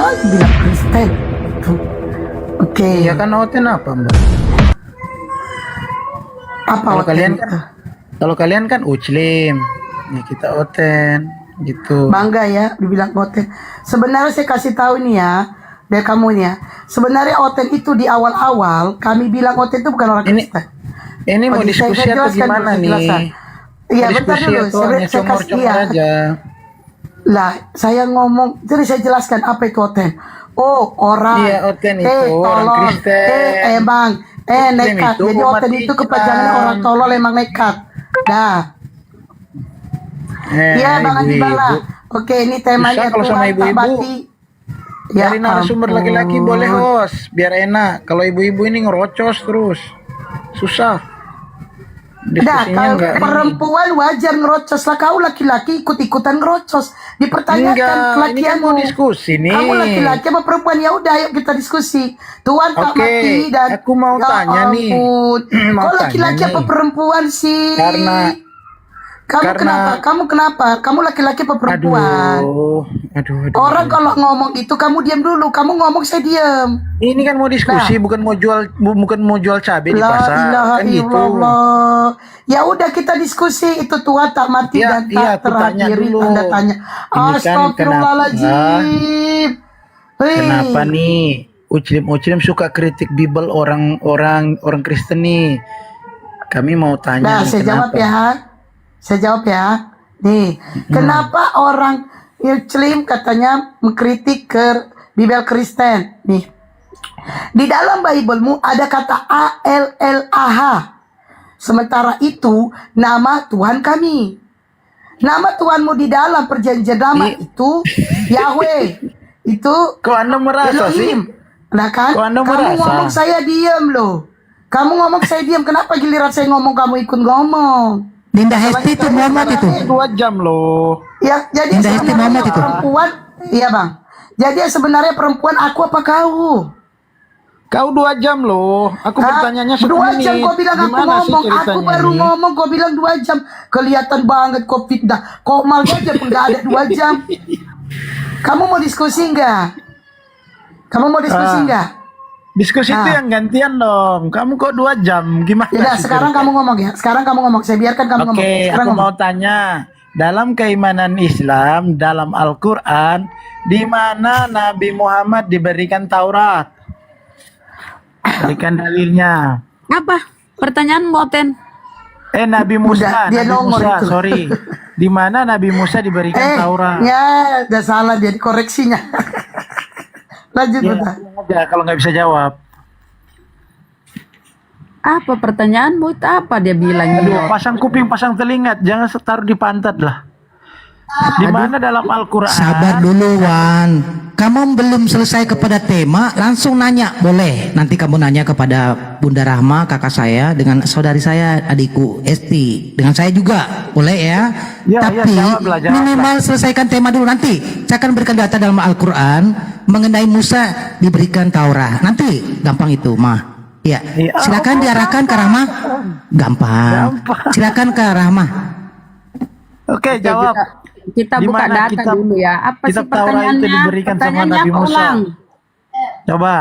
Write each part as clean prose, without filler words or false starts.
bilang Kristen. Tuh. Oke. Iya kan Oten apa Mbak? Apa Kalau Oten kalian itu? kan kalau kalian kan Muslim, ya kita Oten gitu. Bangga ya dibilang Oten. Sebenarnya saya kasih tahu nih ya, dari kamu nih ya. Sebenarnya Oten itu di awal-awal kami bilang Oten itu bukan orang Ini Kristen. ini mau Oke, diskusi saya atau jelaskan dulu, gimana saya nih? jelaskan. Iya, Mau bentar diskusi dulu. atau Saya hanya kasih comor-comor iya. aja? Lah, saya ngomong, jadi saya jelaskan apa itu Oten. Oh, orang. Iya, Oten itu orang tolol. Kristen. Emang. Muslim Nekat. itu Jadi umat Oten itu Islam. kepanjangan orang tolol emang nekat. Dah. Iya, Bang Andi Bala. Ibu-ibu. Oke, ini temanya Bisa kalau sama Tuhan tak ibu-ibu. mati. Ya Dari narasumber ampun. laki-laki boleh host, biar enak. Kalau ibu-ibu ini ngerocos terus, susah. Dah, Diskusinya kalau enggak ini. perempuan wajar ngerocos lah. Kau laki-laki ikut-ikutan ngerocos. Dipertanyakan Enggak, ini kan kelakianmu. mau diskusi nih. Kamu laki-laki sama perempuan, ya udah ayo kita diskusi. Tuhan tak Oke, mati dan aku mau ya tanya nih. ampun. Mau Kau tanya laki-laki nih. apa perempuan sih? Karena Kamu kenapa? Kamu laki-laki apa perempuan? aduh. Orang kalau ngomong itu kamu diam dulu. Kamu ngomong saya diam. Ini kan mau diskusi, bukan mau jual cabai di La pasar, ilaha kan gitu. illallah. Ya udah kita diskusi itu Tuhan tak mati Iya, dan iya, tak aku tanya terhadiri. dulu. Anda tanya. Ini kan Astagfirullahaladzim. Hei. Kenapa nih Uclim suka kritik Bible orang Kristen nih? Kami mau tanya Nah, nih, saya jawab kenapa? ya. Saya jawab ya. Nih, kenapa orang Muslim katanya mengkritik ke Bible Kristen? Nih, di dalam Biblemu ada kata ALLAH. Sementara itu nama Tuhan kami. Nama Tuhanmu di dalam perjanjian lama itu Yahweh. Itu Kok Anda merasa sih? Elohim. Nah kan, Kok Anda kamu merasa? ngomong saya diam loh. Kamu ngomong saya diam. Kenapa giliran saya ngomong kamu ikut ngomong? Dinda Hesti itu Muhammad itu. 2 jam loh. Ya, jadi Indah Hesti sebenarnya Muhammad itu. perempuan, iya bang. Jadi sebenarnya perempuan aku apa kau? Kau 2 jam loh. Aku bertanyanya 1 2 menit. jam kau bilang aku Gimana sih ngomong, aku ceritanya baru ini? ngomong kau bilang 2 jam. Kelihatan banget kau fitnah. Kok mal aja pun gak ada 2 jam. Kamu mau diskusi enggak? Kamu mau diskusi enggak? Diskusi itu yang gantian dong. Kamu kok 2 jam? Gimana Tidak, sih sekarang ceritanya? kamu ngomong ya. Sekarang kamu ngomong. Saya biarkan kamu ngomong. Oke, Sekarang aku ngomong. mau tanya. Dalam keimanan Islam, dalam Al-Quran, di mana Nabi Muhammad diberikan Taurat? Berikan dalilnya. Apa? Pertanyaan Moten. Nabi Musa, Udah, dia Nabi nongol Musa, itu. sorry. Di mana Nabi Musa diberikan Taurat? ya, udah salah dia dikoreksinya. Lanjut Ya, udah. aja kalau nggak bisa jawab. Apa pertanyaanmu itu apa dia bilang? Aduh, pasang kuping, pasang telinga, jangan taruh di pantat lah. Di mana dalam Al-Quran? Sabar dulu Wan. Kamu belum selesai kepada tema, langsung nanya. Boleh. Nanti kamu nanya kepada Bunda Rahma, kakak saya, dengan saudari saya, adikku Esti, dengan saya juga. Boleh ya? Ya, Tapi jawablah. minimal selesaikan tema dulu. Nanti saya akan berikan data dalam Al-Quran mengenai Musa diberikan Taurat. Nanti gampang itu mah. Ya, Iya. silakan diarahkan ke Rahma. Gampang. Silakan ke Rahma. Oke, jawab. Kita Di buka mana data kitab- dulu ya. Apa sih kitab Taurat itu pertanyaannya? diberikan sama Pertanyaannya Nabi apa Musa? ulang? Coba.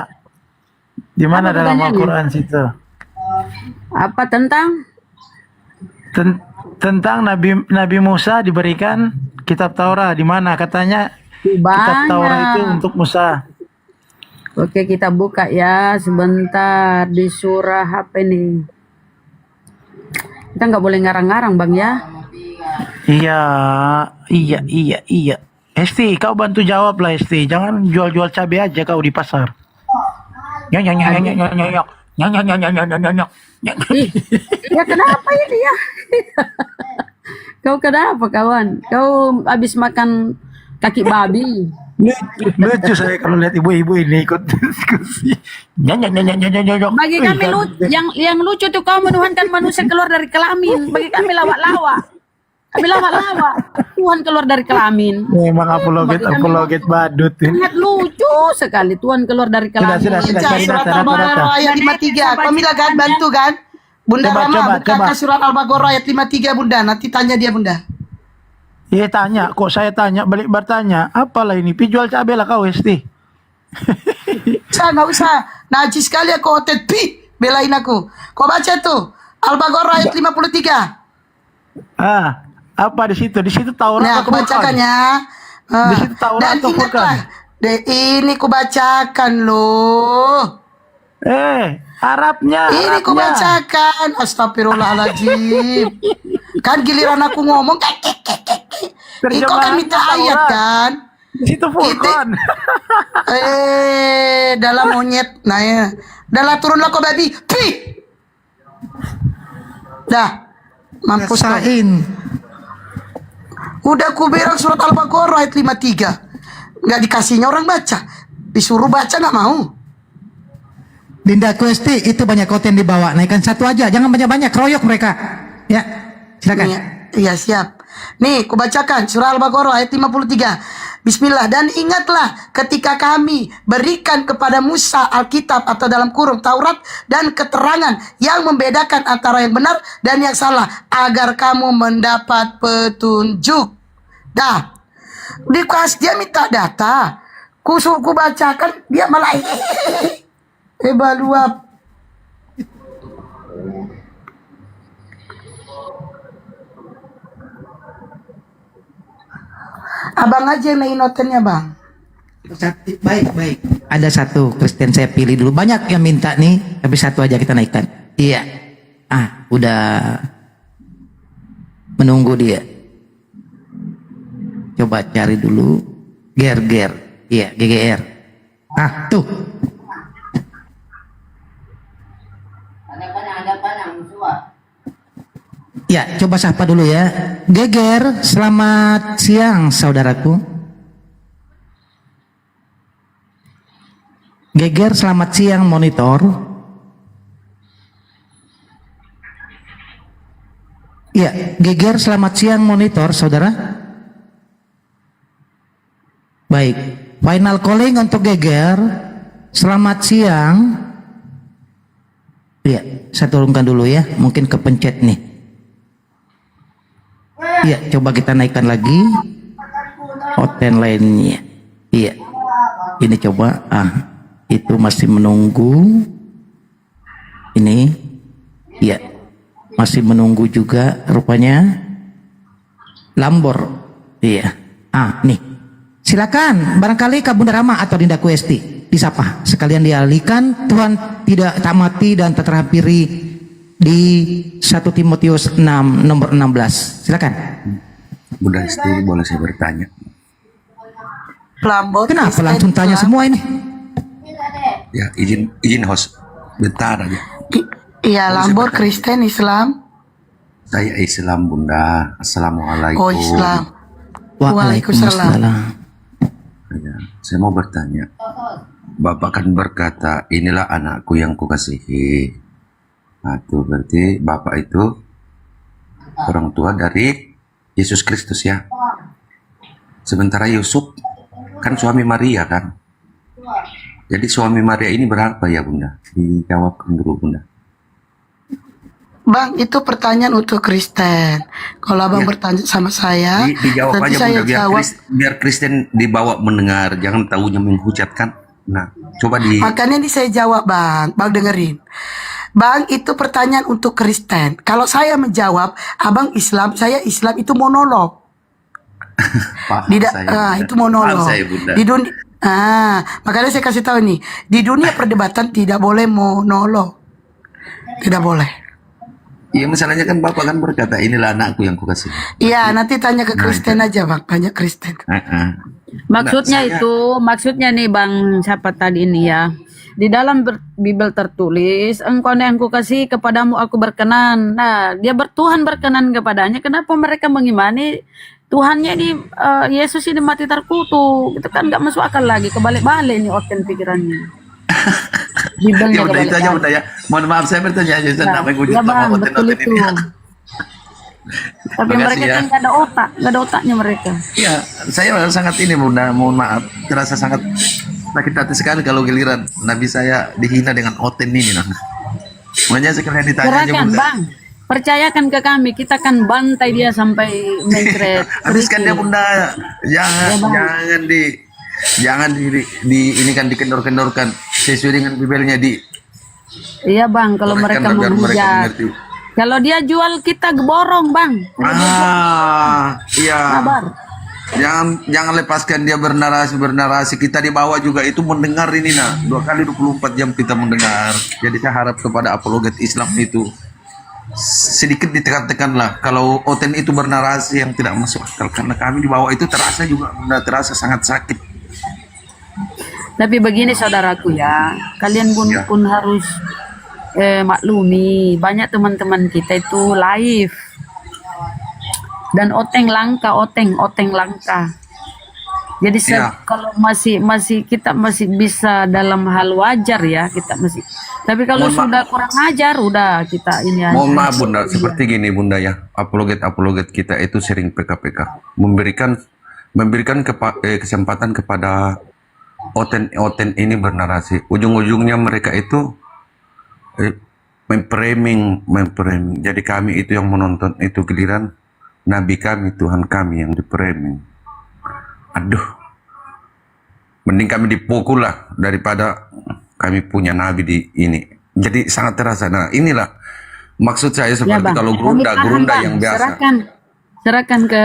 Di mana Apa dalam pertanyaannya? Al-Quran situ? Apa tentang? Tentang Nabi Musa diberikan kitab Taurat. Di mana katanya kitab Taurat itu Banyak. untuk Musa? Oke, kita buka ya sebentar di surah apa ini? Kita nggak boleh ngarang-ngarang bang ya. Iya. Esti, kau bantu jawab lah Esti. Jangan jual-jual cabai aja kau di pasar. Nyok. Ih, ya kenapa ini ya? Kau kenapa kawan? Kau habis makan kaki babi? Lucu saya kalau lihat ibu-ibu ini ikut diskusi. Nyok. Bagi kami yang lucu tuh kau menuhankan manusia keluar dari kelamin. Bagi kami lawak-lawak. Kami lawak-lawak. Tuhan keluar dari kelamin. Memang apologet badut ini. Sangat lucu sekali Tuhan keluar dari kelamin. Sudah, cari Surat data. Al-Baqarah ayat 53. Kau bilang kan bantu kan? Bunda Coba, Rama, coba. bukankah surat Al-Baqarah ayat 53 Bunda? Nanti tanya dia Bunda. Iya tanya, kok saya tanya, balik bertanya, apalah ini, jual cabai lah kau Esti. Nggak usah. Najis sekali aku otet. Pi, belain aku. Kau baca tuh. Al-Baqarah ayat 53. Apa di situ? Di situ Taurat Nah, atau aku bacakan Furqan? ya. Di situ Taurat Dan atau Furqan? ingatlah. Ini ku bacakan loh. Arabnya. Ini ku Arabnya. bacakan. Astagfirullahaladzim. Kan giliran aku ngomong. Kau kan minta Terjemahannya ayat Taurat. kan. Di situ Furqan. Dalam monyet. Nah ya. Dalam turunlah kau babi. Pi. Dah. Mampus kau. Rasain. Udah ku bilang surat Al-Baqarah ayat 53. Nggak dikasihnya orang baca. Disuruh baca nggak mau. Dinda Kuesti itu banyak konten dibawa. Naikkan satu aja, jangan banyak-banyak, keroyok mereka. Ya, silakan. Iya siap. Nih, ku bacakan surah Al-Baqarah ayat 53. Bismillah. Dan ingatlah ketika kami berikan kepada Musa Alkitab atau dalam kurung Taurat dan keterangan yang membedakan antara yang benar dan yang salah agar kamu mendapat petunjuk. Dah. Dia minta data. Ku bacakan dia malah evaluap. Abang aja yang naik notennya bang. Baik. Ada satu Kristen saya pilih dulu. Banyak yang minta nih, tapi satu aja kita naikkan. Iya. Udah menunggu dia. Coba cari dulu. Ger. Iya, GGR. Tuh. Ya, coba sapa dulu ya. Geger, selamat siang saudaraku. Geger, selamat siang monitor. Ya, Geger, selamat siang monitor saudara. Baik, final calling untuk Geger. Selamat siang. Ya, saya turunkan dulu ya, mungkin kepencet nih. Iya, coba kita naikkan lagi hoten lainnya. Iya, ini coba. Itu masih menunggu. Ini, iya, masih menunggu juga rupanya. Lambor, iya. Nih, silakan. Barangkali Kak Bunda Rama atau Dinda Kuesti disapa. Sekalian dialihkan. Tuhan tidak tamati dan terhampiri di 1 Timotius 6 nomor 16. Silakan. Bunda Esti, boleh saya bertanya? Lambot. Kenapa langsung tanya semua ini? Ya, izin host. Bentar aja. Iya, Lambor Kristen Islam. Saya Islam, Bunda. Assalamualaikum. Oh, Islam. Waalaikumsalam. Ya, saya mau bertanya. Bapak kan berkata, inilah anakku yang kukasihi. Nah, itu berarti Bapak itu orang tua dari Yesus Kristus ya. Sementara Yusuf kan suami Maria kan. Jadi suami Maria ini berapa ya Bunda? Dijawabkan dulu Bunda. Bang, itu pertanyaan untuk Kristen. Kalau abang bertanya sama saya, Dijawab nanti aja saya Bunda, jawab. biar Kristen dibawa mendengar, jangan tahunya menghujat kan. Nah, coba Makanya ini saya jawab bang. Bang dengerin. Bang, itu pertanyaan untuk Kristen. Kalau saya menjawab, abang Islam, saya Islam, itu monolog. paham Tidak, saya, Bunda. itu monolog. Paham saya, Bunda. Di dunia, makanya saya kasih tahu nih, di dunia perdebatan tidak boleh monolog, tidak boleh. Iya, misalnya kan Bapak kan berkata, inilah anakku yang kukasih. Iya, nanti tanya ke Kristen aja bang, banyak Kristen. Maksudnya Nah, maksudnya nih Bang, siapa tadi ini ya? Di dalam Bible tertulis, engkau yang kukasih kepadamu aku berkenan. Nah, dia Tuhan berkenan kepadanya. Kenapa mereka mengimani Tuhannya ini Yesus ini mati terkutuk? Itu kan nggak masuk akal lagi. Kebalik-balik ini oten pikirannya. Bible-nya Ya udah itu aja Bunda ya. Mohon maaf saya bertanya aja, saya tidak menghujat ya sama Bang, betul konten-konten itu. ini. Tapi Makasih mereka ya. kan nggak ada otak, nggak ada otaknya mereka. Iya, saya sangat ini Bunda, mohon maaf, terasa sangat sakit hati sekali kalau giliran Nabi saya dihina dengan oten ini nah. Makanya sekalian ditanya aja Serahkan Bunda. Bang, percayakan ke kami, kita akan bantai dia sampai mencret. Habiskan dia Bunda, Ya, Bang. jangan Jangan ini kan dikendor-kendorkan sesuai dengan bibelnya di. Iya bang, kalau mereka Biar mereka menghujat. mengerti. Kalau dia jual kita borong bang. Iya. Sabar. Jangan lepaskan dia bernarasi kita di bawah juga itu mendengar ini 2 kali 24 jam kita mendengar. Jadi saya harap kepada apologet Islam itu sedikit ditekan-tekanlah kalau Oten itu bernarasi yang tidak masuk akal, karena kami di bawah itu terasa juga terasa sangat sakit. Tapi begini saudaraku ya, kalian pun, Ya. pun harus maklumi, banyak teman-teman kita itu live dan oteng langka. Jadi Ya. kalau masih kita masih bisa dalam hal wajar ya, kita masih. Tapi kalau Mohon sudah kurang ajar, udah kita ini aja. Mohon maaf Bunda, seperti gini Bunda ya, apologet kita itu sering PKPK memberikan kesempatan kepada Oten ini bernarasi. Ujung-ujungnya mereka itu memframing. Jadi kami itu yang menonton itu giliran Nabi kami, Tuhan kami yang di-framing. Aduh, mending kami dipukul lah daripada kami punya Nabi di ini. Jadi sangat terasa. Nah inilah maksud saya seperti Bang. kalau Kami paham, gerunda Bang. yang biasa. Serahkan ke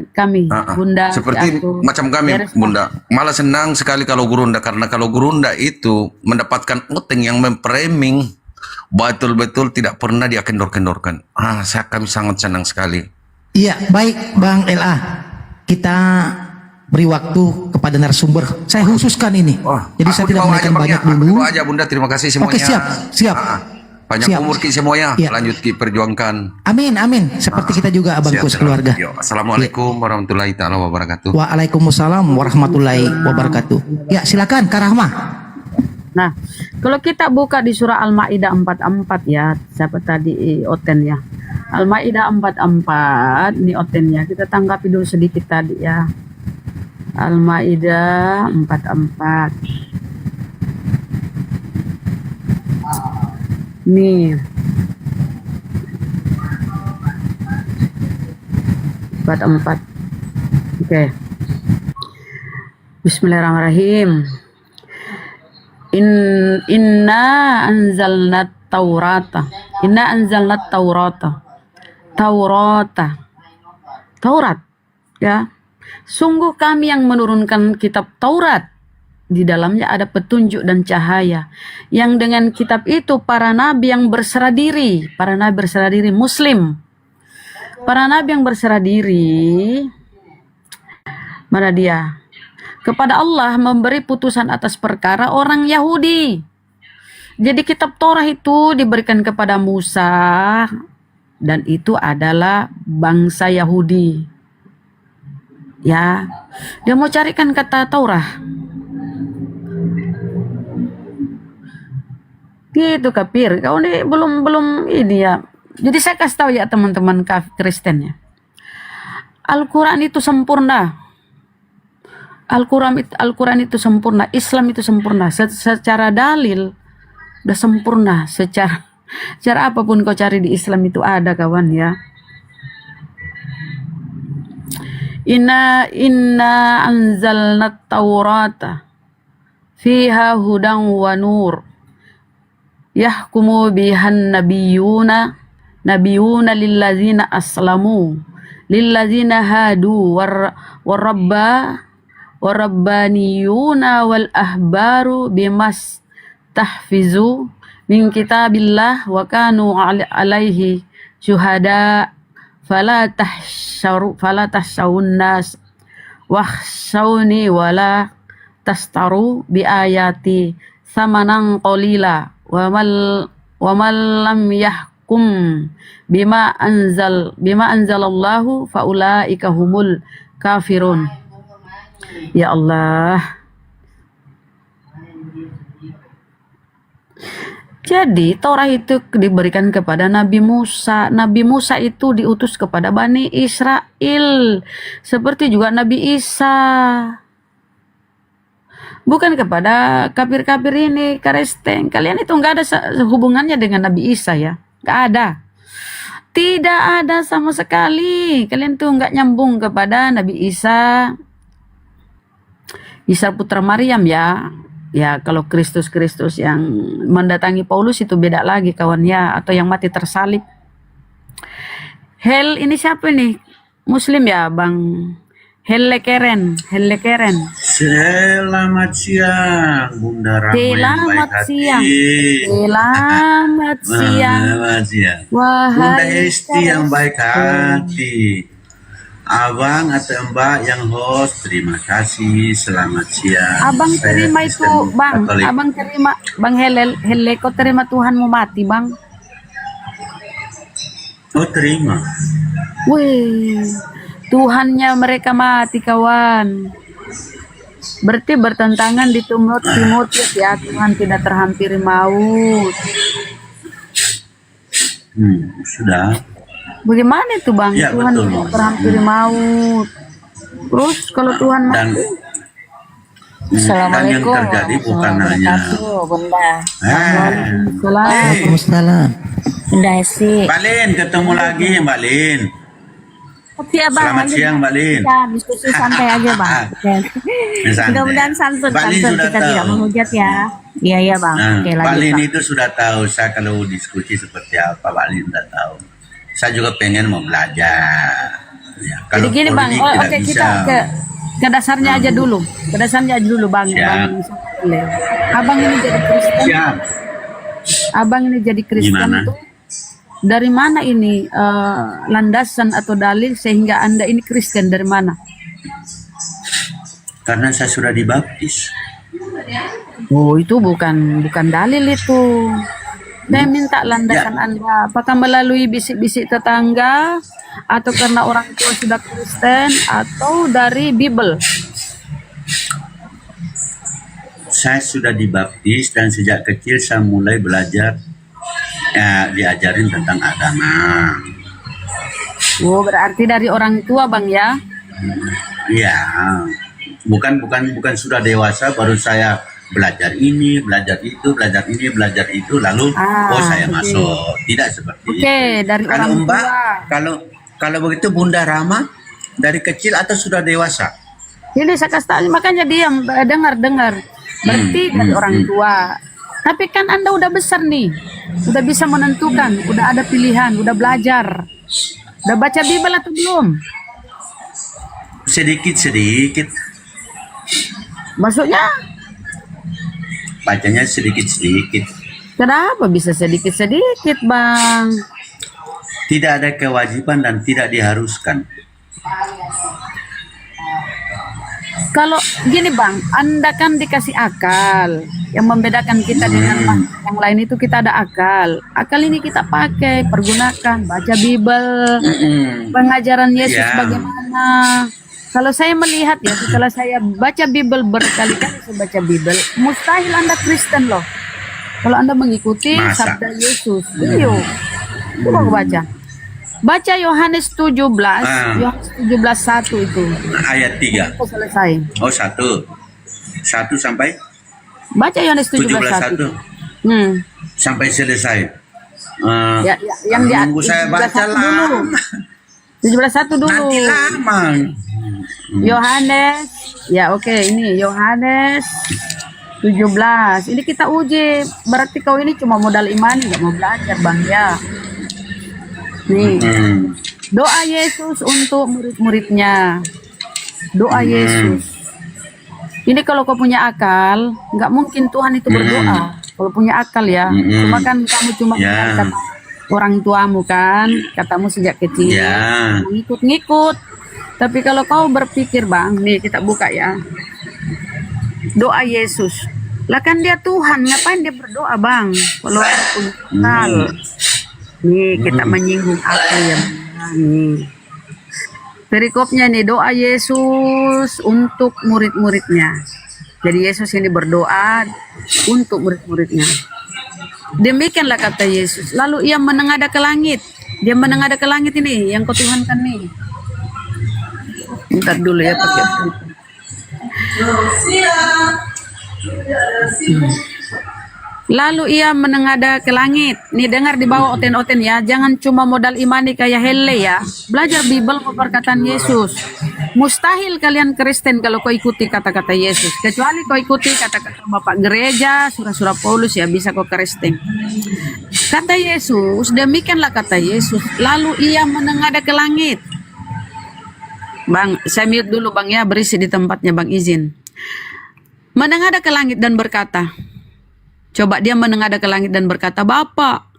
kami, Bunda. Seperti aku. macam kami, Beres, Bang. Bunda. Malah senang sekali kalau gerunda, karena kalau gerunda itu mendapatkan Oteng yang memframing betul-betul tidak pernah dia kendor-kendorkan. Kami sangat senang sekali. Iya, baik Bang LA. Kita beri waktu kepada narasumber. Saya khususkan ini. Jadi saya Aku tidak bawa menaikkan aja, banyak Bang, ya. dulu. Aku aja Bunda, terima kasih semuanya. Oke, siap. Panjang Siap. umur Ki semuanya, Iya. lanjut Ki perjuangkan. Amin. Seperti kita juga abangku Siap, sekeluarga. Yuk, Assalamualaikum warahmatullahi taala wabarakatuh. Waalaikumsalam warahmatullahi wabarakatuh. Ya, silakan Kak Rahma. Nah, kalau kita buka di surah Al-Maidah 44 ya, siapa tadi Oten ya. Al-Maidah 44, ini Otennya. Kita tanggapi dulu sedikit tadi ya. Al-Maidah 44. Nih. 44. Oke. Bismillahirrahmanirrahim. Inna anzalna Taurata. Taurat ya. Sungguh kami yang menurunkan kitab Taurat. Di dalamnya ada petunjuk dan cahaya. Yang dengan kitab itu para nabi yang berserah diri, muslim. Para nabi yang berserah diri, mana dia? Kepada Allah memberi putusan atas perkara orang Yahudi. Jadi kitab Torah itu diberikan kepada Musa dan itu adalah bangsa Yahudi. Ya, dia mau carikan kata Torah. Gitu kafir. Kau ini belum ini ya. Jadi saya kasih tahu ya teman-teman Kristen ya. Al-Quran itu sempurna. Al-Quran itu sempurna, Islam itu sempurna. Secara dalil udah sempurna. Secara apapun kau cari di Islam itu ada kawan ya. Inna anzalna Taurata fiha hudan wa nur yahkumu bihan nabiyuna lillazina aslamu lillazina hadu warabbaniyuna wal ahbaru bimas tahfizu min kitabillah wa kanu alaihi syuhada fala tahsyawun nas wakhshawni wala tastaru bi ayati samanan qalila wa mal lam yahkum bima anzalallahu faulaika humul kafirun. Ya Allah. Jadi Torah itu diberikan kepada Nabi Musa. Nabi Musa itu diutus kepada Bani Israel. Seperti juga Nabi Isa. Bukan kepada kafir-kafir ini, Kristen. Kalian itu nggak ada hubungannya dengan Nabi Isa ya. Nggak ada. Tidak ada sama sekali. Kalian tuh nggak nyambung kepada Nabi Isa. Isa putra Maryam ya. Ya kalau Kristus yang mendatangi Paulus itu beda lagi kawan ya, atau yang mati tersalib. Hel ini siapa nih? Muslim ya Bang Helle Keren. Selamat siang, Bunda Rama yang Selamat baik siang. hati. Selamat siang. Selamat siang. Wahai Bunda Esti yang baik hati. Abang atau Mbak yang host, terima kasih. Selamat siang. Abang Saya terima itu Kristen Bang. Katolik. Abang terima Bang Hele kau terima Tuhanmu mati Bang. Oh, terima. Wih, Tuhannya mereka mati kawan. Berarti bertentangan di Timotius ya, Tuhan tidak terhampiri maut. Sudah. Bagaimana itu Bang? Ya, Tuhan betul. tidak terhampiri maut. Terus kalau Tuhan Dan mati, dan yang terjadi bukan hanya Bunda. salah. Waalaikumsalam. Bunda Esi. Mbak Lin, ketemu lagi Mbak Lin. Oke Abang. Selamat lanjut. siang Mbak Lin. Kita diskusi santai aja Bang. Santai. Mudah-mudahan santun, Mbak Lin sudah kita tidak tahu. menghujat ya. Iya Bang. Nah, Oke Pak lanjut Lin Bang. itu sudah tahu saya kalau diskusi seperti apa, Pak Lin sudah tahu. Saya juga pengen mau belajar. Ya, Jadi gini Bang, politik oh, tidak oke bisa. kita ke dasarnya aja dulu. Ke dasarnya aja dulu Bang. Siap. Bang Sale. Abang ini jadi Kristen. Siap. Abang ini jadi Kristen Gimana? itu dari mana ini landasan atau dalil sehingga Anda ini Kristen dari mana? Karena saya sudah dibaptis. Oh, itu bukan dalil itu. Saya minta landasan Anda, apakah melalui bisik-bisik tetangga atau karena orang tua sudah Kristen atau dari Bible? Saya sudah dibaptis dan sejak kecil saya mulai belajar diajarin tentang agama. Oh, berarti dari orang tua Bang ya? Iya. Bukan sudah dewasa baru saya belajar ini, belajar itu, belajar ini, belajar itu, lalu saya oke. masuk. Tidak seperti Oke, itu. dari Kalau orang Mbak, tua. kalau begitu Bunda Rama dari kecil atau sudah dewasa? Ini saya kasih tahu, makanya diam, dengar. Berarti dari orang tua. Tapi kan Anda udah besar nih, udah bisa menentukan, udah ada pilihan, udah belajar, udah baca Bible atau belum? Sedikit-sedikit. Maksudnya, Bacanya sedikit-sedikit. kenapa bisa sedikit-sedikit Bang? Tidak ada kewajiban dan tidak diharuskan. Kalau gini Bang, Anda kan dikasih akal. Yang membedakan kita dengan yang lain itu kita ada akal. Akal ini kita pakai, pergunakan, baca Bible, pengajaran Yesus Ya. bagaimana. Kalau saya melihat ya, setelah saya baca Bible berkali-kali saya baca Bible, mustahil Anda Kristen loh. Kalau Anda mengikuti Masa? sabda Yesus. Iyo. Coba aku baca. Baca Yohanes 17, Yohanes 17:1 itu. Ayat 3. Aku selesai. Oh, 1 sampai Baca Yohanes 17:1. 17:1 sampai selesai. Yang di Nunggu saya baca 17:1 dulu. lama. 17:1 dulu. Nanti lama. Yohanes. Ya oke, ini Yohanes 17. Ini kita uji. Berarti kau ini cuma modal iman, nggak mau belajar Bang ya. Nih, doa Yesus untuk murid-muridnya. Doa Yesus. Ini kalau kau punya akal, nggak mungkin Tuhan itu berdoa. Kalau punya akal ya. Cuma kan kamu cuma Ya. kata orang tuamu kan, katamu sejak kecil. Ya. Ngikut-ngikut. Tapi kalau kau berpikir Bang, nih kita buka ya. Doa Yesus. Lah kan dia Tuhan, ngapain dia berdoa Bang? Kalau aku kenal. Nih kita menyinggung akal ya Bang. Nih. Perikopnya nih, doa Yesus untuk murid-muridnya. Jadi Yesus ini berdoa untuk murid-muridnya. Demikianlah kata Yesus. Lalu ia menengadah ke langit. Dia menengadah ke langit ini yang kau Tuhankan nih. Bentar dulu ya pakai. Lalu ia menengadah ke langit. Nih dengar di bawah oten-oten ya. Jangan cuma modal imani kayak Hele ya. Belajar Bible perkataan Yesus. Mustahil kalian Kristen kalau kau ikuti kata-kata Yesus. Kecuali kau ikuti kata-kata Bapak Gereja, surah-surah Paulus, ya bisa kau Kristen. Kata Yesus, demikianlah kata Yesus. Lalu ia menengadah ke langit. Bang, saya mute dulu Bang ya, berisi di tempatnya Bang, izin. Menengadah ke langit dan berkata, coba dia menengadah ke langit dan berkata, Bapa,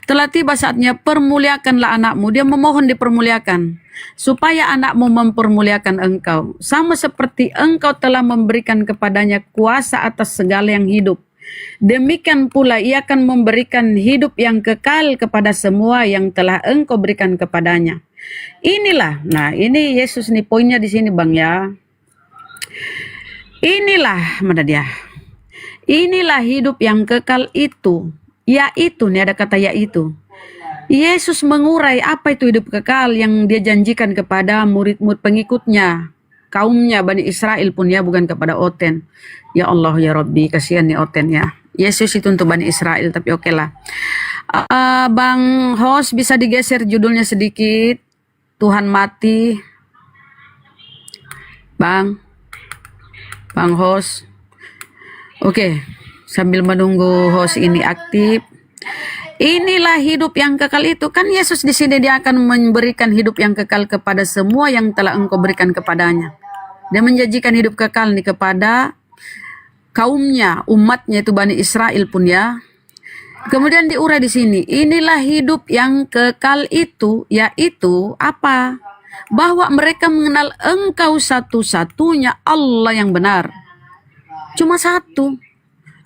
telah tiba saatnya permuliakanlah anakmu. Dia memohon dipermuliakan. Supaya anakmu mempermuliakan engkau. Sama seperti engkau telah memberikan kepadanya kuasa atas segala yang hidup. Demikian pula ia akan memberikan hidup yang kekal kepada semua yang telah engkau berikan kepadanya. Inilah, nah ini Yesus nih poinnya di sini Bang ya. Inilah, mana dia? Inilah hidup yang kekal itu. Yaitu, nih ada kata yaitu. Yesus mengurai apa itu hidup kekal yang dia janjikan kepada murid-murid pengikutnya. Kaumnya Bani Israel pun ya, bukan kepada Oten. Ya Allah ya Rabbi, kasihan nih Oten ya. Yesus itu untuk Bani Israel, tapi oke lah. Bang host bisa digeser judulnya sedikit. Tuhan mati. Bang host. Oke, sambil menunggu host ini aktif. Inilah hidup yang kekal itu. Kan Yesus di sini dia akan memberikan hidup yang kekal kepada semua yang telah engkau berikan kepadanya. Dia menjanjikan hidup kekal nih kepada kaumnya, umatnya itu Bani Israel pun ya. Kemudian diurai di sini. Inilah hidup yang kekal itu, yaitu apa? Bahwa mereka mengenal engkau satu-satunya Allah yang benar. Cuma satu.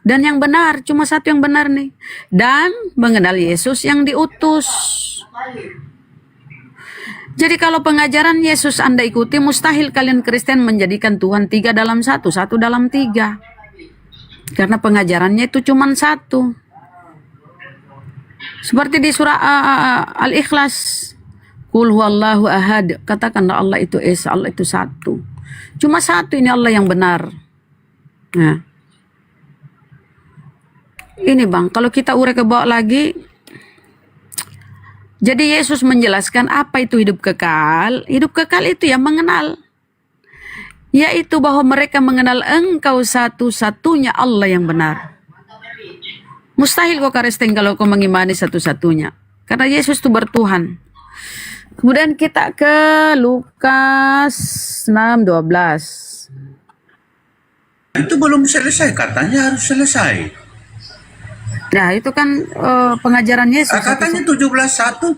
Dan yang benar, cuma satu yang benar nih. Dan mengenal Yesus yang diutus. Jadi kalau pengajaran Yesus Anda ikuti, mustahil kalian Kristen menjadikan Tuhan 3 dalam 1, 1 dalam 3. Karena pengajarannya itu cuma satu. Seperti di surah Al-Ikhlas. Qul huwallahu ahad. Katakanlah Allah itu Esa, Allah itu satu. Cuma satu, ini Allah yang benar. Nah. Ini Bang, kalau kita urai ke bawah lagi, jadi Yesus menjelaskan apa itu hidup kekal. Hidup kekal itu ya mengenal. Yaitu bahwa mereka mengenal engkau satu-satunya Allah yang benar. Mustahil kau Kristen kalau kau mengimani satu-satunya. Karena Yesus itu bertuhan. Kemudian kita ke Lukas 6:12. Itu belum selesai, katanya harus selesai. Nah itu kan pengajaran Yesus. Katanya 17:1.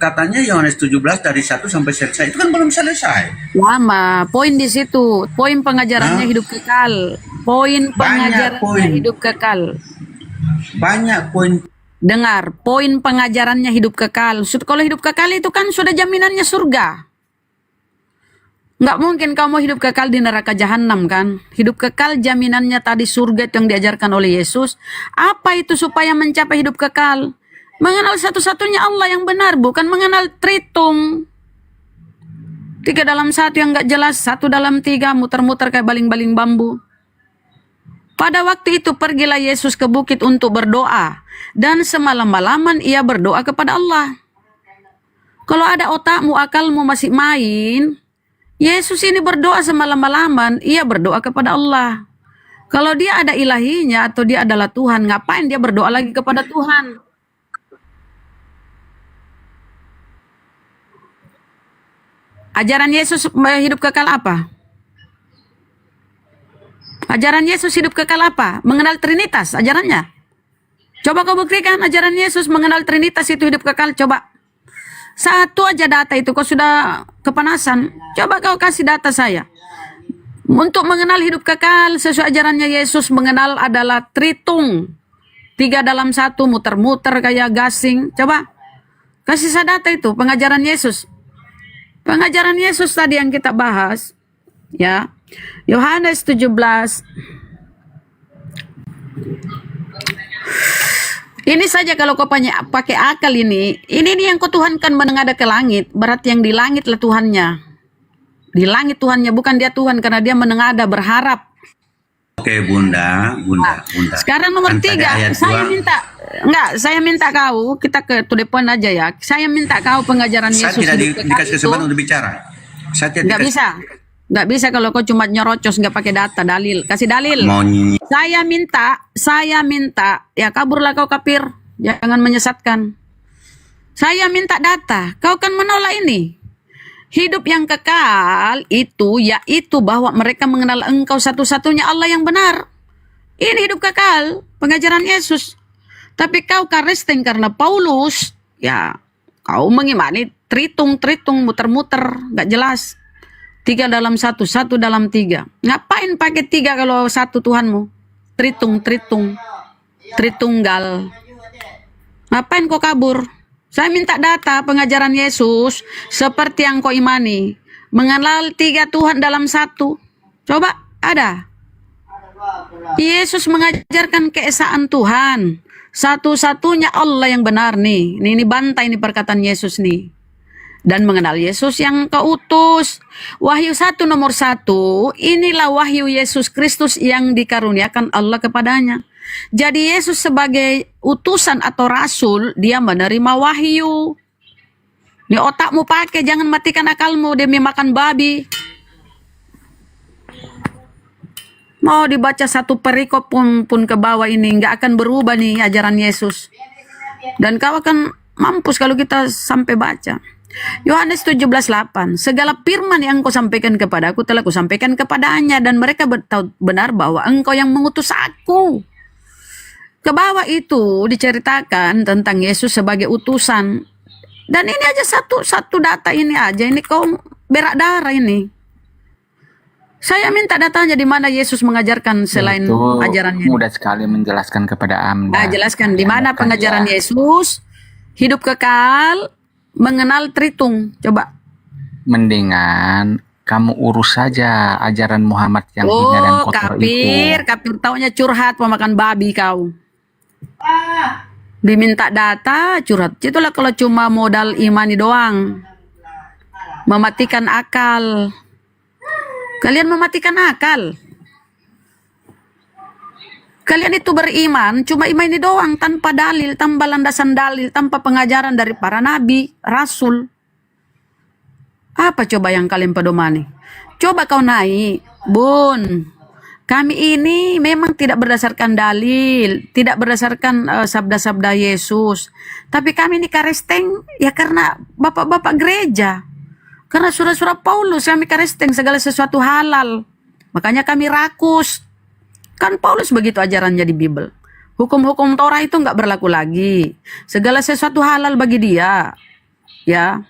Katanya Yohanes 17 dari 1 sampai selesai. Itu kan belum selesai. Lama. Poin di situ. Poin pengajarannya hidup kekal. Poin pengajarannya hidup kekal. Banyak poin. Dengar. Poin pengajarannya hidup kekal. Kalau hidup kekal itu kan sudah jaminannya surga. Nggak mungkin kamu hidup kekal di neraka jahanam kan. Hidup kekal jaminannya tadi surga yang diajarkan oleh Yesus. Apa itu supaya mencapai hidup kekal? Mengenal satu-satunya Allah yang benar. Bukan mengenal tritung. 3 dalam 1 yang nggak jelas. 1 dalam 3 muter-muter kayak baling-baling bambu. Pada waktu itu pergilah Yesus ke bukit untuk berdoa. Dan semalam-malaman ia berdoa kepada Allah. Kalau ada otakmu, akalmu masih main, Yesus ini berdoa semalam-malaman, ia berdoa kepada Allah. Kalau dia ada ilahinya atau dia adalah Tuhan, ngapain dia berdoa lagi kepada Tuhan? Ajaran Yesus hidup kekal apa? Ajaran Yesus hidup kekal apa? Mengenal Trinitas ajarannya. Coba kau buktikan ajaran Yesus mengenal Trinitas itu hidup kekal, coba. Satu aja data itu kau sudah kepanasan. Coba kau kasih data saya. Untuk mengenal hidup kekal sesuai ajarannya Yesus, mengenal adalah tritung. 3 dalam 1 muter-muter kayak gasing. Coba kasih saya data itu pengajaran Yesus. Pengajaran Yesus tadi yang kita bahas ya. Yohanes 17. Ini saja kalau kau pakai akal ini nih yang kau tuhankan menengadah ke langit, berarti yang di langit lah Tuhannya. Di langit Tuhannya, bukan dia Tuhan karena dia menengadah berharap. Oke Bunda. Sekarang nomor 3, saya minta kau, kita ke to the point aja ya. Saya minta kau pengajaran Saya Yesus tidak hidup kekal dikasih itu. kesempatan untuk bicara. Saya tidak Nggak bisa. Nggak bisa kalau kau cuma nyerocos nggak pakai data, dalil. Kasih dalil. mau Saya minta, ya kaburlah kau kafir. Jangan menyesatkan. Saya minta data. Kau kan menolak ini. Hidup yang kekal itu yaitu bahwa mereka mengenal engkau satu-satunya Allah yang benar. Ini hidup kekal, pengajaran Yesus. Tapi kau Kristen karena Paulus, ya kau mengimani tritung, muter-muter, gak jelas. 3 dalam 1, 1 dalam 3. Ngapain pakai 3 kalau satu Tuhanmu? Tritunggal. Ngapain kau kabur? Saya minta data pengajaran Yesus seperti yang kau imani. Mengenal 3 Tuhan dalam 1. Coba, ada. Yesus mengajarkan keesaan Tuhan. Satu-satunya Allah yang benar nih. Ini bantai nih perkataan Yesus nih. Dan mengenal Yesus yang keutus. Wahyu 1 nomor 1. Inilah wahyu Yesus Kristus yang dikaruniakan Allah kepadanya. Jadi Yesus sebagai utusan atau rasul, dia menerima wahyu. Ini otakmu pakai, jangan matikan akalmu demi makan babi. Mau dibaca satu perikop pun ke bawah ini, nggak akan berubah nih ajaran Yesus. Dan kau akan mampus kalau kita sampai baca. Yohanes 17:8. Segala firman yang kau sampaikan kepadaku telah kusampaikan kepadanya, dan mereka tahu benar bahwa engkau yang mengutus aku. Ke bawah itu diceritakan tentang Yesus sebagai utusan. Dan ini aja satu data ini aja. Ini kau berak darah ini. Saya minta datanya di mana Yesus mengajarkan selain Itu ajarannya. mudah sekali menjelaskan kepada Anda. Jelaskan di mana Kan pengajaran ya, Yesus hidup kekal, mengenal tritung. Coba. mendingan kamu urus saja ajaran Muhammad yang hina dan kotor itu. Kafir taunya curhat pemakan babi kau. Diminta data curhat. Itulah kalau cuma modal imani doang. Mematikan akal. Kalian mematikan akal. Kalian itu beriman, cuma iman ini doang, tanpa dalil, tanpa landasan dalil, tanpa pengajaran dari para nabi, rasul. Apa coba yang kalian pedomani? Coba kau naik, Bun. Kami ini memang tidak berdasarkan dalil, tidak berdasarkan sabda-sabda Yesus. Tapi kami ini Kristen ya karena bapak-bapak gereja. Karena surah-surah Paulus kami Kristen segala sesuatu halal. Makanya kami rakus. Kan Paulus begitu ajarannya di Bible. Hukum-hukum Torah itu nggak berlaku lagi. Segala sesuatu halal bagi dia. Ya.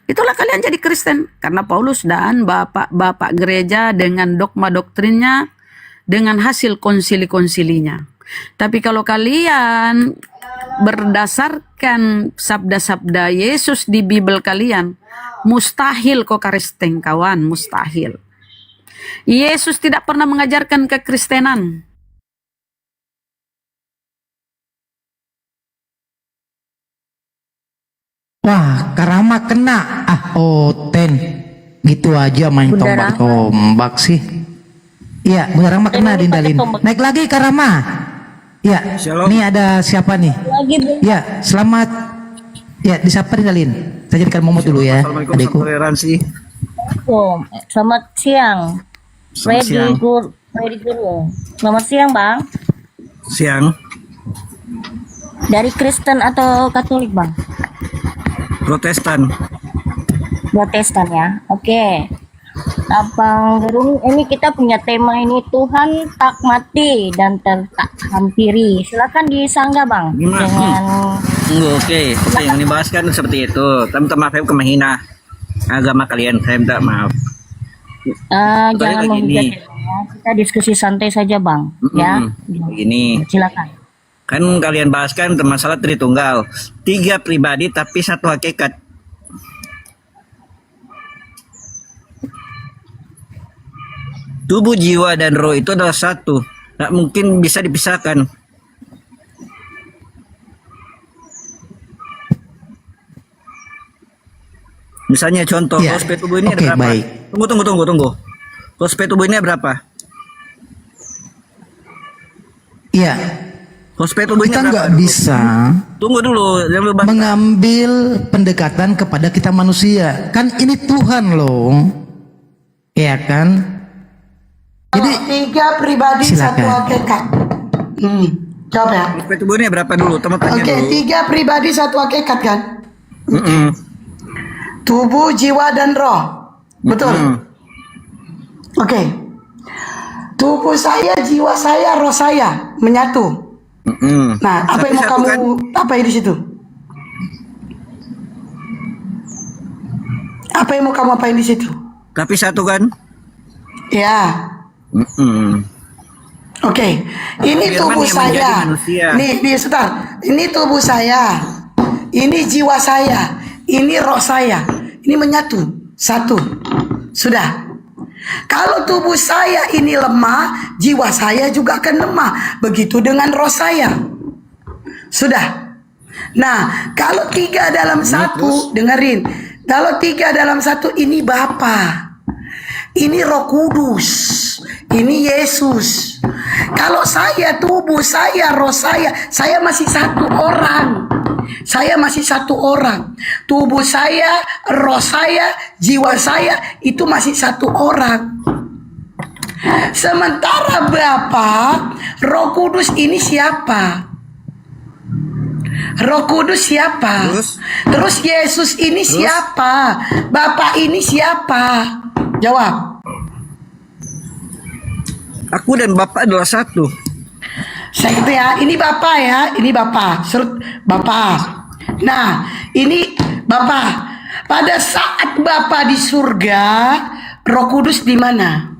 Itulah kalian jadi Kristen. Karena Paulus dan bapak-bapak gereja dengan dogma doktrinnya, dengan hasil konsili-konsilinya. Tapi kalau kalian berdasarkan sabda-sabda Yesus di Bible kalian, mustahil kok Kristen kawan, mustahil. Yesus tidak pernah mengajarkan kekristenan. Wah, Karama kena. Ten. Gitu aja main Bunda tombak-tombak sih. Iya, Bunda Rahma kena Ini pakai Dindalin. tombak. Naik lagi Karama. Iya. Ini ada siapa nih? Lagi Bu. Ya, selamat. Ya, disapa Dindalin. Saya jadikan momot dulu ya, adikku. Toleransi. Selamat siang. Selamat siang. Ready Guru. Selamat siang, Bang. Siang. Dari Kristen atau Katolik, Bang? Protestan. Protestan ya. Oke. Abang Gerung, ini kita punya tema ini Tuhan tak mati dan tak hampiri. Silakan disanggah, Bang. Gimana? Dengan Oke. Yang dibahas kan seperti itu. Tapi minta maaf, saya bukan menghina agama kalian. Saya minta maaf. jangan lagi menghujat ini. ya, Bang, ya. Kita diskusi santai saja, Bang. Ya. Begini. Silakan. Kan kalian bahas kan masalah Tritunggal. 3 pribadi tapi 1 hakikat. Tubuh, jiwa, dan roh itu adalah satu. Nggak mungkin bisa dipisahkan. Misalnya contoh, Ya. hospet tubuh ini Oke, ada berapa? baik. Tunggu. Hospet tubuh ini ada berapa? Iya. Hospet tubuh ini Kita berapa? nggak bisa Tunggu dulu, jangan lupa. mengambil pendekatan kepada kita manusia. Kan ini Tuhan loh. Iya kan? Jadi Tiga pribadi satu silakan. hakikat. Jawab ya. Rupa tubuhnya berapa dulu? Temu tanya Oke, dulu. tiga pribadi satu hakikat kan? Mm-mm. Tubuh, jiwa, dan roh. Betul. Mm. Oke. Tubuh saya, jiwa saya, roh saya menyatu. Mm-mm. Nah, apa Tapi yang mau satu kamu kan? apa di situ? Apa yang mau kamu apain di situ? Tapi satu kan? Ya. Mm-mm. Oke, ini Firman tubuh yang menjadi saya. manusia. Nih, sebentar. Ini tubuh saya. Ini jiwa saya. Ini roh saya. Ini menyatu. Satu. Sudah. Kalau tubuh saya ini lemah, jiwa saya juga akan lemah. Begitu dengan roh saya. Sudah. Nah, kalau tiga dalam satu, dengerin. Kalau tiga dalam satu, ini Bapa. Ini Roh Kudus. Ini Yesus. Kalau saya, tubuh saya, roh saya masih satu orang. Saya masih satu orang. Tubuh saya, roh saya, jiwa saya itu masih satu orang. Sementara Bapa, Roh Kudus ini siapa? Roh Kudus siapa? Terus Yesus ini siapa? Bapa ini siapa? Jawab. Aku dan Bapak adalah satu. Saya gitu ya, ini Bapak ya, ini Bapak, Bapak. Nah, ini Bapak. Pada saat Bapak di surga, Roh Kudus di mana?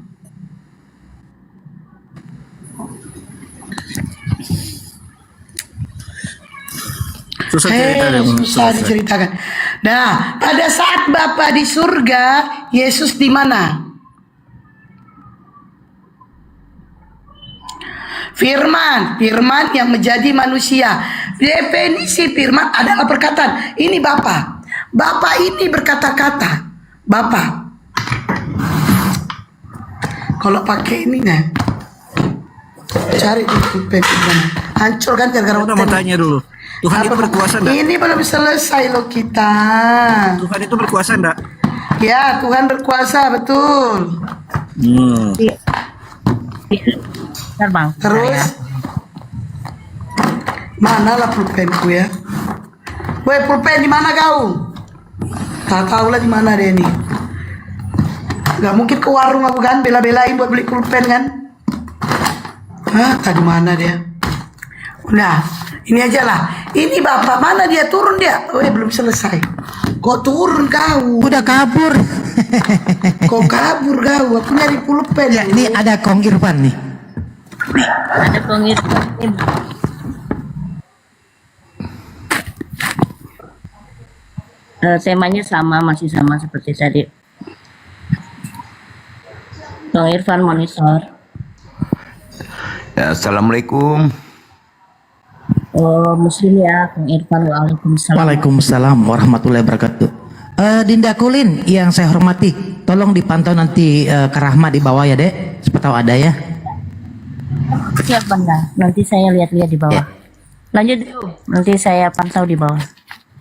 Susah cerita deh. Susah diceritakan. Nah, pada saat Bapak di surga, Yesus di mana? Firman yang menjadi manusia. Definisi firman adalah perkataan. Ini Bapa. Bapa ini berkata-kata. Bapa. Kalau pakai ini nah. Cari di pulpen. Hancur kan gara-gara Kita mau tanya dulu. Tuhan itu berkuasa enggak? Ini belum selesai loh kita. Tuhan itu berkuasa enggak? Ya, Tuhan berkuasa, betul. Bentar bang. Terus mana lah pulpenku ya? Woi, pulpen di mana kau? Tak tahu lah di mana dia nih. Gak mungkin ke warung aku kan, bela-belain buat beli pulpen kan? Hah, tadi mana dia? Udah, ini aja lah. Ini Bapak mana dia, turun dia? Oh, belum selesai. Kok turun kau? udah kabur. Kok kabur kau? Aku nyari pulpen. Ya, ini ada Kong Irfan nih. Ada pengirsa. Temanya sama, masih sama seperti tadi. Bang Irfan monitor. Ya, Assalamualaikum. Oh, Muslim ya, Bang Irfan. Waalaikumsalam. Waalaikumsalam warahmatullahi wabarakatuh. Dinda Kulin yang saya hormati, tolong dipantau nanti Karahma di bawah ya dek, siapa tahu ada ya. Siap Banda, nanti saya lihat-lihat di bawah. Ya. Lanjut dulu, nanti saya pantau di bawah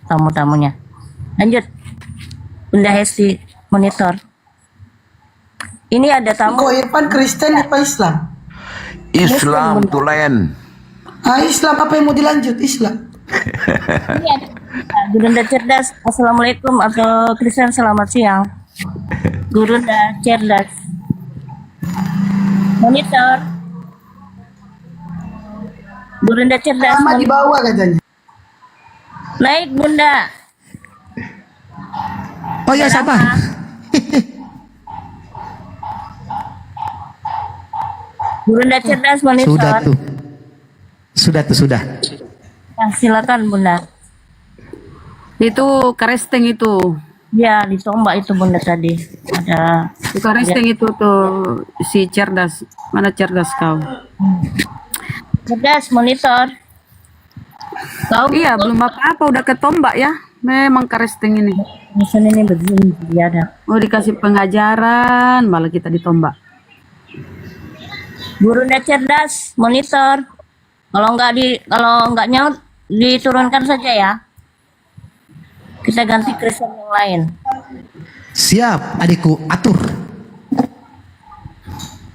tamu-tamunya. Lanjut, Bunda Hesti monitor. Ini ada tamu. Kok Irfan Kristen apa Islam? Islam tulen. Islam apa yang mau dilanjut? Islam. Ini ada Gurunda cerdas. Assalamualaikum atau Kristen selamat siang. Gurunda cerdas. Monitor. Gurunda cerdas. Sama di bawah katanya. Naik Bunda. Oh ya siapa? Gurunda cerdas monitor. Sudah. Nah, silakan Bunda. Itu keresteng itu. Ya, ditombak itu Bunda tadi. Ada Keresteng itu tuh si cerdas. Mana cerdas kau? cerdas monitor. Kau Iya, belum apa-apa udah ketombak ya. Memang keresteng ini. Misalnya ini begini dia ada. Oh, dikasih pengajaran, malah kita ditombak. Gurunda cerdas monitor. Kalau nggak nyaut diturunkan saja ya. Kita ganti Kristen yang lain. Siap adikku, atur.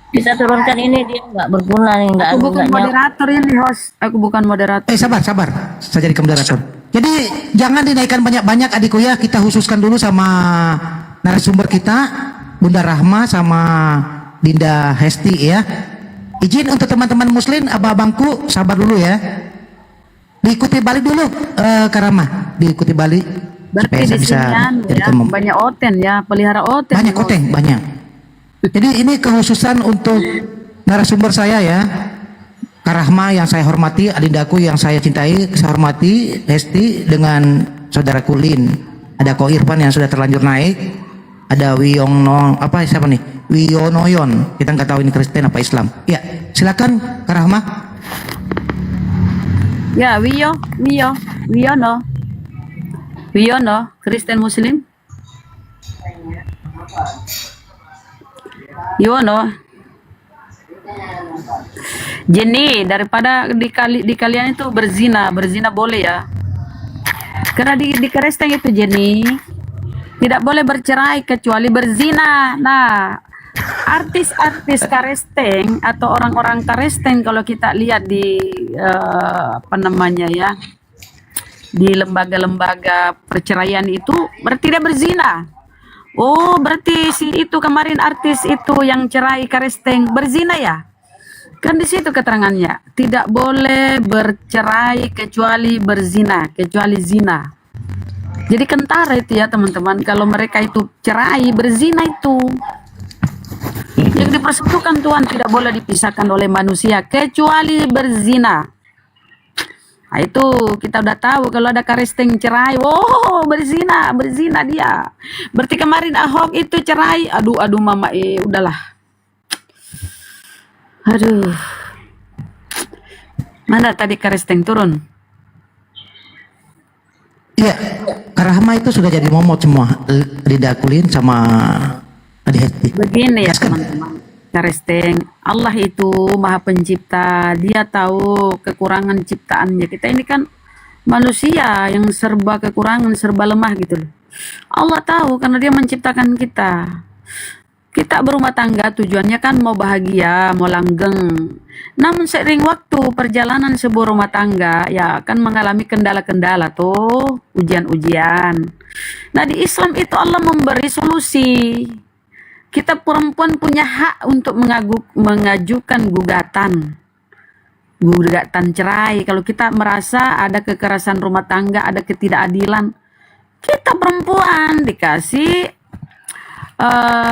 Kita turunkan ini, dia nggak berguna nih, nggak Aku bukan nggak nyampe. moderator ini, host. Aku bukan moderator. Sabar, sabar. Saya jadi moderator. Jadi jangan dinaikkan banyak-banyak adikku ya. Kita khususkan dulu sama narasumber kita, Bunda Rahma sama Dinda Hesti ya. Izin untuk teman-teman muslim, abang-abangku sabar dulu ya. Diikuti balik dulu, Kak Rahma. Diikuti balik. Berarti di sini anu ya, banyak oten ya, pelihara oten. Banyak koteng, banyak. Jadi ini kekhususan untuk narasumber saya ya. Kak Rahma yang saya hormati, adindaku yang saya cintai, saya hormati, Hesti dengan saudara Kulin. Ada Ko Irfan yang sudah terlanjur naik. Ada Wiyongno, siapa nih? Wiyonoyon. Kita nggak tahu ini Kristen apa Islam. Ya, silakan Kak Rahma. Ya, Wiyono, Kristen Muslim. Yono. Jenny, daripada di kalian itu berzina boleh ya. Karena di Kristen itu Jenny tidak boleh bercerai kecuali berzina. Nah, artis-artis Kristen atau orang-orang Kristen kalau kita lihat di di lembaga-lembaga perceraian itu berarti dia berzina. Oh, berarti si itu kemarin artis itu yang cerai Kristen berzina ya? Kan di situ keterangannya, tidak boleh bercerai kecuali berzina, kecuali zina. Jadi kentara itu ya teman-teman, kalau mereka itu cerai berzina itu. Yang dipersekutukan Tuhan tidak boleh dipisahkan oleh manusia kecuali berzina. Nah, itu kita udah tahu kalau ada Kristen cerai, oh berzina dia. Berarti kemarin Ahok itu cerai, aduh mama udahlah. Aduh. Mana tadi Kristen turun? Iya, Kak Rahma itu sudah jadi momot semua, Dinda Kulin sama Adi Hesti. Begini ya teman-teman. Kristen, Allah itu Maha Pencipta, Dia tahu kekurangan ciptaannya. Kita ini kan manusia yang serba kekurangan, serba lemah gitu loh. Allah tahu karena Dia menciptakan kita. Kita berumah tangga tujuannya kan mau bahagia, mau langgeng. Namun seiring waktu perjalanan sebuah rumah tangga ya akan mengalami kendala-kendala tuh, ujian-ujian. Nah di Islam itu Allah memberi solusi. Kita perempuan punya hak untuk mengajukan gugatan cerai. Kalau kita merasa ada kekerasan rumah tangga, ada ketidakadilan, kita perempuan dikasih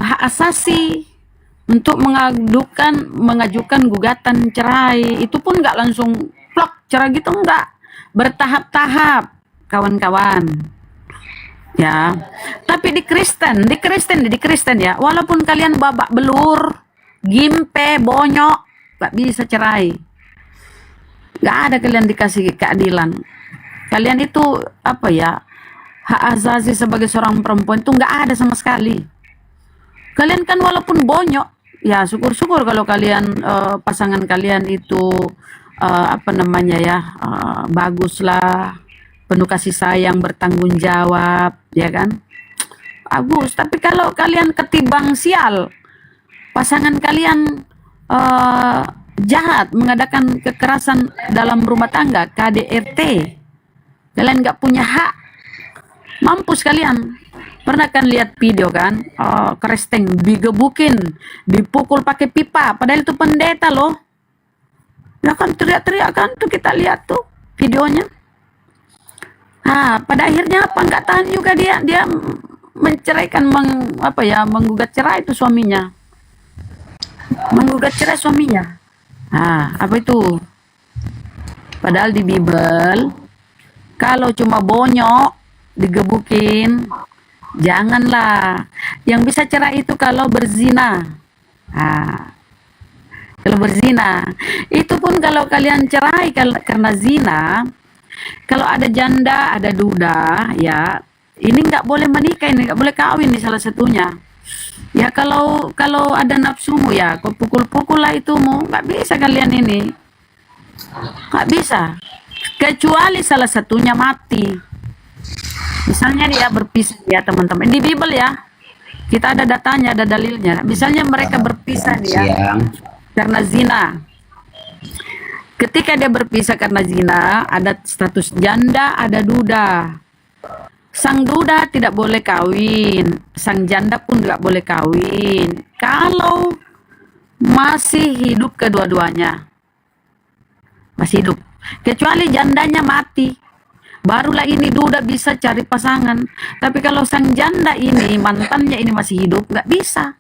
hak asasi untuk mengajukan gugatan cerai. Itu pun nggak langsung plok cerai gitu, enggak, bertahap-tahap kawan-kawan. Ya, tapi di Kristen ya, walaupun kalian babak belur, gimpe, bonyok, gak bisa cerai. Gak ada kalian dikasih keadilan. Kalian itu hak asasi sebagai seorang perempuan itu gak ada sama sekali. Kalian kan walaupun bonyok, ya syukur-syukur kalau kalian pasangan kalian itu baguslah, penuh kasih sayang, bertanggung jawab, ya kan? Bagus. Tapi kalau kalian ketimbang sial, pasangan kalian jahat, mengadakan kekerasan dalam rumah tangga, KDRT, kalian nggak punya hak, mampus kalian. Pernah kan lihat video kan, Kristen digebukin, dipukul pakai pipa, padahal itu pendeta loh. Ya kan teriak-teriak kan, tuh kita lihat tuh videonya. Pada akhirnya nggak tahan juga dia menceraikan, menggugat cerai itu suaminya. Menggugat cerai suaminya. Apa itu? Padahal di Bible, kalau cuma bonyok, digebukin, janganlah. Yang bisa cerai itu kalau berzina. Kalau berzina. Itu pun kalau kalian cerai karena zina, kalau ada janda, ada duda, ya ini nggak boleh menikah, ini nggak boleh kawin nih salah satunya. Ya kalau ada nafsumu ya, kau pukul-pukul lah itumu, nggak bisa kalian ini, nggak bisa. Kecuali salah satunya mati. Misalnya dia berpisah ya teman-teman, di Bible ya, Kita ada datanya, ada dalilnya. Misalnya mereka berpisah dia karena zina. Ketika dia berpisah karena zina, ada status janda, ada duda. Sang duda tidak boleh kawin, sang janda pun tidak boleh kawin. Kalau masih hidup kedua-duanya, masih hidup. Kecuali jandanya mati, barulah ini duda bisa cari pasangan. Tapi kalau sang janda ini, mantannya ini masih hidup, nggak bisa.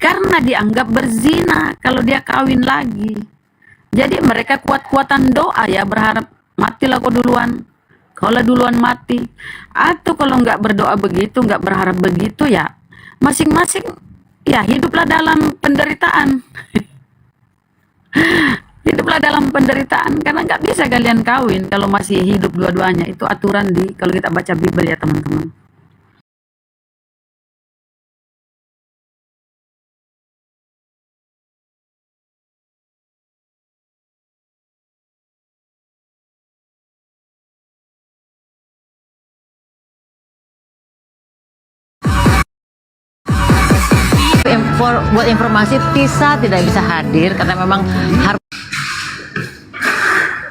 Karena dianggap berzina kalau dia kawin lagi. Jadi mereka kuat-kuatan doa ya, berharap matilah kau duluan. Kalau duluan mati. Atau kalau nggak berdoa begitu, nggak berharap begitu ya, masing-masing ya hiduplah dalam penderitaan. Hiduplah dalam penderitaan, karena nggak bisa kalian kawin kalau masih hidup dua-duanya. Itu aturan kalau kita baca Bible ya teman-teman. Buat informasi, Tisa tidak bisa hadir karena memang harus.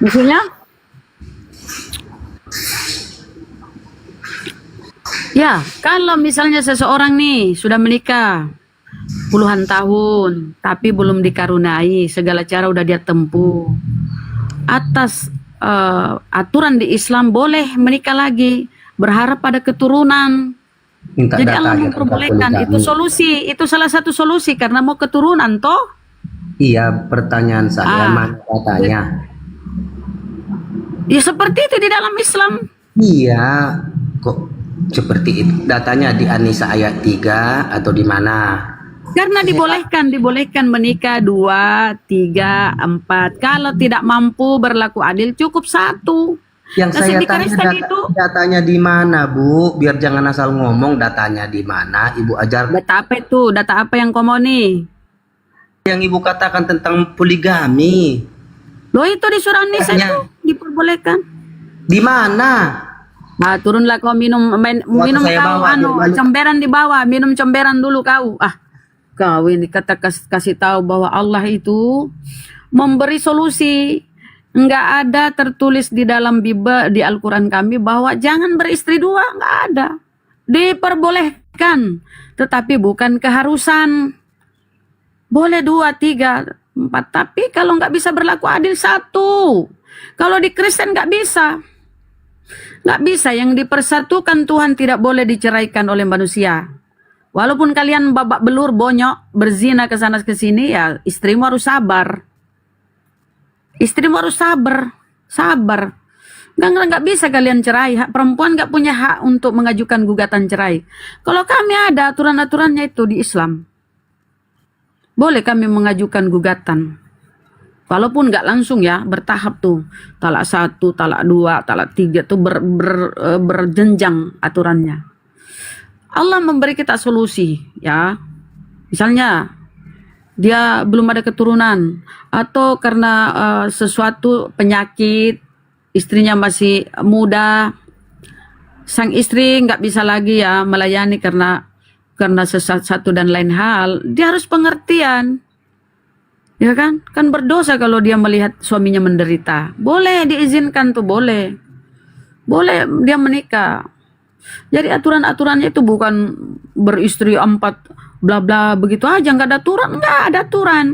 Maksudnya? Ya, kalau misalnya seseorang nih sudah menikah puluhan tahun, tapi belum dikaruniai, segala cara udah dia tempuh. Atas aturan di Islam boleh menikah lagi, berharap pada keturunan. Minta Jadi data Allah ya tentang memperbolehkan, itu poligami. solusi, itu salah satu solusi karena mau keturunan toh. Iya, pertanyaan saya mana datanya? Ya seperti itu di dalam Islam. Iya, kok seperti itu? Datanya di An-Nisa ayat 3 atau di mana? Karena dibolehkan menikah 2, 3, 4. Kalau tidak mampu berlaku adil cukup 1. Yang Nah, saya di tanya Kristen itu datanya di mana, Bu? Biar jangan asal ngomong datanya di mana. Ibu ajar data apa itu? Data apa yang kau mau nih? yang Ibu katakan tentang poligami. Loh itu di surah An-Nisa itu diperbolehkan. Di mana? Nah, turunlah kau minum saya kau bawa, dia comberan di bawah, minum comberan dulu kau. Kau ini kasih tahu bahwa Allah itu memberi solusi. Enggak ada tertulis di dalam Bible, di Al-Quran kami bahwa jangan beristri 2, enggak ada. Diperbolehkan, tetapi bukan keharusan. Boleh 2, 3, 4, tapi kalau enggak bisa berlaku adil 1. Kalau di Kristen enggak bisa. Enggak bisa, yang dipersatukan Tuhan tidak boleh diceraikan oleh manusia. Walaupun kalian babak belur, bonyok, berzina ke sana ke sini, ya istrimu harus sabar. Istrimu harus sabar. Nggak bisa kalian cerai. Perempuan nggak punya hak untuk mengajukan gugatan cerai. Kalau kami ada aturan-aturannya itu di Islam, boleh kami mengajukan gugatan. Walaupun nggak langsung ya, bertahap tuh. Talak 1, talak 2, talak 3 tuh berjenjang aturannya. Allah memberi kita solusi ya. Misalnya dia belum ada keturunan atau karena sesuatu penyakit, istrinya masih muda, sang istri nggak bisa lagi ya melayani karena satu dan lain hal, dia harus pengertian, ya kan berdosa kalau dia melihat suaminya menderita. Boleh diizinkan tuh, boleh dia menikah. Jadi aturan-aturannya itu bukan beristri 4 bla bla begitu aja, nggak ada aturan, nggak ada aturan.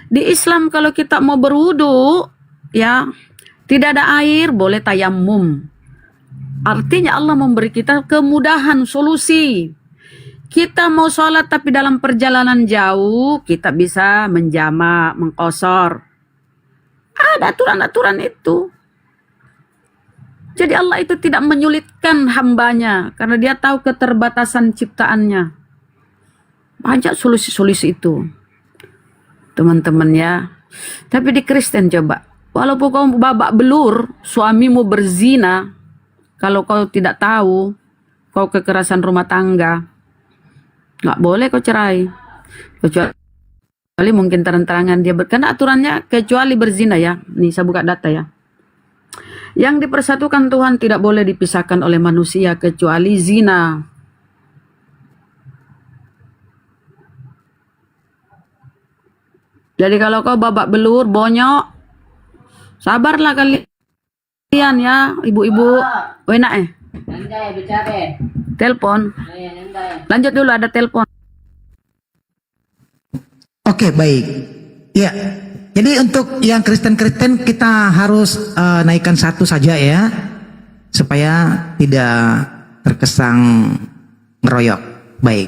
Di Islam kalau kita mau berwudu ya tidak ada air, boleh tayamum. Artinya Allah memberi kita kemudahan, solusi. Kita mau sholat tapi dalam perjalanan jauh, kita bisa menjama, mengqosor. Ada aturan-aturan itu. Jadi Allah itu tidak menyulitkan hambanya karena dia tahu keterbatasan ciptaannya. Banyak solusi-solusi itu, teman-teman ya. Tapi di Kristen coba, walaupun kau babak belur, suamimu berzina, kalau kau tidak tahu, kau kekerasan rumah tangga, nggak boleh kau cerai. Kecuali mungkin terang-terangan dia karena aturannya kecuali berzina ya. Nih saya buka data ya. Yang dipersatukan Tuhan tidak boleh dipisahkan oleh manusia kecuali zina. Jadi kalau kau babak belur, bonyok, sabarlah kalian ya, ibu-ibu. Enak telepon. Lanjut dulu, ada telepon. Oke, baik. Ya. Jadi untuk yang Kristen-Kristen kita harus naikkan satu saja ya, supaya tidak terkesan ngeroyok. Baik.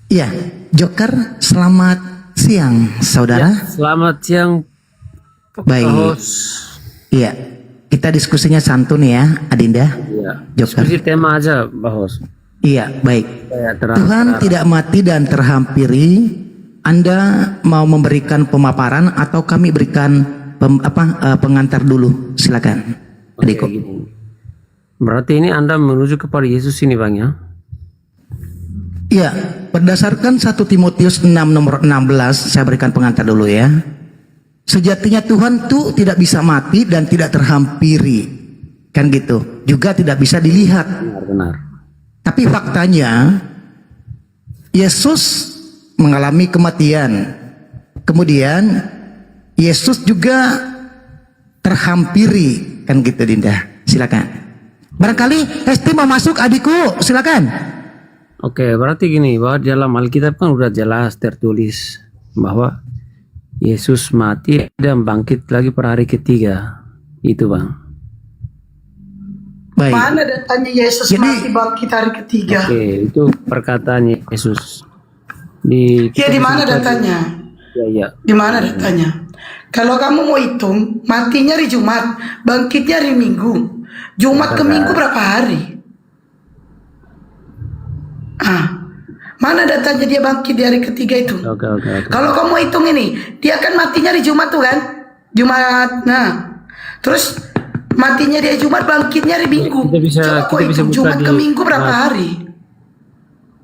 Iya, Joker, selamat siang, saudara. Selamat siang. Baik. Iya, kita diskusinya santun ya, Adinda. Iya. Joker. Diskusi tema aja, Bahos. Iya, baik. Ya, Tuhan tidak mati dan terhampiri. Anda mau memberikan pemaparan atau kami berikan pengantar dulu? Silakan, adikku. Gini. Berarti ini Anda menuju kepada Yesus ini, Bang ya? Iya, berdasarkan 1 Timotius 6 nomor 16, saya berikan pengantar dulu ya. Sejatinya Tuhan tuh tidak bisa mati dan tidak terhampiri, kan gitu. Juga tidak bisa dilihat. Benar. Tapi faktanya Yesus mengalami kematian. Kemudian Yesus juga terhampiri, kan gitu Dinda. Silakan. Barangkali Hesti mau masuk, adikku, silakan. Oke, berarti gini, bahwa dalam Alkitab kan udah jelas tertulis bahwa Yesus mati dan bangkit lagi per hari ketiga. Itu, Bang. Baik. Mana datanya Yesus mati bangkit hari ketiga? Oke, itu perkataan Yesus. Di mana datanya? Ya. Di mana datanya? Kalau kamu mau hitung, matinya hari Jumat, bangkitnya hari Minggu. Jumat ke Minggu berapa hari? Mana datanya dia bangkit di hari ketiga itu? Oke. Kalau kamu hitung ini, dia kan matinya di Jumat tuh kan? Jumat. Nah, terus matinya dia Jumat, bangkitnya hari Minggu. Coba kau hitung Jumat ke Minggu berapa hari?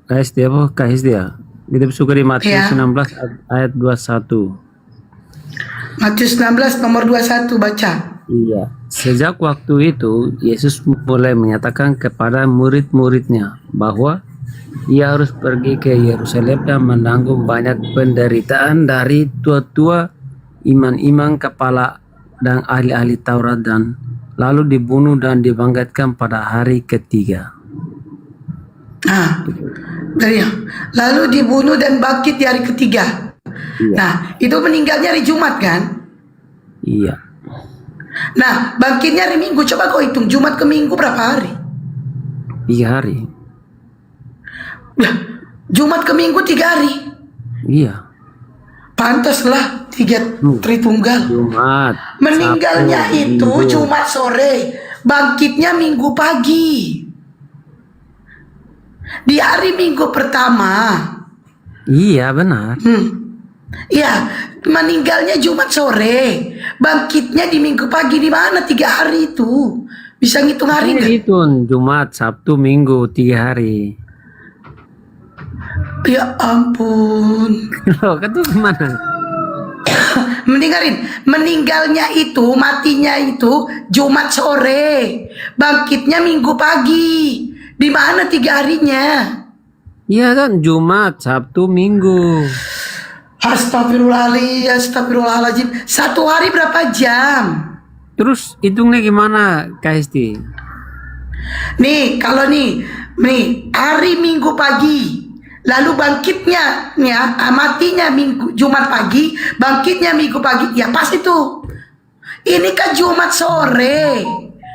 KSD apa? KSD ya? Kita suka di Matius 16 ayat 21. Matius 16 nomor 21 baca. Iya. Sejak waktu itu Yesus mulai menyatakan kepada murid-muridnya bahwa ia harus pergi ke Yerusalem dan menanggung banyak penderitaan dari tua-tua, imam-imam kepala dan ahli-ahli Taurat, dan lalu dibunuh dan dibangkitkan pada hari ketiga. Lalu dibunuh dan bangkit di hari ketiga. Iya. Nah, itu meninggalnya hari Jumat kan? Iya. Nah, bangkitnya hari Minggu. Coba kau hitung Jumat ke Minggu berapa hari? 3 hari. Jumat ke Minggu 3 hari. Iya. Pantaslah 3 Tritunggal. Jumat. Meninggalnya Sabtu, itu Minggu. Jumat sore, bangkitnya Minggu pagi. Di hari Minggu pertama. Iya, benar. Iya, meninggalnya Jumat sore, bangkitnya di Minggu pagi. Di mana 3 hari itu? Bisa ngitung hari nggak? Itu Jumat, Sabtu, Minggu, 3 hari. Ya ampun. Loh, kan tuh kemana? Meninggalnya itu, matinya itu Jumat sore, bangkitnya Minggu pagi. Di mana 3 harinya? Iya kan, Jumat, Sabtu, Minggu. Astagfirullahaladzim. 1 hari berapa jam? Terus hitungnya gimana, KST? Nih, kalau nih hari Minggu pagi, lalu bangkitnya, matinya Minggu Jumat pagi, bangkitnya Minggu pagi, ya pas itu. Ini kan Jumat sore.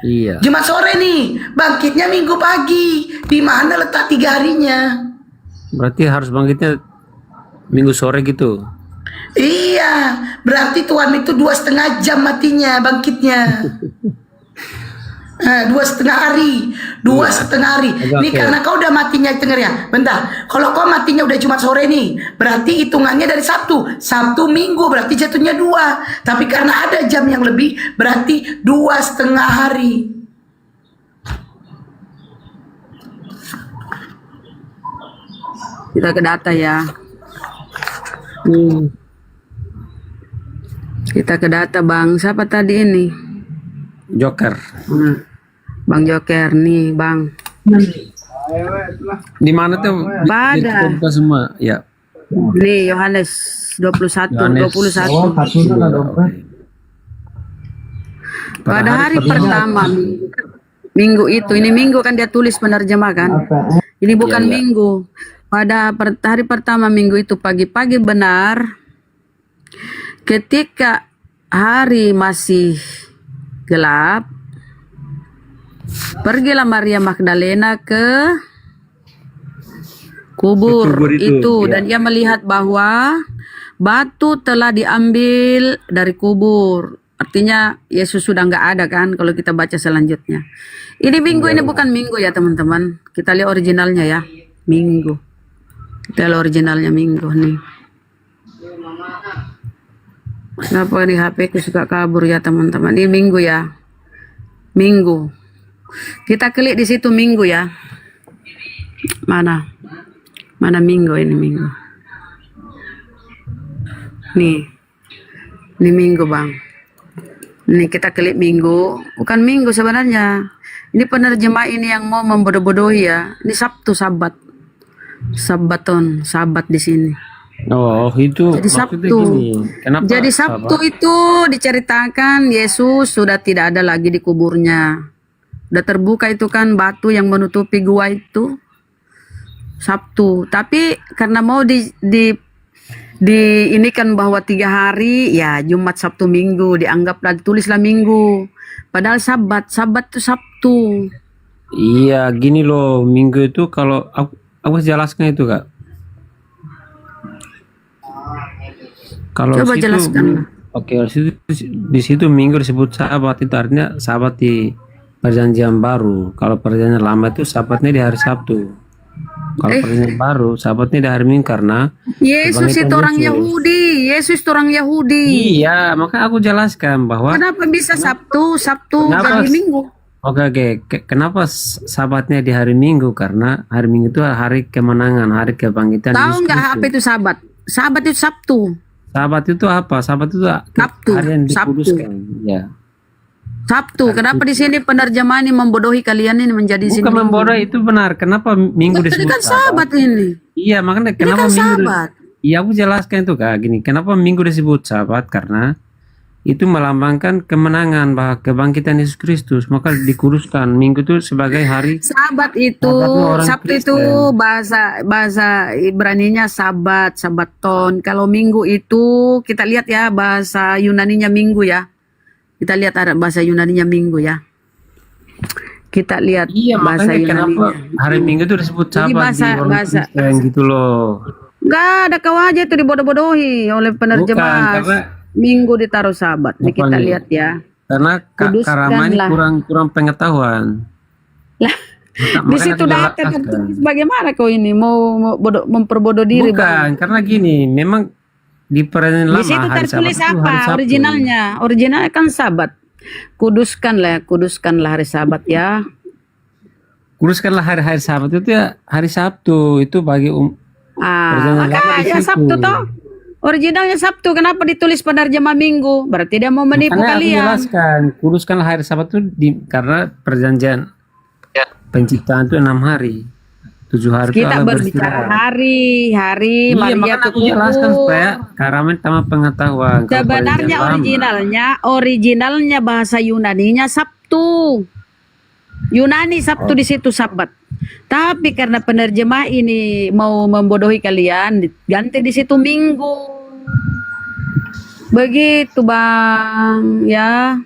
Iya. Jumat sore nih, bangkitnya Minggu pagi. Di mana letak 3 harinya? Berarti harus bangkitnya Minggu sore gitu. Iya, berarti Tuhan itu 2,5 jam matinya, bangkitnya. 2,5 hari, 2,5 hari. Ini karena kau udah matinya denger ya. Bentar, kalau kau matinya udah Jumat sore nih, berarti hitungannya dari Sabtu Minggu, berarti jatuhnya 2. Tapi karena ada jam yang lebih, berarti 2,5 hari. Kita ke data ya. Kita ke data Bang. Siapa tadi ini? Joker. Bang Joker nih Bang. Di mana tuh? Pada. Kita semua. Ya. Nih Yohanes 21, Yohanes. 21. Pada hari pertama minggu itu, ini minggu kan dia tulis penerjemah kan? Ini bukan minggu. Pada hari pertama minggu itu pagi-pagi benar, ketika hari masih gelap, pergilah Maria Magdalena ke kubur itu dan ia melihat bahwa batu telah diambil dari kubur. Artinya Yesus sudah nggak ada kan kalau kita baca selanjutnya. Ini minggu, ini bukan minggu ya teman-teman. Kita lihat originalnya ya. Minggu. Kita lihat originalnya minggu nih. Kenapa di HP ku suka kabur ya teman-teman. Ini minggu ya. Minggu. Kita klik di situ minggu ya. Mana? Mana minggu ini minggu. Nih. Ini minggu bang. Nih kita klik minggu. Bukan minggu sebenarnya. Ini penerjemah ini yang mau membodoh-bodohi ya. Ini Sabtu, Sabat. Sabaton, Sabat di sini. Oh, itu Jadi maksudnya Sabtu. gini. Kenapa Jadi Sabtu itu diceritakan Yesus sudah tidak ada lagi di kuburnya. Udah terbuka itu kan batu yang menutupi gua itu. Sabtu. Tapi karena mau ini kan bahwa 3 hari ya Jumat, Sabtu, Minggu dianggaplah ditulislah Minggu. Padahal Sabat itu Sabtu. Iya, gini loh, minggu itu kalau aku jelaskan itu kak. Kalau Coba situ, jelaskan. oke, di situ minggu disebut Sabat, itu artinya Sabat di perjanjian baru. Kalau perjanjian lama itu Sabatnya di hari Sabtu. Kalau perjanjian baru Sabatnya di hari Minggu karena Yesus itu kebangkitan orang Yesus. Yahudi. Yesus itu orang Yahudi. Iya, maka aku jelaskan bahwa Kenapa bisa Sabtu Kenapa? jadi Minggu? Oke. Kenapa Sabatnya di hari Minggu? Karena hari Minggu itu hari kemenangan, hari kebangkitan Tahu Yesus nggak Kristus. apa itu Sabat? Sabat itu Sabtu. Sabat itu apa? Sabat itu Sabtu, hari yang Sabtu. dikuduskan. Ya. Sabtu. Kenapa di sini penerjemahan ini membodohi kalian ini menjadi sini? Bukan membodoh, itu benar. Kenapa minggu Ini disebut kan Sabat ini. Iya, makanya Ini kenapa kan minggu? Sabat. Iya, aku jelaskan itu kak. Gini, kenapa minggu disebut Sabat? Karena itu melambangkan kemenangan bahwa kebangkitan Yesus Kristus. Maka dikuduskan. Minggu itu sebagai hari Sabat itu, Sabatnya orang Sabtu Kristen. itu bahasa Ibraninya Sabat, Sabaton. Kalau Minggu itu kita lihat ya bahasa Yunaninya Minggu ya. Kita lihat ada bahasa Yunaninya Minggu ya. Kita lihat Iya, bahasa makanya kenapa Yunaninya. hari Minggu itu disebut Jadi Sabat bahasa- di orang bahasa- Kristen gitu loh. Enggak ada kau aja itu dibodoh-bodohi oleh penerjemah. Bukan, karena Minggu ditaruh Sabat. Nih kita nih? lihat ya. Karena Kuduskanlah. Karama ini kurang pengetahuan. Lah, di situ data tertulis bagaimana kau ini mau memperbodoh diri Bang? Bukan, karena gini, memang di perjanjian Di lama situ hari Sabat tertulis itu hari apa? Sabtu. Originalnya kan Sabat. Kuduskanlah hari Sabat ya. Kuduskanlah hari Sabat itu ya hari Sabtu itu bagi perjanjian lama di Makanya situ. Sabtu toh. Originalnya Sabtu, kenapa ditulis penerjemah Minggu? Berarti dia mau menipu Makanya aku kalian. jelaskan, kuduskanlah hari Sabat itu karena perjanjian penciptaan itu 6 hari. 7 hari itu Kita Allah berbicara beristirahat. hari Iya, Maria makanya ke aku jelaskan kubur. supaya Karamen tambah pengetahuan. Kalau Sebenarnya perjanjian lama, originalnya bahasa Yunaninya Sabtu. Yunani Sabtu di situ Sabat. Tapi karena penerjemah ini mau membodohi kalian, ganti di situ Minggu. Begitu Bang, ya.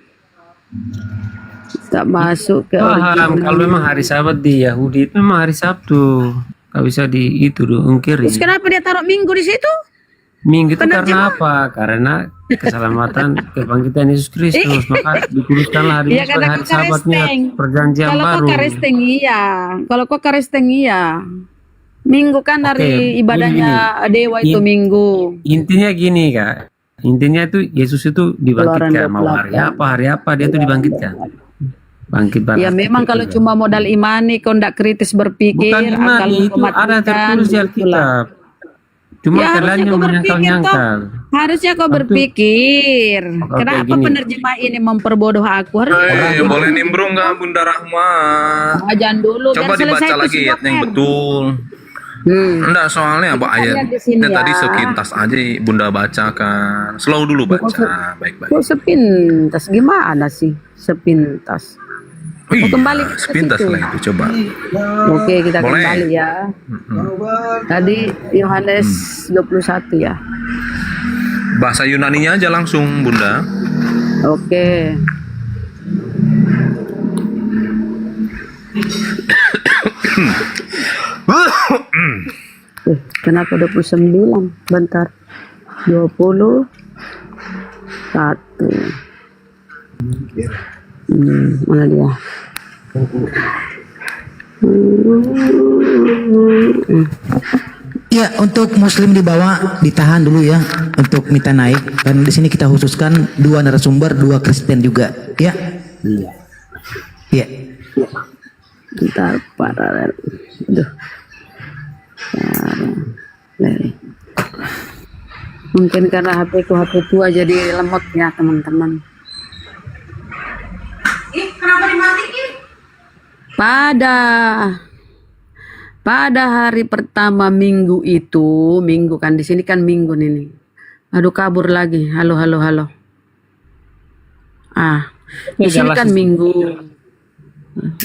Tak masuk ke paham original. kalau memang hari Sabat di Yahudi itu memang hari Sabtu. Gak bisa diungkiri. Terus kenapa dia taruh Minggu di situ? Minggu itu karena penerjemah? apa? Karena keselamatan kebangkitan Yesus Kristus. Maka dikuduskanlah hari Iya, Minggu sebagai karena hari kau Sabatnya karesteng. perjanjian Kalau baru. kau karesteng iya. Kalau kau karesteng iya. Minggu kan hari Oke, ibadahnya dewa itu Minggu. Intinya gini kak. Intinya itu Yesus itu dibangkitkan. Keluaran Mau hari apa dia itu dibangkitkan. Bangkit balas. Ya memang kalau cuma modal imani kau ndak kritis berpikir, Bukan imani, itu ada tertulis di Alkitab. Cuma Ya, kalian harusnya yang kau berpikir, menyangkal-nyangkal. Harusnya kau berpikir, kenapa gini. penerjemah ini memperbodoh aku? Boleh nimbrung nggak Bunda Rahma? Jangan dulu, Coba biar selesai dibaca itu lagi semua ayatnya yang kan. betul. Enggak, soalnya apa Kita ayat lihat di sini tadi ya. sekintas aja Bunda bacakan. Slow dulu baca, baik-baik. Kok sepintas gimana sih? Sepintas. Wih, kembali ke sepintas situ. lah itu, coba. Oke, kita Boleh. kembali ya. Tadi Yohanes 21 ya. Bahasa Yunaninya aja langsung, Bunda. Oke. Kenapa 29? Bentar. 21. Mana dia? Ya, untuk muslim di bawah ditahan dulu ya untuk minta naik karena di sini kita khususkan 2 narasumber, 2 Kristen juga, ya. Iya. Bentar, paralel. Aduh. Paralel. Mungkin karena HP tua jadi lemot ya teman-teman. Kenapa dimatiin? Pada hari pertama minggu itu, minggu kan di sini kan minggu nih. Aduh kabur lagi. Halo. Di sini kan minggu.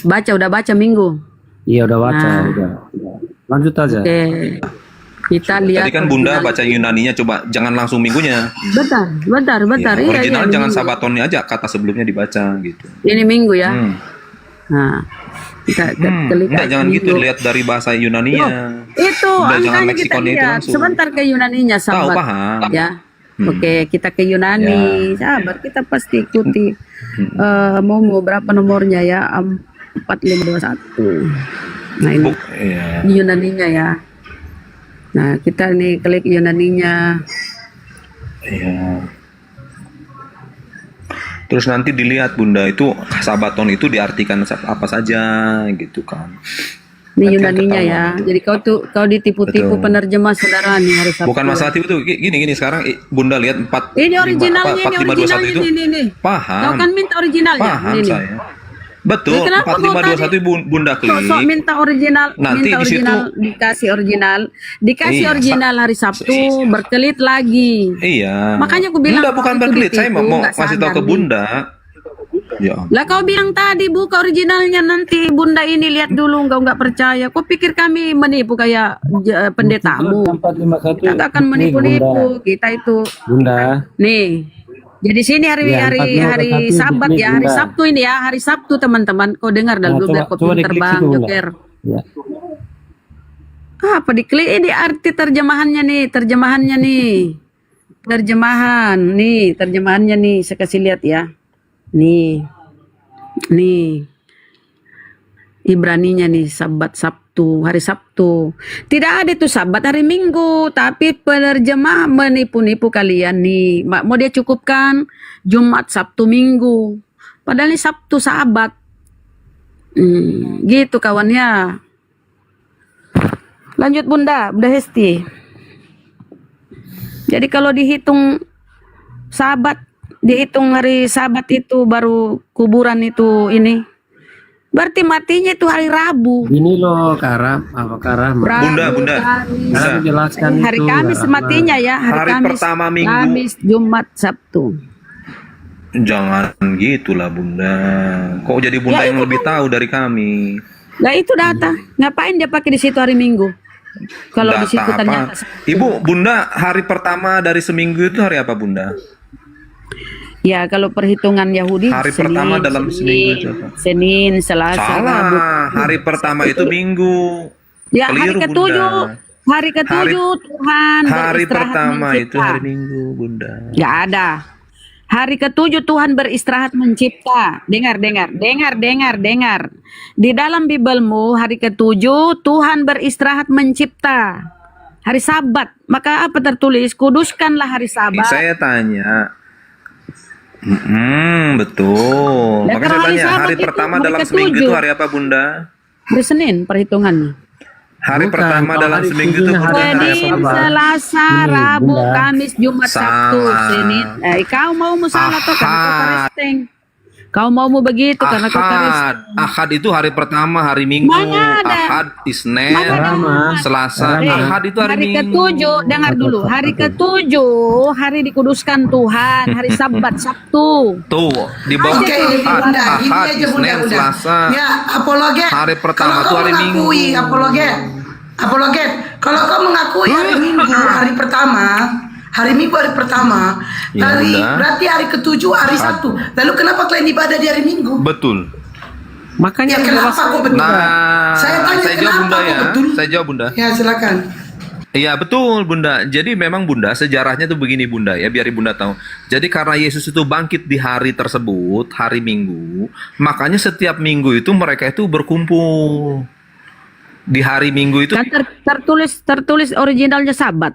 Udah baca minggu. Iya udah baca, udah. Lanjut aja. Oke. Kita lihat. Tadi kan Bunda baca Yunaninya, coba jangan langsung minggunya. Bentar. Ya, Iya, original jangan minggu. sabatonnya aja, kata sebelumnya dibaca gitu. Ini minggu ya. Nah, kita klik Enggak, jangan minggu. gitu, lihat dari bahasa Yunaninya. Itu Udah, jangan angkanya kita leksikonnya itu lihat. langsung. Sebentar ke Yunaninya, Tahu, sahabat. paham. Ya. Oke, kita ke Yunani. Sahabat, kita pasti ikuti. Mau berapa nomornya ya? 4521. Nah, ini Iya. Yunaninya ya. Nah, kita nih klik Yunaninya. Iya. Terus nanti dilihat Bunda itu sabaton itu diartikan apa saja gitu kan. Ini Nanti Yunaninya ketahuan ya. itu. Jadi kau ditipu-tipu Betul. penerjemah saudara nih hari Sabtu. Bukan masalah itu gini sekarang Bunda lihat 4 Ini originalnya, ini 4521 originalnya itu. nih. Paham. Kau kan minta originalnya. Paham Ini. saya. Betul, Ini kenapa kau 4521 Bunda klik. Sok minta original, Nanti minta di situ- original, dikasih Iya, original hari Sabtu, berkelit lagi. Iya. Makanya aku bilang Enggak, bukan itu berkelit. Saya ditipu, mau nggak kasih tahu sadar ke nih. Bunda. Ya. Lah kau bilang tadi buka originalnya, nanti Bunda ini lihat dulu, nggak percaya. Kau pikir kami menipu kayak pendetamu? 451. Kita nggak akan menipu-nipu, kita itu. Bunda. Nih, jadi sini hari Ya, hari 451 Sabat diklik, ya, hari Bunda. Sabtu ini ya, hari Sabtu teman-teman. Kau dengar dah Nah, dulu biar kau coba pinter diklik bang, situ, Bunda. Joker. Ya. Apa diklik ini arti terjemahannya nih, terjemahannya nih, saya kasih lihat ya. Nih, Ibraninya nih, Sabat Sabtu, hari Sabtu. Tidak ada itu Sabat hari Minggu, tapi penerjemah menipu-nipu kalian nih. Mau dia cukupkan Jumat, Sabtu, Minggu. Padahal ini Sabtu Sabat. Gitu kawannya. Lanjut Bunda Hesti. Jadi kalau dihitung Sabat, dihitung hari Sabat itu baru kuburan itu ini. Berarti matinya itu hari Rabu. Ini loh Karam, apa Karam? Bunda. Karam jelaskan Hari itu. Kamis Rahma. matinya ya, Hari Kamis, pertama minggu. Kamis, Jumat, Sabtu. Jangan gitulah Bunda. Kok jadi Bunda Ya, yang itu lebih tahu dari kami? Nah itu data. Ngapain dia pakai di situ hari Minggu? Kalau di Data situ apa? ternyata Ibu, Bunda, hari pertama dari seminggu itu hari apa Bunda? ya kalau perhitungan Yahudi Hari pertama dalam seminggu itu apa? Senin, Selasa, Rabu. Salah, hari pertama itu Minggu. Ya hari Keliru, ketujuh, Bunda. hari ketujuh Tuhan Hari beristirahat pertama itu mencipta. hari Minggu, Bunda. Nggak ada. Hari ketujuh Tuhan beristirahat mencipta. Dengar. Di dalam Bibelmu hari ketujuh Tuhan beristirahat mencipta. Hari Sabat. Maka apa tertulis? Kuduskanlah hari Sabat. Saya tanya. Betul. Ya, Makanya kalau saya hari tanya, Sabat hari itu pertama hari dalam ketujuh. seminggu itu hari apa Bunda? Hari Senin perhitungannya. Hari Bukan, pertama kalau dalam hari seminggu itu ketujuhnya Bunda hari apa Senin, Bunda? Selasa, Ini, Rabu, Bunda. Kamis, Jumat, Sabtu, Salah. Senin. Kau mau salah tuh kan? Kau Ahad. Kristen. Kau mau begitu karena kau Ahad. Ahad itu hari pertama, hari Minggu. Mana ada? Ahad, Isnin, Selasa. Ahad itu hari hari Minggu. ketujuh, dengar dulu. Hari ketujuh, hari dikuduskan Tuhan. Hari Sabat, Sabtu. Tuh, di bawah Oke, Ahad, Bunda, gini Ahad, aja Bunda, Isnin, Bunda. Selasa. Ya, apologet. Hari pertama Kalau tuh kau hari Minggu. mengakui, apologet. Kalau kau mengakui hari Minggu, hari pertama, hari Minggu hari pertama, Ya, Bunda. berarti hari ketujuh hari Sabtu. Lalu kenapa kalian ibadah di hari Minggu? Betul. Makanya Ya kenapa kok betul? Nah, Saya tanya jawab kenapa Bunda kok ya. betul? Saya jawab Bunda. Ya silakan. Iya betul Bunda. Jadi memang Bunda sejarahnya tuh begini Bunda ya, biar Bunda tahu. Jadi karena Yesus itu bangkit di hari tersebut, hari Minggu, makanya setiap minggu itu mereka itu berkumpul. Di hari Minggu itu Kan tertulis originalnya Sabat.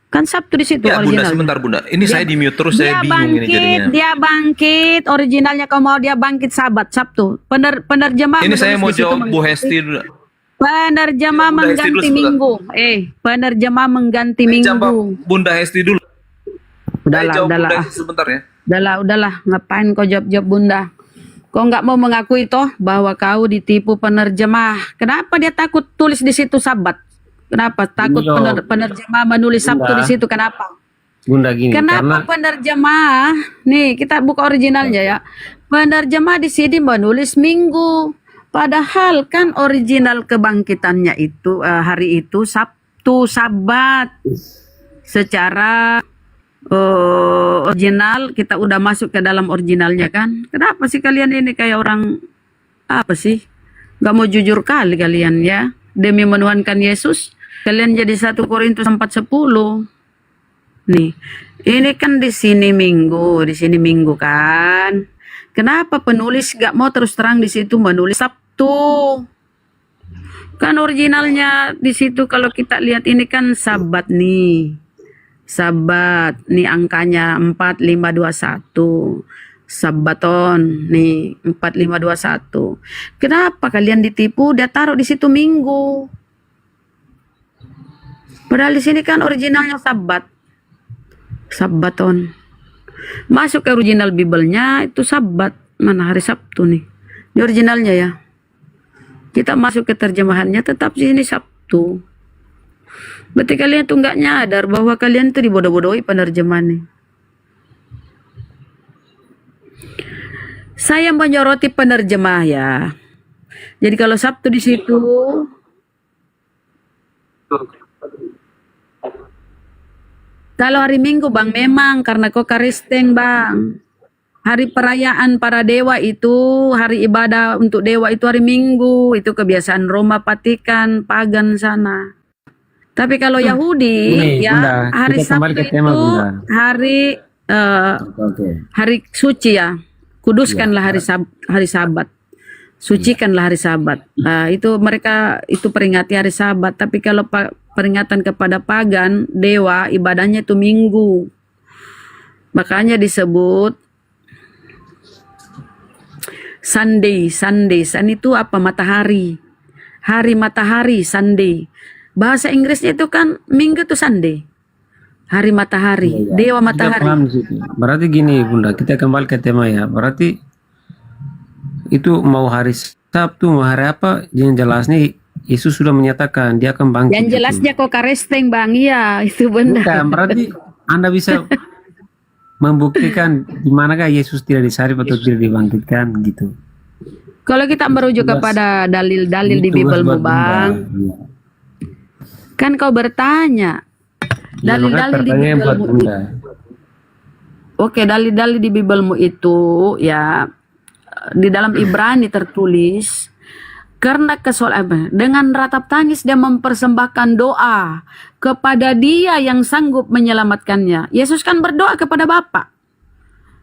Kan Sabtu di situ ya Bunda originalnya. sebentar Bunda. Ini saya di mute terus saya bingung ini jadinya. Dia bangkit, originalnya kau mau dia bangkit Sabat, Sabtu. Penerjemah Ini saya menulis mau di situ jawab Bu Hesti dulu. Penerjemah Bunda Hesti dulu mengganti sebentar. minggu. Penerjemah mengganti Jawab minggu. Bunda Hesti dulu. Saya jawab Udahlah. Bunda Hesti sebentar ya. Udahlah. Ngapain kau jawab Bunda? Kau nggak mau mengakui toh bahwa kau ditipu penerjemah. Kenapa dia takut tulis di situ Sabat? Kenapa takut Ini loh, penerjemah menulis Sabtu Bunda. di situ? Kenapa? Bunda gini, Kenapa karena penerjemah? Nih kita buka originalnya ya. Penerjemah di sini menulis Minggu. Padahal kan original kebangkitannya itu hari itu Sabtu, Sabat. Secara original kita udah masuk ke dalam originalnya kan. Kenapa sih kalian ini kayak orang apa sih? Gak mau jujur kali kalian ya. Demi menuhankan Yesus, kalian jadi 1 Korintus 4:10. Nih, ini kan di sini Minggu kan. Kenapa penulis gak mau terus terang di situ menulis Sabtu? Kan originalnya di situ kalau kita lihat ini kan Sabat nih. Sabat, nih angkanya 4521. Sabaton, nih 4521. Kenapa kalian ditipu? Dia taruh di situ Minggu. Padahal di sini kan originalnya Sabat. Sabaton. Masuk ke original Bible-nya itu Sabat. Mana hari Sabtu nih? Di originalnya ya. Kita masuk ke terjemahannya tetap di sini Sabtu. Berarti kalian tuh nggak nyadar bahwa kalian tuh dibodoh-bodohi penerjemahan nih. Saya menyoroti penerjemah ya. Jadi kalau Sabtu di situ, kalau hari Minggu Bang memang karena kok karisteng Bang. Hari perayaan para dewa itu, hari ibadah untuk dewa itu hari Minggu, itu kebiasaan Roma, Vatikan, pagan sana. Tapi kalau Yahudi Ini, ya Bunda, hari kita kembali Sabtu ke tema, itu Bunda. hari suci ya. Kuduskanlah hari Sabat. Sucikanlah hari Sabat. Nah, itu mereka itu peringati hari Sabat. Tapi kalau peringatan kepada pagan, dewa, ibadahnya itu Minggu. Makanya disebut Sunday. Sun itu apa? Matahari. Hari matahari, Sunday. Bahasa Inggrisnya itu kan Minggu itu Sunday. Hari matahari, dewa kita matahari. paham di situ. Berarti gini Bunda, kita kembali ke tema ya. Berarti itu mau hari Sabtu, mau hari apa, yang jelas nih Yesus sudah menyatakan dia akan bangkit. Yang jelasnya kok karesteng Bang, iya itu benar. Bukan, berarti Anda bisa membuktikan di manakah Yesus tidak disalib atau tidak dibangkitkan gitu. Kalau kita merujuk kepada dalil-dalil di Bible-mu Bang, kan kau bertanya dalil-dalil di Bible-mu itu. Oke, dalil-dalil di Bible-mu itu ya di dalam Ibrani tertulis karena dengan ratap tangis dia mempersembahkan doa kepada Dia yang sanggup menyelamatkannya. Yesus kan berdoa kepada Bapa.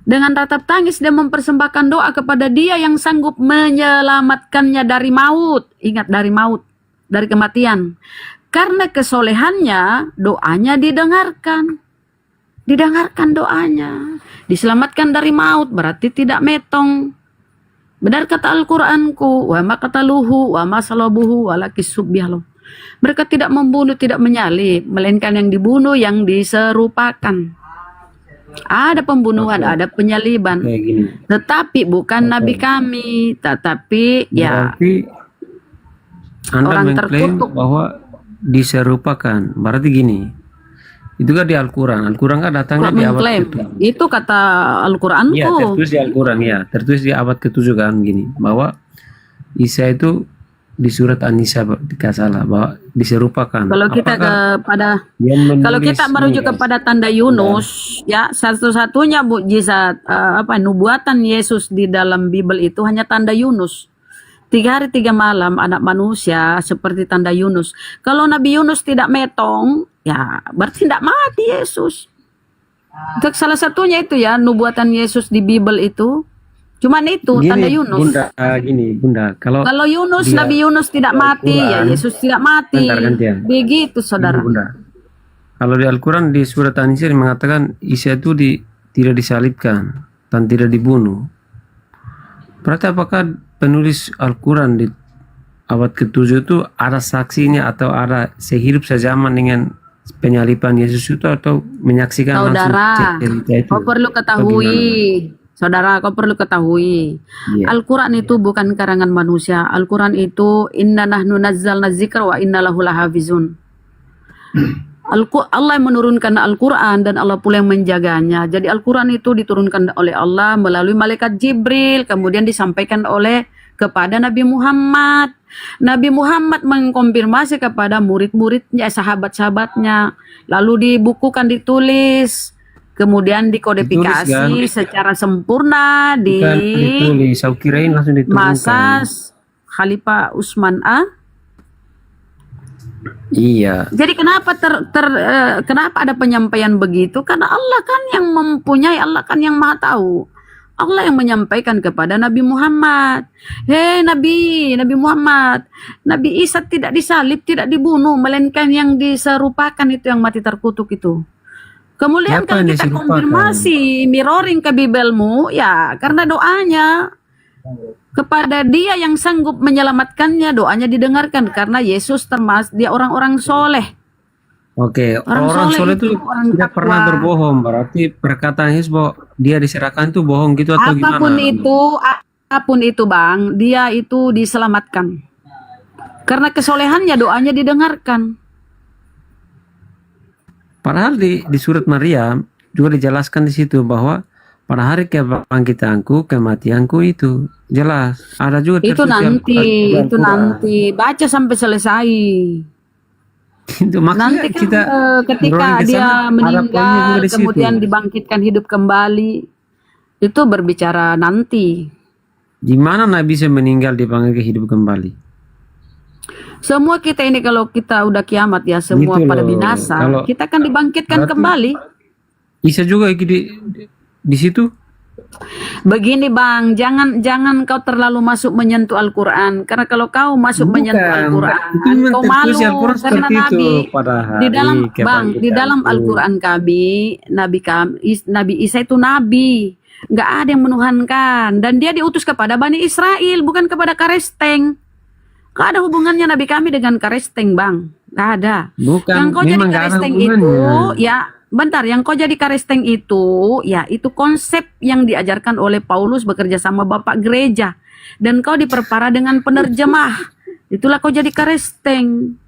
Dengan ratap tangis dia mempersembahkan doa kepada Dia yang sanggup menyelamatkannya dari maut. Ingat, dari maut, dari kematian. Karena kesolehannya, doanya didengarkan. Didengarkan doanya. Diselamatkan dari maut, berarti tidak metong. Benar kata Al-Quranku, wa ma qataluhu wa ma salabuhu wa laki subyahlu. Mereka tidak membunuh, tidak menyalib, melainkan yang dibunuh, yang diserupakan. Ada pembunuhan, ada penyaliban. Kayak gini. Tetapi bukan nabi kami, tetapi ya Berarti Anda orang mengklaim terkutuk. bahwa diserupakan. Berarti gini. Itu kan di Al-Quran. Al-Quran kan datangnya kok di abad mengklaim. ke-7. Itu kata Iya, Al-Qur'anku. tertulis di Al-Quran ya. Tertulis di abad ke-7 kan gini. Bahwa Isa itu di surat An-Nisa tidak salah bahwa diserupakan. Kalau kita Apakah kepada dia Kalau menulis kita merujuk ini, guys? kepada tanda Yunus, ya satu-satunya mukjizat nubuatan Yesus di dalam Bible itu hanya tanda Yunus. 3 hari 3 malam anak manusia seperti tanda Yunus. Kalau Nabi Yunus tidak metong, ya berarti tidak mati Yesus. Untuk salah satunya itu ya nubuatan Yesus di Bible itu. Cuman itu tanda Yunus. Bunda, kalau Yunus, dia Nabi Yunus tidak mati, ya Al-Quran, Yesus tidak mati. bentar, gantian. Begitu saudara. Bunda. Kalau di Al-Quran di surat An-Nisa mengatakan Isa itu tidak disalibkan dan tidak dibunuh. Berarti apakah penulis Al-Quran di abad ke-7 itu ada saksinya atau ada sehidup sezaman dengan penyaliban Yesus itu atau menyaksikan Saudara, langsung cerita itu? kau perlu ketahui. Saudara, kau perlu ketahui. Iya. Al-Quran itu bukan karangan manusia. Al-Quran itu inna nahnu nazzalna dzikra wa inna lahu lahafizun. Allah yang menurunkan Al-Quran dan Allah pula yang menjaganya. Jadi Al-Quran itu diturunkan oleh Allah melalui malaikat Jibril, kemudian disampaikan kepada Nabi Muhammad. Nabi Muhammad mengkonfirmasi kepada murid-muridnya, sahabat-sahabatnya. Lalu dibukukan, ditulis. Kemudian dikodifikasi Ditulis, kan? secara sempurna Bukan ditulis, saya kirain langsung diturunkan. masa Khalifah Utsman A. Iya. Jadi kenapa ada penyampaian begitu? Karena Allah kan yang mempunyai, Allah kan yang maha tahu. Allah yang menyampaikan kepada Nabi Muhammad. Hei Nabi Muhammad, Nabi Isa tidak disalib, tidak dibunuh, melainkan yang diserupakan itu yang mati terkutuk itu. Kemudian Siapa kalau yang kita diserupakan? konfirmasi, mirroring ke Bibelmu, ya karena doanya kepada dia yang sanggup menyelamatkannya, doanya didengarkan karena Yesus termasuk dia orang-orang soleh. Oke, Orang orang soleh soleh itu itu orang tidak takwa. pernah berbohong. Berarti perkataan Yesus bahwa dia diserahkan itu bohong gitu atau Apapun gimana? itu Bang, dia itu diselamatkan. Karena kesolehannya doanya didengarkan. Padahal di surat Maryam juga dijelaskan di situ bahwa pada hari kebangkitanku, kematianku itu jelas. Ada juga Itu tertulis di nanti, Al-Quran. baca sampai selesai. Itu maksudnya Nanti kan kita ketika rolling ke dia sana, ada poinnya meninggal, juga di situ. kemudian dibangkitkan hidup kembali, itu berbicara nanti. Di mana Nabi bisa meninggal dipanggil ke hidup kembali? Semua kita ini kalau kita udah kiamat ya, semua Gitu pada loh. binasa, Kalau- kita kan dibangkitkan berarti- kembali. Isa juga di situ. Begini Bang, jangan kau terlalu masuk menyentuh Al-Quran. Karena kalau kau masuk menyentuh Al-Quran, itu memang kau tertulis malu di Al-Quran karena seperti itu Nabi. pada hari Di dalam Bang, di dalam kebangkitanku. Al-Quran Nabi Isa itu nabi. Nggak ada yang menuhankan. Dan dia diutus kepada Bani Israel, bukan kepada Karesteng. Nggak ada hubungannya Nabi kami dengan Karesteng Bang. Nggak ada. Bukan, Yang kau jadi memang nggak ada Karesteng hubungannya. itu, ya bentar, yang kau jadi Karesteng itu, ya itu konsep yang diajarkan oleh Paulus bekerja sama Bapak Gereja. Dan kau diperparah dengan penerjemah. Itulah kau jadi Karesteng.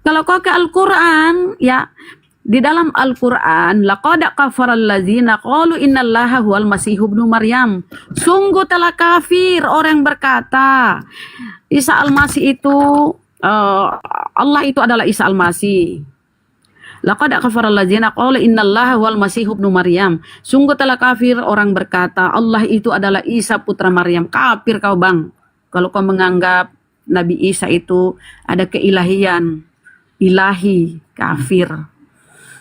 Kalau kau ke Al-Quran, ya di dalam Al-Quran, laqad kafaral ladzina qalu innallaha huwal masihu ibnu Maryam. Sungguh telah kafir orang yang berkata Isa Al-Masih itu Allah itu adalah Isa Al-Masih. Laqad kafaral ladzina qalu innallaha huwal masihu ibnu Maryam. Sungguh telah kafir orang berkata Allah itu adalah Isa putra Maryam. Kafir kau Bang. Kalau kau menganggap Nabi Isa itu ada keilahian, ilahi, kafir.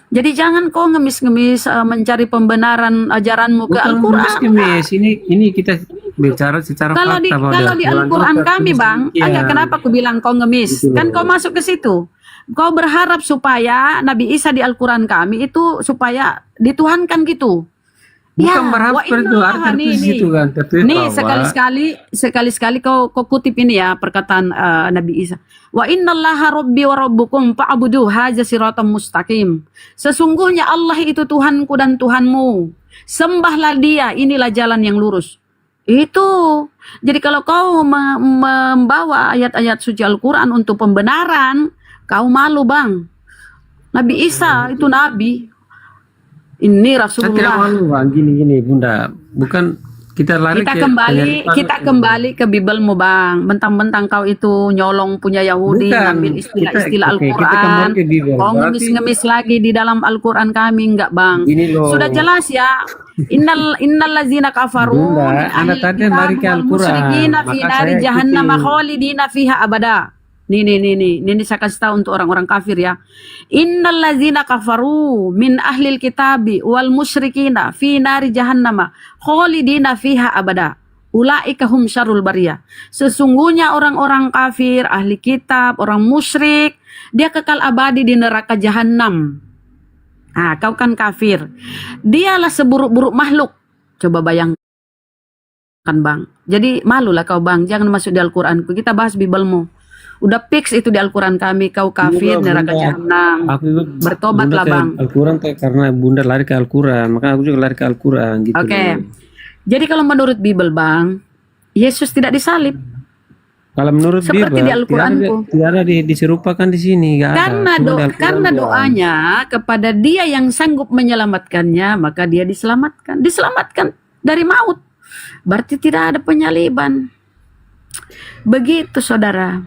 Jadi jangan kau ngemis-ngemis mencari pembenaran ajaranmu ke Al-Quran. Mas, ini kita bicara secara Kalau fakta. bahwa di Al-Quran kami Bang, Iya. agak kenapa aku bilang kau ngemis? Gitu Kan loh. kau masuk ke situ. Kau berharap supaya Nabi Isa di Al-Quran kami itu supaya dituhankan gitu. Bukan berharap wa seperti itu, innallaha artinya nih, tertulis nih. itu kan, tertulis Nih bahwa sekali-sekali kau kutip ini ya perkataan Nabi Isa. Wa innallaha rabbi wa rabbukum fa'budu hadza siratal mustaqim. Sesungguhnya Allah itu Tuhanku dan Tuhanmu. Sembahlah Dia, inilah jalan yang lurus. Itu. Jadi kalau kau membawa ayat-ayat suci Al-Qur'an untuk pembenaran, kau malu, Bang. Nabi Isa itu nabi. Ini saya tidak Rasulullah. malu Bang, gini Bunda, bukan kita lari Kita ke kembali ke Bibelmu, Bang. Mentang-mentang kau itu nyolong punya Yahudi, Bukan. ngambil istilah-istilah Kita Al-Quran. kembali ke Bibel. Kau Berarti ngemis-ngemis lagi di dalam Al-Quran kami, enggak, Bang? gini loh. Sudah jelas ya. Innal ladzina kafaru Bunda, min Anda ahli tadi kitab lari ke wal Al-Quran. musyrikina fi Maka nari saya jahannam ikuti. khalidina fiha abada. Ini saya kasih tahu untuk orang-orang kafir ya. Innal ladzina kafaru min ahlil kitabi wal musyrikina fi nari jahannam khalidina fiha abada. Ulaika hum syarrul bariyah. Sesungguhnya orang-orang kafir, ahli kitab, orang musyrik, dia kekal abadi di neraka jahanam. Ah, kau kan kafir. Dialah seburuk-buruk makhluk. Coba bayangkan, Bang. Jadi malulah kau, Bang. Jangan masuk di Al-Quran. Kita bahas Bibelmu. Udah fix itu di Al-Quran kami. Kau kafir, Bunda, neraka jahanam. Aku ikut Bertobatlah, Bunda ke Bang. Al-Quran karena Bunda lari ke Al-Quran, maka aku juga lari ke Al-Quran gitu. Oke. loh. Jadi kalau menurut Bibel, Bang, Yesus tidak disalib. Kalau menurut Seperti Bibel, di Al-Quranku. tidak ada diserupakan di sini, nggak ada. Karena, Cuma di Al-Quran karena doang. doanya kepada Dia yang sanggup menyelamatkannya, maka Dia diselamatkan. Diselamatkan dari maut. Berarti tidak ada penyaliban. Begitu, saudara.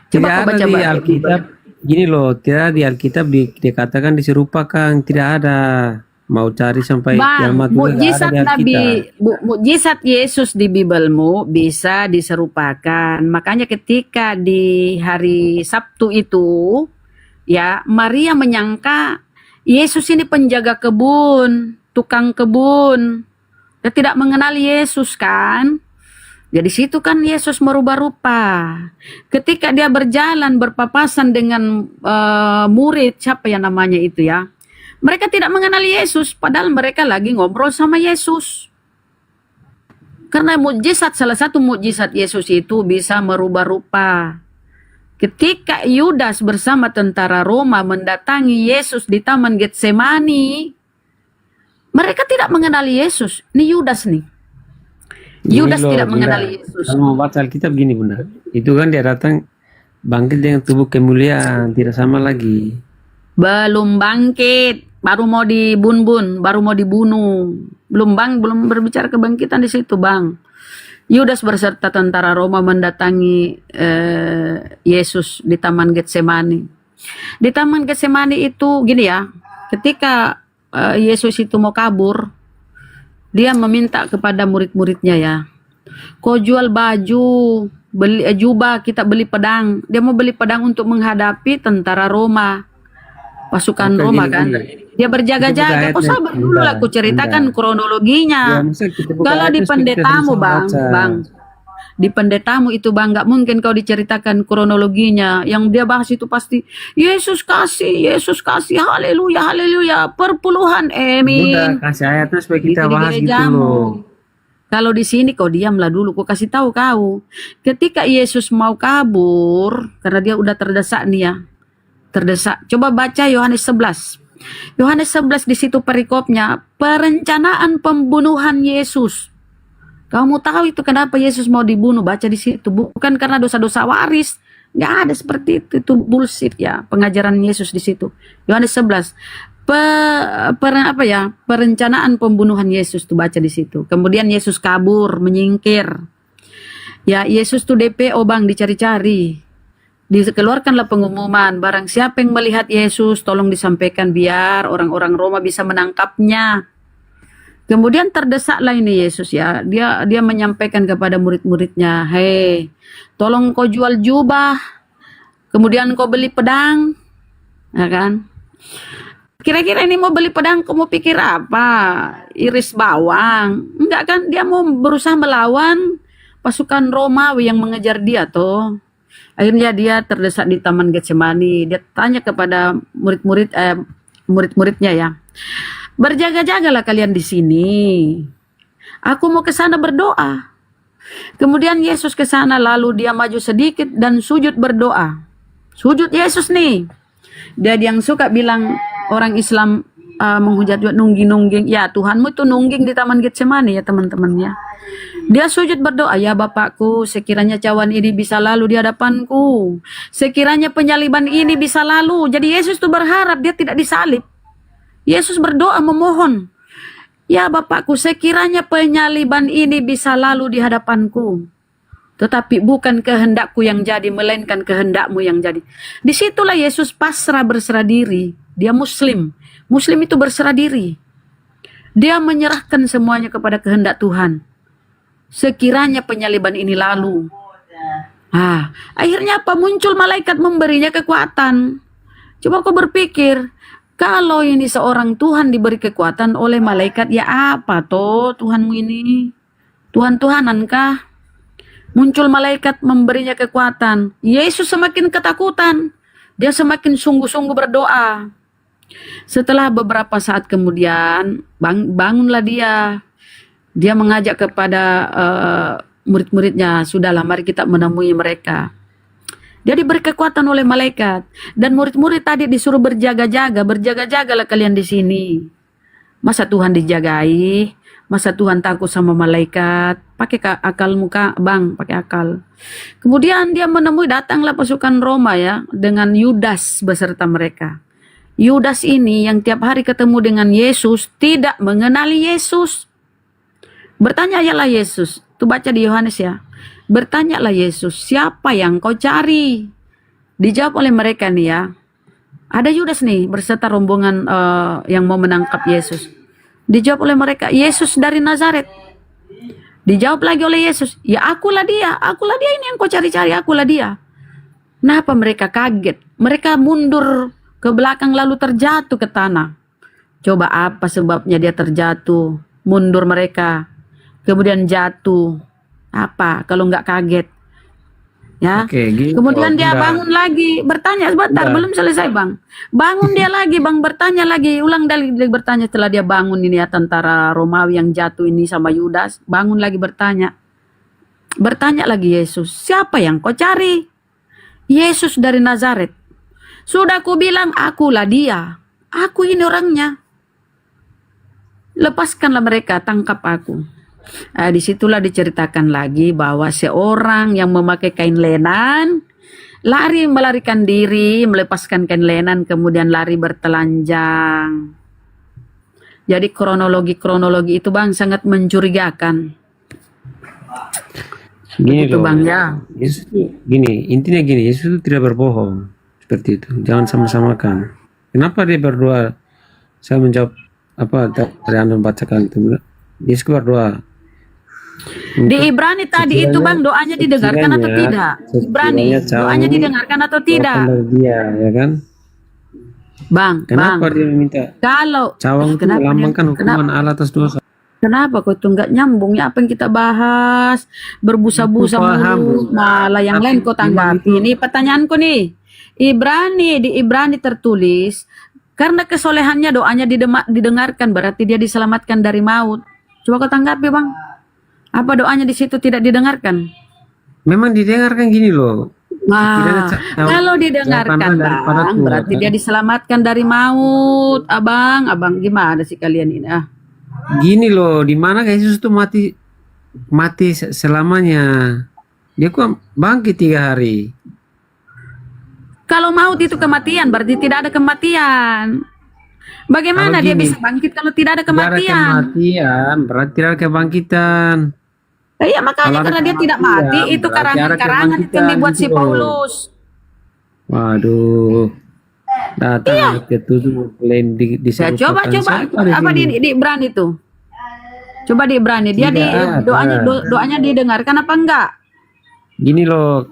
Tidak Coba kau ada baca di Bibel. Alkitab. Gini loh, tidak di Alkitab dikatakan diserupakan, tidak ada. Mau cari sampai Bang, kiamat juga nggak mukjizat ada di Nabi, Alkitab. mukjizat Yesus di Bibelmu bisa diserupakan. Makanya ketika di hari Sabtu itu, ya Maria menyangka Yesus ini penjaga kebun, tukang kebun. Dia tidak mengenali Yesus kan? Jadi situ kan Yesus merubah rupa. Ketika dia berjalan berpapasan dengan murid, siapa yang namanya itu ya? Mereka tidak mengenali Yesus, padahal mereka lagi ngobrol sama Yesus. Karena mukjizat, salah satu mukjizat Yesus itu bisa merubah rupa. Ketika Yudas bersama tentara Roma mendatangi Yesus di Taman Getsemani, mereka tidak mengenali Yesus. Ini Yudas nih. Gini Yudas loh, tidak Bunda. mengenali Yesus. Kalau mau baca Alkitab gini Bunda, itu kan dia datang bangkit dengan tubuh kemuliaan, tidak sama lagi. Belum bangkit, baru mau dibun-bun, baru mau dibunuh. Belum berbicara kebangkitan di situ, Bang. Yudas beserta tentara Roma mendatangi Yesus di Taman Getsemani. Di Taman Getsemani itu gini ya, ketika Yesus itu mau kabur, dia meminta kepada murid-muridnya ya, kau jual baju, beli jubah, kita beli pedang. Dia mau beli pedang untuk menghadapi tentara Roma, pasukan Oke, Roma gini, kan. gini. Dia berjaga-jaga. Kau sabar dulu lah, aku ceritakan kronologinya. Ya, masa kita buka Kalau ayat di terus kita pendetamu, sama Bang, baca. Bang, di pendetamu itu, Bang, nggak mungkin kau diceritakan kronologinya. Yang dia bahas itu pasti Yesus kasih, haleluya, haleluya, perpuluhan, Bunda amin. kasih ayatnya supaya kita Itu di bahas gitu gerejamu. loh. Kalau di sini kau diamlah dulu, kau kasih tahu kau. Ketika Yesus mau kabur, karena dia udah terdesak nih ya. Terdesak. Coba baca Yohanes 11. Yohanes 11 di situ perikopnya, perencanaan pembunuhan Yesus. Kamu tahu itu kenapa Yesus mau dibunuh? Baca di situ. Bukan karena dosa-dosa waris. Nggak ada seperti itu. Itu bullshit ya. Pengajaran Yesus di situ. Yohanes 11. Perencanaan pembunuhan Yesus tuh baca di situ. Kemudian Yesus kabur, menyingkir. Ya, Yesus tuh DPO, Bang, dicari-cari. Dikeluarkanlah pengumuman, barang siapa yang melihat Yesus tolong disampaikan biar orang-orang Roma bisa menangkapnya. Kemudian terdesaklah ini Yesus ya. Dia menyampaikan kepada murid-muridnya, "Hei, tolong kau jual jubah. Kemudian kau beli pedang." Ya kan? Kira-kira ini mau beli pedang, kau mau pikir apa? Iris bawang. Enggak kan? Dia mau berusaha melawan pasukan Romawi yang mengejar dia tuh. Akhirnya dia terdesak di Taman Getsemani. Dia tanya kepada murid-muridnya ya, Berjaga-jagalah kalian di sini. Aku mau ke sana berdoa. Kemudian Yesus ke sana, lalu dia maju sedikit dan sujud berdoa. Sujud Yesus nih. Dia yang suka bilang orang Islam menghujat nungging-nungging. Ya, Tuhanmu itu nungging di Taman Getsemani ya teman-teman ya. Dia sujud berdoa, ya Bapakku, sekiranya cawan ini bisa lalu di hadapanku. Sekiranya penyaliban ini bisa lalu. Jadi Yesus tuh berharap dia tidak disalib. Yesus berdoa memohon, ya Bapakku, sekiranya penyaliban ini bisa lalu di hadapanku. Tetapi bukan kehendakku yang jadi, melainkan kehendakmu yang jadi. Disitulah Yesus pasrah berserah diri. Dia Muslim. Muslim itu berserah diri. Dia menyerahkan semuanya kepada kehendak Tuhan. Sekiranya penyaliban ini lalu. Akhirnya apa? Muncul malaikat memberinya kekuatan. Coba kau berpikir, kalau ini seorang Tuhan diberi kekuatan oleh malaikat, ya apa toh Tuhanmu ini? Tuhan-Tuhanankah? Muncul malaikat memberinya kekuatan. Yesus semakin ketakutan. Dia semakin sungguh-sungguh berdoa. Setelah beberapa saat kemudian, bangunlah dia. Dia mengajak kepada murid-muridnya, sudahlah mari kita menemui mereka. Dia diberi kekuatan oleh malaikat. Dan murid-murid tadi disuruh berjaga-jaga. Berjaga-jagalah kalian di sini. Masa Tuhan dijagai? Masa Tuhan takut sama malaikat? Pakai akal muka, bang, pakai akal. Kemudian dia menemui, datanglah pasukan Roma ya, dengan Yudas beserta mereka. Yudas ini yang tiap hari ketemu dengan Yesus, tidak mengenali Yesus. Bertanyalah Yesus, tuh baca di Yohanes ya. Bertanyalah Yesus, siapa yang kau cari? Dijawab oleh mereka nih ya. Ada Yudas nih berserta rombongan yang mau menangkap Yesus. Dijawab oleh mereka, Yesus dari Nazaret. Dijawab lagi oleh Yesus, ya akulah dia ini yang kau cari-cari, akulah dia. Kenapa mereka kaget? Mereka mundur ke belakang lalu terjatuh ke tanah. Coba apa sebabnya dia terjatuh? Mundur mereka. Kemudian jatuh. Apa kalau nggak kaget? Ya. Kemudian dia bangun lagi, bertanya sebentar, belum selesai bang. Bangun dia lagi bang, bertanya lagi, ulang dari bertanya setelah dia bangun ini ya, tentara Romawi yang jatuh ini sama Yudas, bangun lagi bertanya. Bertanya lagi Yesus, siapa yang kau cari? Yesus dari Nazaret. Sudah ku bilang akulah dia, aku ini orangnya. Lepaskanlah mereka, tangkap aku. Disitulah diceritakan lagi bahwa seorang yang memakai kain lenan melarikan diri, melepaskan kain lenan, kemudian lari bertelanjang. Jadi kronologi itu bang sangat mencurigakan. Gini itu loh, bang ya. Yesus itu intinya gini, Yesus itu tidak berbohong seperti itu. Jangan sama-samakan. Kenapa dia berdoa? Saya menjawab apa dari Anda membacakan itu. Yesus berdoa. Di Ibrani tadi itu bang, doanya didengarkan atau tidak? Ibrani, doanya didengarkan atau tidak? Dia, ya kan? Bang, kenapa dia meminta? Kalau cawang itu melambangkan hukuman Allah atas dosa. Kenapa kok itu nggak nyambung ya apa yang kita bahas? Berbusa-busa mulu, malah yang lain kok tanggapi. Ini pertanyaanku nih. Di Ibrani tertulis, karena kesolehannya doanya didengarkan, berarti dia diselamatkan dari maut. Coba kau tanggapi bang. Apa doanya di situ tidak didengarkan? Memang didengarkan gini loh. Kalau didengarkan bang, berarti dia diselamatkan dari maut. Abang gimana sih kalian ini? Gini loh, di mana Yesus itu mati selamanya. Dia kok bangkit 3 hari. Kalau maut itu kematian, berarti tidak ada kematian. Bagaimana dia bisa bangkit kalau tidak ada kematian? Berarti tidak ada kebangkitan. Iya makanya karena dia tidak mati, itu karangan-karangan itu yang dibuat si Paulus. Waduh. Datang ketujuh klaim coba apa di Ibrani itu? Coba di Ibrani dia doanya didengarkan apa enggak? Gini loh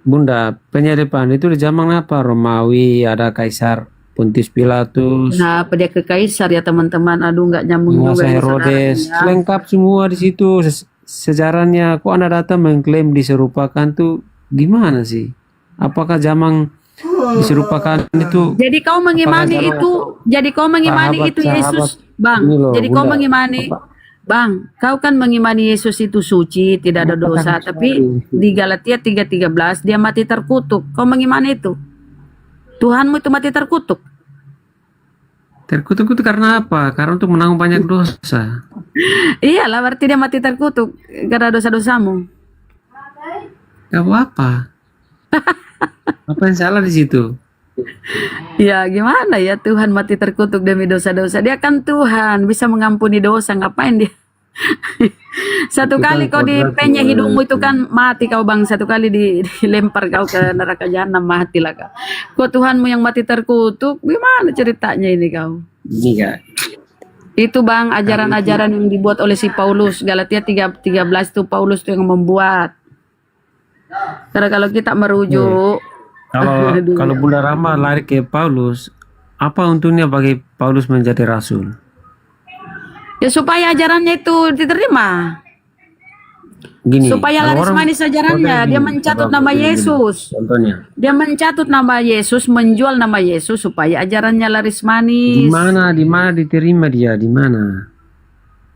Bunda, penyaliban itu di zaman apa? Romawi, ada Kaisar Pontius Pilatus. Nah, apa dia ke Kaisar ya teman-teman? Aduh nggak nyambung juga. Herodes, lengkap semua di situ sejarahnya. Kok Anda datang mengklaim diserupakan tuh gimana sih? Apakah zaman diserupakan itu. Jadi kau mengimani Apakah itu, jadi kau mengimani itu Yesus, Bang. Ini loh, Jadi kau Bunda. mengimani, Bang, kau kan mengimani Yesus itu suci, tidak ada dosa, tapi di Galatia 3:13 dia mati terkutuk. Kau mengimani itu? Tuhanmu itu mati terkutuk. Terkutuk itu karena apa? Karena untuk menanggung banyak dosa. Iyalah, berarti dia mati terkutuk karena dosa-dosamu. Gak apa-apa. Apa yang salah di situ? Ya gimana ya, Tuhan mati terkutuk demi dosa-dosa. Dia kan Tuhan, bisa mengampuni dosa. Ngapain dia? Satu Itu kali kan kau di kodrat penye Tuhan. hidungmu itu kan mati kau, Bang. Satu kali dilempar kau ke neraka jahanam, matilah kau. Kok Tuhanmu yang mati terkutuk? Gimana ceritanya ini kau? Ini Kak. Itu Bang, ajaran-ajaran yang dibuat oleh si Paulus. Galatia 3:13 itu Paulus tuh yang membuat. Karena kalau kita merujuk, Kalau Bunda Rama lari ke Paulus, apa untungnya bagi Paulus menjadi rasul? ya supaya ajarannya itu diterima. Gini, Supaya kalau laris orang- manis ajarannya, Contohnya dia gini, mencatut coba nama begini. Yesus. Contohnya, Dia mencatut nama Yesus, menjual nama Yesus supaya ajarannya laris di manis. mana diterima dia, di mana?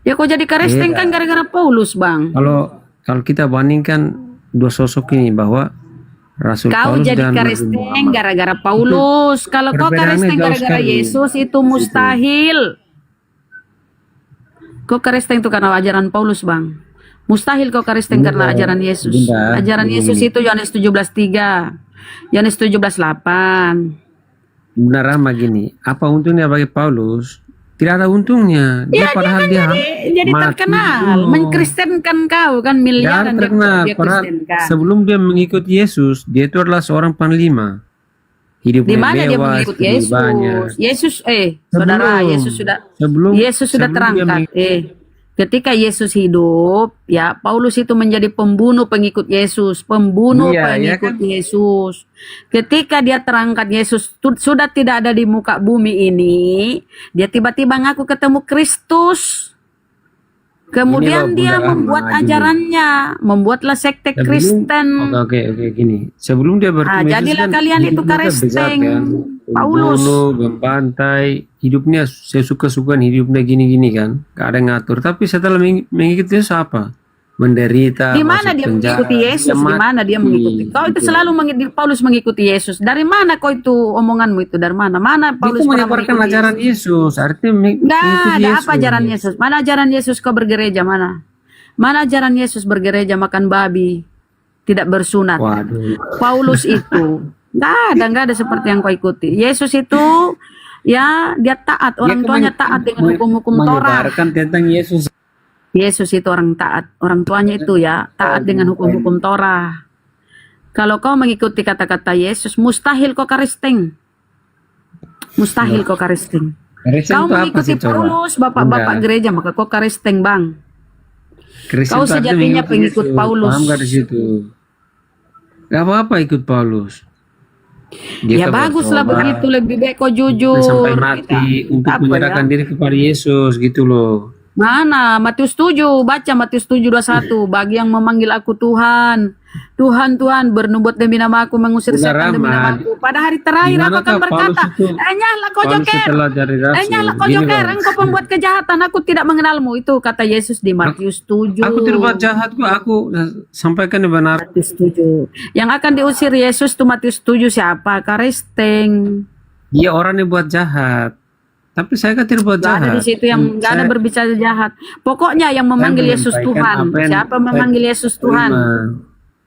Ya kok jadi Kristen kan gara-gara Paulus, Bang. Kalau kita bandingkan dua sosok ini bahwa Rasul Kau Paulus jadi dan Nabi Kristen Muhammad. gara-gara Paulus. Kalau kau perbedaannya Kristen jauh gara-gara sekali. Yesus itu mustahil. Kau Kristen itu karena ajaran Paulus, Bang. Mustahil kau Kristen karena ajaran Yesus. Bunda, Ajaran Yesus itu Yohanes 17:3, Yohanes 17:8. Bunda Rama gini, apa untungnya bagi Paulus? Tidak ada untungnya. Dia padahal dia jadi mati terkenal, dulu. mengkristenkan kau kan Dia miliaran terkenal. dia Padahal kristenkan. sebelum dia mengikut Yesus, dia itu adalah seorang panglima. Di Hidupnya mana dia mewah, mengikut istri Yesus? banyak. Saudara, Sebelum Yesus sudah sebelum dia terangkat. Ketika Yesus hidup, ya Paulus itu menjadi pembunuh pengikut Yesus, pembunuh Iya, ya pengikut kan? Yesus. Ketika dia terangkat, Yesus sudah tidak ada di muka bumi ini, dia tiba-tiba ngaku ketemu Kristus. Kemudian loh, dia Bunda membuat Rahma, gini. ajarannya, membuatlah sekte Kristen. Oke, gini. Sebelum dia bertemu Yesus jadilah kan kalian itu hidupnya kan Kristen, bejat, kan? Paulus. Membunuh, membantai, hidupnya sesuka-sukaan, hidupnya gini-gini kan, gak ada yang ngatur. Tapi setelah mengikuti Yesus apa? Menderita, Di mana masuk dia penjara, mengikuti Yesus? dia Di mana dia mati. mengikuti? Kau itu Gitu. selalu Paulus mengikuti Yesus. Dari mana kau itu omonganmu itu? Dari mana? Mana Paulus Itu pernah menyebarkan mengikuti ajaran Yesus, artinya Nggak mengikuti ada Yesus. apa ajaran Yesus. Mana ajaran Yesus kau bergereja? Mana? Mana ajaran Yesus bergereja makan babi, tidak bersunat? Waduh. Paulus itu nggak ada seperti yang kau ikuti. Yesus itu ya dia taat, orang tuanya taat dengan hukum-hukum Torah. Menyebarkan tentang Yesus. Yesus itu orang taat, orang tuanya itu ya taat dengan hukum-hukum Torah. Kalau kau mengikuti kata-kata Yesus, mustahil kau Kristen. Mustahil kau Kristen. Kristen Kau itu apa mengikuti sih, coba? Paulus, bapak-bapak Enggak. gereja, maka kau Kristen, Bang. Kristen Kau itu artinya sejatinya mengikuti pengikut Yesus. Paulus. Paham gak di situ? Gak apa-apa ikut Paulus. Ya baguslah bertobat, begitu, lebih baik kau jujur. sampai mati untuk apa menyerahkan ya? diri kepada Yesus gitu loh. Mana? Matius 7, baca Matius 7:21. Bagi yang memanggil aku Tuhan, Tuhan, Tuhan, bernubuat demi nama aku, mengusir Bunda setan demi Rahma, nama aku. Pada hari terakhir aku akan Dimanakah berkata, Paulus itu? nyahlah kau Paulus joker. setelah jadi rasul, Nyahlah kau gini joker, loh. engkau pembuat kejahatan, aku tidak mengenalmu. Itu kata Yesus di Matius 7. Aku tidak buat jahat kok, aku sampaikan yang benar. Matius 7. Yang akan diusir Yesus itu Matius 7 siapa? Kristen. Dia orang yang buat jahat. Tapi saya kan tidak buat Gak jahat. ada di situ yang gak ada Saya- berbicara jahat. Pokoknya yang memanggil Yesus menyampaikan Tuhan. apa yang Siapa saya memanggil Yesus Tuhan? terima.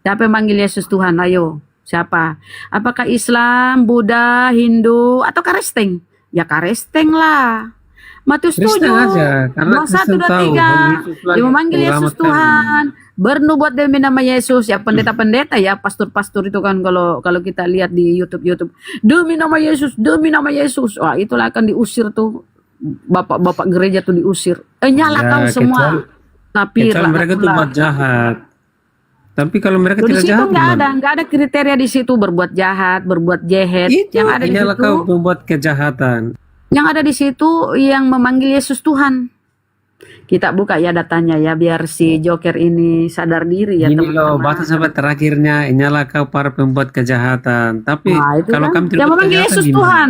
Siapa yang manggil Yesus Tuhan? Ayo, siapa? Apakah Islam, Buddha, Hindu, atau Kristen? Ya Kristen lah. Matius 7, Kristen aja, karena 21, Kristen tahu 23. bahwa Yesuslah Dia memanggil yang Yesus menyelamatkan. Tuhan. Bernubuat demi nama Yesus. Ya pendeta-pendeta ya, pastor-pastor itu kan kalau kita lihat di YouTube. Demi nama Yesus, demi nama Yesus. Wah, itulah akan diusir tuh. Bapak-bapak gereja tuh diusir. Nyala Ya, kau semua. Tapir kecuali lah. mereka tuh buat jahat. Tapi kalau mereka Tuh, di tidak situ jahat gimana? nggak ada kriteria di situ berbuat jahat, berbuat jahat. Itu Yang ada di hanyalah situ, kau membuat kejahatan. yang ada di situ yang memanggil Yesus Tuhan. Kita buka ya datanya ya biar si Joker ini sadar diri ya Ini loh, teman-teman. batas sampai terakhirnya, inilah kau para pembuat kejahatan. Tapi Nah, itu kalau kan. kami Yang tidak memanggil kejahatan Yesus gimana? Tuhan.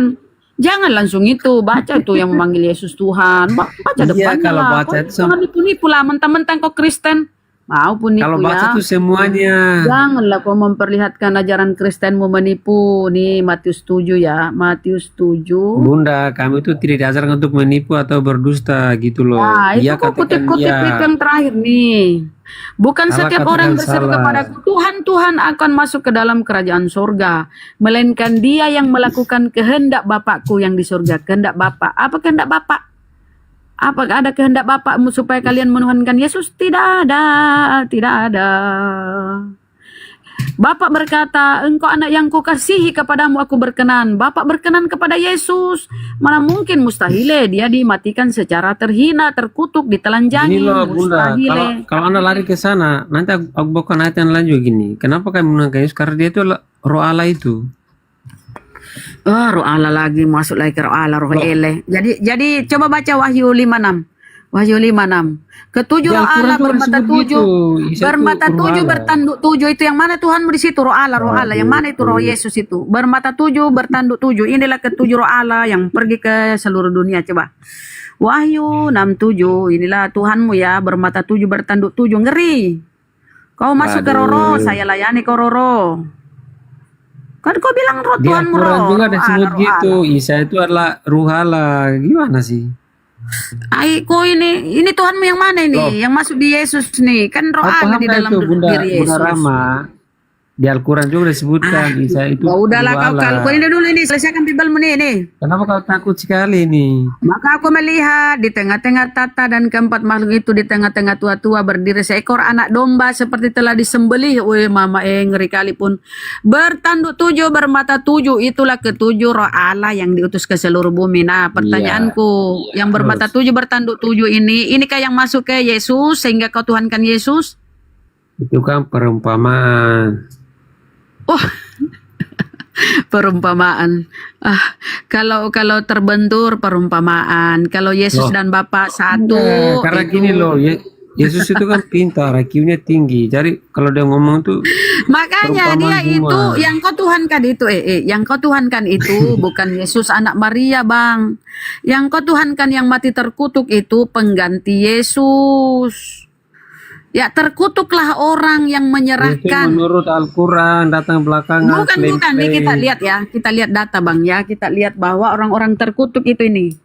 Jangan langsung itu baca itu yang memanggil Yesus Tuhan. Baca Iya, depannya kalau lah. baca Kau itu jangan nipu-nipu lah mentang-mentang kau Kristen. Mau pun nipu kalau baca ya. tuh semuanya. Janganlah kau memperlihatkan ajaran Kristenmu menipu. Nih Matius 7 ya. Matius 7. Bunda, kami itu tidak diajarkan untuk menipu atau berdusta gitu loh. Nah, itu Dia kok katakan kutip-kutip itu iya. yang terakhir nih. Bukan Allah setiap katakan orang berseru salah. kepada Tuhan, Tuhan akan masuk ke dalam kerajaan surga. Melainkan dia yang melakukan kehendak Bapakku yang di surga. Kehendak Bapak. Apa kehendak Bapak? Apakah ada kehendak Bapakmu supaya kalian menuhankan Yesus? Tidak ada. Tidak ada. Bapak berkata, engkau anak yang kukasihi, kepadamu aku berkenan. Bapak berkenan kepada Yesus. Mana mungkin mustahil dia dimatikan secara terhina, terkutuk, ditelanjangi. Gini loh Bunda, Mustahil. kalau anda lari ke sana, nanti aku bawakan ayat yang lain juga gini. Kenapa kami menangkan Yesus? Karena dia itu roh Allah itu. Oh, roh Allah lagi masuk lagi ke roh Allah, roh ele. Jadi coba baca Wahyu 56. Wahyu 56. Ketujuh roh Yang Quran Allah tuh bermata disebut tujuh. gitu. Isa itu Bermata roh tujuh Allah. bertanduk tujuh itu yang mana Tuhanmu di situ roh Allah, roh Allah. Yang mana itu roh Yesus itu? Bermata tujuh bertanduk tujuh. Inilah ketujuh roh Allah yang pergi ke seluruh dunia. Coba. Wahyu 67. Inilah Tuhanmu ya, bermata tujuh bertanduk tujuh. Ngeri. Kau masuk ke Roro, saya layani kau Roro. Kan kau bilang roh Di Tuhanmu Al-Quran roh. juga Roh disebut Allah, roh gitu. Allah. Isa itu adalah ruh Allah. Gimana sih? Kok ini Tuhanmu yang mana ini? Loh. Yang masuk di Yesus nih. Kan roh Kau Allah paham di nggak dalam itu Bunda, diri Bunda Yesus. Rama? Di Al-Quran juga disebutkan Isa itu Ya udahlah ruh kau Allah. kau ini dulu ini selesaikan Bibelmu nih. Kenapa kau takut sekali nih? Maka aku melihat di tengah-tengah tata dan keempat makhluk itu di tengah-tengah tua-tua berdiri seekor anak domba seperti telah disembelih. Wih mama ngeri kali pun. Bertanduk tujuh, bermata tujuh. Itulah ketujuh roh Allah yang diutus ke seluruh bumi. Nah pertanyaanku, yang bermata tujuh bertanduk tujuh ini kah yang masuk ke Yesus sehingga kau tuhankan Yesus? Itu kan perumpamaan. Oh, perumpamaan. Kalau terbentur perumpamaan. Kalau Yesus Loh. dan Bapa satu. Nah, karena itu- gini loh, Yesus itu kan pintar, IQ-nya tinggi. Jadi kalau dia ngomong tuh Makanya dia perumpamaan itu semua. yang kau tuhankan itu, yang kau tuhankan itu bukan Yesus anak Maria, Bang. Yang kau tuhankan yang mati terkutuk itu pengganti Yesus. Ya terkutuklah orang yang itu menyerahkan. menurut Al-Quran datang belakangan. Bukan, ini kita lihat ya, kita lihat data Bang ya, kita lihat bahwa orang-orang terkutuk itu ini.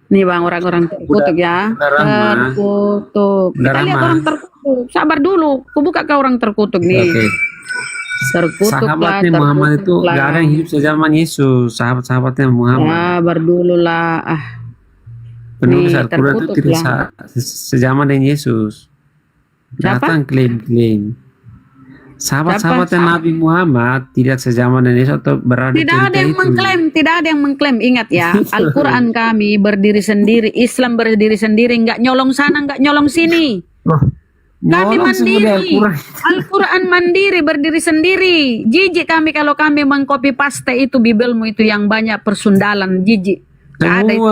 Nih Bang, orang-orang terkutuk ya. Udah Rama. Terkutuk. Udah Kita lihat Rama. orang terkutuk. Sabar dulu, ku buka ke orang terkutuk nih. Oke. Terkutuklah, Sahabatnya Muhammad itu terkutuklah. gak ada yang hidup sezaman Yesus. Sahabat-sahabatnya Muhammad. Sabar dulu lah. Penulis nih, Al-Quran itu terkutuk tidak lah. sejaman dengan Yesus. Siapa? Datang klaim-klaim. Sahabat-sahabatnya Siapa? Nabi Muhammad tidak sejaman dengan Yesus atau berada di Tidak cerita ada yang itu. mengklaim, tidak ada yang mengklaim. Ingat ya, Al-Quran kami berdiri sendiri, Islam berdiri sendiri, nggak nyolong sana, nggak nyolong sini. Kami Nyolong semua di mandiri. Al-Quran. Al-Quran mandiri, berdiri sendiri. Jijik kami kalau kami mengcopy paste itu Bibelmu itu yang banyak persundalan, jijik. Nggak ada itu.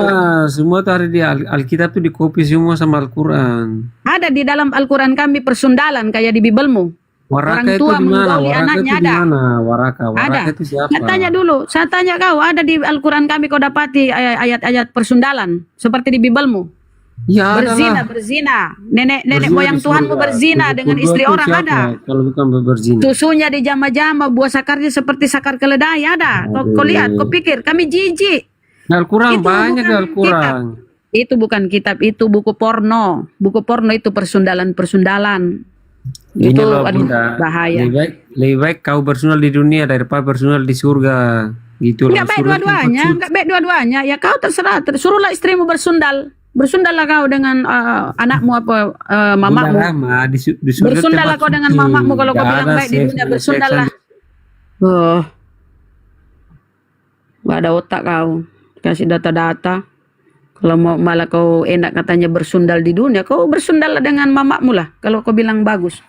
Semua tuh ada di Alkitab tuh dikopi semua sama Al-Quran. Ada di dalam Al-Quran kami persundalan kayak di Bibelmu. Waraka Orang itu tua di mana? menggauli Waraka anaknya itu di ada. mana? Waraka Ada. itu siapa? Saya tanya dulu, saya tanya kau, ada di Al-Quran kami kau dapati ayat-ayat persundalan seperti di Bibelmu? Ya, Berzina, adalah. berzina. Nenek Berzina moyang di Tuhanmu surga. berzina dengan Kedua istri tuh orang siapa? ada. Kalau bukan berzina. Susunya di jama-jama, buah sakarnya seperti sakar keledai ada. Kau lihat, kau pikir kami jijik. Al-Quran Itu banyak bukan Al-Quran. Itu bukan kitab, itu buku porno. Buku porno itu persundalan-persundalan. Ini Itu loh aduh, Bunda. bahaya. Lebih baik kau bersundal di dunia daripada bersundal di surga. Gitu Enggak loh. baik Surga dua-duanya, tempat enggak baik dua-duanya. Ya kau terserah, suruhlah istrimu bersundal. Bersundallah kau dengan anakmu apa mamamu. Bunda Rama, di surga Bersundallah tempat kau dengan suci. mamamu kalau kau Nggak bilang ada baik di seks, dunia seks, bersundallah. Oh. Gak ada otak kau. Kasih data-data. Kalau mau malah kau enak katanya bersundal di dunia, kau bersundallah dengan mamamu lah. Kalau kau bilang bagus.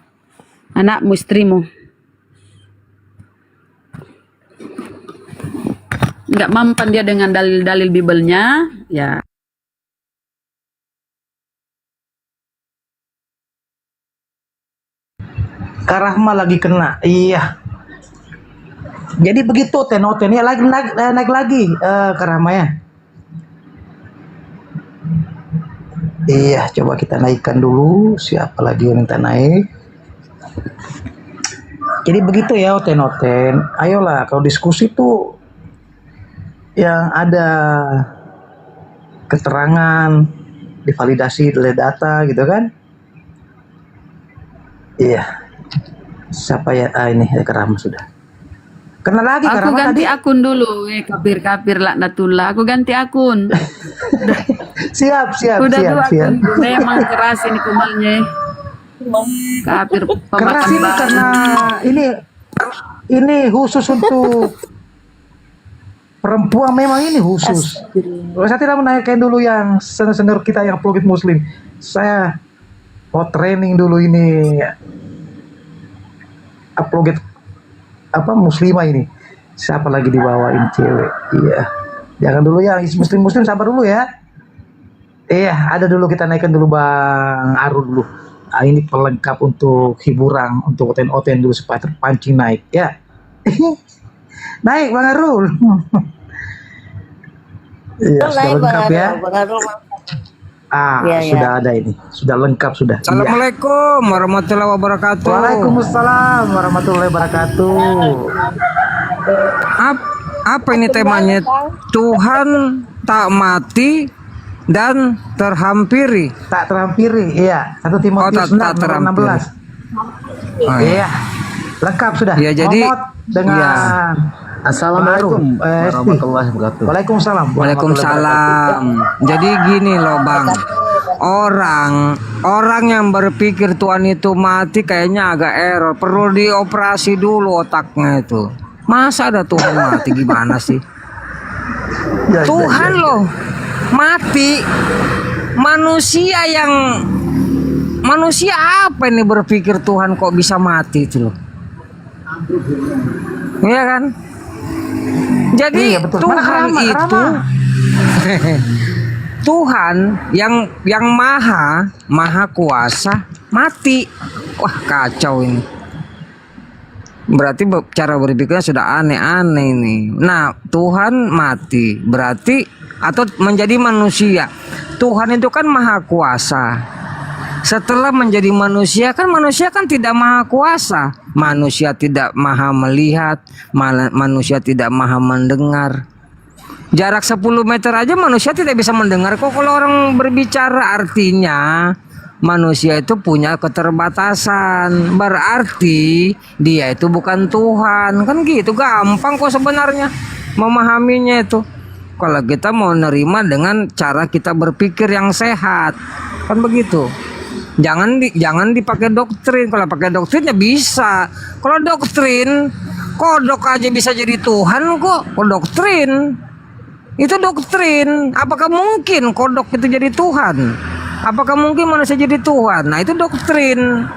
Anakmu, istrimu. Nggak mampan dia dengan dalil-dalil Bibelnya, ya Kak Rahma lagi kena. Iya. Jadi begitu Tenoten ya, lagi naik lagi Kak Rahma ya. Iya, coba kita naikkan dulu. Siapa lagi yang minta naik? Jadi begitu ya Tenoten. Ayolah, kalau diskusi tuh yang ada keterangan, divalidasi oleh data gitu kan? Iya. Siapa ya? Ini ya Karama sudah. Kena lagi Aku Karama ganti tadi. akun dulu, kapir-kapir laknatullah. Aku ganti akun. Siap. Udah dua akun. Saya emang keras ini kumalnya. Kapir Keras pemakan ini bahan. karena ini khusus untuk perempuan, memang ini khusus. Saya tidak menaikkan dulu yang senior kita yang apologet muslim. Saya mau training dulu ini apologet muslimah ini. Siapa lagi dibawain cewek? Iya. Jangan dulu ya, muslim sabar dulu ya. Iya, ada dulu kita naikkan dulu Bang Arul dulu. Ini pelengkap untuk hiburan, untuk oten dulu supaya terpancing naik ya. Naik Bang Arul. Iya, sudah lengkap ya. Iya, Sudah ada ini. Sudah lengkap sudah. Assalamualaikum warahmatullahi wabarakatuh. Waalaikumsalam warahmatullahi wabarakatuh. Apa ini temanya? Tuhan tak mati dan terhampiri. Tak terhampiri, iya. 1 Timotius 6 nomor 16. Iya. Lengkap sudah. Ya, jadi Momot dengan Assalamualaikum warahmatullahi wabarakatuh. Waalaikumsalam. Waalaikumsalam. Jadi gini loh Bang, orang yang berpikir Tuhan itu mati kayaknya agak error. Perlu dioperasi dulu otaknya itu. Masa ada Tuhan mati, gimana sih? Tuhan loh mati. Manusia apa ini berpikir Tuhan kok bisa mati itu loh? Iya kan? Jadi Tuhan itu Tuhan yang maha kuasa mati. Wah, kacau ini. Berarti cara berpikirnya sudah aneh-aneh ini. Nah, Tuhan mati berarti atau menjadi manusia. Tuhan itu kan maha kuasa. Setelah menjadi manusia kan tidak maha kuasa. Manusia tidak maha melihat, manusia tidak maha mendengar. Jarak 10 meter aja manusia tidak bisa mendengar kok kalau orang berbicara. Artinya manusia itu punya keterbatasan. Berarti dia itu bukan Tuhan. Kan gitu, gampang kok sebenarnya memahaminya itu. Kalau kita mau nerima dengan cara kita berpikir yang sehat. Kan begitu. Jangan dipakai doktrin. Kalau pakai doktrinnya bisa. Kalau doktrin, kodok aja bisa jadi Tuhan kok. Kalau doktrin itu doktrin. Apakah mungkin kodok itu jadi Tuhan? Apakah mungkin manusia jadi Tuhan? Nah, itu doktrin.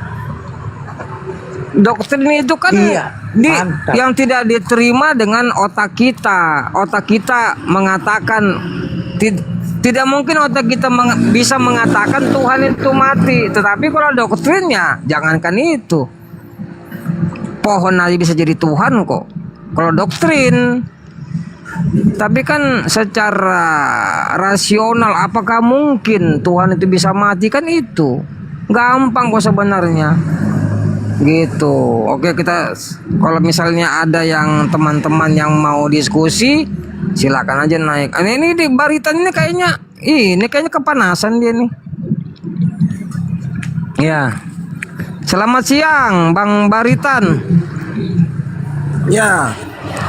Doktrin itu kan yang tidak diterima dengan otak kita. Otak kita mengatakan tidak mungkin otak kita bisa mengatakan Tuhan itu mati. Tetapi kalau doktrinnya, jangankan itu, pohon aja bisa jadi Tuhan kok. Kalau doktrin. Tapi kan secara rasional, apakah mungkin Tuhan itu bisa mati? Kan itu gampang kok sebenarnya. Gitu. Oke, kita kalau misalnya ada yang teman-teman yang mau diskusi, silakan aja naik. Ini di baritan ini kayaknya kepanasan dia nih. Ya. Selamat siang Bang Baritan. Ya.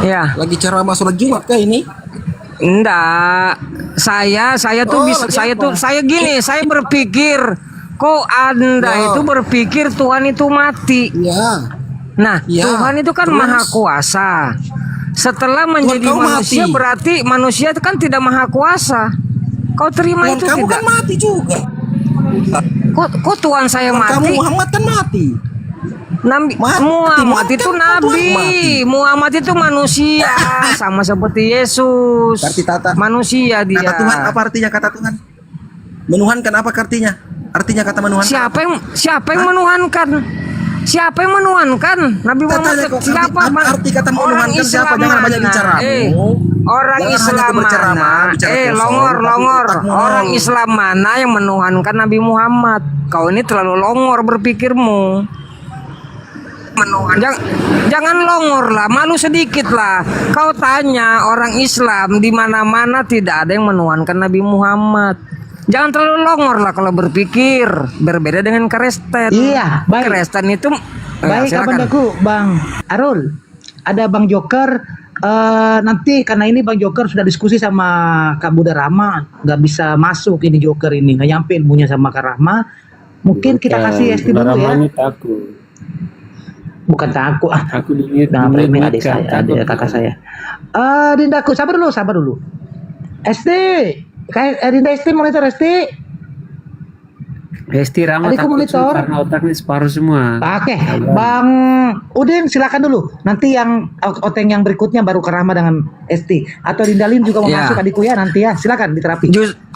Ya. Lagi ceramah sholat Jumat kah ini? Enggak. Saya berpikir kok Anda itu berpikir Tuhan itu mati. Ya. Nah, Tuhan itu kan maha kuasa. Setelah menjadi manusia mati. Berarti manusia itu kan tidak maha kuasa. Kau terima itu kamu tidak? Kan mati juga. Kok Tuhan saya mati? Kamu Muhammad kan mati. Muhammad itu nabi. Muhammad itu manusia sama seperti Yesus. Manusia dia. Kata Tuhan apa artinya kata Tuhan? Menuhankan apa artinya? Artinya kata menuhankan. Siapa yang menuhankan? Siapa yang menuhankan Nabi Muhammad? Siapa? Arti kata Orang menuhankan siapa? Islam Jangan banyak mana? bicara. Orang Jangan Islam hanya berceramah, mana? bicara kosong, Longor. tapi otakmu Orang nol. Islam mana yang menuhankan Nabi Muhammad? Kau ini terlalu longor berpikirmu. Jangan longor lah, malu sedikit lah. Kau tanya orang Islam di mana-mana tidak ada yang menuhankan Nabi Muhammad. Jangan terlalu longor lah kalau berpikir. Berbeda dengan Kristen. Iya, baik. Kristen itu Baik, silakan. Kabandaku, Bang Arul. Ada Bang Joker. Nanti karena ini Bang Joker sudah diskusi sama Kak Bunda Rahma, nggak bisa masuk ini Joker ini, nggak nyampe ilmunya sama Kak Rahma. Mungkin kita kasih Esti dulu ya. Takut. Bukan takut. Aku diingat. Nah, remeh adik saya, adik kakak saya. Dindaku, sabar dulu. Esti, kayak Dinda Esti monitor Esti. Esti Rama Adikku takut monitor. karena otaknya separuh semua. Oke, Bang Udin silakan dulu. Nanti yang oteng yang berikutnya baru ke Rahma dengan Esti. Atau Dindalin juga mau Ya. masuk adikku ya nanti ya. Silakan diterapi.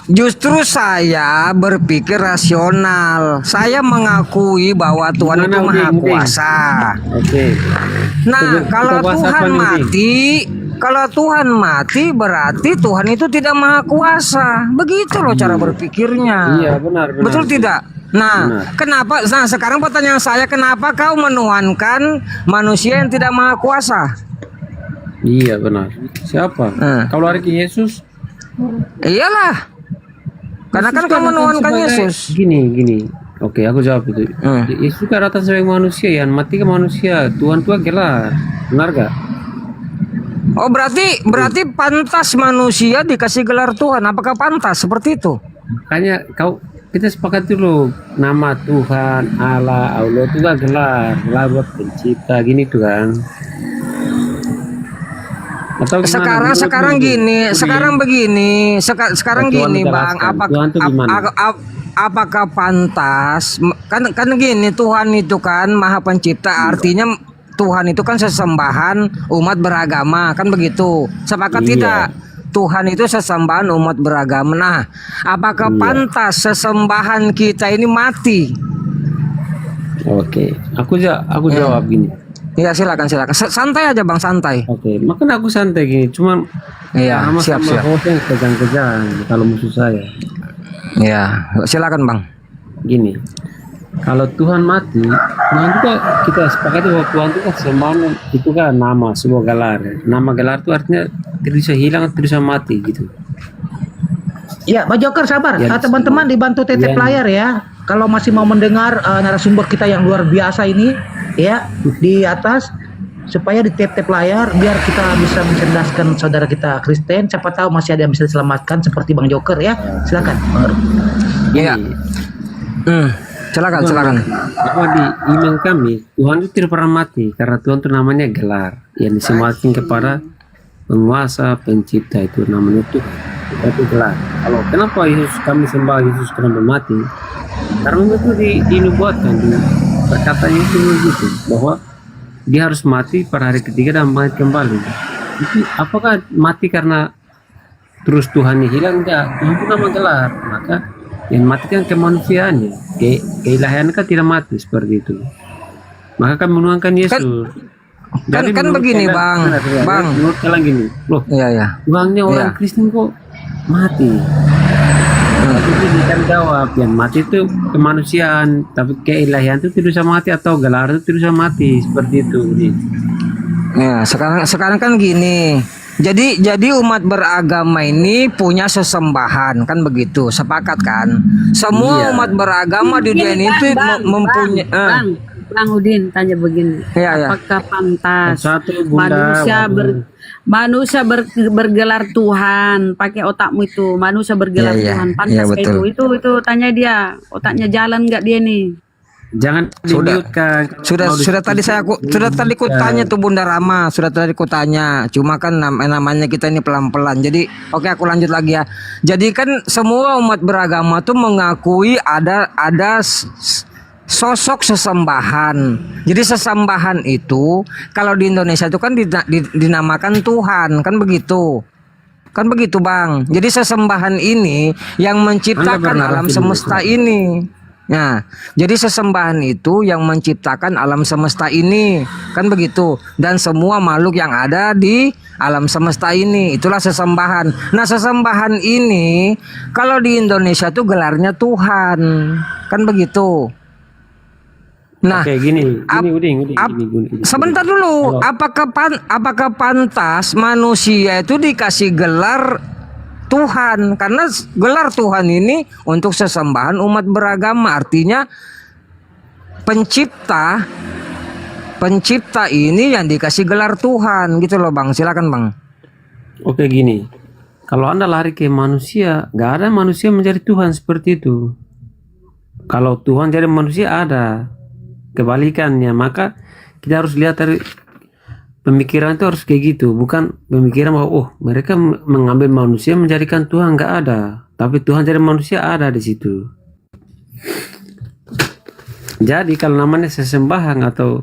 Justru saya berpikir rasional. Saya mengakui bahwa Tuhan itu Maha Kuasa. Oke. Nah, kalau Kita bahas Tuhan apa nih, mati berarti Tuhan itu tidak Maha Kuasa. Begitu loh cara berpikirnya. Iya, benar. Betul tidak? Nah, Benar. kenapa? Nah, sekarang pertanyaan saya, kenapa kau menuhankan manusia yang tidak Maha Kuasa? Iya, benar. Siapa? Kalau hari Yesus? Iyalah. Karena kan Yesus kau datang menuhankan sebagai- Yesus. Gini. Oke, aku jawab itu. Yesus kan datang sebagai manusia, yang mati ke manusia. Tuhan tua gelar. Benar gak? Oh, berarti pantas manusia dikasih gelar Tuhan. Apakah pantas seperti itu? Makanya kita sepakat dulu, nama Tuhan, Allah itu gak gelar buat pencipta gini tuh kan. Atau gimana? Sekarang begini, Bang. Apakah pantas? Kan gini, Tuhan itu kan Maha Pencipta, artinya Tuhan itu kan sesembahan umat beragama, kan begitu. Sepakat Iya. tidak? Tuhan itu sesembahan umat beragama. Nah, apakah pantas sesembahan kita ini mati? Oke, aku jawab gini. Ya, silakan. Santai aja, Bang, santai. Oke, makanya aku santai gini. Cuman Iya, siap. host yang kejang-kejang kalau musuh saya. Ya, silakan, Bang. Gini, kalau Tuhan mati, Tuhan juga kita sepakati bahwa Tuhan itu kan sembahan, itu kan nama, sebuah gelar. Nama gelar itu artinya tidak bisa hilang, tidak bisa mati gitu. Ya, Bang Joker sabar. Ya, Teman-teman dibantu titip ya. layar ya. Kalau masih mau mendengar narasumber kita yang luar biasa ini ya di atas, supaya di tap layar biar kita bisa mencerdaskan saudara kita Kristen. Siapa tahu masih ada yang bisa diselamatkan seperti Bang Joker ya. Silakan. Iya. Silakan. Bahwa di iman kami, Tuhan itu tidak pernah mati karena Tuhan itu namanya gelar yang disematkan kepada penguasa pencipta, itu namanya Tuhan. Itu gelar. Kalau kenapa kami sembah Yesus kenapa mati? Karena itu dinubuatkan di perkataan itu begitu, bahwa dia harus mati pada hari ketiga dan bangkit kembali. Itu apakah mati karena terus Tuhannya hilang? Enggak, Tuhan itu nama gelar. Maka yang mati kan kemanusiaannya, keilahiannya kan tidak mati seperti itu. Maka kami menuangkan Yesus. Kan begini, Bang. Menurut kalian gini, loh, Iya. Tuhannya orang Iya. Kristen kok mati? Tapi dia jawab, yang mati itu kemanusiaan, tapi keilahian itu tidak bisa mati, atau gelar itu tidak bisa mati, seperti itu. Ya, sekarang kan gini. Jadi umat beragama ini punya sesembahan, kan begitu. Sepakat kan? Semua Iya. umat beragama di dunia ini itu mempunyai Bang Udin tanya begini, Iya. apakah pantas Satu, Bunda, manusia bergelar Tuhan, pakai otakmu itu, manusia bergelar Iya, Tuhan, iya, pantas kayak betul. itu tanya dia, otaknya jalan nggak dia nih? Jangan dibiutkan. Sudah tadi ku tanya tuh Bunda Rama, sudah tadi ku tanya. Cuma kan namanya kita ini pelan-pelan. Jadi oke, aku lanjut lagi ya. Jadi kan semua umat beragama tuh mengakui ada sosok sesembahan. Jadi sesembahan itu kalau di Indonesia itu kan dinamakan Tuhan, kan begitu. Kan begitu, Bang. Jadi sesembahan ini yang menciptakan alam semesta ini. Nah, jadi sesembahan itu yang menciptakan alam semesta ini, kan begitu. Dan semua makhluk yang ada di alam semesta ini, itulah sesembahan. Nah, sesembahan ini kalau di Indonesia tuh gelarnya Tuhan, kan begitu. Nah, Oke, gini, Uding. sebentar dulu, apakah pantas manusia itu dikasih gelar Tuhan? Karena gelar Tuhan ini untuk sesembahan umat beragama, artinya pencipta ini yang dikasih gelar Tuhan, gitu loh Bang. Silakan Bang. Oke, gini. Kalau Anda lari ke manusia, gak ada manusia menjadi Tuhan seperti itu. Kalau Tuhan jadi manusia ada. Kebalikannya, maka kita harus lihat dari pemikiran itu harus kayak gitu, bukan pemikiran bahwa oh mereka mengambil manusia menjadikan Tuhan, nggak ada. Tapi Tuhan jadi manusia ada di situ. Jadi kalau namanya sesembahan atau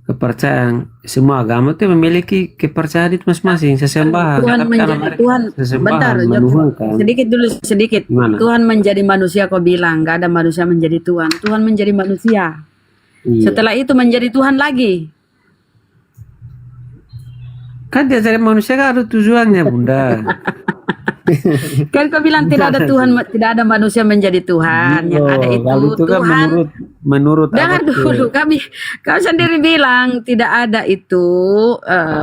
kepercayaan, semua agama itu memiliki kepercayaan itu masing-masing. Sesembahan. Tuhan menjadi Tuhan. Bentar, sedikit. Gimana? Tuhan menjadi manusia, kau bilang nggak ada manusia menjadi Tuhan. Tuhan menjadi manusia. Iya. Setelah itu menjadi Tuhan lagi. Kan dia jadi manusia kan ada tujuannya, Bunda. Kan kau bilang tidak ada Tuhan, tidak ada manusia menjadi Tuhan. Yang ada itu kan Tuhan. menurut Dengar dulu, kau sendiri bilang tidak ada itu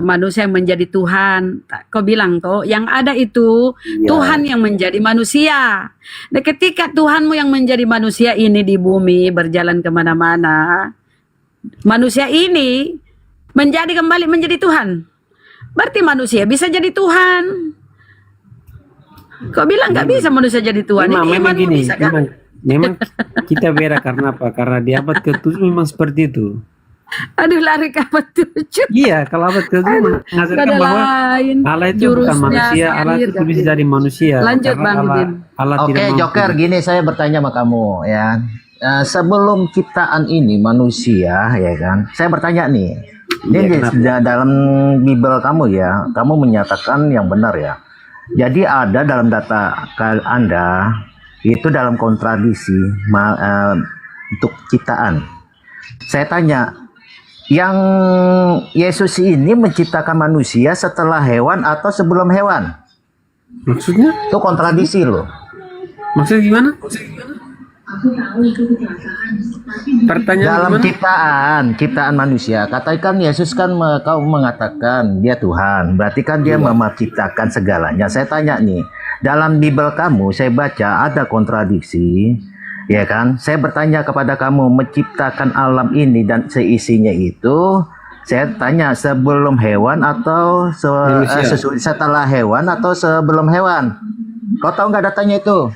manusia yang menjadi Tuhan. Kau bilang toh yang ada itu Tuhan yang menjadi manusia. Nah, ketika Tuhanmu yang menjadi manusia ini di bumi berjalan kemana-mana, manusia ini kembali menjadi Tuhan. Berarti manusia bisa jadi Tuhan. Kau bilang nggak bisa manusia jadi Tuhan. Memang gini, bisa, kan? memang kita beda karena apa? Karena di abad ke-7 memang seperti itu. Aduh, lari ke abad 7. Iya, kalau abad ke-7 mengajarkan ada bahwa lain, Allah itu bukan jurusnya, manusia, Allah itu bisa jadi manusia. Lanjut Karena Bang Udin. Allah Oke, tidak mampu. Joker, gini saya bertanya sama kamu ya. Sebelum ciptaan ini manusia ya kan, saya bertanya nih. Ini dalam Bible kamu ya, kamu menyatakan yang benar ya. Jadi ada dalam data Anda itu dalam kontradiksi untuk ciptaan. Saya tanya, yang Yesus ini menciptakan manusia setelah hewan atau sebelum hewan? Maksudnya? Itu kontradiksi loh. Maksudnya gimana? Pertanyaan dalam ciptaan manusia, katakan Yesus kan kau mengatakan dia Tuhan, berarti kan dia menciptakan segalanya. Saya tanya nih, dalam Bible kamu saya baca ada kontradiksi, ya kan? Saya bertanya kepada kamu, menciptakan alam ini dan seisinya itu, saya tanya sebelum hewan atau setelah hewan atau sebelum hewan? Kau tahu nggak datanya itu?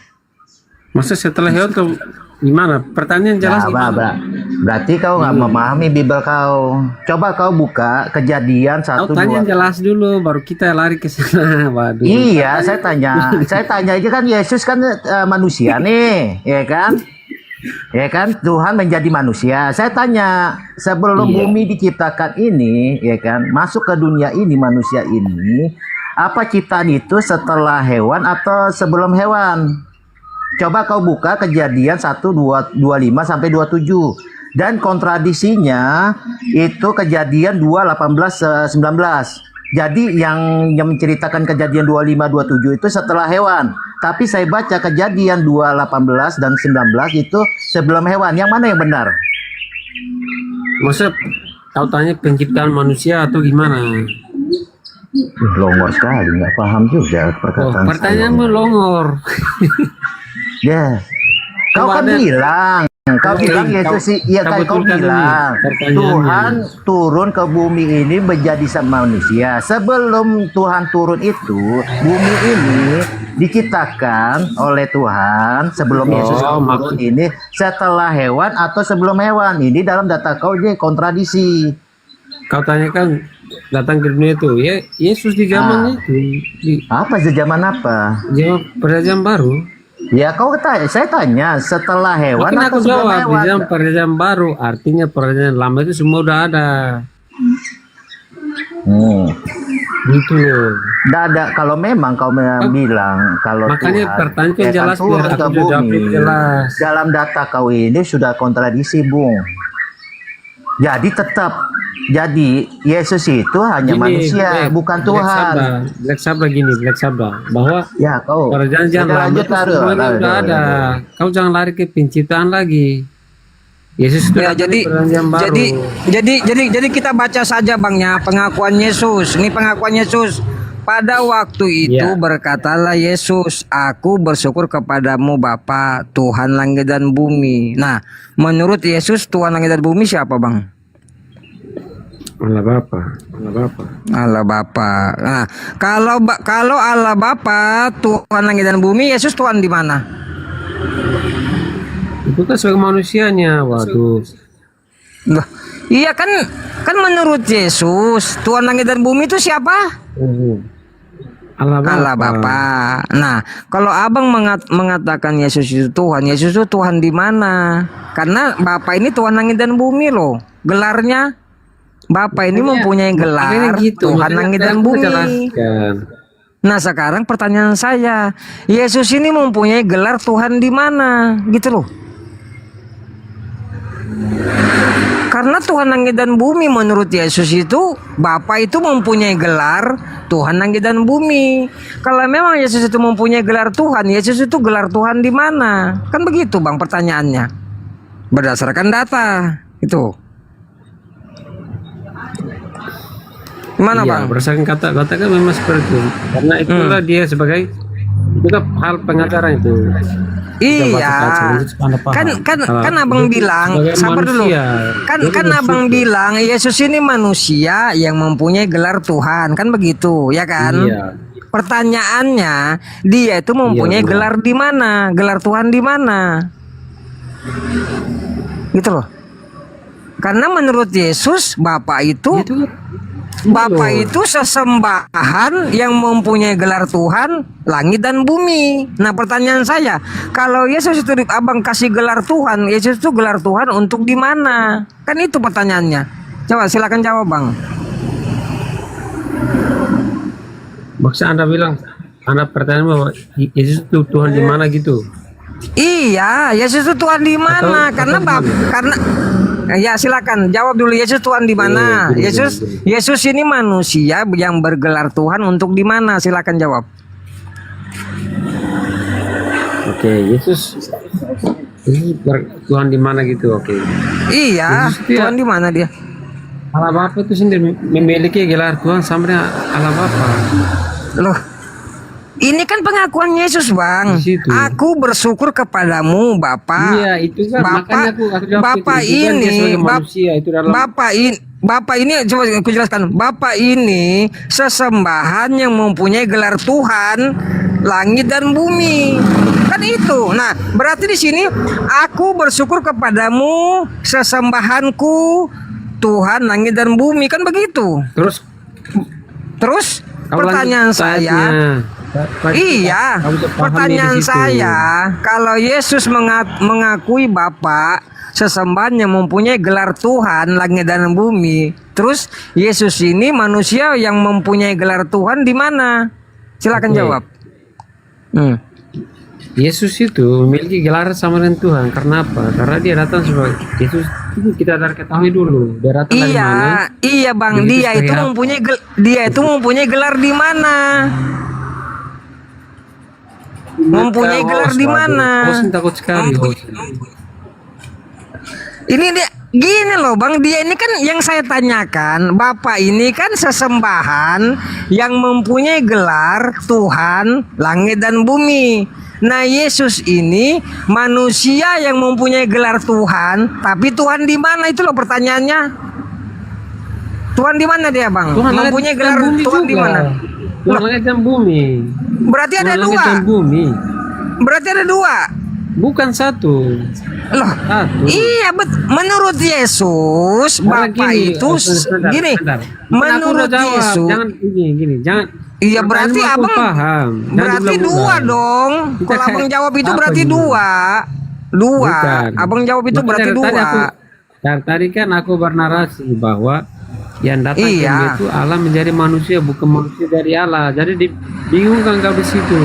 Maksud setelah hewan tuh gimana? Pertanyaan jelas gimana? Berarti kau nggak memahami Bible kau. Coba kau buka Kejadian 1, 2. Tanya jelas dulu, baru kita lari ke sana. Waduh. Iya, saya tanya aja kan Yesus kan manusia nih, ya kan? Ya kan, Tuhan menjadi manusia. Saya tanya, sebelum bumi diciptakan ini, ya kan, masuk ke dunia ini manusia ini, apa ciptaan itu setelah hewan atau sebelum hewan? Coba kau buka Kejadian 1, 25 sampai 27. Dan kontradisinya itu Kejadian 2, 18, 19. Jadi yang menceritakan Kejadian 25, 27 itu setelah hewan. Tapi saya baca Kejadian 2, 18 dan 19 itu sebelum hewan. Yang mana yang benar? Maksud kau tanya penciptaan manusia atau gimana? Longor sekali, nggak paham juga perkataan pertanyaanmu longor. Ya, kau kan bilang, Yesus, iya kan kau bilang Tuhan turun ke bumi ini menjadi manusia. Sebelum Tuhan turun itu, bumi ini diciptakan oleh Tuhan. Sebelum Yesus turun ini, setelah hewan atau sebelum hewan? Ini dalam data kau dia kontradiksi. Kau tanyakan datang ke dunia itu, ya Yesus di zaman itu. Apa zaman apa? Perjanjian baru. Ya kau tanya, saya tanya setelah hewan atau sebelum hewan? Di zaman perjanjian baru, artinya perjanjian lama itu semua udah ada. Gitu loh. Nggak ada, kalau memang kau bilang kalau Makanya Tuhan pertanyaan ya kan jelas biar turun ke aku jawab bumi, jelas. dalam data kau ini sudah kontradiksi, Bung. Jadi tetap, jadi Yesus itu hanya manusia, bukan Tuhan. Black Sabda gini, Black Sabda bahwa Ya kau. perjanjian Udah lama lanjut, itu taruh, semuanya taruh, udah taruh, ada. taruh. Kau jangan lari ke penciptaan lagi. Yesus itu Ya, datang jadi di perjanjian baru. jadi kita baca saja Bangnya pengakuan Yesus. Ini pengakuan Yesus. Pada waktu itu berkatalah Yesus, aku bersyukur kepadamu Bapa, Tuhan langit dan bumi. Nah, menurut Yesus Tuhan langit dan bumi siapa Bang? Allah Bapa, Allah Bapa. Allah Bapa. Nah, kalau Allah Bapa, Tuhan langit dan bumi, Yesus Tuhan di mana? Itu kan sebagai manusianya, waduh. Loh, iya kan menurut Yesus Tuhan langit dan bumi itu siapa? Allah Bapa. Allah Bapa. Nah, kalau abang mengatakan Yesus itu Tuhan, Yesus itu Tuhan di mana? Karena Bapa ini Tuhan langit dan bumi loh. Gelarnya Bapa ini mempunyai gelar Tuhan langit dan bumi. Nah, sekarang pertanyaan saya, Yesus ini mempunyai gelar Tuhan di mana? Gitu loh. Karena Tuhan langit dan bumi menurut Yesus itu Bapa itu mempunyai gelar Tuhan langit dan bumi. Kalau memang Yesus itu mempunyai gelar Tuhan, Yesus itu gelar Tuhan di mana? Kan begitu Bang pertanyaannya. Berdasarkan data itu. Gimana Bang? Berdasarkan kata-kata kan memang seperti itu. Karena itulah dia sebagai itu kan hal pengacara itu. Iya, kan abang bilang, sabar dulu. Kan abang bilang Yesus ini manusia yang mempunyai gelar Tuhan, kan begitu, ya kan? Iya. Pertanyaannya, dia itu mempunyai gelar di mana? Gelar Tuhan di mana? Gitu loh. Karena menurut Yesus, Bapa itu sesembahan yang mempunyai gelar Tuhan langit dan bumi. Nah, pertanyaan saya, kalau Yesus itu abang kasih gelar Tuhan, Yesus itu gelar Tuhan untuk di mana? Kan itu pertanyaannya. Coba silakan jawab Bang. Maksudnya Anda bilang, Anda pertanyaan bahwa Yesus itu Tuhan di mana gitu? Iya, Yesus itu Tuhan di mana? Karena ya silakan jawab dulu, Yesus Tuhan di mana? Yesus ini manusia yang bergelar Tuhan untuk di mana? Silakan jawab. Oke, Yesus Tuhan di mana gitu? Oke. Iya, Tuhan di mana dia? Allah Bapa itu sendiri memiliki gelar Tuhan sama dengan Allah Bapa. Loh, ini kan pengakuan Yesus Bang. Aku bersyukur kepadamu Bapa. Iya, itu kan makanya aku jawab Bapa itu. ini, Bapa ini coba aku jelaskan. Bapa ini sesembahan yang mempunyai gelar Tuhan langit dan bumi. Kan itu. Nah, berarti di sini aku bersyukur kepadamu sesembahanku Tuhan langit dan bumi, kan begitu. Terus pertanyaan saya, iya, pertanyaan saya, kalau Yesus mengakui Bapa sesembahan yang mempunyai gelar Tuhan langit dan bumi, terus Yesus ini manusia yang mempunyai gelar Tuhan di mana? Silakan jawab. Yesus itu memiliki gelar sama dengan Tuhan. Karena apa? Karena dia datang sebagai Yesus itu kita harus ketahui dulu. Dia datang dari mana? Iya Bang, dia itu mempunyai gelar di mana? Mempunyai gelar di mana? Hosin takut sekali. Ini dia gini loh Bang, dia ini kan yang saya tanyakan, Bapak ini kan sesembahan yang mempunyai gelar Tuhan langit dan bumi. Nah, Yesus ini manusia yang mempunyai gelar Tuhan, tapi Tuhan di mana? Itu loh pertanyaannya. Tuhan di mana dia, Bang? Tuhan mempunyai gelar Tuhan di mana? Tuhan langit dan bumi. Berarti ada dua. Berarti ada dua. Bukan satu. Loh, iya, menurut Yesus, Bapak itu gini. Menurut Yesus, jangan gini, jangan. Iya, berarti abang paham. Berarti dua dong. Kalau abang jawab itu berarti dua. Dua. Abang jawab itu berarti dua. Tadi kan aku bernarasi bahwa Yang datang ke Iya. dunia itu Allah menjadi manusia, bukan manusia dari Allah. Jadi dibingungkan kau di situ.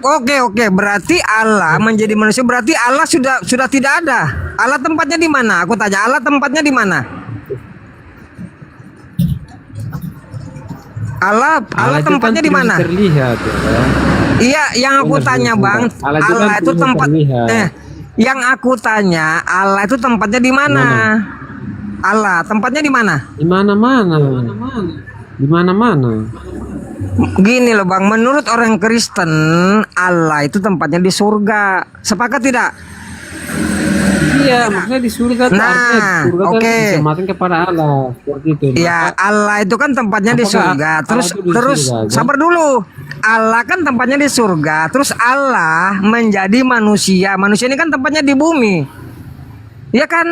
Oke, berarti Allah menjadi manusia, berarti Allah sudah tidak ada. Allah tempatnya di mana? Aku tanya, Allah tempatnya di mana? Allah Allah itu tempatnya kan di mana? tidak terlihat, ya. Iya, yang aku Benar, tanya benar. Bang, Allah itu kan Allah itu tidak tempat terlihat. yang aku tanya, Allah itu tempatnya di mana? Allah tempatnya di mana? Di mana-mana. Di mana-mana. Gini loh Bang, menurut orang Kristen Allah itu tempatnya di surga. Sepakat tidak? Iya, maksudnya di surga tuh, Nah, artinya di surga kan oke. disematkan kepada Allah seperti itu. Ya, Allah itu kan tempatnya di Apakah surga. Allah Terus itu di terus surga aja? sabar dulu. Allah kan tempatnya di surga. Terus Allah menjadi manusia. Manusia ini kan tempatnya di bumi. Iya kan?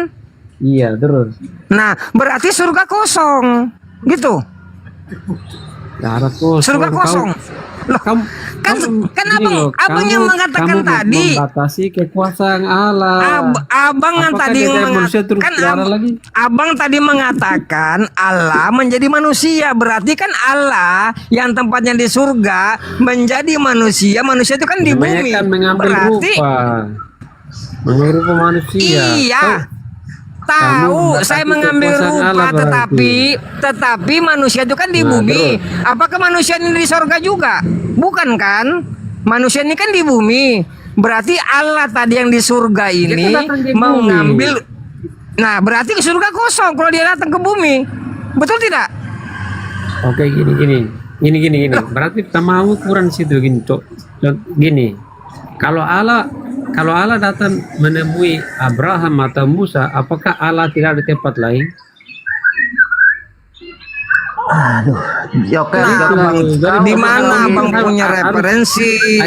Iya, terus. Nah, berarti surga kosong. Gitu. Darah kosong. Surga kosong. Loh, kan Gini loh, abang yang mengatakan kamu tadi. membatasi kekuasaan Allah. Abang yang Apakah tadi dia dari manusia terus darah lagi? abang tadi mengatakan Allah menjadi manusia, berarti kan Allah yang tempatnya di surga menjadi manusia. Manusia itu kan di Namanya bumi. kan mengambil Berarti rupa. Mengambil rupa manusia. iya. Kamu Tahu, membatasi saya mengambil kekuasaan rupa, Allah tetapi manusia itu kan di Nah, bumi. terus. Apakah manusia ini di surga juga? Bukan kan? Manusia ini kan di bumi. Berarti Allah tadi yang di surga ini kan datang ke mau bumi. ngambil. Nah, berarti surga kosong kalau dia datang ke bumi. Betul tidak? Oke, gini. Berarti mau ukuran situ gini, Cok. Gini. Kalau Allah datang menemui Abraham atau Musa, apakah Allah tidak ada tempat lain? Aduh, Joker, Di mana Abang punya referensi?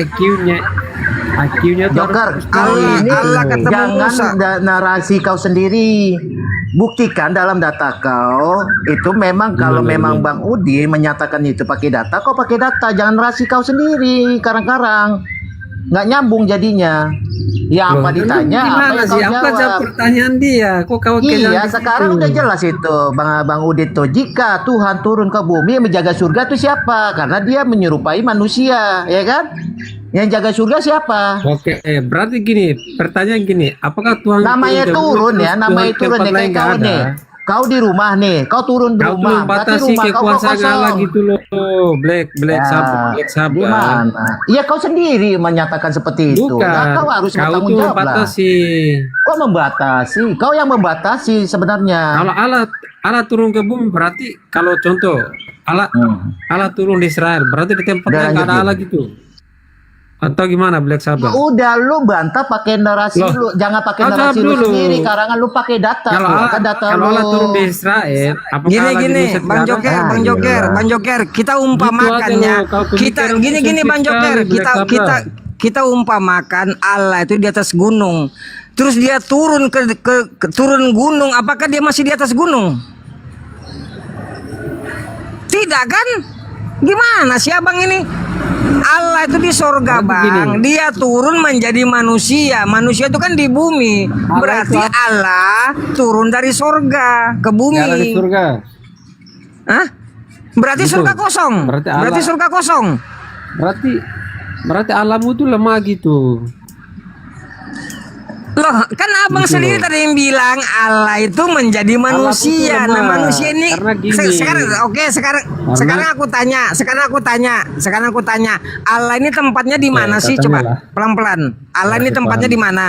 IQ-nya Joker, Allah kata jangan Musa. narasi kau sendiri. Buktikan dalam data kau itu memang kalau memang Bang Udi menyatakan itu pakai data, kau pakai data, jangan narasi kau sendiri karang-karang. Nggak nyambung jadinya. Ya apa ditanya, apa Gimana yang sih? kau Apa jawab. jawab pertanyaan dia? Kok kau Iya, sekarang udah jelas itu, Bang Udit tuh. Jika Tuhan turun ke bumi menjaga surga itu siapa? Karena dia menyerupai manusia, ya kan? Yang jaga surga siapa? Oke, berarti gini, pertanyaan gini, apakah Tuhan Namanya ke bumi, turun terus ya, namanya Tuhan turun tempat nih lain kayak kau nggak ada? nih. Kau di rumah nih, kau turun di Kau tuh rumah, berarti membatasi rumah kau kok kekuasaan Allah kosong. gitu loh, Black sabar. Gimana? Iya kau sendiri menyatakan seperti itu. Bukan, Nah, kau harus kau bertanggung tuh jawab lah. membatasi. Kok membatasi? Kau yang membatasi sebenarnya. Kalau Allah turun ke bumi berarti kalau contoh Allah turun di Israel berarti di tempat yang nggak ada Allah gitu. Atau gimana Black Sabbath? Udah lu bantah pakai narasi Loh, lu, jangan pakai jawab narasi lu dulu. sendiri, karangan lu pakai data. Kalau tuh, Allah, kan data kalau lu. Allah turun di Israel, apakah Allah di Gini, Indonesia Bang tidak Joker, ada? Bang Joker, Bang Joker, kita umpamakannya, Gitu aja lo, kau kita pemikiran gini sempit Bang Joker, sekali, Black Sabbath. kita umpamakan Allah itu di atas gunung, terus dia turun turun gunung, apakah dia masih di atas gunung? Tidak kan? Gimana sih abang ini? Allah itu di sorga bang, dia turun menjadi manusia. Manusia itu kan di bumi. Berarti Allah turun dari sorga ke bumi. Nggak ada di surga. Hah? Berarti Betul. surga kosong. Berarti Berarti Allah- surga kosong. Berarti alammu tuh lemah gitu. Loh, kan abang Gitu sendiri loh. tadi yang bilang Allah itu menjadi manusia. Allah itu Nah, lemah. manusia ini Karena gini. sekarang aku tanya, Allah ini tempatnya di mana sih? katanya Coba lah. pelan-pelan. Allah ini tempatnya di mana?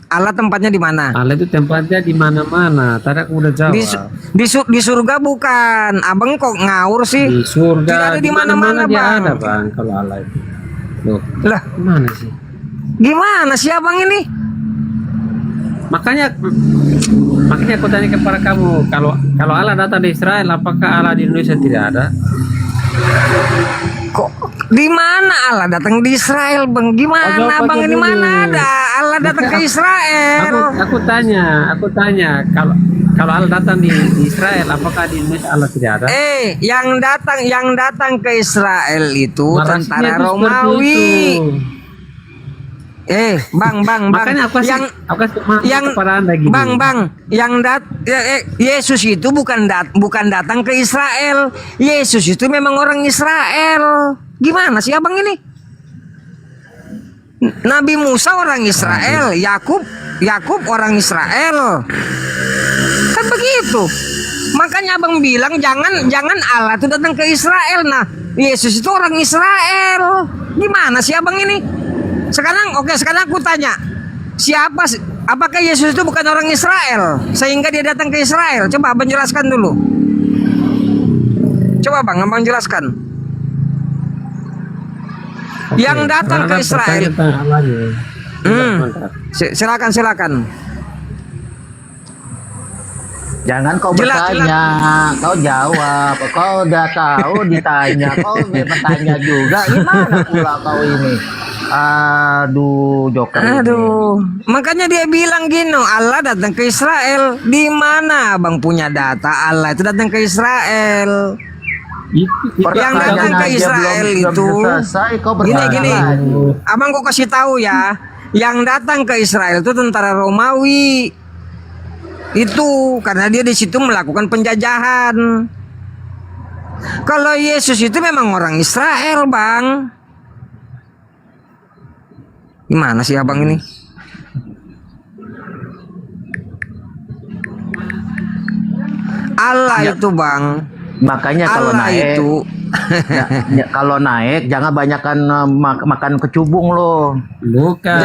Allah tempatnya di mana? Allah itu tempatnya di mana-mana. Tadi aku udah jawab. Di surga bukan. Abang kok ngawur sih? Di surga. Tidak ada di mana-mana, dia Bang. ada bang. Kalau Allah itu. Loh, Lah, gimana sih? gimana sih abang ini? Makanya aku tanya kepada kamu, kalau Allah datang di Israel, apakah Allah di Indonesia tidak ada? Kok di mana Allah datang di Israel, Bang? Gimana Jawab Bang aja ini dulu. mana ada Allah datang ke Israel? Aku tanya, kalau Allah datang di Israel, apakah di Indonesia Allah tidak ada? Yang datang ke Israel itu Narasinya tentara itu seperti Romawi. itu. Bang, Makanya aku kasih yang kepada Anda gini. Bang, Yesus itu bukan datang ke Israel. Yesus itu memang orang Israel. Gimana sih abang ini? Nabi Musa orang Israel, Yakub orang Israel. Kan begitu. Makanya abang bilang jangan Allah itu datang ke Israel. Nah, Yesus itu orang Israel. Gimana sih abang ini? Sekarang aku tanya, apakah Yesus itu bukan orang Israel sehingga dia datang ke Israel? Coba abang jelaskan dulu. Coba abang jelaskan. Yang datang ke Israel. Silakan. Jangan kau bertanya, kau jawab. Kau udah tahu ditanya, kau bertanya juga. Gimana pula kau ini? Aduh, Joker. Makanya dia bilang gini, Allah datang ke Israel. Di mana abang punya data Allah itu datang ke Israel? Yang datang ke Israel itu gini. Abang kok kasih tahu ya, yang datang ke Israel itu tentara Romawi. Itu karena dia di situ melakukan penjajahan. Kalau Yesus itu memang orang Israel, Bang. Gimana sih abang ini? Allah itu, Bang. Makanya kalau Allah naik itu kalau naik jangan banyakkan makan kecubung lo. Bukan.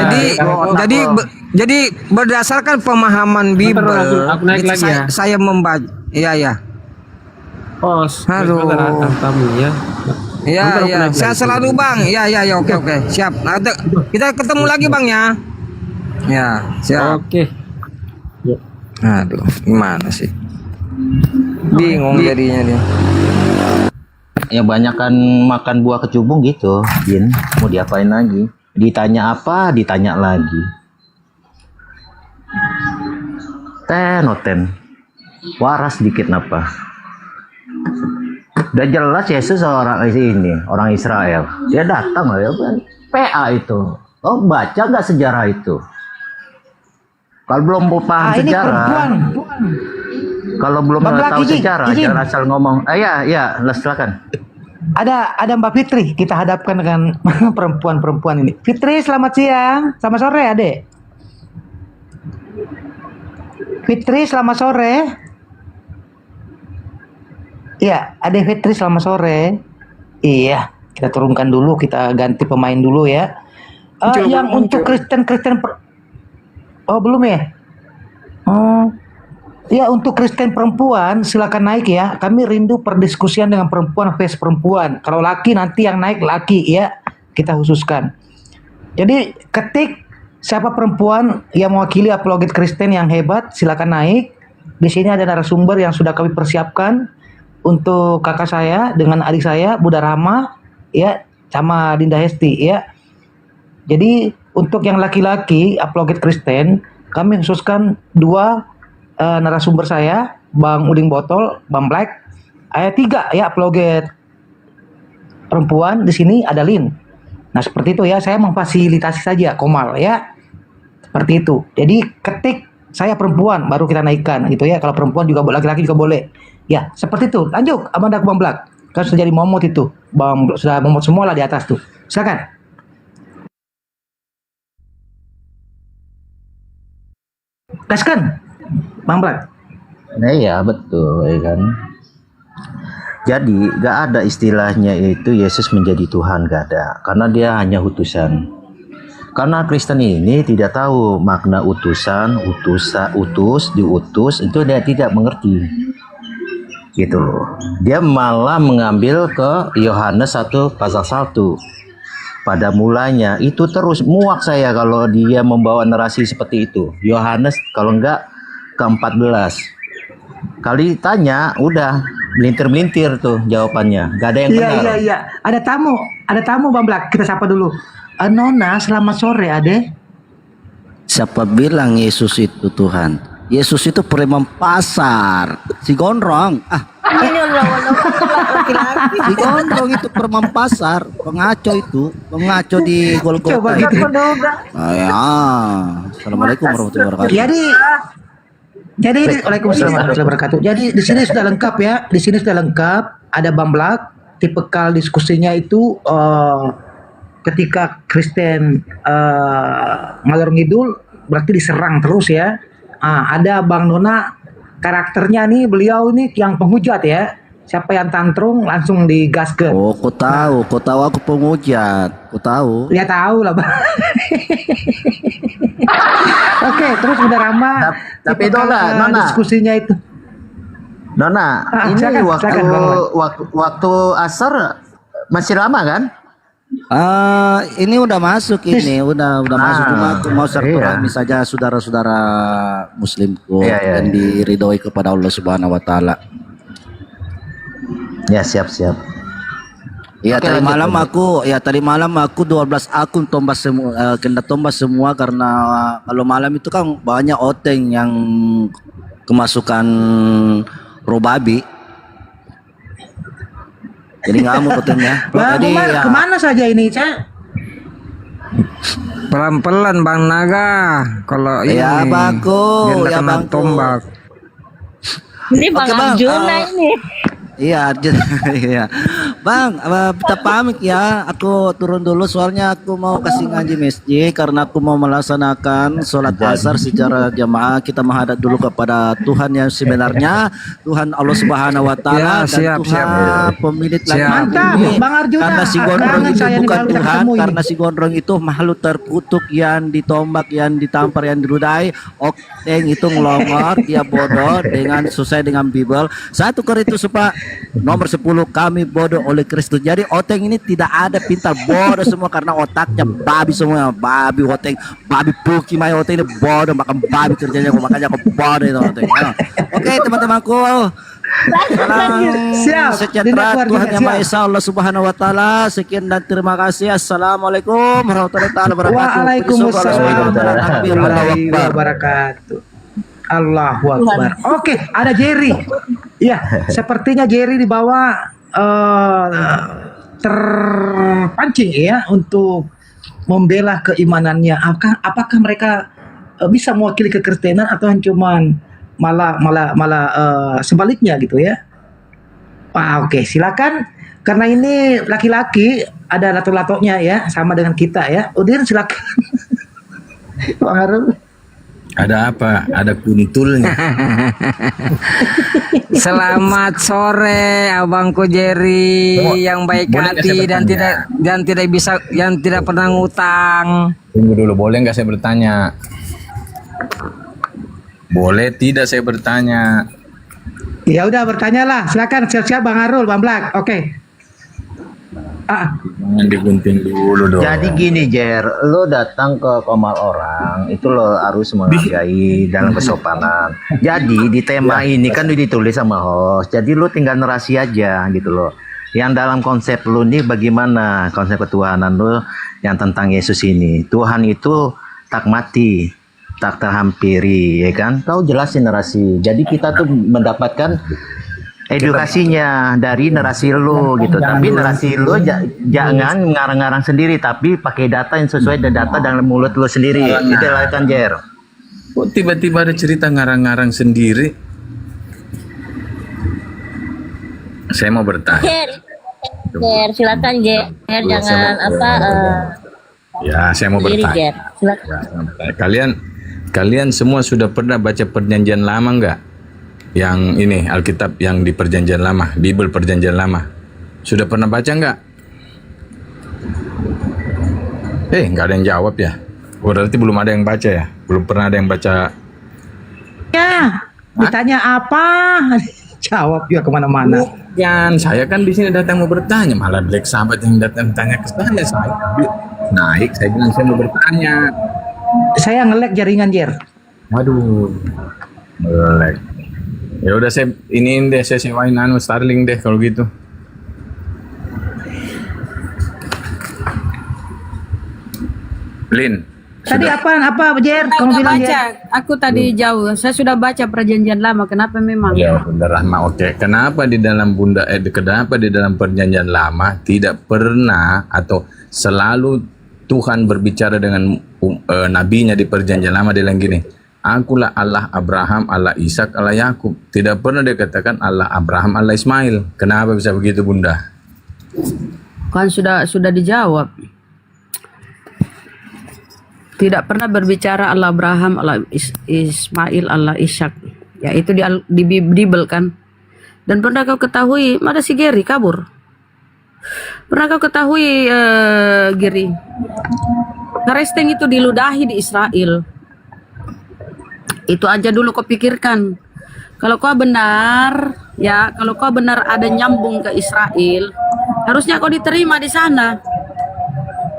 Jadi berdasarkan pemahaman Bible, aku naik lagi ya. Saya membaca. Iya. Aduh. Ya. Iya. Saya selalu Bang. Iya. Oke. Siap. Nah, kita ketemu lagi Bang ya. Ya, siap. Oke. Aduh, gimana sih? Bingung jadinya dia. Ya banyakkan makan buah kecubung gitu, Jin. Mau diapain lagi? Ditanya apa, ditanya lagi. Ten. Waras dikit napa? Udah jelas Yesus orang Israel. Dia datang ya, PA itu. Oh, baca nggak sejarah itu? Kalau belum paham sejarah, kalau belum tahu sejarah, jangan asal ngomong. Ya, silakan. Ada Mbak Fitri, kita hadapkan dengan perempuan-perempuan ini. Fitri, selamat siang. Selamat sore, Adek. Fitri, selamat sore. Iya, Adek Fitri, selamat sore. Iya, kita turunkan dulu, kita ganti pemain dulu ya. Yang untuk Kristen oh belum ya? Ya, untuk Kristen perempuan silakan naik ya. Kami rindu perdiskusian dengan perempuan face perempuan. Kalau laki nanti yang naik laki ya. Kita khususkan. Jadi ketik siapa perempuan yang mewakili apologet Kristen yang hebat, silakan naik. Di sini ada narasumber yang sudah kami persiapkan untuk kakak saya dengan adik saya Bunda Rahma ya, sama Dinda Hesti ya. Jadi untuk yang laki-laki apologet Kristen, kami khususkan dua narasumber saya, Bang Uding Botol, Bang Black. Ayat 3 ya, apologet perempuan. Di sini ada Lin. Nah seperti itu ya, saya memfasilitasi saja Komal ya, seperti itu. Jadi ketik saya perempuan baru kita naikkan gitu ya. Kalau perempuan juga laki-laki juga boleh ya, seperti itu. Lanjut Abang Dak Bang Black, kan sudah jadi momot itu, Bang sudah momot semua lah di atas tuh. Silakan. Gaskan Bang Black. Nah, iya betul ya kan. Jadi gak ada istilahnya itu Yesus menjadi Tuhan, gak ada, karena dia hanya utusan. Karena Kristen ini tidak tahu makna utusan, diutus itu dia tidak mengerti. Gitu loh. Dia malah mengambil ke Yohanes 1 pasal 1. Pada mulanya itu terus muak saya kalau dia membawa narasi seperti itu. Yohanes kalau enggak ke-14 kali tanya udah melintir-melintir tuh jawabannya, gak ada yang benar. Iya. Ada tamu Bang Black, kita sapa dulu. Nona, selamat sore Ade. Siapa bilang Yesus itu Tuhan? Yesus itu preman pasar, si gondrong. Ini laki-laki. Si gondrong itu perempuan pasar, pengaco itu, pengaco di Golgota. Coba gitu. Ya. Assalamualaikum warahmatullahi wabarakatuh. Jadi Waalaikumsalam warahmatullahi wabarakatuh. Jadi di sini sudah lengkap ya. Di sini sudah lengkap. Ada Bang Blak. Tipikal diskusinya itu ketika Kristen ngalor ngidul berarti diserang terus ya. Ada Bang Nona, karakternya nih, beliau ini yang penghujat ya. Siapa yang tantrum langsung digaskeun. Oh, kau tahu aku penghujat. Kau tahu. Ya tahu lah, Bang. Oke, terus udah Rama. Tapi tipikal, Nona. diskusinya itu. Nona, ini waktu asar masih lama kan? Ini udah masuk ini, udah masuk, cuma aku mau silaturahmi saja saudara-saudara muslimku yang diridhoi kepada Allah Subhanahu wa taala. Ya, siap. Ya, tadi malam aku 12 akun tombas semua, kena tombas semua karena kalau malam itu kan banyak oteng yang kemasukan roh babi. Jadi ngamuk otengnya. Jadi ya, kemana saja ini, Cak? Pelan-pelan Bang Naga. Kalau ini. Ya, Bangku, biar kena tombak. Ini Bang Arjuna ini. Iya, iya. Bang, kita pamit ya. Aku turun dulu soalnya aku mau kasih ngaji masjid karena aku mau melaksanakan sholat asar secara jamaah. Kita menghadap dulu kepada Tuhan yang sebenarnya, Tuhan Allah Subhanahu wa taala, dan Tuhan pemilik langit ini. Bang Arjuna, karena si gondrong itu bukan Tuhan, karena si gondrong itu makhluk terkutuk yang ditombak, yang ditampar, yang dirudai. Okteng itu ngelongor, dia bodoh dengan sesuai dengan Bible. 1 Korintus nomor 10, kami bodoh oleh Kristus. Jadi oteng ini tidak ada pintar, bodoh semua karena otaknya babi semua, babi oteng, babi puki mai oteng ini bodoh, makan babi kerjanya, makanya aku bodoh itu oteng. Oke, teman-temanku, salam sejahtera Tuhan Yang Maha Esa Allah Subhanahu wa taala. Sekian dan terima kasih. Assalamualaikum warahmatullahi wabarakatuh. Waalaikumsalam warahmatullahi wabarakatuh. Allahu Akbar. Oke, ada Jerry. Ya, sepertinya Jerry dibawa terpancing ya untuk membela keimanannya. Apakah mereka bisa mewakili kekristenan atau cuman malah sebaliknya gitu ya? Oke, silakan. Karena ini laki-laki ada lato-latonya ya, sama dengan kita ya. Udin silakan. Bang Harun. Ada apa? Ada kuntulnya. Selamat sore Abangku Jerry yang baik hati dan tidak pernah ngutang. Tunggu dulu, boleh nggak saya bertanya? Boleh tidak saya bertanya? Ya udah, bertanyalah. Silakan, siap-siap Bang Arul, Bang Blak. Oke. Jangan digunting dulu dong. Jadi gini Jer, lo datang ke kamar orang itu lo harus menghargai dalam kesopanan. Jadi di tema ini kan udah ditulis sama host, jadi lo tinggal narasi aja gitu loh. Yang dalam konsep lo nih bagaimana konsep ketuhanan lo yang tentang Yesus ini. Tuhan itu tak mati, tak terhampiri, ya kan? Kau jelasin narasi. Jadi kita tuh mendapatkan edukasinya dari narasi lo gitu. Tapi narasi lo jangan ngarang-ngarang sendiri, tapi pakai data yang sesuai dengan data dalam mulut lo sendiri. Itu kan Jer. Kok tiba-tiba ada cerita ngarang-ngarang sendiri? Saya mau bertanya. Jer, silakan Jer, jangan Ya, saya mau bertanya. Jer, silakan. Ya, kalian semua sudah pernah baca perjanjian lama nggak? Yang ini Alkitab yang di perjanjian lama, Bible perjanjian lama, sudah pernah baca nggak? Nggak ada yang jawab ya. Berarti belum ada yang baca ya, belum pernah ada yang baca. Ya, ditanya apa? Jawab juga kemana-mana. Jangan, saya kan di sini datang mau bertanya, malah Black Sabbath yang datang tanya ke saya. Saya naik, saya bilang saya mau bertanya. Saya nge-lag jaringan Jer. Waduh, nge-lag. Ya udah saya iniin deh, saya sewain Starlink deh kalau gitu. Lin, Tadi apa Jer? Saya Kamu udah bilang baca, Jer? aku tadi jauh. Saya sudah baca perjanjian lama. Kenapa memang? Ya, Bunda Rahma, oke. Kenapa di dalam kenapa di dalam perjanjian lama tidak pernah atau selalu Tuhan berbicara dengan nabinya di perjanjian lama dia bilang gini, Akulah Allah Abraham, Allah Ishak, Allah Yakub. Tidak pernah dia katakan Allah Abraham, Allah Ismail. Kenapa bisa begitu, Bunda? Kan sudah dijawab. Tidak pernah berbicara Allah Abraham, Allah Ismail, Allah Ishak. Ya itu di Bible kan. Dan pernah kau ketahui, mana si Gary kabur? Pernah kau ketahui Gary? Karesteng itu diludahi di Israel. Itu aja dulu kau pikirkan. Kalau kau benar, ya kalau kau benar ada nyambung ke Israel, harusnya kau diterima di sana.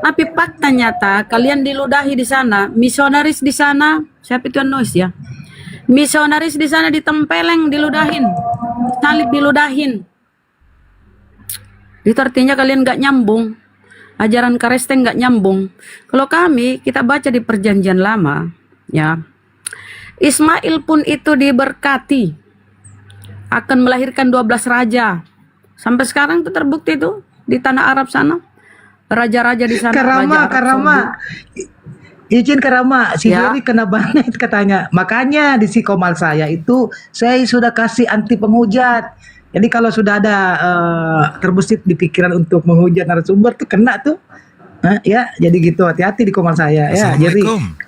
Tapi fakta nyata kalian diludahi di sana, misionaris di sana, siapa itu noise ya? Misionaris di sana ditempeleng, diludahin, salib diludahin. Itu artinya kalian gak nyambung, ajaran Karesteng gak nyambung. Kalau kami, kita baca di perjanjian lama, ya, Ismail pun itu diberkati, akan melahirkan 12 raja. Sampai sekarang itu terbukti itu di tanah Arab sana. Raja-raja di sana. Karama. Izin Karama, si Ya. Jerry kena banget katanya. Makanya di si komal saya itu saya sudah kasih anti penghujat. Jadi kalau sudah ada terbesit di pikiran untuk menghujat narasumber tuh kena tuh. Ya, jadi gitu, hati-hati di komal saya ya, Jerry.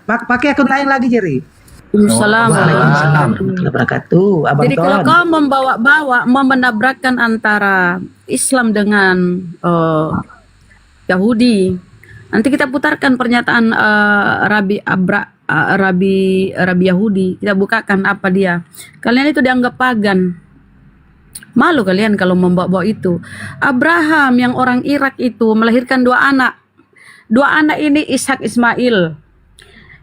Pakai akun lain lagi, Jerry. Assalamualaikum warahmatullahi wabarakatuh. Abang Jadi kalau Ton. kau membawa-bawa, menabrakkan antara Islam dengan Yahudi, nanti kita putarkan pernyataan Rabi Yahudi. Kita bukakan apa dia. Kalian itu dianggap pagan. Malu kalian kalau membawa itu. Abraham yang orang Irak itu melahirkan 2 anak. 2 anak ini Ishak Ismail.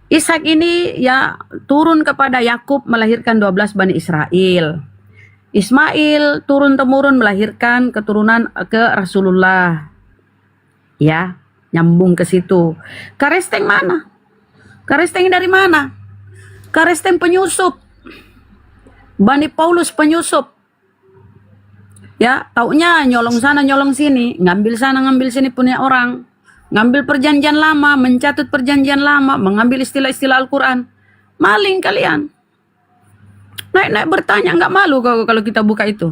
Ishak ini ya turun kepada Yakub melahirkan 12 Bani Israel. Ismail turun-temurun melahirkan keturunan ke Rasulullah. Ya, nyambung ke situ. Karesteng mana? Karesteng dari mana? Karesteng penyusup. Bani Paulus penyusup. Ya, taunya nyolong sana nyolong sini, ngambil sana ngambil sini punya orang. Ngambil perjanjian lama, mencatut perjanjian lama, mengambil istilah-istilah Al-Quran. Maling kalian. Naik-naik bertanya, nggak malu kalau kita buka itu?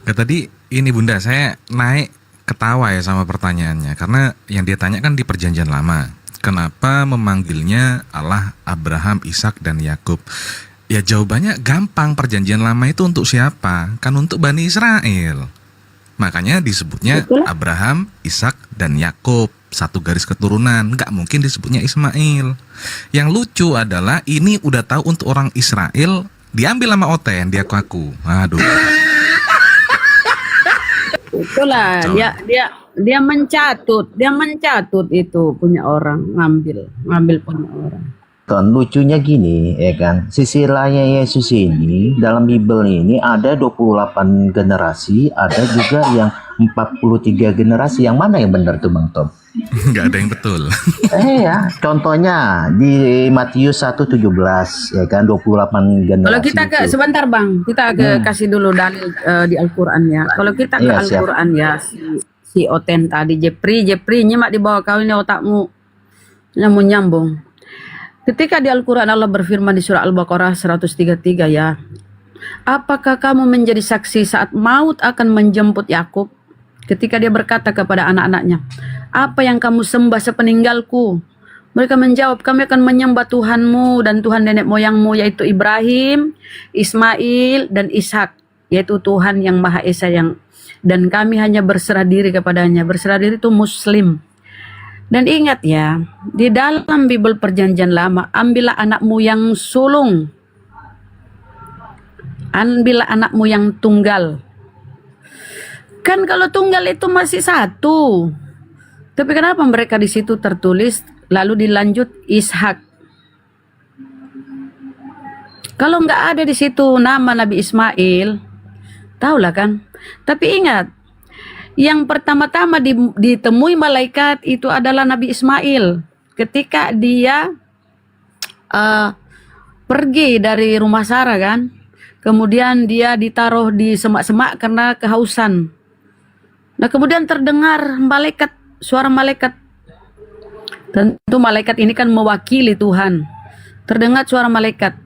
Tadi ini Bunda, saya naik ketawa ya sama pertanyaannya. Karena yang dia tanya kan di perjanjian lama. Kenapa memanggilnya Allah, Abraham, Ishak, dan Yakub? Ya jawabannya gampang, perjanjian lama itu untuk siapa? Kan untuk Bani Israel. Makanya disebutnya Abraham, Ishak, dan Yakub. Satu garis keturunan, nggak mungkin disebutnya Ismail. Yang lucu adalah ini udah tahu untuk orang Israel, diambil sama Oten, dia kaku. Aduh. Itulah dia mencatut itu punya orang, ngambil punya orang. Kan lucunya gini, ya kan, silsilahnya Yesus ini dalam Bible ini ada 28 generasi, ada juga yang 43 generasi. Yang mana yang benar tuh Bang Tom? Nggak ada yang betul. Ya, contohnya di Matius 1:17 ya kan, 28 generasi. Kalau kita ke itu. sebentar Bang, kita kasih dulu dalil di Al-Qur'an ya. Kalau kita ke Iya, siap. Al-Qur'an ya, si Oten tadi Jepri nyimak di bawah kau ini otakmu nyambung. Ketika di Al-Quran Allah berfirman di surah Al-Baqarah 133 ya, apakah kamu menjadi saksi saat maut akan menjemput Yakub ketika dia berkata kepada anak-anaknya, apa yang kamu sembah sepeninggalku? Mereka menjawab, kami akan menyembah Tuhanmu dan Tuhan nenek moyangmu, yaitu Ibrahim, Ismail, dan Ishak, yaitu Tuhan yang Maha Esa, dan kami hanya berserah diri kepadanya. Berserah diri itu Muslim. Dan ingat ya, di dalam Bible Perjanjian Lama, ambillah anakmu yang sulung, ambillah anakmu yang tunggal. Kan kalau tunggal itu masih satu, tapi kenapa mereka di situ tertulis lalu dilanjut Ishak? Kalau nggak ada di situ nama Nabi Ismail, tahulah kan. Tapi ingat, Yang pertama-tama ditemui malaikat itu adalah Nabi Ismail ketika dia pergi dari rumah Sarah kan. Kemudian dia ditaruh di semak-semak karena kehausan. Nah, kemudian terdengar suara malaikat. Tentu malaikat ini kan mewakili Tuhan. Terdengar suara malaikat.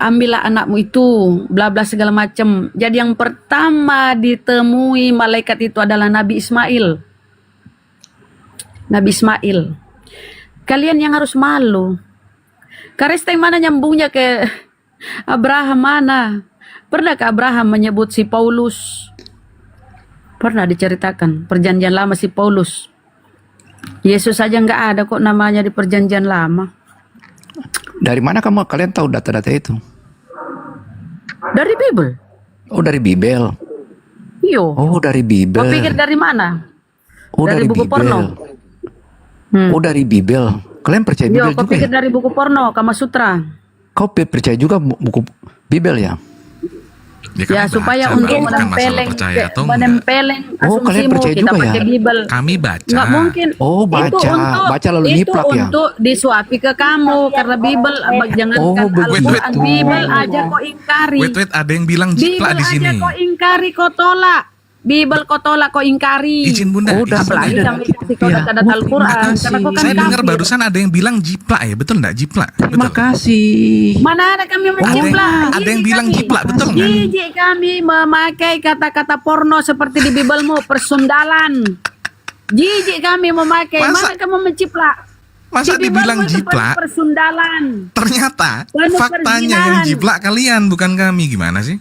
Ambillah anakmu itu, bla bla segala macam. Jadi yang pertama ditemui malaikat itu adalah Nabi Ismail. Nabi Ismail. Kalian yang harus malu. Karesta yang mana nyambungnya ke Abraham mana? Pernah ke Abraham menyebut si Paulus? Pernah diceritakan perjanjian lama si Paulus. Yesus saja nggak ada kok namanya di perjanjian lama. Dari mana kalian tahu data-data itu? Dari Bible. Oh, dari Bible. Iyo. Oh, dari Bible. Kau pikir dari mana? Oh, dari buku Bible. porno. Oh, dari Bible. Kalian percaya Bible Kau juga pikir ya? dari buku porno, Kama Sutra. Kau percaya juga buku Bible ya? Ya, supaya untuk menempeleng asumsimu kita pakai Bible. Kami baca. Nggak mungkin. Oh, baca lalu niplak ya? Itu untuk disuapi ke kamu karena Bible jangankan Al-Quran, Bible aja kok ingkari. Wait, ada yang bilang jiplak di sini. Bible aja kok ingkari, kok tolak. Bible kok tolak, kok ingkari. Izin Bunda. Apalagi kami kasih kau kata Al-Quran. Karena kau kan saya dengar kafir. barusan ada yang bilang jiplak ya, betul nggak jiplak? Terima kasih. Mana ada kami menjiplak? Ada yang bilang jiplak, betul nggak? Jijik kami memakai kata-kata porno seperti di Biblemu, persundalan. Jijik kami memakai. Mana kamu menciplak? Masa Di dibilang Biblemu seperti jiplak? Persundalan. Ternyata Penuh faktanya yang perzinahan. jiplak kalian, bukan kami. Gimana sih?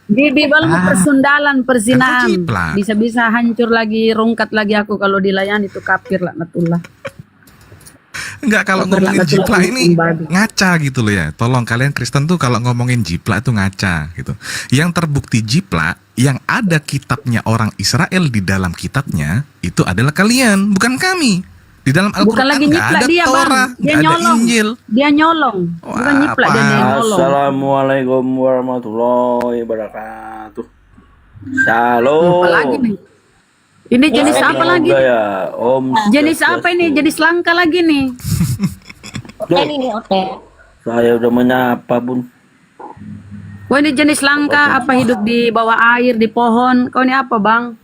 Di Biblemu persundalan, perzinahan. jiplak. Bisa-bisa hancur lagi, rungkat lagi aku kalau dilayani itu kafir laknatullah. Enggak, kalau Kafir ngomongin laknatullah jiplak ini ibadah. ngaca gitu loh ya. Tolong kalian Kristen tuh kalau ngomongin jiplak tuh ngaca gitu. Yang terbukti jiplak, yang ada kitabnya orang Israel di dalam kitabnya, itu adalah kalian, bukan kami. Di dalam Bukan Al-Quran lagi nggak nyiplak ada dia, Torah, Bang. Dia nggak ada nyolong. Injil. Dia nyolong. Bukan nyiplak, dia nyolong. Assalamualaikum warahmatullahi wabarakatuh. Shalom. Apa lagi nih? Ini jenis apa lagi? Ya, Om. Jenis apa ini? Jenis langka lagi nih. Saya udah menyapa, Bun. Wah, ini jenis langka apa, hidup di bawah air, di pohon. Kau ini apa, Bang?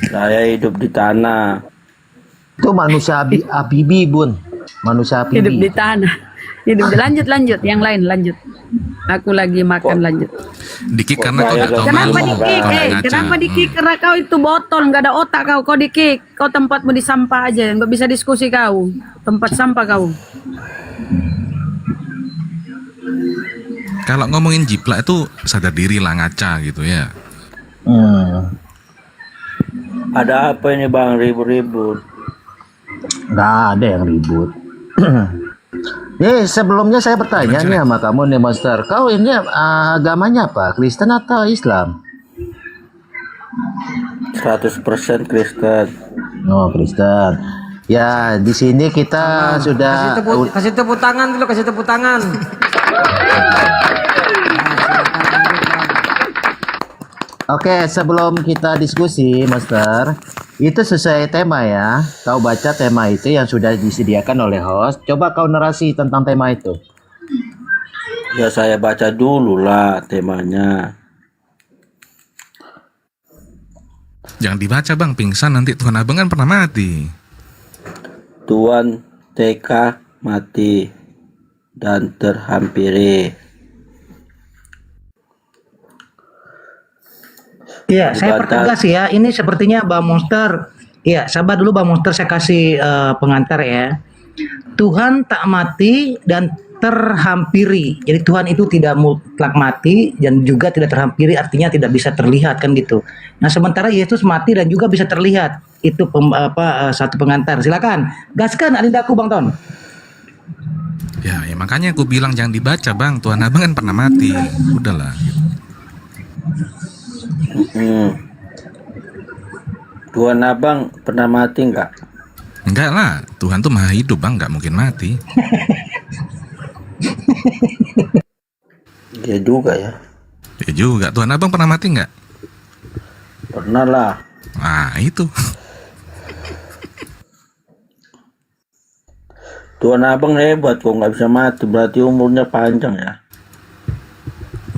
Saya hidup di tanah. Itu manusia abibi, Bun. Manusia abibi. Hidup di tanah. Lanjut. Yang lain lanjut. Aku lagi makan, lanjut. Dikik karena kau nggak tahu malu. Kenapa dikik? Kau nggak ngaca. Kenapa dikik? Karena kau itu botol, nggak ada otak kau. Kau dikik. Kau tempatmu di sampah aja, nggak bisa diskusi kau. Tempat sampah kau. Kalau ngomongin jiplak itu sadar diri lah, ngaca gitu ya. Ada apa ini, Bang? Ribut-ribut. Nggak ada yang ribut. Sebelumnya saya bertanya nih sama kamu nih, Master. Kau ini agamanya apa? Kristen atau Islam? 100% Kristen. Oh, Kristen. Ya, di sini kita sudah Kasih tepuk tangan dulu, kasih tepuk tangan. Oke, sebelum kita diskusi, Master, itu sesuai tema ya. Kau baca tema itu yang sudah disediakan oleh host. Coba kau narasi tentang tema itu. Ya, saya baca dulu lah temanya. Jangan dibaca Bang, pingsan nanti Tuhan Abang kan pernah mati. Tuan TK mati dan terhampiri. Iya, saya pertegas ya. Ini sepertinya Bang Monster. Iya, sabar dulu Bang Monster, saya kasih pengantar ya. Tuhan tak mati dan terhampiri. Jadi Tuhan itu tidak mutlak mati dan juga tidak terhampiri, artinya tidak bisa terlihat kan gitu. Nah, sementara Yesus mati dan juga bisa terlihat. Itu satu pengantar. Silakan. Gaskan adindaku Bang Ton. Ya makanya aku bilang jangan dibaca Bang. Tuhan Abang kan pernah mati. Udahlah. Tuhan Abang pernah mati nggak? Enggak lah, Tuhan tuh maha hidup Bang, nggak mungkin mati. Iya juga ya. Ya juga. Tuhan abang pernah mati nggak? Pernah lah. Nah itu. Tuhan abang hebat kok nggak bisa mati, berarti umurnya panjang ya.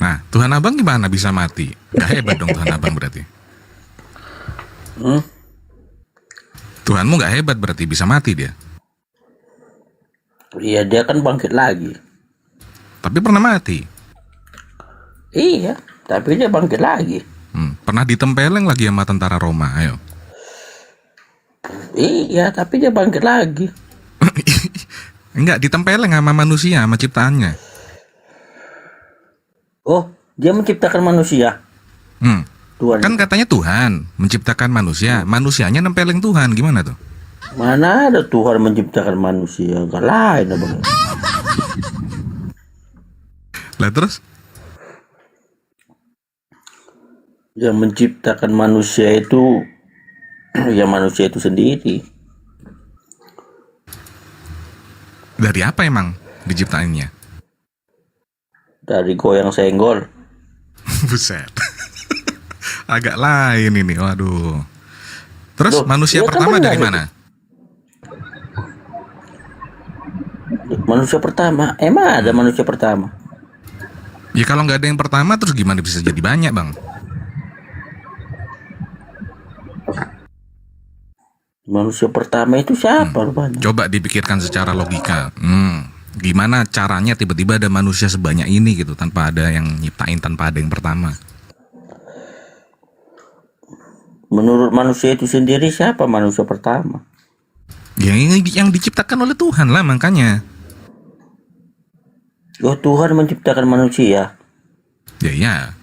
Nah, Tuhan abang gimana bisa mati? Gak hebat dong Tuhan abang berarti. Tuhanmu gak hebat berarti bisa mati dia. Iya, dia kan bangkit lagi. Tapi pernah mati. Iya, tapi dia bangkit lagi. Pernah ditempeleng lagi sama tentara Roma, ayo. Iya, tapi dia bangkit lagi. Enggak, ditempeleng sama manusia, sama ciptaannya. Oh, dia menciptakan manusia. Tuhan. Kan katanya Tuhan menciptakan manusia, manusianya nempeleng Tuhan, gimana tuh? Mana ada Tuhan menciptakan manusia? Gak lain abang. Lah terus? Yang menciptakan manusia itu ya manusia itu sendiri. Dari apa emang diciptainnya? Dari goyang senggol. Buset. Agak lain ini, waduh. Terus manusia iya kan pertama benar dari itu. mana? Manusia pertama? Emang ada manusia pertama? Ya kalau nggak ada yang pertama terus gimana bisa jadi banyak bang? Manusia pertama itu siapa rupanya? Coba dipikirkan secara logika. Gimana caranya tiba-tiba ada manusia sebanyak ini gitu tanpa ada yang nyiptain, tanpa ada yang pertama? Menurut manusia itu sendiri siapa manusia pertama? Yang diciptakan oleh Tuhan lah makanya. Oh, Tuhan menciptakan manusia. Ya.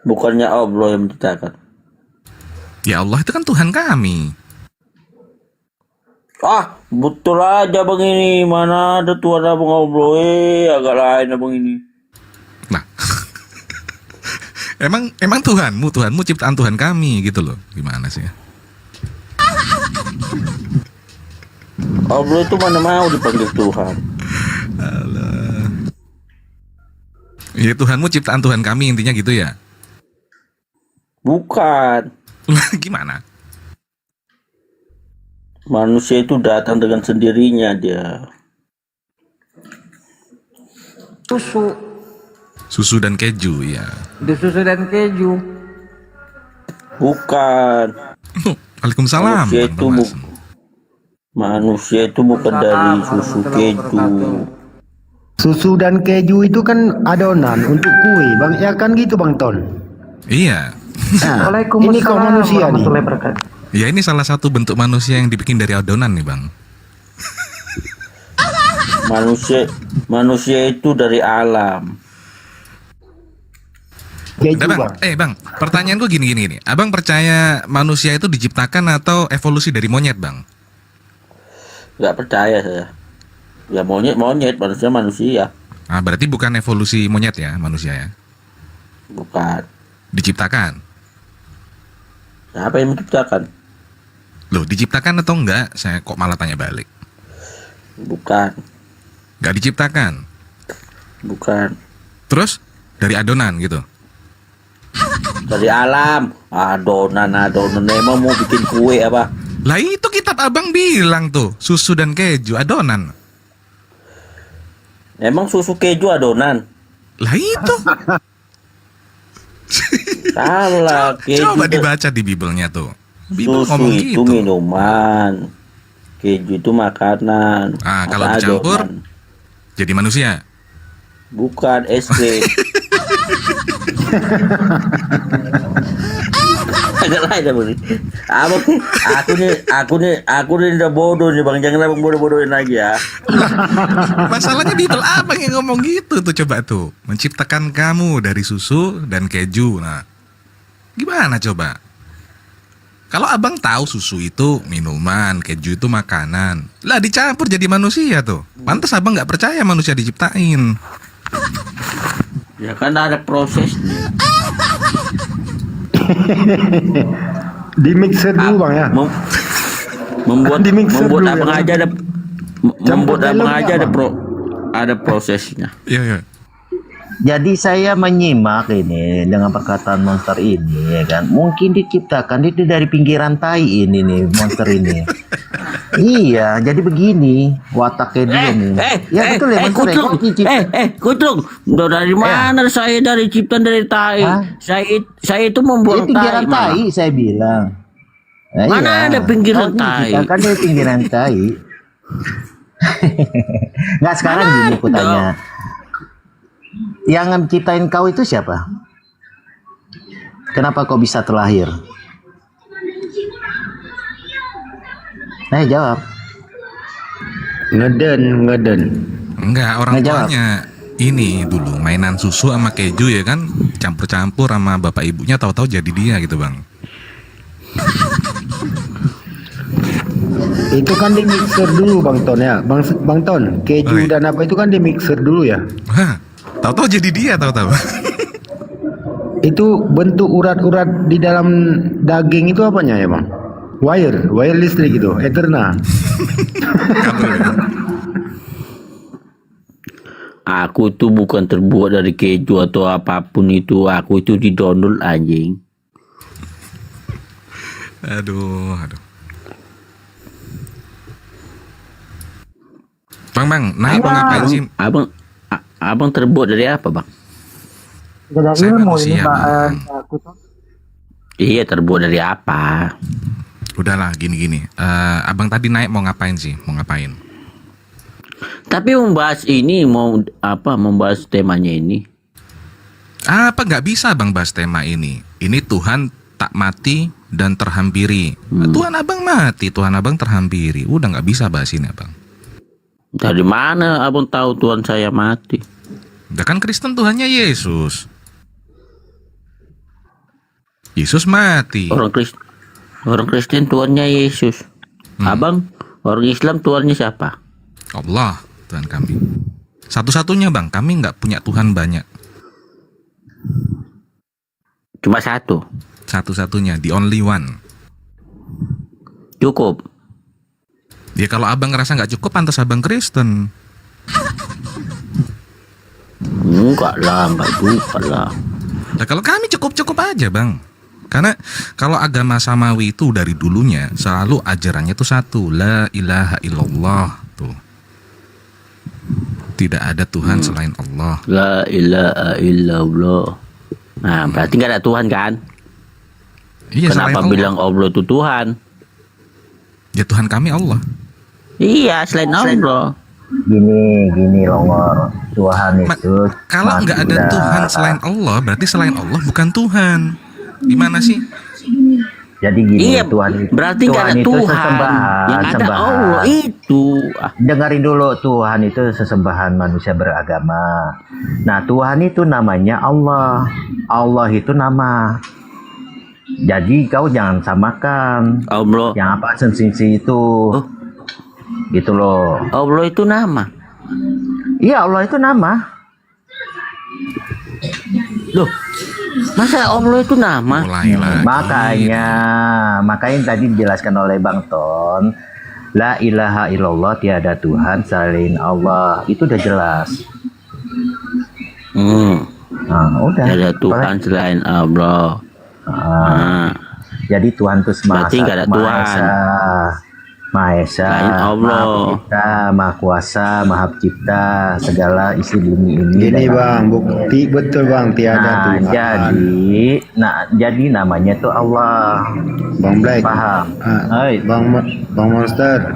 Bukannya Allah yang menciptakan. Ya Allah itu kan Tuhan kami. Ah, betul aja bang ini. Mana ada Tuhan abang Allah? Agak lain abang ini. Emang Tuhanmu ciptaan Tuhan kami gitu loh. Gimana sih? Allah itu mana mau dipanggil Tuhan? Alah. Ya Tuhanmu ciptaan Tuhan kami intinya gitu ya? Bukan. Gimana? Manusia itu datang dengan sendirinya dia. Susu dan keju ya. Susu dan keju. Bukan. Waalaikumsalam. Manusia itu bukan dari susu keju. Susu dan keju itu kan adonan untuk kue, bang. Ya kan gitu, bang Ton. Iya. Nah, ini kok manusia nih. Ya ini salah satu bentuk manusia yang dibikin dari adonan nih bang. Manusia itu dari alam. Bang, pertanyaanku gini. Abang percaya manusia itu diciptakan atau evolusi dari monyet bang? Gak percaya saya. Ya monyet, manusia. Ah berarti bukan evolusi monyet ya manusia ya? Bukan. Diciptakan? Siapa yang menciptakan? Loh diciptakan atau enggak? Saya kok malah tanya balik. Bukan. Gak diciptakan? Bukan. Terus dari adonan gitu? Dari alam. Adonan emang mau bikin kue apa? Lah itu kitab abang bilang tuh susu dan keju adonan. Emang susu keju adonan? Lah itu. Salah. Coba dibaca di Bible-nya tuh. Bible Susu ngomong itu gitu. minuman. Keju itu makanan. Ah kalau dicampur jadi manusia. Bukan es krim. Agak lain abang nih. Aku nih udah bodoh nih bang. Jangan abang bodoh-bodohin lagi ya. Masalahnya Bible abang yang ngomong gitu tuh, coba tuh. Menciptakan kamu dari susu dan keju. Nah, gimana coba? Kalau abang tahu susu itu minuman, keju itu makanan, lah dicampur jadi manusia tuh. Pantas abang nggak percaya manusia diciptain. Ya kan ada prosesnya. Di mixer dulu bang ya. Membuat abang aja ada ada prosesnya. Iya, iya. Jadi saya menyimak ini dengan perkataan monster ini, ya kan? Mungkin diciptakan itu dari pinggiran tai ini nih monster ini. Iya, jadi begini wataknya dia nih. Ya betul ya monster. Kutrung, dari mana saya dari ciptaan dari tai? Saya itu membuang tai. Pinggiran tai saya bilang. Nah, mana ada pinggiran tai? Kan dari pinggiran tai. Nggak, sekarang gini aku tanya. Yang menciptain kau itu siapa? Kenapa kau bisa terlahir? Jawab. Ngeden. Enggak, orang tuanya ini dulu mainan susu sama keju ya kan, campur-campur sama bapak ibunya, tahu-tahu jadi dia gitu bang. Itu kan di mixer dulu Bang Ton ya. Bang Ton, keju dan apa itu kan di mixer dulu ya. Hah, tahu-tahu jadi dia, tahu-tahu. Itu bentuk urat-urat di dalam daging itu apanya ya Bang? Wire listrik itu, Etherna. Aku itu bukan terbuat dari keju atau apapun itu. Aku itu didonol anjing. Aduh. Bang, naik mau ngapain sih? Abang terbuat dari apa, Bang? Saya manusia, Bang. Iya, terbuat dari apa? Udahlah, gini. Abang tadi naik mau ngapain sih? Mau ngapain? Tapi membahas ini, membahas temanya ini. Apa nggak bisa Bang bahas tema ini? Ini Tuhan tak mati dan terhampiri. Tuhan Abang mati, Tuhan Abang terhampiri. Udah nggak bisa bahas ini, Abang. Dari mana Abang tahu Tuhan saya mati? Udah kan Kristen Tuhannya Yesus. Yesus mati. Orang Kristen Tuhannya Yesus. Abang, orang Islam Tuhannya siapa? Allah, Tuhan kami. Satu-satunya Bang, kami nggak punya Tuhan banyak. Cuma satu. Satu-satunya, the only one. Cukup. Ya kalau Abang ngerasa nggak cukup, pantas Abang Kristen. Enggak lah, enggak juga lah. Nah kalau kami cukup-cukup aja Bang. Karena kalau agama samawi itu dari dulunya selalu ajarannya tuh satu, la ilaha illallah tuh. Tidak ada Tuhan selain Allah. La ilaha illallah. Nah, berarti nggak ada Tuhan kan? Iya, kenapa bilang Allah itu Tuhan? Ya Tuhan kami Allah. Iya, selain Allah. Gini Longor. Tuhan itu kalau nggak ada Tuhan selain Allah, berarti selain Allah bukan Tuhan. Gimana sih? Jadi gini, iya, Tuhan berarti nggak ada Tuhan. Yang ada Allah itu. Dengerin dulu, Tuhan itu sesembahan manusia beragama. Nah, Tuhan itu namanya Allah. Allah itu nama. Jadi kau jangan samakan Allah yang apa sensi itu. Gitu loh. Allah itu nama. Iya, Allah itu nama. Loh, masa Allah itu nama? Makanya tadi dijelaskan oleh Bang Ton, la ilaha illallah, tiada Tuhan selain Allah. Itu udah jelas. Nah, udah. Tiada Tuhan selain Allah. Jadi Tuhan itu berarti nggak ada Tuhan. Maha Esa, Allah. Maha Kuasa, Maha Pencipta segala isi bumi ini. Ini Bang, bukti betul Bang, tiada Tuhan. Jadi namanya itu Allah. Bang Black. Paham? Bang Monster.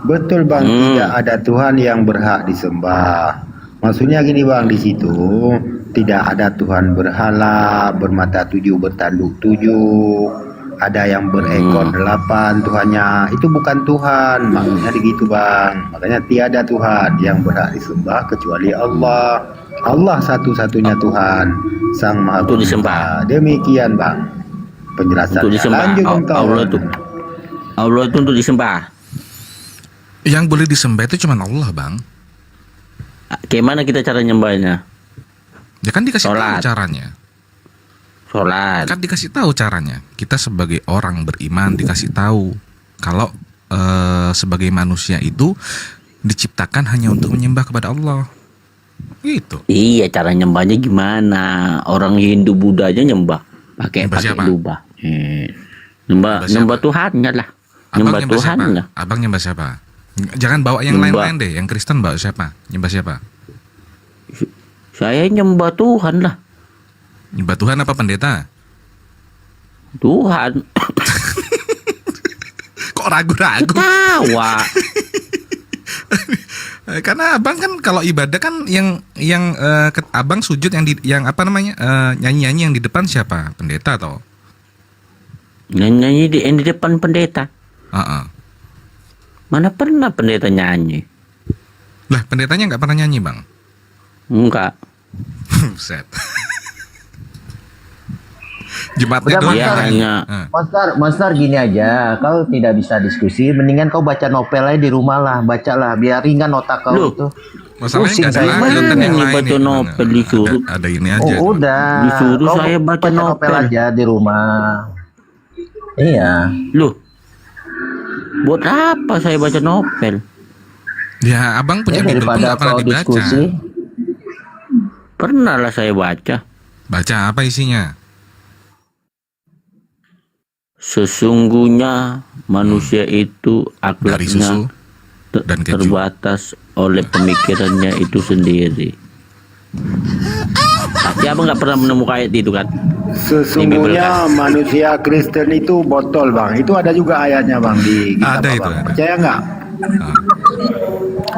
Betul Bang, tidak ada Tuhan yang berhak disembah. Maksudnya gini Bang, di situ tidak ada Tuhan berhala, bermata 7, bertanduk 7. Ada yang berekor 8 Tuhannya, itu bukan Tuhan, maksudnya begitu Bang. Makanya tiada Tuhan yang berhak disembah kecuali Allah. Allah satu-satunya Tuhan, Sang Maha Pencipta. Demikian Bang penjelasannya. Lanjut Allah itu untuk disembah. Yang boleh disembah itu cuma Allah Bang. Gimana kita cara nyembahnya? Ya kan dikasih tahu caranya. Sholat. Kan dikasih tahu caranya. Kita sebagai orang beriman dikasih tahu kalau sebagai manusia itu diciptakan hanya untuk menyembah kepada Allah. Gitu. Iya, cara nyembahnya gimana? Orang Hindu Buddha aja nyembah pakai siapa? lubah. Nyembah Tuhannya lah. Nyembah nyembah Tuhan siapa? lah. Abang nyembah siapa? Jangan bawa yang Nyembah. lain-lain deh. Yang Kristen bawa siapa? Nyembah siapa? Saya nyembah Tuhan lah. Nyembah Tuhan apa pendeta? Tuhan. Kok ragu-ragu? Ketawa. Karena abang kan kalau ibadah kan yang abang sujud yang apa namanya nyanyi-nyanyi yang di depan siapa? Pendeta atau? Nyanyi di depan pendeta. Mana pernah pendeta nyanyi? Lah pendetanya nggak pernah nyanyi bang? Enggak. Set. Jemaatnya Udah, doang. Monster gini aja. Kau tidak bisa diskusi, mendingan kau baca novel aja di rumah lah, bacalah biar ringan otak kau itu. Masalahnya nggak ada Pusing lanjutan saya. yang lain baca nih. novel disuruh. Ada ini aja. Oh, udah. Disuruh Kau saya baca novel. aja di rumah. Iya. Loh. Buat apa saya baca novel? Ya abang punya Bible pun nggak pernah dibaca. Pernah lah saya baca. Baca apa isinya? Sesungguhnya manusia itu akhlaknya terbatas oleh pemikirannya itu sendiri. Tapi abang nggak pernah menemukan ayat itu kan? Sesungguhnya manusia Kristen itu botol bang. Itu ada juga ayatnya bang di kitab Ada abang. itu, ada. Percaya nggak?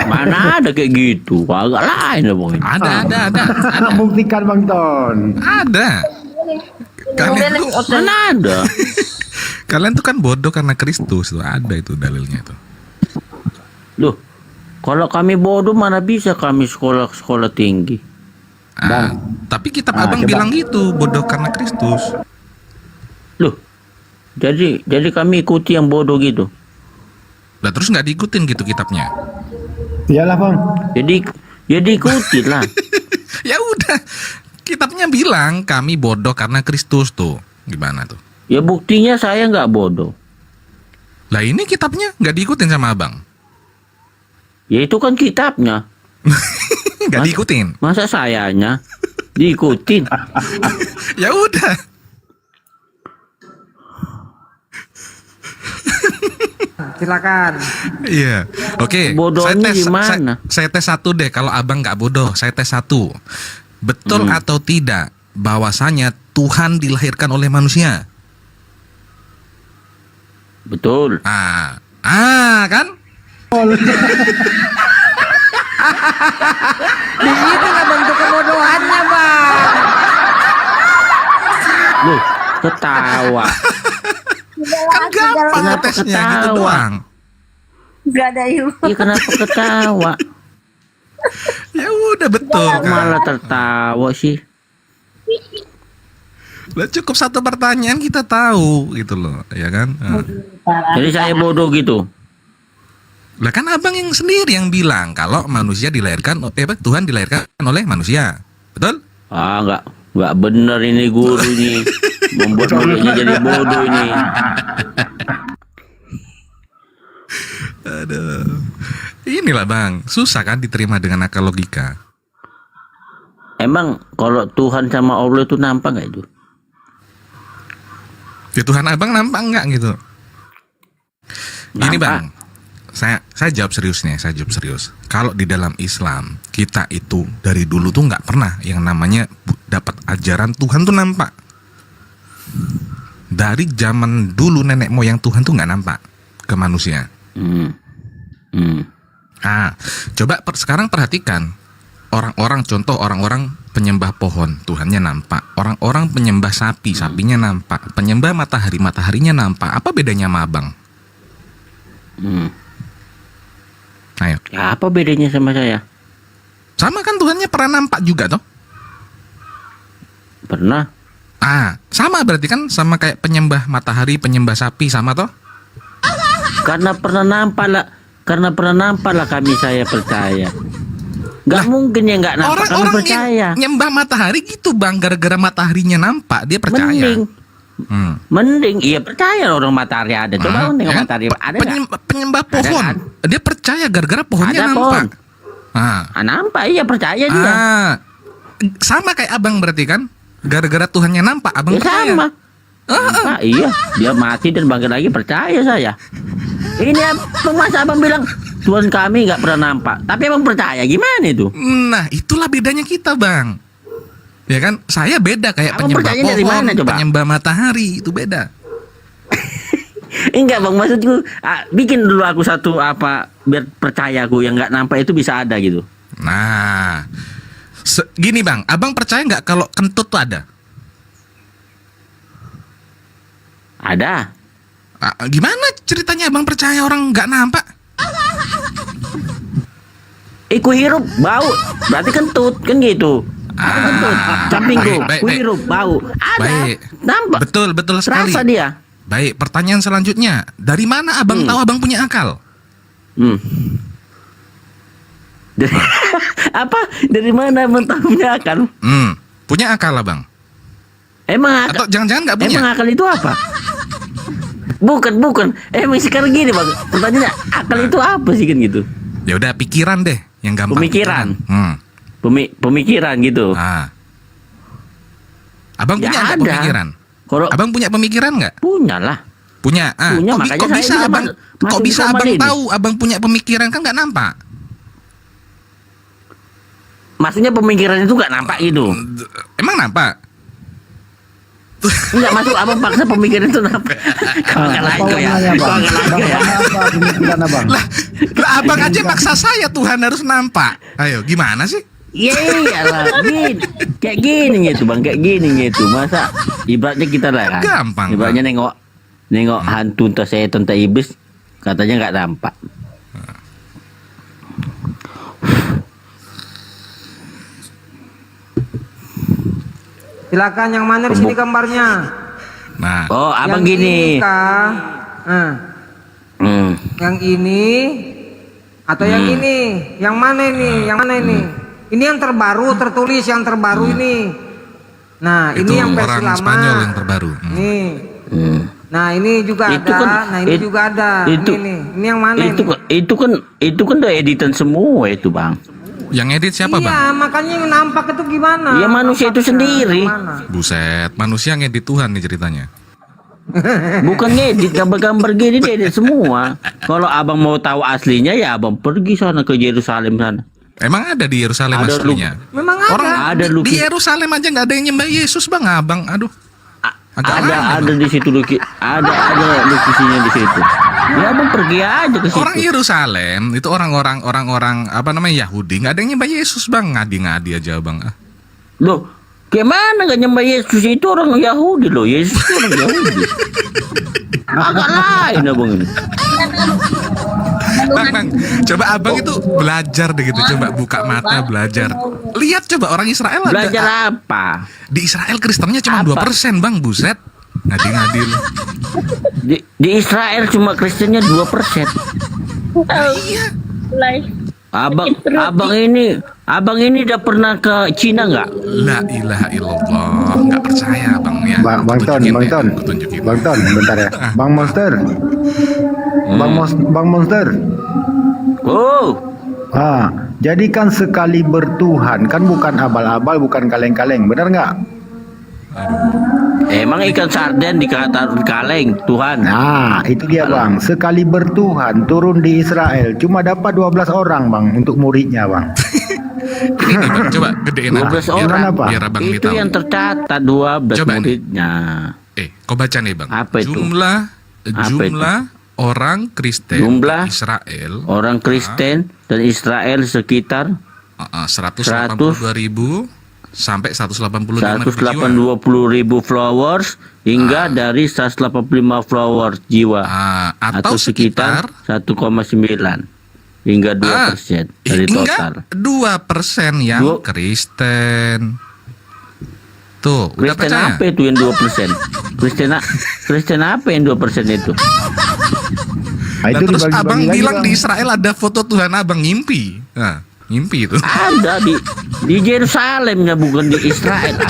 Mana ada kayak gitu? Agak lain lah pokoknya. Ada. Buktikan bang Ton. Ada. Kalian tuh Mana ada? Kalian tuh kan bodoh karena Kristus tuh ada itu dalilnya itu. Loh, kalau kami bodoh mana bisa kami sekolah tinggi? Tapi kitab abang bilang gitu, bodoh karena Kristus. Loh, jadi kami ikuti yang bodoh gitu. Lah terus nggak diikutin gitu kitabnya? Iyalah bang. Jadi ikuti lah. Ya udah, kitabnya bilang kami bodoh karena Kristus tuh. Gimana tuh? Ya buktinya saya nggak bodoh. Lah ini kitabnya nggak diikutin sama abang. Ya itu kan kitabnya. Nggak diikutin. Masa sayanya diikutin? Ya udah. Silakan. Iya. Oke. Bodohnya gimana? Saya tes satu deh. Kalau abang nggak bodoh, saya tes satu. Betul atau tidak bahwasanya Tuhan dilahirkan oleh manusia? Betul. Kan? Begitu lah bentuk kebodohannya bang. Loh, ketawa. Kan gampang tesnya gitu doang. Gak ada ilmu. Iya kenapa ketawa? Ya udah betul kan. Malah tertawa sih. Lah cukup satu pertanyaan kita tahu gitu loh, ya kan? Jadi saya bodoh gitu. Lah kan abang yang sendiri yang bilang kalau manusia dilahirkan, Tuhan dilahirkan oleh manusia, betul? Nggak benar ini guru nih, membuat muridnya jadi bodoh ini. Aduh, inilah bang, susah kan diterima dengan akal logika. Emang kalau Tuhan sama Allah itu nampak nggak itu? Ya Tuhan abang nampak nggak gitu? Nampak. Ini bang, saya jawab serius nih, saya jawab serius. Kalau di dalam Islam kita itu dari dulu tuh nggak pernah yang namanya dapat ajaran Tuhan tuh nampak. Dari zaman dulu nenek moyang Tuhan tuh nggak nampak ke manusia. Coba sekarang perhatikan orang-orang, contoh orang-orang penyembah pohon, Tuhannya nampak. Orang-orang penyembah sapi, sapinya nampak. Penyembah matahari, mataharinya nampak. Apa bedanya sama abang? Ayo. Ya, apa bedanya sama saya? Sama kan Tuhannya pernah nampak juga toh? Pernah. Sama berarti kan sama kayak penyembah matahari, penyembah sapi sama toh? Karena pernah nampak lah kami saya percaya. Gak mungkin ya nggak nampak kami percaya. Nyembah matahari gitu bang, gara-gara mataharinya nampak dia percaya. Mending iya percaya orang matahari ada. Coba tengok matahari ada. Penyembah pohon, dia percaya gara-gara pohonnya ada nampak. Nampak, iya percaya dia. Sama kayak abang berarti kan? Gara-gara Tuhannya nampak, abang Ya percaya. sama. Nampak, iya, dia mati dan bangkit lagi, percaya saya. Ini masa abang bilang Tuhan kami nggak pernah nampak, tapi abang percaya, gimana itu? Nah, itulah bedanya kita, Bang. Ya kan? Saya beda kayak Abang penyembah percayanya dari pohon, mana, coba? penyembah matahari, itu beda. Enggak bang, maksudku bikin dulu aku satu biar percaya aku yang nggak nampak itu bisa ada gitu. Nah, gini bang, abang percaya nggak kalau kentut tuh ada? Ada. Gimana ceritanya abang percaya orang nggak nampak? Ku hirup bau, berarti kentut kan gitu. Kentut, sampingku, ku hirup bau, ada. Baik. Nampak. Betul sekali. Rasa dia. Baik, pertanyaan selanjutnya, dari mana abang tahu abang punya akal? Dari mana abang tahu punya akal? Punya akal abang? Emang atau jangan-jangan nggak punya? Emang akal itu apa? Bukan. Emang sekarang gini bang, pertanyaannya akal itu apa sih kan gitu? Ya udah pikiran deh, yang gampang. Pemikiran. Pemikiran gitu. Abang punya nggak pemikiran? Abang punya pemikiran nggak? Punya lah. Punya. Punya, Kok bisa abang? Kok bisa abang tahu abang punya pemikiran, kan nggak nampak? Maksudnya pemikiran itu nggak nampak gitu? Emang nampak? Enggak masuk, abang paksa pemikiran itu nampak. Kau nggak laku ya? Lah abang aja paksa saya Tuhan harus nampak. Ayo gimana sih? Iyalah, kayak gini gitu bang, kayak gini gitu. Masa ibaratnya kita lah kan? Gampang. Ibaratnya nengok hantu entah setan entah iblis, katanya nggak nampak. Silakan yang mana di sini gambarnya? Nah. Oh, abang yang gini. Ini kah? Yang ini atau yang ini? Yang mana ini? Yang mana ini? Ini yang terbaru, tertulis yang terbaru ini. Nah, itu ini yang versi orang lama. Spanyol yang terbaru. Nih. Nah, ini juga Itu ada. kan- Nah, ini juga ada. Itu- Ini yang mana Itu ini? itu kan udah editan semua itu bang. Yang edit siapa bang? Iya, makanya yang nampak itu gimana? Ya manusia itu sendiri. Buset, manusia ngedit Tuhan nih ceritanya. Bukan ngedit gambar-gambar gini dia edit semua. Kalau abang mau tahu aslinya ya abang pergi sana ke Yerusalem sana. Emang ada di Yerusalem Ada aslinya? Memang ada. Orang Ada di lukis. Yerusalem aja nggak ada yang nyembah Yesus bang, abang. Aduh. Ada di situ ada lukisinya di situ. Ya abang pergi aja ke situ. Orang Yerusalem itu orang-orang apa namanya Yahudi nggak ada yang nyembah Yesus bang, ngadi-ngadi aja bang. Loh, gimana nggak nyembah Yesus, itu orang Yahudi loh. Yesus itu orang Yahudi. Agak lain abang ini. Bang, coba abang itu belajar deh gitu, coba buka mata belajar. Lihat coba orang Israel ada. Belajar apa? Di Israel Kristennya cuma 2% bang, buset. Ngadi-ngadi lu. Di Israel cuma Kristennya 2%. Iya. Abang ini udah pernah ke Cina nggak? La ilaha illallah, nggak percaya bang ya. Bang Ton, bentar ya. Bang Monster. Bang Monster. Oh. Jadi kan sekali bertuhan, kan bukan abal-abal, bukan kaleng-kaleng, benar nggak? Emang ikan sarden dikata kaleng Tuhan. Nah, itu dia bang. Sekali bertuhan turun di Israel, cuma dapat 12 orang bang untuk muridnya bang. Ini nih bang, coba gedein 12 biar- orang. biar abang Itu tahu. yang tercatat 12 Coba nih. muridnya. Kau baca nih bang. Apa itu? Jumlah orang Kristen Jumlah Israel orang Kristen dan Israel sekitar 182.000 sampai 185.000 jiwa. 180.000 followers hingga dari 185 followers jiwa atau sekitar 1,9 hingga 2% dari total. 2% yang Kristen. Tuh, udah Kristen percaya? apa itu yang 2%? Kristen apa yang 2% itu? Nah, terus abang bilang di Israel ada foto Tuhan, abang ngimpi. Nah, ngimpi itu. Ada di Yerusalemnya, bukan di Israel.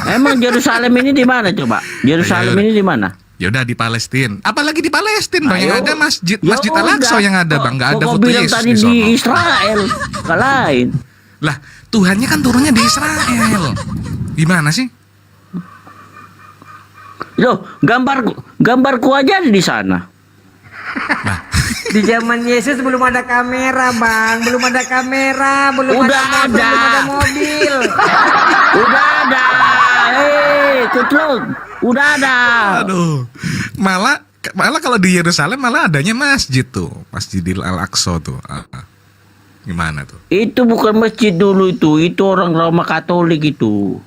Emang Yerusalem ini di mana coba? Yerusalem ini di mana? Ya udah di Palestina. Apalagi di Palestina dong, yang Ayo. ada Masjid Ya Al-Aqsa udah. yang ada, Bang. Enggak ada Kok foto bilang Yesus tadi di di sono. Israel, lain. Lah, Tuhannya kan turunnya di Israel. Gimana sih? Loh, gambarku aja ada di sana. Di zaman Yesus belum ada kamera, Bang. Belum ada kamera, belum Udah ada motor, ada. belum ada mobil. Udah ada. Kutluk, udah ada. Aduh. Malah kalau di Yerusalem malah adanya masjid tuh, Masjidil Al-Aqsa tuh. Gimana tuh? Itu bukan masjid dulu itu orang Roma Katolik itu.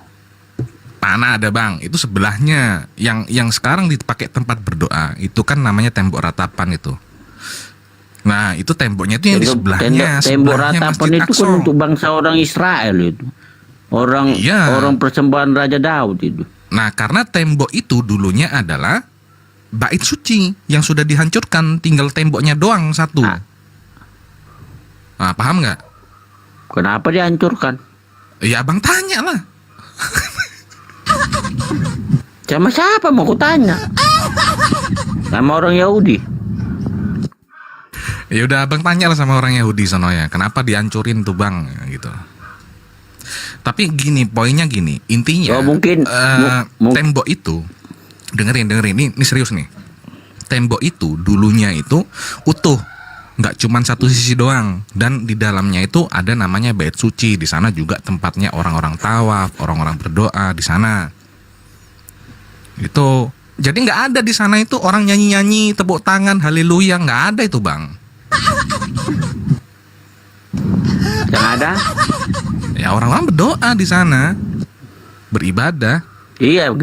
Mana ada, Bang? Itu sebelahnya. Yang sekarang dipakai tempat berdoa, itu kan namanya tembok ratapan itu. Nah, itu temboknya itu yang di sebelahnya. Tembok sebelahnya ratapan Masjid itu Aqsa. kan untuk bangsa orang Israel itu. Orang persembahan Raja Daud itu. Nah, karena tembok itu dulunya adalah bait suci yang sudah dihancurkan, tinggal temboknya doang satu. Nah, paham nggak? Kenapa dihancurkan? Ya, Abang tanya lah. Sama siapa mau ku tanya? Sama orang Yahudi. Ya udah, Abang tanya lah sama orang Yahudi sono ya, kenapa dihancurin tuh, Bang, gitu. Tapi gini, poinnya gini, intinya tembok itu, dengerin, ini serius nih. Tembok itu dulunya itu utuh, nggak cuman satu sisi doang, dan di dalamnya itu ada namanya bait suci. Di sana juga tempatnya orang-orang tawaf, orang-orang berdoa di sana. Itu jadi nggak ada di sana itu orang nyanyi-nyanyi, tepuk tangan, haleluya, nggak ada itu, Bang. Yang ada? Ya orang-orang berdoa di sana, beribadah. Iya,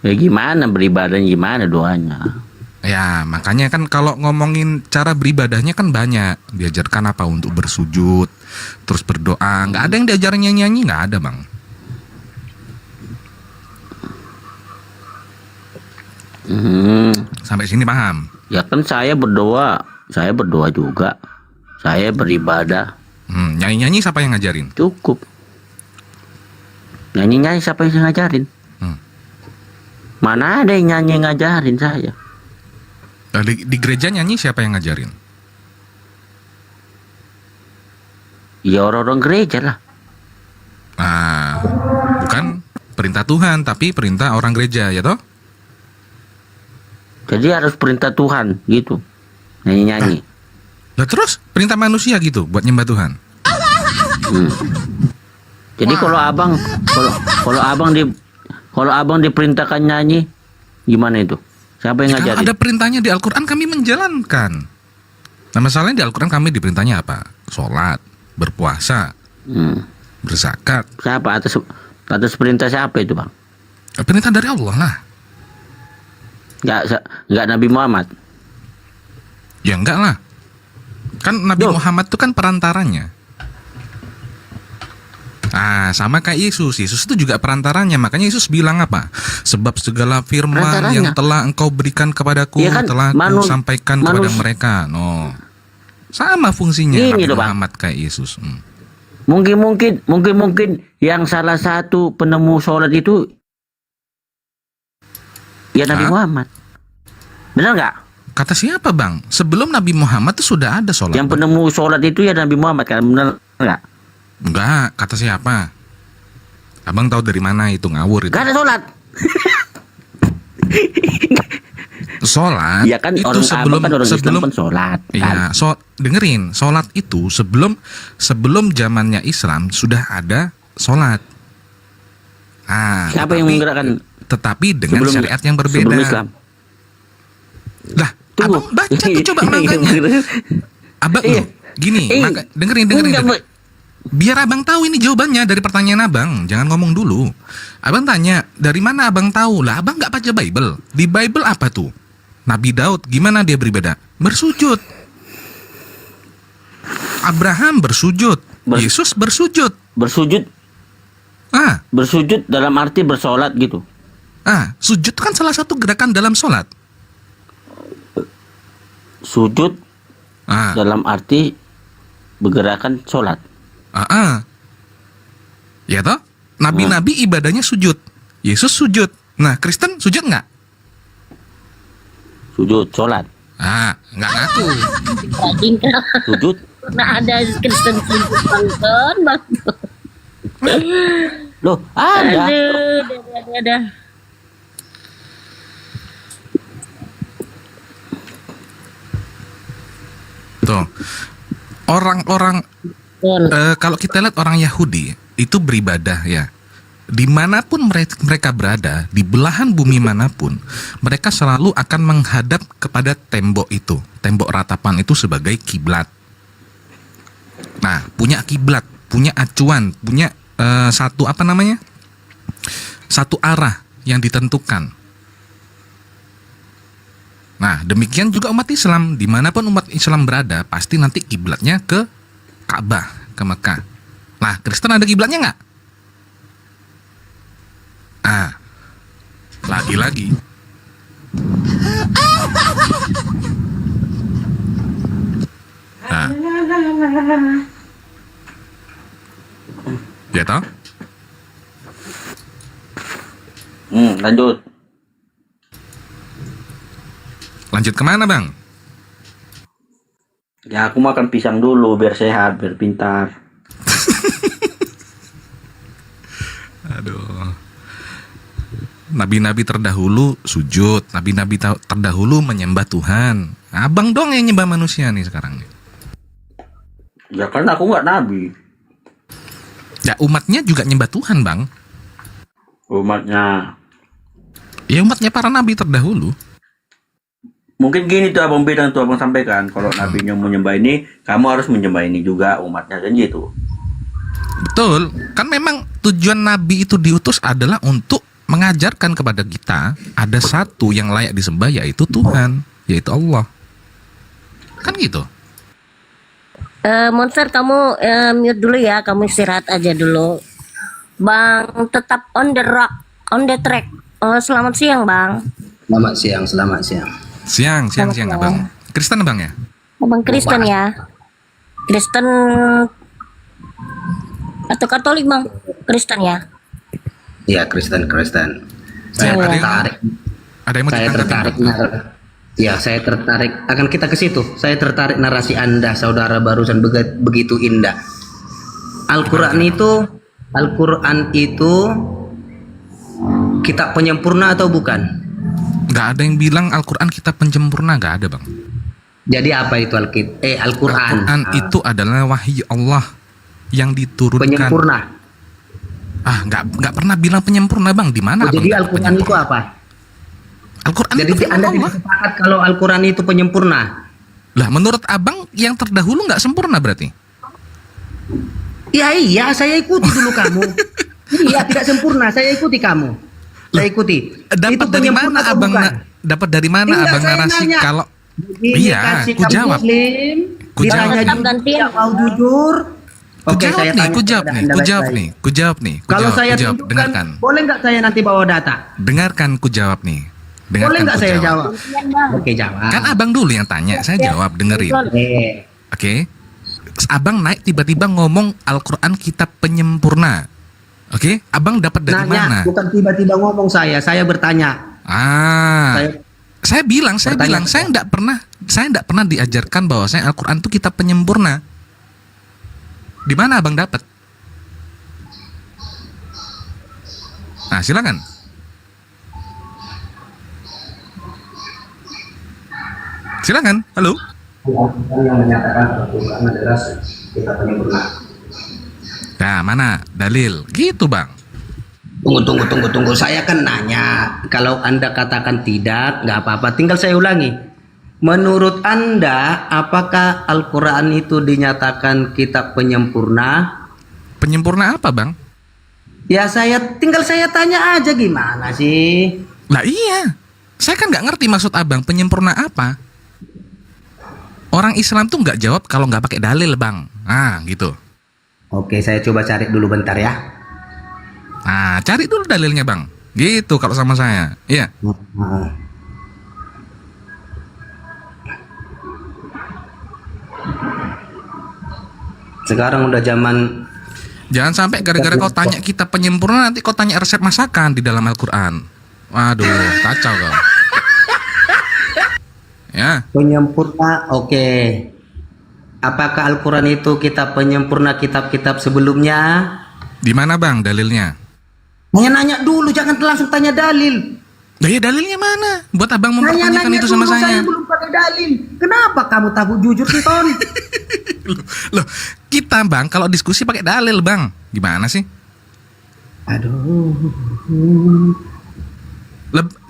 gimana beribadahnya, gimana doanya? Ya makanya kan kalau ngomongin cara beribadahnya kan banyak. Diajarkan apa, untuk bersujud, terus berdoa. Nggak ada yang diajarin nyanyi-nyanyi, nggak ada, Bang. Sampai sini paham? Ya kan saya berdoa juga. Saya beribadah. Nyanyi-nyanyi siapa yang ngajarin? Cukup. Nyanyi-nyanyi siapa yang ngajarin? Mana ada yang nyanyi ngajarin saya? Di gereja nyanyi siapa yang ngajarin? Ya orang-orang gereja lah. Bukan perintah Tuhan, tapi perintah orang gereja, ya toh? Jadi harus perintah Tuhan gitu. Nyanyi-nyanyi. Lah terus perintah manusia gitu buat nyembah Tuhan. Jadi kalau abang diperintahkan nyanyi, gimana itu? Siapa yang Kalau ngajarin? ada perintahnya di Al-Quran, kami menjalankan. Nah masalahnya di Al-Quran kami diperintahnya apa? Sholat, berpuasa, berzakat. Siapa atas perintah siapa itu, Bang? Perintah dari Allah lah. Enggak Nabi Muhammad. Ya enggak lah. Kan Nabi Muhammad itu kan perantaranya. Sama kayak Yesus. Yesus itu juga perantaranya. Makanya Yesus bilang apa? Sebab segala firman yang telah engkau berikan kepadaku, kan, telah aku sampaikan kepada mereka. No. Sama fungsinya Nabi Muhammad kayak Yesus. Mungkin yang salah satu penemu sholat itu ya Nabi Muhammad. Benar nggak? Kata siapa, Bang? Sebelum Nabi Muhammad itu sudah ada sholat. Yang penemu sholat itu ya Nabi Muhammad kan? Benar nggak? Enggak, kata siapa? Abang tahu dari mana itu, ngawur itu? Gak ada sholat. Sholat ya kan, itu orang sebelum Islam kan sholat. Iya, dengerin, sholat itu sebelum zamannya Islam sudah ada sholat. Siapa yang menggerakkan? Tetapi dengan syariat yang berbeda. Sebelum Islam. Lah, abang baca tuh coba makanya. Abang gini, dengerin. Biar abang tahu ini jawabannya dari pertanyaan abang. Jangan ngomong dulu. Abang tanya, dari mana abang tahu? Lah abang nggak baca Bible. Di Bible apa tuh? Nabi Daud gimana dia beribadah? Bersujud. Abraham bersujud. Yesus bersujud. Bersujud dalam arti bersolat gitu. Sujud kan salah satu gerakan dalam sholat. Sujud dalam arti bergerakan sholat. Ya toh? Nabi-nabi ibadahnya sujud. Yesus sujud. Nah, Kristen sujud nggak? Sujud, sholat. Nggak ngaku. Rajin kan? Sujud. Pernah ada Kristen sujud bang. Loh, ada. Ada. Tuh. Orang-orang kalau kita lihat orang Yahudi itu beribadah ya. Dimanapun mereka berada, di belahan bumi manapun, mereka selalu akan menghadap kepada tembok itu, tembok ratapan itu sebagai kiblat. Nah, punya kiblat, punya acuan, punya satu arah yang ditentukan. Nah, demikian juga umat Islam, dimanapun umat Islam berada, pasti nanti kiblatnya ke Ka'bah, ke Mekah. Nah, Kristen ada kiblatnya nggak? Lagi-lagi ya toh? Lanjut. Lanjut kemana bang? Ya aku makan pisang dulu biar sehat, biar pintar. Aduh. Nabi-nabi terdahulu sujud, nabi-nabi terdahulu menyembah Tuhan. Abang dong yang nyembah manusia nih sekarang nih. Ya kan aku nggak nabi. Ya umatnya juga nyembah Tuhan bang. Umatnya. Ya umatnya para nabi terdahulu. Mungkin gini tuh abang bilang tuh abang sampaikan, kalau nabinya mau menyembah ini, kamu harus menyembah ini juga umatnya kan gitu. Betul, kan memang tujuan nabi itu diutus adalah untuk mengajarkan kepada kita ada satu yang layak disembah, yaitu Tuhan, yaitu Allah. Kan gitu. Monster kamu mute dulu ya, kamu istirahat aja dulu. Bang tetap on the track. Selamat siang bang. Selamat siang. Siang abang. Kristen abang ya? Abang Kristen ya. Kristen atau Katolik bang? Kristen ya. Iya, Kristen. Saya tertarik. Ada yang mau ditanggapi? Ya, saya tertarik. Akan kita ke situ. Saya tertarik narasi Anda, saudara barusan begitu indah. Al-Quran itu kitab penyempurna atau bukan? Nggak ada yang bilang Al-Quran kitab penyempurna, nggak ada bang. Jadi apa itu Al-Quran? Al-Quran itu adalah wahyu Allah yang diturunkan. Penyempurna. Nggak pernah bilang penyempurna bang. Di mana? Jadi Al-Quran itu apa? Al-Quran jadi itu Anda tidak sepakat kalau Al-Quran itu penyempurna? Lah menurut abang yang terdahulu nggak sempurna berarti? Iya, saya ikuti dulu kamu. Iya, tidak sempurna. Saya ikuti kamu. Saya ikuti. Dapat dari mana abang? Dapat dari mana abang narasi kalau? Iya, ku jawab. Ku jujur. Oke, saya jawab nih. Kalau saya tunjukkan, dengarkan. Boleh nggak saya nanti bawa data? Dengarkan, ku jawab nih. Boleh nggak saya jawab? Oke, jawab. Kan abang dulu yang tanya, saya jawab, dengerin. Oke. Abang naik tiba-tiba ngomong Al-Quran kitab penyempurna. Oke, abang dapat dari mana? Bukan tiba-tiba ngomong saya bertanya. Saya bilang, saya nggak pernah diajarkan bahwa saya Al-Quran itu kitab penyempurna. Di mana abang dapat? Nah, silakan. Silakan. Halo. Yang menyatakan Al-Quran adalah kitab penyempurna. Nah, mana dalil? Gitu, bang. Tunggu. Saya kan nanya. Kalau Anda katakan tidak, nggak apa-apa. Tinggal saya ulangi. Menurut Anda, apakah Al-Quran itu dinyatakan kitab penyempurna? Penyempurna apa, bang? Ya tinggal saya tanya aja, gimana sih? Lah iya, saya kan nggak ngerti maksud abang penyempurna apa. Orang Islam tuh nggak jawab kalau nggak pakai dalil, bang. Gitu. Oke, saya coba cari dulu bentar ya. Cari dulu dalilnya, bang. Gitu kalau sama saya. Iya. Sekarang udah zaman. Jangan sampai gara-gara kau tanya kita penyempurna, nanti kau tanya resep masakan di dalam Al-Quran. Waduh, kacau kau. Ya. Penyempurna, oke. Apakah Al-Quran itu kitab penyempurna kitab-kitab sebelumnya? Di mana Bang dalilnya? Nanya-nanya dulu, jangan langsung tanya dalil. Lah ya dalilnya mana? Buat Abang mempertanyakan itu sama dulu, saya. saya belum pakai dalil. Kenapa kamu takut jujur sih, Ton? Loh, kita Bang kalau diskusi pakai dalil Bang. Gimana sih? Aduh.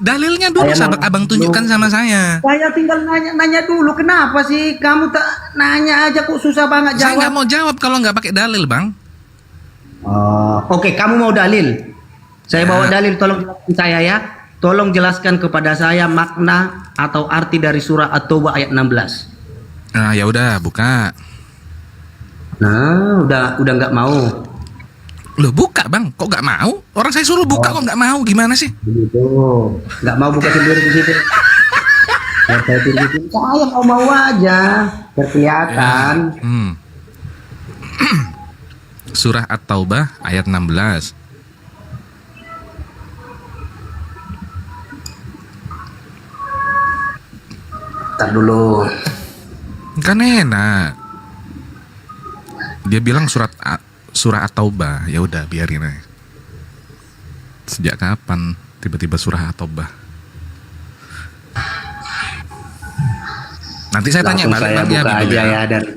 Dalilnya dulu Abang tunjukkan sama saya. Saya tinggal nanya dulu, kenapa sih kamu tak nanya aja kok susah banget jawab? Saya nggak mau jawab kalau nggak pakai dalil Bang. Oke, kamu mau dalil? Saya bawa dalil, tolong jelaskan saya ya. Tolong jelaskan kepada saya makna atau arti dari surah At-Taubah ayat 16. Nah, ya udah buka. Nah, udah nggak mau. Loh buka Bang, kok nggak mau? Orang saya suruh buka kok nggak mau, gimana sih? Begitu, nggak mau buka sendiri di situ. Saya mau aja, berkelihatan. Surah At-Taubah ayat 16. Ntar dulu. Kan enak. Dia bilang surah At-Taubah, ya udah biarin aja. Sejak kapan tiba-tiba surah At-Taubah? Nanti saya tanya Langsung saya balik buka aja ya dari.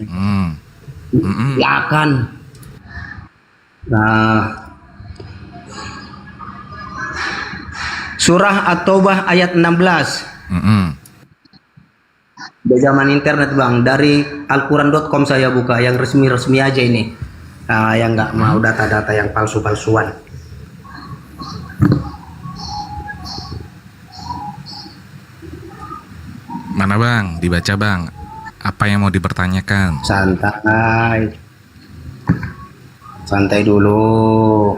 Silakan. Nah, surah At-Taubah ayat 16. Di zaman internet Bang, dari alquran.com saya buka yang resmi-resmi aja ini. Yang nggak mau data-data yang palsu-palsuan. Mana Bang? Dibaca Bang. Apa yang mau dipertanyakan? Santai. Santai dulu.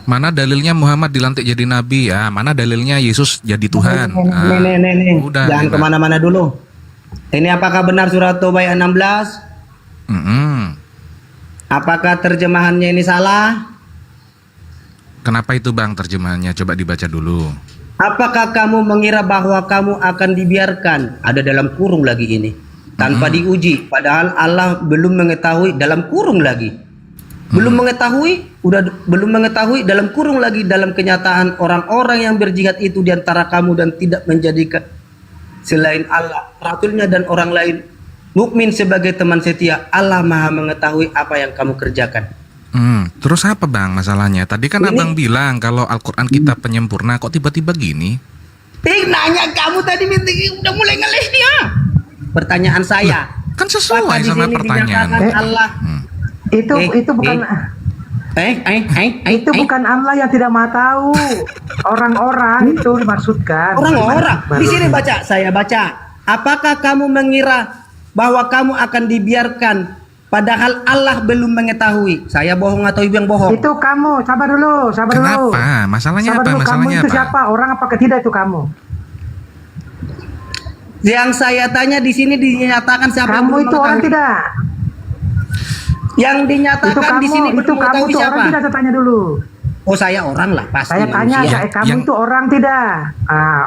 Mana dalilnya Muhammad dilantik jadi nabi ya? Mana dalilnya Yesus jadi Tuhan? Nih. Udah, Jangan enak. kemana-mana dulu. Ini apakah benar surat Taubah ayat 16? Apakah terjemahannya ini salah? Kenapa itu Bang terjemahannya? Coba dibaca dulu. Apakah kamu mengira bahwa kamu akan dibiarkan ada dalam kurung lagi ini tanpa diuji, padahal Allah belum mengetahui dalam kurung lagi, belum mengetahui dalam kurung lagi dalam kenyataan orang-orang yang berjihad itu di antara kamu dan tidak menjadikan selain Allah rasulnya dan orang lain mukmin sebagai teman setia. Allah Maha mengetahui apa yang kamu kerjakan. Terus apa Bang masalahnya? Tadi kan Abang bilang kalau Al-Quran kita penyempurna, kok tiba-tiba gini? Nanya kamu tadi udah mulai ngeles dia. Pertanyaan saya. Kan sesuai sama pertanyaan. Allah. Itu bukan itu bukan Allah yang tidak mau tahu. Orang-orang itu dimaksudkan. Orang-orang. Di sini baca, saya baca. Apakah kamu mengira bahwa kamu akan dibiarkan padahal Allah belum mengetahui? Saya bohong atau ibu yang bohong? Itu kamu, sabar dulu. Kenapa? Masalahnya sabar apa? dulu. Masalahnya Kamu itu apa? siapa? Orang apakah tidak itu kamu? Yang saya tanya di sini dinyatakan siapa yang Kamu belum itu orang mengetahui? tidak? Yang dinyatakan di sini belum itu kamu mengetahui itu siapa? orang tidak, saya tanya dulu. Oh, saya orang lah pasti. Saya tanya, manusia. kamu itu orang tidak?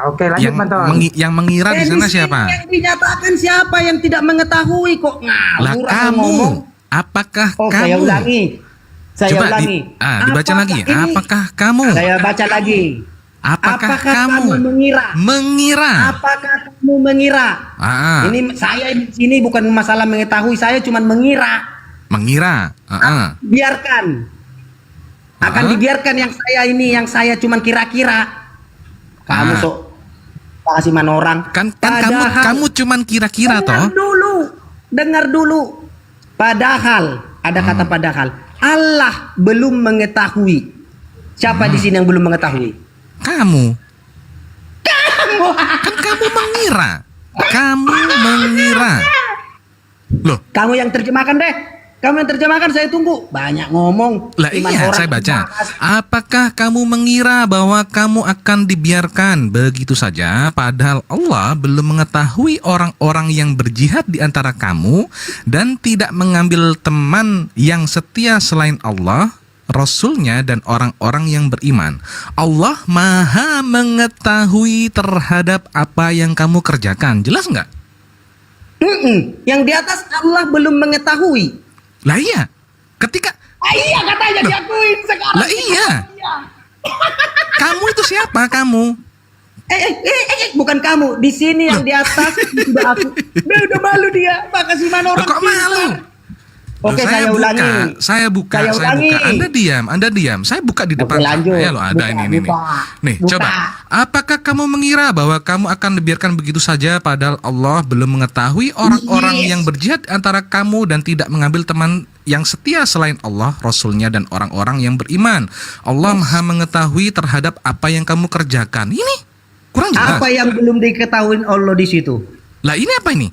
Oke, lanjut Manton. Yang mengira di sana siapa? Yang dinyatakan siapa yang tidak mengetahui kok ngawur Lah atau kamu. ngomong. Apakah Oh, kamu? saya ulangi. Saya Coba ulangi. dibaca lagi. Apakah kamu? Saya baca lagi. Apakah kamu mengira? Apakah kamu mengira? Ini saya di sini bukan masalah mengetahui, saya cuma mengira. Mengira. Biarkan. Akan dibiarkan yang saya cuma kira-kira. Kamu sok kasih mana orang? Kan kamu cuman kira-kira toh? Dengar dulu. Padahal ada kata padahal. Allah belum mengetahui. Siapa di sini yang belum mengetahui? Kamu. Kan kamu mengira. Loh, kamu yang terjemahkan deh. Kamu yang terjemahkan, saya tunggu. Banyak ngomong. Lah iya, saya baca. Apakah kamu mengira bahwa kamu akan dibiarkan begitu saja padahal Allah belum mengetahui orang-orang yang berjihad di antara kamu dan tidak mengambil teman yang setia selain Allah? Rasulnya, dan orang-orang yang beriman. Allah maha mengetahui terhadap apa yang kamu kerjakan. Jelas nggak? Yang di atas Allah belum mengetahui. Lah iya, ketika Iya katanya diakuin sekarang. lah iya, kamu itu siapa kamu? Bukan kamu. Di sini yang di atas sudah aku. Udah malu dia. Makasih mana orang. Kok malu? Oke, saya ulangi. Saya buka. Anda diam. Saya buka di depan lanjut. saya loh. Ada ini. Nih, coba. Apakah kamu mengira bahwa kamu akan dibiarkan begitu saja padahal Allah belum mengetahui orang-orang yang berjihad antara kamu dan tidak mengambil teman yang setia selain Allah, Rasulnya, dan orang-orang yang beriman. Allah maha mengetahui terhadap apa yang kamu kerjakan. Ini kurang jelas. Apa yang belum diketahui Allah di situ? Lah ini apa ini?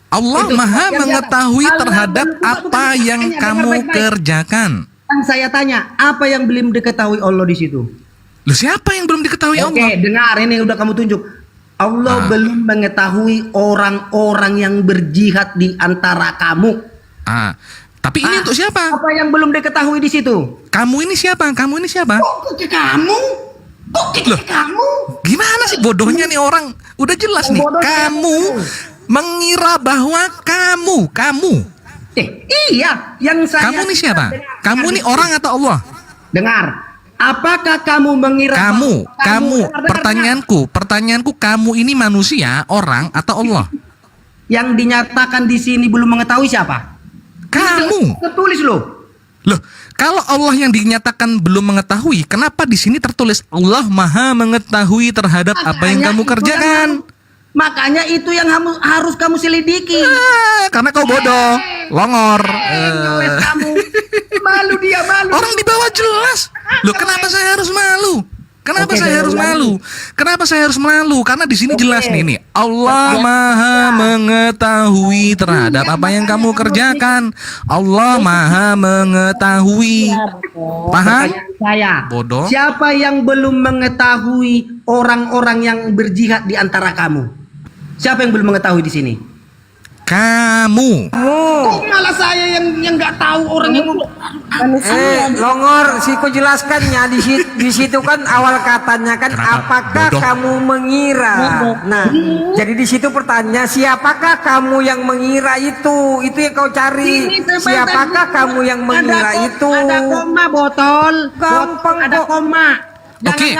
Allah maha mengetahui terhadap apa yang kamu kerjakan. Saya tanya, apa yang belum diketahui Allah di situ? Loh, siapa yang belum diketahui Allah? Oke, dengar ini udah kamu tunjuk. Allah belum mengetahui orang-orang yang berjihad di antara kamu. Tapi ini untuk siapa? Apa yang belum diketahui di situ? Kamu ini siapa? Kamu ini siapa? Kok ke kamu? Kok ke kamu? Gimana sih bodohnya nih orang? Udah jelas nih. Kamu mengira bahwa kamu. Iya, yang saya. Kamu ini siapa? Kamu ini orang atau Allah? Dengar. Apakah kamu mengira kamu pertanyaanku, kamu ini manusia, orang atau Allah? Yang dinyatakan di sini belum mengetahui siapa? Kamu. Tertulis loh. Loh, kalau Allah yang dinyatakan belum mengetahui, kenapa di sini tertulis Allah maha mengetahui terhadap apa yang kamu kerjakan? Makanya itu yang harus kamu selidiki. Karena kau bodoh, longor. Kamu malu dia malu. Orang di bawah jelas. Loh, kenapa saya harus malu? Kenapa saya harus malu? Kenapa saya harus malu? Karena di sini jelas nih, Allah maha mengetahui terhadap apa yang kamu kerjakan. Allah maha mengetahui. Paham? Saya. Bodoh. Siapa yang belum mengetahui orang-orang yang berjihad di antara kamu? Siapa yang belum mengetahui di sini? Kamu. Kok malah saya yang nggak tahu orang yang Longor, Siko jelaskannya di situ kan awal katanya kan apakah kamu mengira. Nah, jadi di situ pertanyaan siapakah kamu yang mengira itu? Itu yang kau cari. Siapakah kamu yang mengira itu? Ada koma botol. Gampang ada koma. Oke,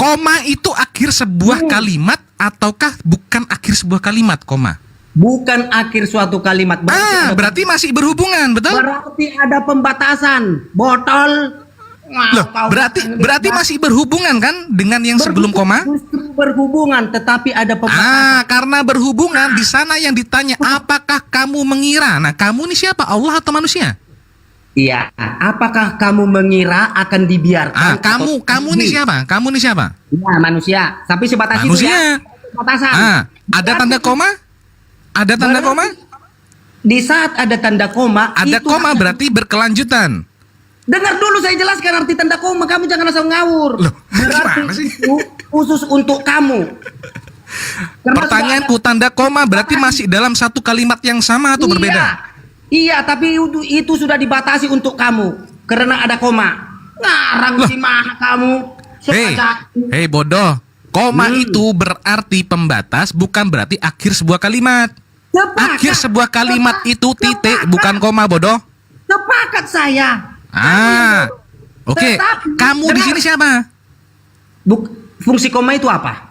koma itu akhir sebuah kalimat ataukah bukan akhir sebuah kalimat koma? Bukan akhir suatu kalimat. Berarti masih berhubungan, betul? Berarti ada pembatasan. Botol. Loh, berarti masih berhubungan kan dengan yang sebelum koma? Justru berhubungan, tetapi ada pembatasan. Karena berhubungan di sana yang ditanya apakah kamu mengira? Nah, kamu ini siapa? Allah atau manusia? Iya, apakah kamu mengira akan dibiarkan? Kamu ini siapa? Kamu ini siapa? Ya, manusia. Tapi sebatas manusia. itu ya. Pembatasan. Ada tanda koma? Ada tanda koma? Di saat ada tanda koma, ada koma berarti berkelanjutan. Dengar dulu saya jelaskan arti tanda koma, kamu jangan asal ngawur. Loh, berarti itu khusus untuk kamu. Pertanyaanku, tanda koma berarti masih dalam satu kalimat yang sama atau berbeda? Iya, tapi itu sudah dibatasi untuk kamu karena ada koma. Ngarang si mana kamu? Hei bodoh. Koma itu berarti pembatas, bukan berarti akhir sebuah kalimat. Akhir sebuah kalimat itu titik, bukan koma, bodoh. Sepakat saya. Oke. Kamu di sini siapa? Fungsi koma itu apa?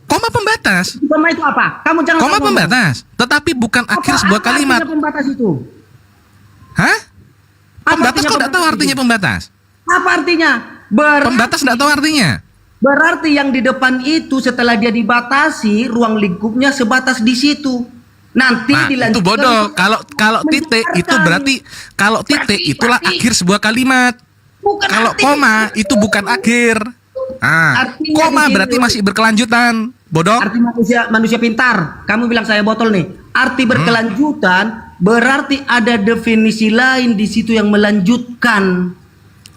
Koma pembatas. Koma itu apa? Kamu jangan. Koma pembatas, tetapi bukan akhir sebuah kalimat. Apa pembatas itu? Pembatas kok tidak tahu artinya pembatas? Apa artinya? Pembatas tidak tahu artinya. Berarti yang di depan itu setelah dia dibatasi, ruang lingkupnya sebatas di situ. Nanti dilanjutkan. Itu bodoh. Kalau titik itu berarti itulah akhir sebuah kalimat. Kalau koma itu bukan akhir. Koma berarti masih berkelanjutan. Bodoh. Arti manusia pintar. Kamu bilang saya botol nih. Arti berkelanjutan berarti ada definisi lain di situ yang melanjutkan.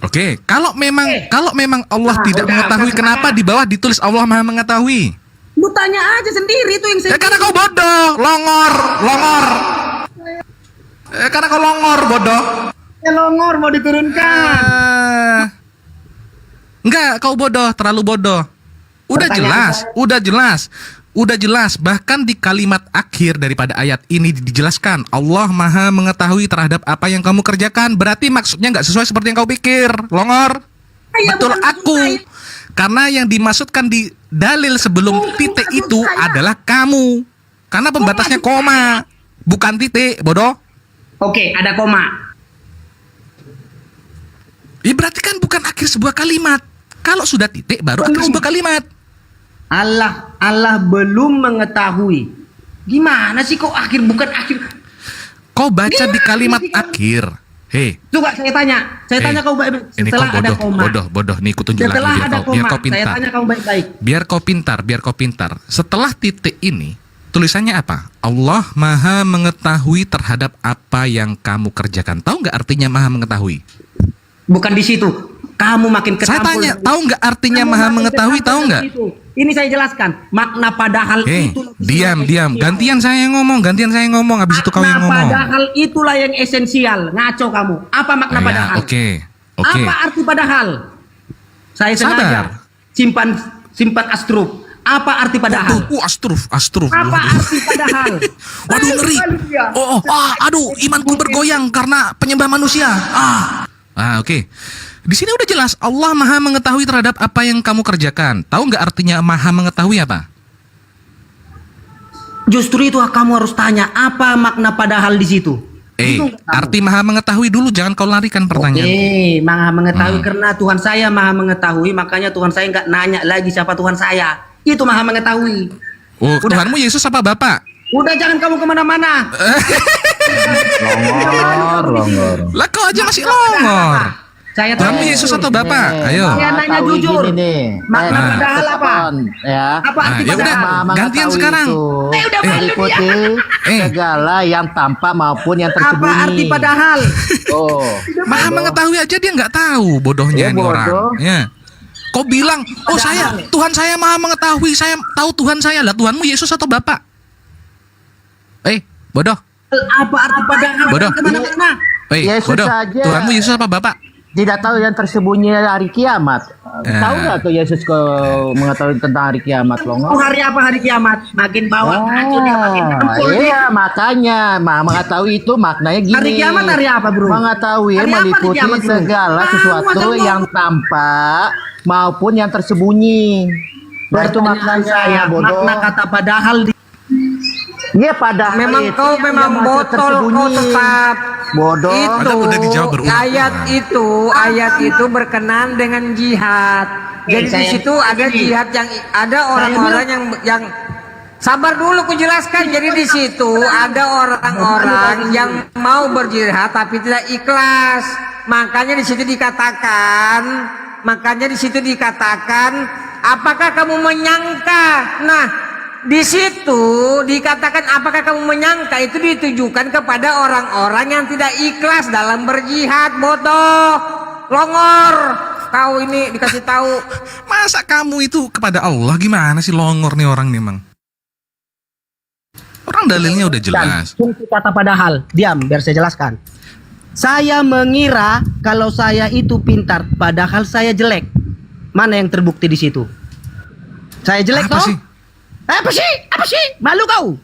Oke, kalau memang Allah tidak mengetahui, kenapa di bawah ditulis Allah Maha mengetahui? Lu tanya aja sendiri itu yang saya. Karena kau bodoh, longor. Karena kau longor, bodoh. Longor mau diturunkan. Enggak, kau bodoh, terlalu bodoh. Udah jelas. Bahkan di kalimat akhir daripada ayat ini dijelaskan Allah Maha mengetahui terhadap apa yang kamu kerjakan. Berarti maksudnya nggak sesuai seperti yang kau pikir, Longor. Betul aku. Karena yang dimaksudkan di dalil sebelum titik itu adalah kamu. Karena pembatasnya koma, bukan titik, bodoh. Oke, ada koma. Berarti kan bukan akhir sebuah kalimat. Kalau sudah titik baru akhir sebuah kalimat. Allah belum mengetahui. Gimana sih kok akhir bukan akhir? Kau baca di kalimat akhir. Hei. Coba saya tanya kau baik-baik. Ini Setelah kau ada koma. bodoh. Nih aku tunjuk lagi biar kau pintar. Saya tanya kau baik-baik. Biar kau pintar. Setelah titik ini, tulisannya apa? Allah Maha mengetahui terhadap apa yang kamu kerjakan. Tahu nggak artinya Maha mengetahui? Bukan di situ. Kamu makin Saya ketampul. tanya, tahu nggak artinya Maha mengetahui? Tahu nggak? Ini saya jelaskan. Makna padahal itu. Diam. Gantian saya yang ngomong. Habis itu kau yang ngomong. Padahal itulah yang esensial. Ngaco kamu. Apa makna padahal? Oke. Apa arti padahal? Saya sengaja simpan astruf. Apa arti padahal? Astruf. Apa arti padahal? Waduh, ngeri. Aduh, imanku bergoyang karena penyembah manusia. Oke. Di sini udah jelas Allah Maha mengetahui terhadap apa yang kamu kerjakan. Tahu nggak artinya Maha mengetahui apa? Justru itu kamu harus tanya apa makna padahal di situ. Arti Maha mengetahui dulu, jangan kau larikan pertanyaan. Maha mengetahui karena Tuhan saya Maha mengetahui, makanya Tuhan saya nggak nanya lagi siapa Tuhan saya. Itu Maha mengetahui. Tuhanmu Yesus apa Bapak? Udah jangan kamu kemana-mana. Longor. Lah kau aja masih longor. Tuhanmu Yesus atau Bapak? Ayo. Saya nanya jujur. Makna padahal apa? Apa arti padahal? Gantian sekarang. Meliputi segala yang tampak maupun yang tersembunyi. Apa arti padahal? Maha mengetahui aja dia nggak tahu, bodohnya ini orang. Ya. Kau bilang, Tuhan saya Maha mengetahui, saya tahu Tuhan saya. Lah Tuhanmu Yesus atau Bapak? Bodoh. Apa arti padahal? Bodoh. Yesus bodoh. saja. Tuhanmu Yesus apa Bapak? Tidak tahu yang tersembunyi hari kiamat. Tahu nggak tuh Yesus mengetahui tentang hari kiamat, Longor? Hari apa hari kiamat? Makin bawah racunnya makin campur. Iya, makanya mengetahui itu maknanya gini. Hari kiamat hari apa, Bro? Mengetahui Hari apa meliputi hari kiamat, Bro? segala sesuatu yang tampak maupun yang tersembunyi. Nah, itu maknanya, bodoh. Makna kata padahal Iya, padahal Memang itu kau yang memang botol, tersembunyi. kau tetap bodoh. itu Udah dijawab berulang. ayat itu berkenan dengan jihad. Jadi di situ ada jihad yang ada orang-orang yang sabar dulu ku jelaskan. Jadi di situ ada orang-orang yang mau berjihad tapi tidak ikhlas. Makanya di situ dikatakan, apakah kamu menyangka? Nah, di situ dikatakan apakah kamu menyangka, itu ditujukan kepada orang-orang yang tidak ikhlas dalam berjihad. Bodoh, Longor, kau ini dikasih tahu. Masa kamu itu kepada Allah? Gimana sih Longor nih orang nih, Mang? Orang dalilnya udah jelas. Fungsi kata padahal. Diam, biar saya jelaskan. Saya mengira kalau saya itu pintar, padahal saya jelek. Mana yang terbukti di situ? Saya jelek toh? Apa sih? Malu kau?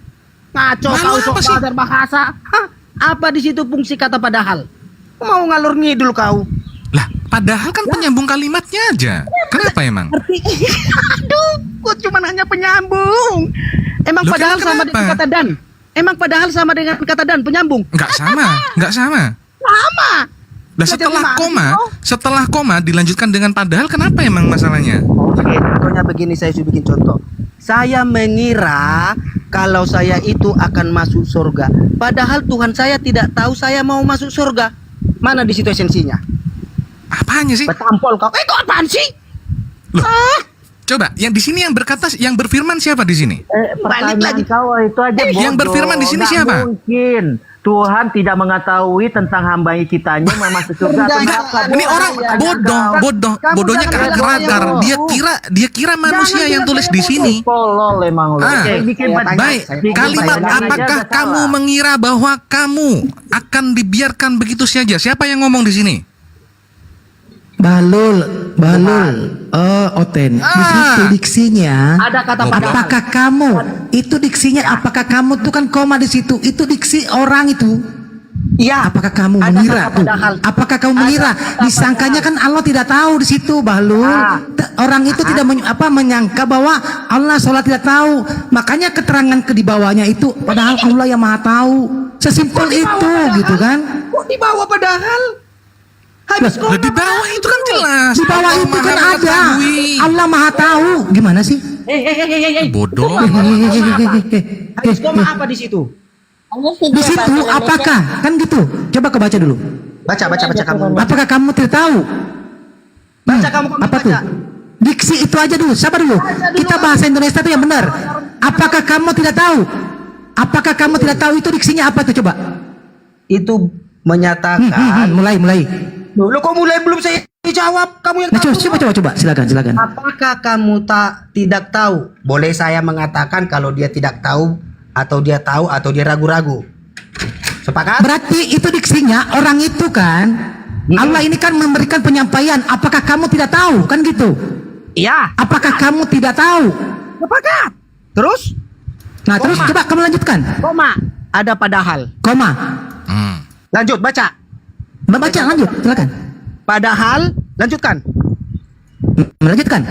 Ngaco kau sok belajar bahasa. Apa di situ fungsi kata padahal? Mau ngalur ngidul kau? Lah, padahal kan penyambung kalimatnya aja. Kenapa emang? Aduh, gua cuma hanya penyambung. Emang Loh, padahal sama kenapa? dengan kata dan? Emang padahal sama dengan kata dan penyambung? Enggak sama. Sama. Nah, setelah koma dilanjutkan dengan padahal, kenapa emang masalahnya? Oke, contohnya begini, saya sudah bikin contoh. Saya mengira kalau saya itu akan masuk surga, padahal Tuhan saya tidak tahu saya mau masuk surga. Mana di situ esensinya? Apanya sih? Betampol kau. Itu apaan sih? Loh, coba, yang di sini yang berkata, yang berfirman siapa di sini? Pertanyaan kau itu aja bodoh. Yang berfirman di sini Nggak siapa? Mungkin Tuhan tidak mengetahui tentang hamba kitanya mau masuk surga atau neraka. Ini orang bodohnya akar. Dia kira manusia yang tulis di sini. Tolol emang lo. Baik, kalimat apakah kamu mengira bahwa kamu akan dibiarkan begitu saja? Siapa yang ngomong di sini? Bahlul. Oten. Di situ diksinya. Ada kata padahal. Apakah kamu itu diksinya? Apakah kamu tuh kan koma di situ? Itu diksi orang itu. Iya. Apakah kamu Ada mengira kata tuh? padahal. Apakah kamu mengira? Disangkanya kan Allah tidak tahu di situ, Bahlul. Orang itu tidak menyangka bahwa Allah sholat tidak tahu. Makanya keterangan di bawahnya itu padahal Allah yang Maha tahu. Sesimpel itu gitu kan? Kok di bawah padahal? Habis Lah, di bawah itu kan jelas. Di bawah Allah itu Maha kan ada mengetahui. Allah Maha tahu. Gimana sih? Bodoh. Habis koma apa di situ? Di situ apakah? Kan gitu. Coba kebaca dulu. Baca kamu. Apakah kamu tidak tahu? Baca kamu Apa tuh? Diksi itu aja dulu. Sabar dulu. Kita bahasa Indonesia itu yang benar. Apakah kamu tidak tahu? Apakah kamu tidak tahu itu diksinya apa tuh coba? Itu menyatakan. Mulai. Loh, kok mulai belum saya jawab? Kamu yang Nah, coba. Silakan. Apakah kamu tidak tahu? Boleh saya mengatakan kalau dia tidak tahu atau dia tahu atau dia ragu-ragu. Sepakat? Berarti itu diksinya orang itu kan. Allah ini kan memberikan penyampaian. Apakah kamu tidak tahu? Kan gitu. Iya. Apakah kamu tidak tahu? Sepakat. Terus? Nah, terus Koma. coba kamu lanjutkan. Koma. Ada padahal. Koma. Lanjut baca. Baca lanjut, silakan. Padahal lanjutkan. Melanjutkan.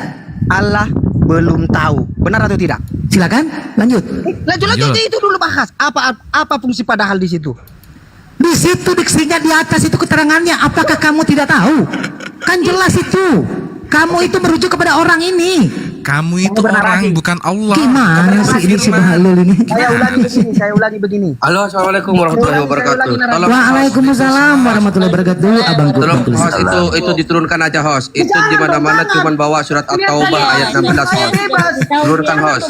Allah belum tahu. Benar atau tidak? Silakan, lanjut. Lanjut itu dulu bahas. Apa fungsi padahal di situ? Di situ diksinya di atas itu keterangannya. Apakah kamu tidak tahu? Kan jelas itu. Kamu itu merujuk kepada orang ini. Kamu itu orang, bukan Allah. Gimana sih ini si Bahlul ini? Saya ulangi begini. Halo, assalamualaikum warahmatullahi wabarakatuh. Waalaikumsalam warahmatullahi wabarakatuh. Abang Tolong host itu diturunkan aja host. Itu di mana-mana cuma bawa surat At-Taubah ayat 16 host. Turunkan host.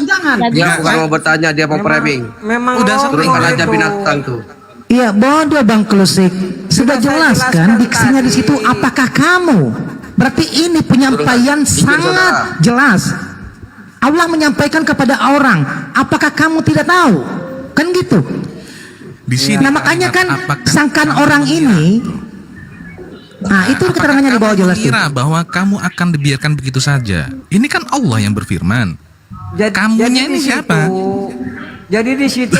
Dia bukan mau bertanya, dia mau framing. Memang Udah turunkan aja binatang tuh. Iya, bodoh Bang Klusik. Sudah jelaskan diksinya di situ. Apakah kamu? Berarti ini penyampaian sangat jelas. Allah menyampaikan kepada orang. Apakah kamu tidak tahu? Kan gitu. Di sini. Nah, makanya kan sangkaan orang ini. Nah, itu keterangannya di bawah jelas tuh. Kira bahwa kamu akan dibiarkan begitu saja. Ini kan Allah yang berfirman. Kamunya ini siapa? Jadi di situ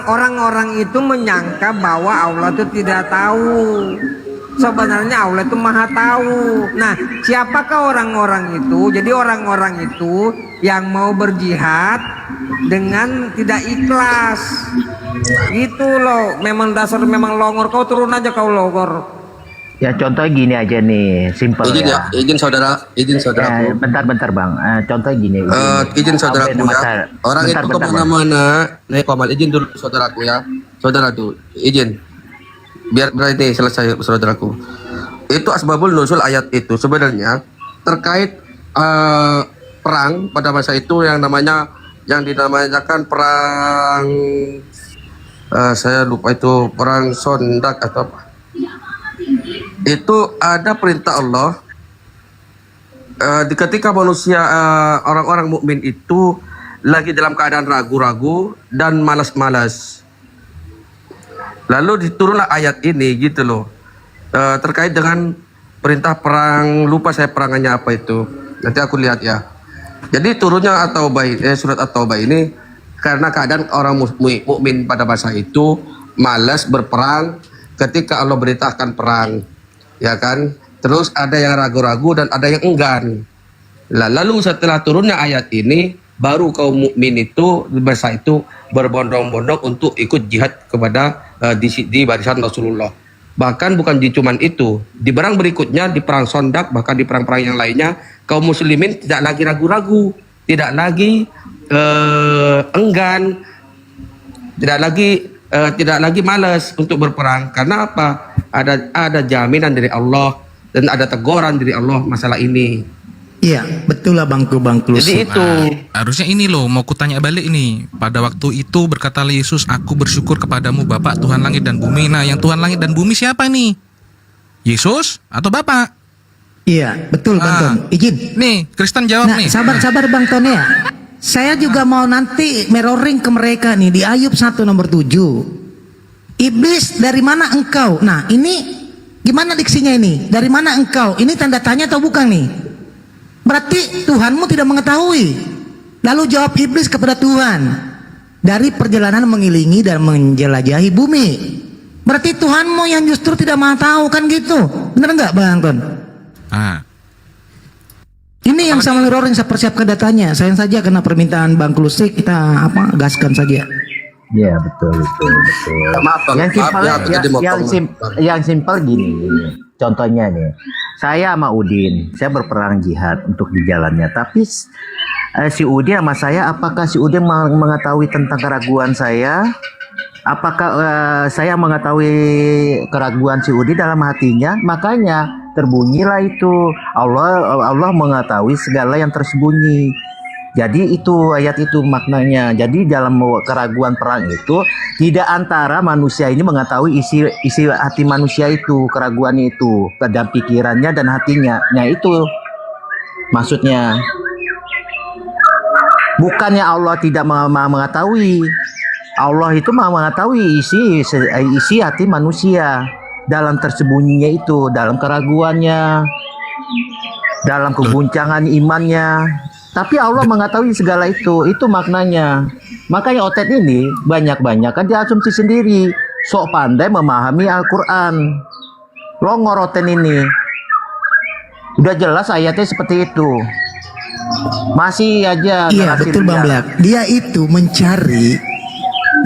orang-orang itu menyangka bahwa Allah itu tidak tahu. Sebenarnya Allah itu Maha tahu. Nah, siapakah orang-orang itu? Jadi orang-orang itu yang mau berjihad dengan tidak ikhlas. Gitu loh. Memang dasar memang longor. Kau turun aja kau longor. Ya contoh gini aja nih, simpel ya. Izin saudara. Bentar bang. Contoh gini. Izin saudaraku ya. Orang itu kemana-mana. Nih Komal, izin dulu saudaraku ya. Saudara tuh, izin. Biar berarti selesai saudaraku. Itu asbabul nuzul ayat itu sebenarnya terkait perang pada masa itu yang dinamakan perang saya lupa itu perang Sondak atau apa. Itu ada perintah Allah ketika manusia orang-orang mukmin itu lagi dalam keadaan ragu-ragu dan malas-malas. Lalu diturunlah ayat ini gitu loh terkait dengan perintah perang. Lupa saya perangannya apa itu, nanti aku lihat ya. Jadi turunnya surat At-Taubah ini karena keadaan orang mukmin pada masa itu malas berperang ketika Allah beritakan perang, ya kan. Terus ada yang ragu-ragu dan ada yang enggan. Lalu setelah turunnya ayat ini baru kaum mukmin itu masa itu berbondong-bondong untuk ikut jihad kepada di barisan Rasulullah. Bahkan bukan cuman itu, di perang berikutnya, di perang Sondak, bahkan di perang-perang yang lainnya, kaum muslimin tidak lagi ragu-ragu, tidak lagi enggan, tidak lagi malas untuk berperang. Karena apa? Ada jaminan dari Allah dan ada teguran dari Allah masalah ini. Iya, betul lah Bang Klus. Jadi itu harusnya ini loh, mau kutanya balik ini. Pada waktu itu berkata Yesus, aku bersyukur kepadamu Bapak Tuhan langit dan bumi. Nah, yang Tuhan langit dan bumi siapa nih? Yesus atau Bapak? Iya, betul Bang Ton. Izin. Nih, Kristen jawab nih. Sabar Bang Ton ya. Saya juga mau nanti mirroring ke mereka nih di Ayub 1 nomor 7. Iblis, dari mana engkau? Nah, ini Gimana diksinya ini? Dari mana engkau? Ini tanda tanya atau bukan nih? Berarti Tuhanmu tidak mengetahui. Lalu jawab iblis kepada Tuhan, dari perjalanan mengiringi dan menjelajahi bumi. Berarti Tuhanmu yang justru tidak mau tahu, kan gitu? Bener nggak Bang Anton? Ini yang sama mirror yang saya persiapkan datanya. Sayang saja karena permintaan Bang Klusik kita gaskan saja. Iya betul. Maaf, Bang. Yang simpel, Maaf, ya, tadi mau yang simpel gini. Contohnya nih, saya sama Udin, saya berperang jihad untuk di jalannya. Tapi si Udin sama saya, apakah si Udin mengetahui tentang keraguan saya? Apakah saya mengetahui keraguan si Udin dalam hatinya? Makanya terbunyilah itu, Allah mengetahui segala yang tersembunyi. Jadi itu ayat itu maknanya. Jadi dalam keraguan perang itu tidak antara manusia ini mengetahui isi hati manusia itu, keraguannya itu, dan pikirannya dan hatinya. Nah itu maksudnya. Bukannya Allah tidak mengetahui. Allah itu mengetahui isi hati manusia dalam tersembunyinya itu, dalam keraguannya, dalam keguncangan imannya. Tapi Allah mengetahui segala itu maknanya. Makanya Otet ini banyak-banyak kan diasumsi sendiri, sok pandai memahami Al-Quran. Longor Otet ini. Udah jelas ayatnya seperti itu. Masih aja. Iya betul Bang Black. Dia itu mencari.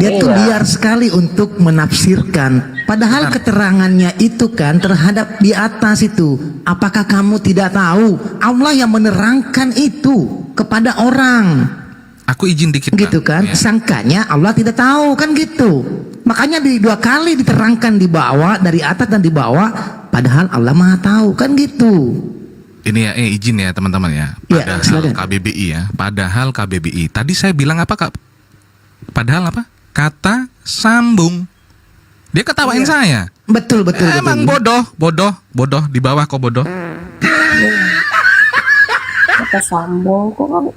Dia tuh liar sekali untuk menafsirkan. Padahal keterangannya itu kan terhadap di atas itu. Apakah kamu tidak tahu Allah yang menerangkan itu kepada orang? Aku izin dikit gitu kan? Ya. Sangkanya Allah tidak tahu kan gitu. Makanya dua kali diterangkan di bawah, dari atas dan di bawah. Padahal Allah Maha tahu kan gitu. Ini ya, izin ya teman-teman ya. Padahal KBBI ya. Padahal KBBI. Tadi saya bilang apa Kak? Padahal apa? Kata sambung. Dia ketawain saya. Betul. Emang bodoh di bawah kok bodoh. Kata sambung kok kamu.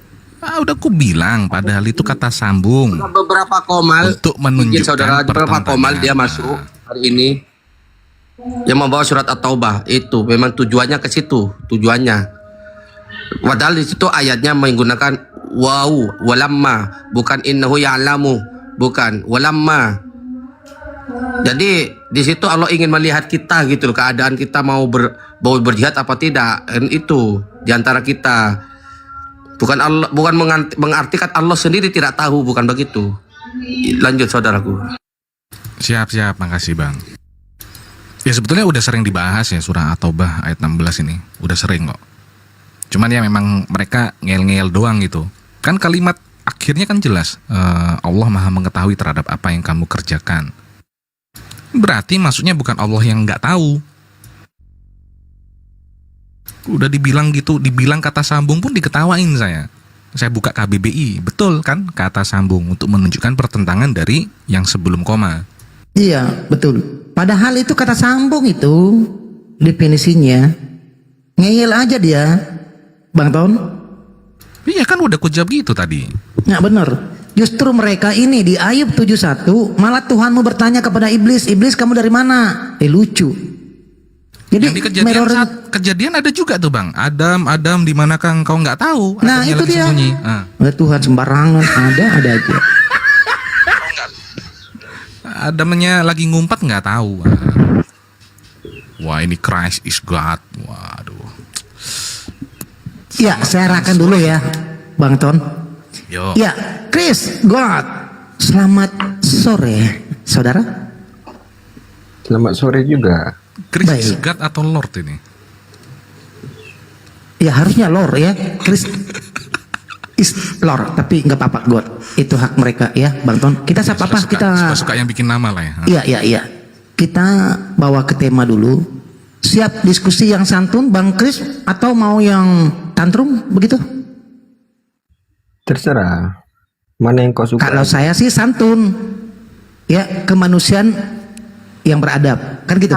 Udah aku bilang padahal itu kata sambung. Beberapa komal untuk menunjukkan saudara, beberapa komal dia masuk hari ini yang membawa surat At-Taubah itu memang tujuannya ke situ, tujuannya. Padahal di situ ayatnya menggunakan walamma, bukan innahu ya'lamu, bukan walamma. Jadi di situ Allah ingin melihat kita gitu loh, keadaan kita mau berjihad apa tidak, dan itu di antara kita. Bukan Allah, bukan mengartikan Allah sendiri tidak tahu, bukan begitu. Lanjut saudaraku. Siap, makasih Bang. Ya sebetulnya udah sering dibahas ya surah At-Taubah ayat 16 ini, udah sering kok. Cuman ya memang mereka ngel-ngel doang gitu. Kan kalimat akhirnya kan jelas, Allah Maha mengetahui terhadap apa yang kamu kerjakan. Berarti maksudnya bukan Allah yang nggak tahu. Udah dibilang gitu, dibilang kata sambung pun diketawain saya. Saya buka KBBI, betul kan kata sambung untuk menunjukkan pertentangan dari yang sebelum koma. Iya, betul. Padahal itu kata sambung itu definisinya ngeyel aja dia, Bang Ton. Iya kan udah kujab gitu tadi. Nah bener. Justru mereka ini di Ayub 71 malah Tuhanmu bertanya kepada iblis, iblis kamu dari mana? Lucu. Jadi yang di kejadian ada juga tuh Bang. Adam di manakah engkau nggak tahu? Nah itu dia. Tuhan sembarangan ada aja. Adamnya lagi ngumpat nggak tahu. Wah ini Christ is God. Waduh. Ya saya arahkan dulu ya Bang Ton. Yo. Ya Chris God. Selamat sore saudara. Selamat sore juga. Chris is God atau Lord ini? Ya harusnya Lord ya. Chris is Lord, tapi nggak apa-apa God. Itu hak mereka ya Bang Ton. Kita suka yang bikin nama lah ya. Iya. Kita bawa ke tema dulu. Siap diskusi yang santun Bang Chris atau mau yang tantrum begitu? Terserah. Mana yang kau suka? Kalau saya sih santun. Ya, kemanusiaan yang beradab. Kan gitu.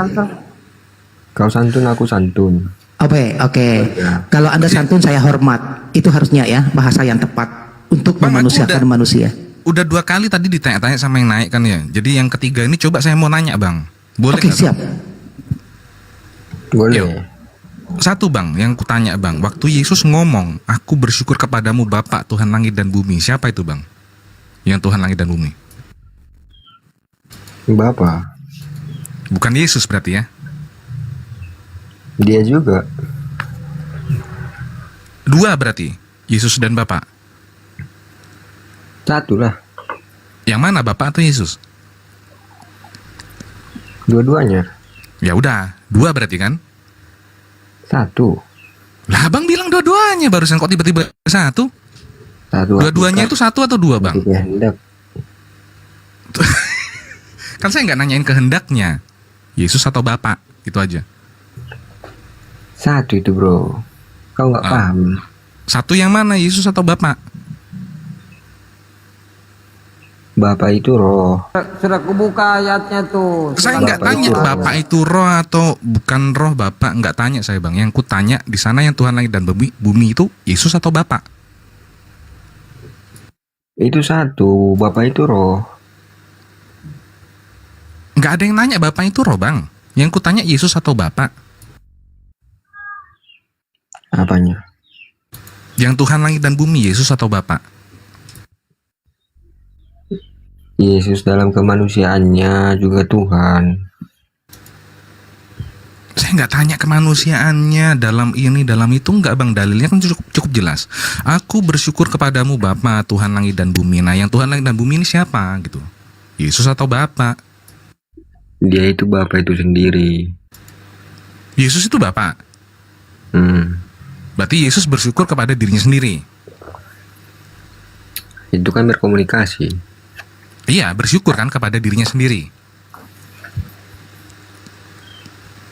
Kau santun, aku santun. Oke. Kalau Anda santun, saya hormat. Itu harusnya ya bahasa yang tepat untuk memanusiakan manusia. Udah 2 kali tadi ditanya-tanya sama yang naik kan ya. Jadi yang ketiga ini coba saya mau nanya Bang. Boleh? Oke, siap. Boleh. Satu bang, yang kutanya bang, waktu Yesus ngomong, aku bersyukur kepadamu Bapa Tuhan langit dan bumi, siapa itu bang? Yang Tuhan langit dan bumi? Bapak. Bukan Yesus berarti ya? Dia juga. Dua berarti, Yesus dan Bapa. Satu lah. Yang mana, Bapa atau Yesus? Dua-duanya. Ya udah, dua berarti kan? Satu. Lah abang bilang dua-duanya, barusan kok tiba-tiba satu? Satu. Dua-duanya itu satu atau dua bang? Kehendak. Kan saya nggak nanyain kehendaknya, Yesus atau Bapa, itu aja. Satu itu bro. Kau nggak paham. Satu yang mana, Yesus atau Bapa? Bapak itu roh. Sudah kubuka ayatnya tuh. Saya nggak tanya Bapak itu roh atau bukan roh, Bapak nggak tanya saya bang. Yang ku tanya di sana yang Tuhan langit dan bumi itu Yesus atau Bapak? Itu satu. Bapak itu roh. Nggak ada yang nanya Bapak itu roh bang. Yang ku tanya Yesus atau Bapak? Apanya? Yang Tuhan langit dan bumi, Yesus atau Bapak? Yesus dalam kemanusiaannya juga Tuhan. Saya nggak tanya kemanusiaannya dalam ini dalam itu, nggak bang. Dalilnya kan cukup jelas. Aku bersyukur kepadamu Bapa Tuhan langit dan bumi. Nah yang Tuhan langit dan bumi ini siapa gitu? Yesus atau Bapak? Dia itu Bapak itu sendiri. Yesus itu Bapak. Berarti Yesus bersyukur kepada dirinya sendiri. Itu kan berkomunikasi. Iya, bersyukur kan kepada dirinya sendiri.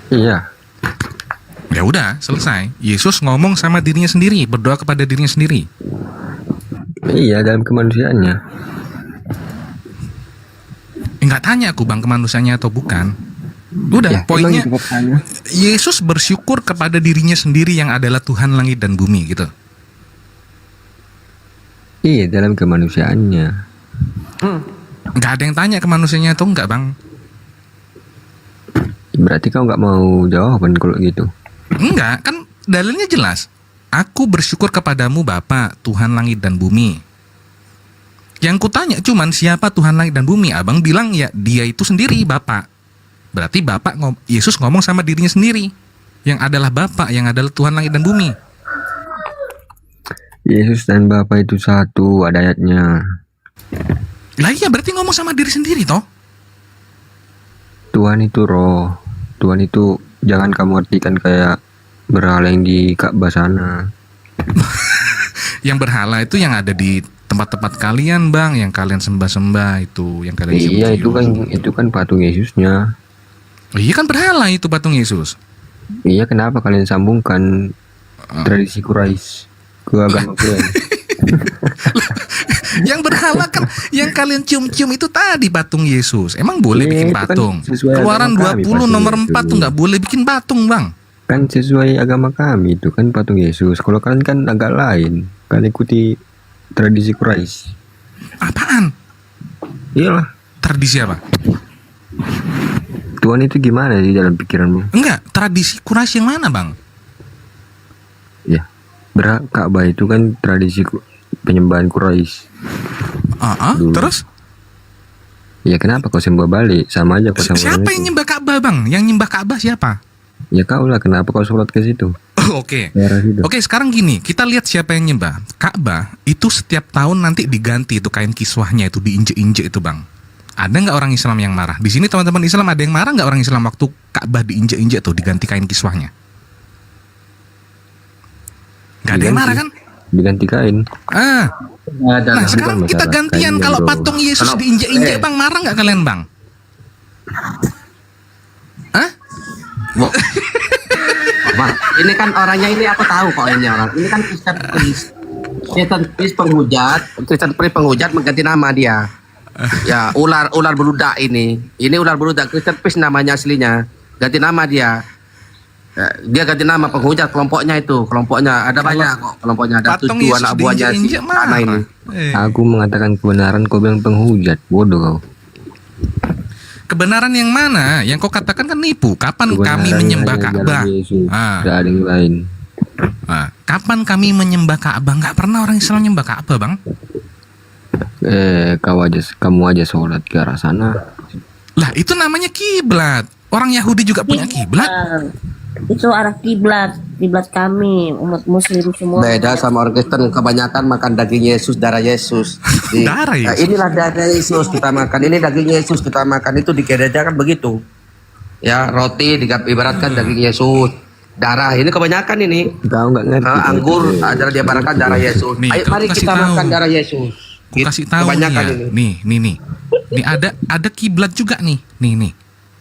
Iya. Ya udah, selesai. Yesus ngomong sama dirinya sendiri, berdoa kepada dirinya sendiri. Iya, dalam kemanusiaannya. Nggak tanya aku bang kemanusiaannya atau bukan. Udah, poinnya Yesus bersyukur kepada dirinya sendiri yang adalah Tuhan langit dan bumi gitu. Iya, dalam kemanusiaannya. Nggak ada yang tanya kemanusiaannya atau enggak bang. Berarti kau nggak mau jawaban kalau gitu? Enggak, kan dalilnya jelas. Aku bersyukur kepadamu Bapa Tuhan langit dan bumi. Yang kutanya cuman siapa Tuhan langit dan bumi. Abang bilang ya dia itu sendiri Bapa. Berarti Bapak Yesus ngomong sama dirinya sendiri, yang adalah Bapa, yang adalah Tuhan langit dan bumi. Yesus dan Bapa itu satu, ada ayatnya. Lah iya, berarti ngomong sama diri sendiri toh. Tuhan itu roh. Tuhan itu jangan kamu artikan kayak berhala yang di Ka'bah sana. Yang berhala itu yang ada di tempat-tempat kalian bang, yang kalian sembah-sembah itu, yang kalian Iya, itu kan patung Yesusnya. Iya kan berhala itu patung Yesus. Iya, kenapa kalian sambungkan tradisi Quraisy ke agama kalian? Yang berhala kan yang kalian cium-cium itu tadi patung Yesus. Emang boleh bikin patung? Keluaran 20 nomor 4 tuh nggak boleh bikin patung bang. Kan sesuai agama kami itu kan patung Yesus. Kalau kalian kan agak lain. Kalian ikuti tradisi Quraisy. Apaan? Iyalah. Tradisi apa? Tuhan itu gimana di dalam pikiranmu? Enggak, tradisi Quraisy yang mana bang? Ya, Ka'bah itu kan tradisi penyembahan Quraisy. Terus? Ya kenapa kau sembah balik? Sama aja kau sembah. Siapa yang nyembah Ka'bah bang? Yang nyembah Ka'bah siapa? Ya kau lah, kenapa kau sholat ke situ? Oke. Oke, sekarang gini, kita lihat siapa yang nyembah. Ka'bah itu setiap tahun nanti diganti itu kain kiswahnya itu, diinjek-injek itu bang. Ada nggak orang Islam yang marah? Di sini teman-teman Islam ada yang marah nggak orang Islam waktu Ka'bah diinjek-injek tuh, diganti kain kiswahnya? Nggak ada yang marah kan? Diganti kain. Nah sekarang kita gantian, kalau patung Yesus diinjek-injek bang, marah nggak kalian bang? Ini kan orangnya ini aku tahu kok ini orang. Ini kan Kristen penghujat mengganti nama dia. Ya, ular beludak ini. Ini ular beludak, Kristen Peace namanya aslinya. Ganti nama dia. Ya, dia ganti nama penghujat kelompoknya itu. Kelompoknya ada banyak kok. Kelompoknya ada 7 anak buahnya si anak ini. Aku mengatakan kebenaran, kau bilang penghujat. Bodoh kau. Kebenaran yang mana? Yang kau katakan kan nipu. Kapan kami menyembah Ka'bah? Tidak ada yang lain. Kapan kami menyembah Ka'bah? Nggak pernah orang Islam menyembah Ka'bah, Bang. Kamu aja sholat ke arah sana. Lah itu namanya kiblat. Orang Yahudi juga punya kiblat. Itu arah kiblat kami umat Muslim semua. Beda sama orang Kristen, kebanyakan makan daging Yesus, darah Yesus. Darah Yesus. Nah, inilah darah Yesus kita makan, ini daging Yesus kita makan, itu di gereja kan begitu. Ya, roti ibaratkan daging Yesus, darah ini kebanyakan ini. Kau nggak ngerti. Anggur adalah diibaratkan darah Yesus. Nih, Ayo kau mari kasih kita tahu. makan darah Yesus. Ku kasih tahu Kebanyakan nih, ini. ya. Nih. Nih ada kiblat juga nih. Nih.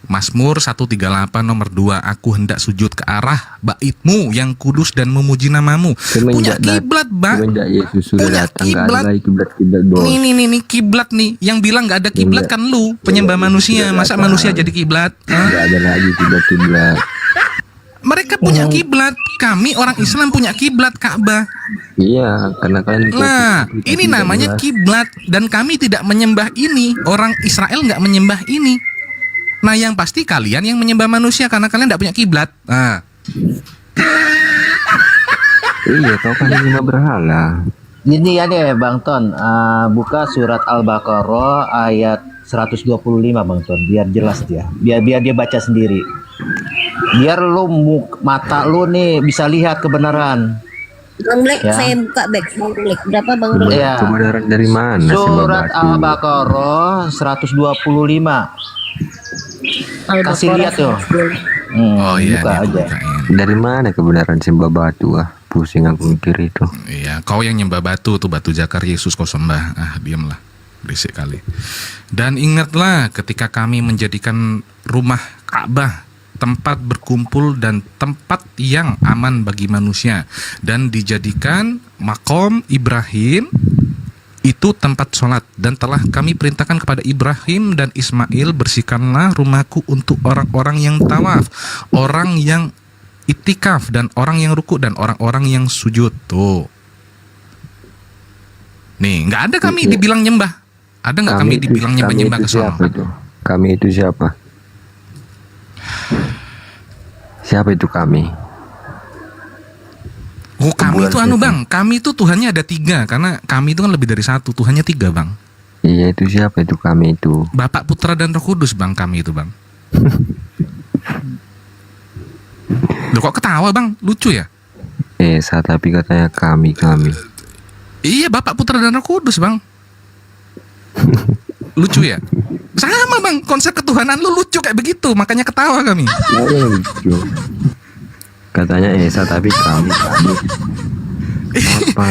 Mazmur 138 nomor 2, aku hendak sujud ke arah baitmu yang kudus dan memuji namamu. Punya kiblat, Bang. Semenjak Yesus sudah Punya datang, nggak ada kiblat. lagi kiblat bos. Nih kiblat nih. Yang bilang nggak ada kiblat kan lu, penyembah manusia. Masa manusia jadi kiblat? Nggak ada lagi kiblat. Mereka punya kiblat. Kami orang Islam punya kiblat Ka'bah. Iya, karena kalian. Nah, ini namanya kiblat dan kami tidak menyembah ini. Orang Israel nggak menyembah ini. Nah, yang pasti kalian yang menyembah manusia karena kalian tidak punya kiblat. Nah. Iya, kau kan menyembah berhala. Gini ya deh Bang Ton, buka surat Al-Baqarah ayat 125 Bang Ton, biar jelas dia. Biar dia baca sendiri. Biar lu mata lu nih bisa lihat kebenaran. Bang Black, Ya. saya buka back. Bang Black, berapa Bang Black? Iya. Kebenaran dari mana? Surat Al-Baqarah 125. Kasih lihat tuh. Oh iya, buka aja. Dari mana kebenaran sembah batu? Pusing aku mikir itu. Iya, kau yang nyembah batu tuh, batu jakar Yesus kau sembah. Diamlah, berisik kali. Dan ingatlah ketika kami menjadikan rumah Ka'bah tempat berkumpul dan tempat yang aman bagi manusia, dan dijadikan makom Ibrahim itu tempat sholat, dan telah kami perintahkan kepada Ibrahim dan Ismail, bersihkanlah rumahku untuk orang-orang yang tawaf, orang yang itikaf, dan orang yang ruku, dan orang-orang yang sujud. Tuh nih, nggak ada kami dibilang nyembah. Ada nggak kami dibilang nyembah-nyembah ke sana? Kami itu siapa? Siapa itu kami? Oh, kami itu Bang, kami itu Tuhannya ada 3, karena kami itu kan lebih dari 1, Tuhannya 3 Bang. Iya, itu siapa itu kami itu? Bapak, Putra, dan Roh Kudus Bang, kami itu Bang. Loh, kok ketawa Bang? Lucu ya? Tapi katanya kami. Iya, Bapak, Putra, dan Roh Kudus Bang. Lucu ya? Sama Bang, konsep ketuhanan lu lucu kayak begitu, makanya ketawa kami. Lucu. Katanya tapi kami.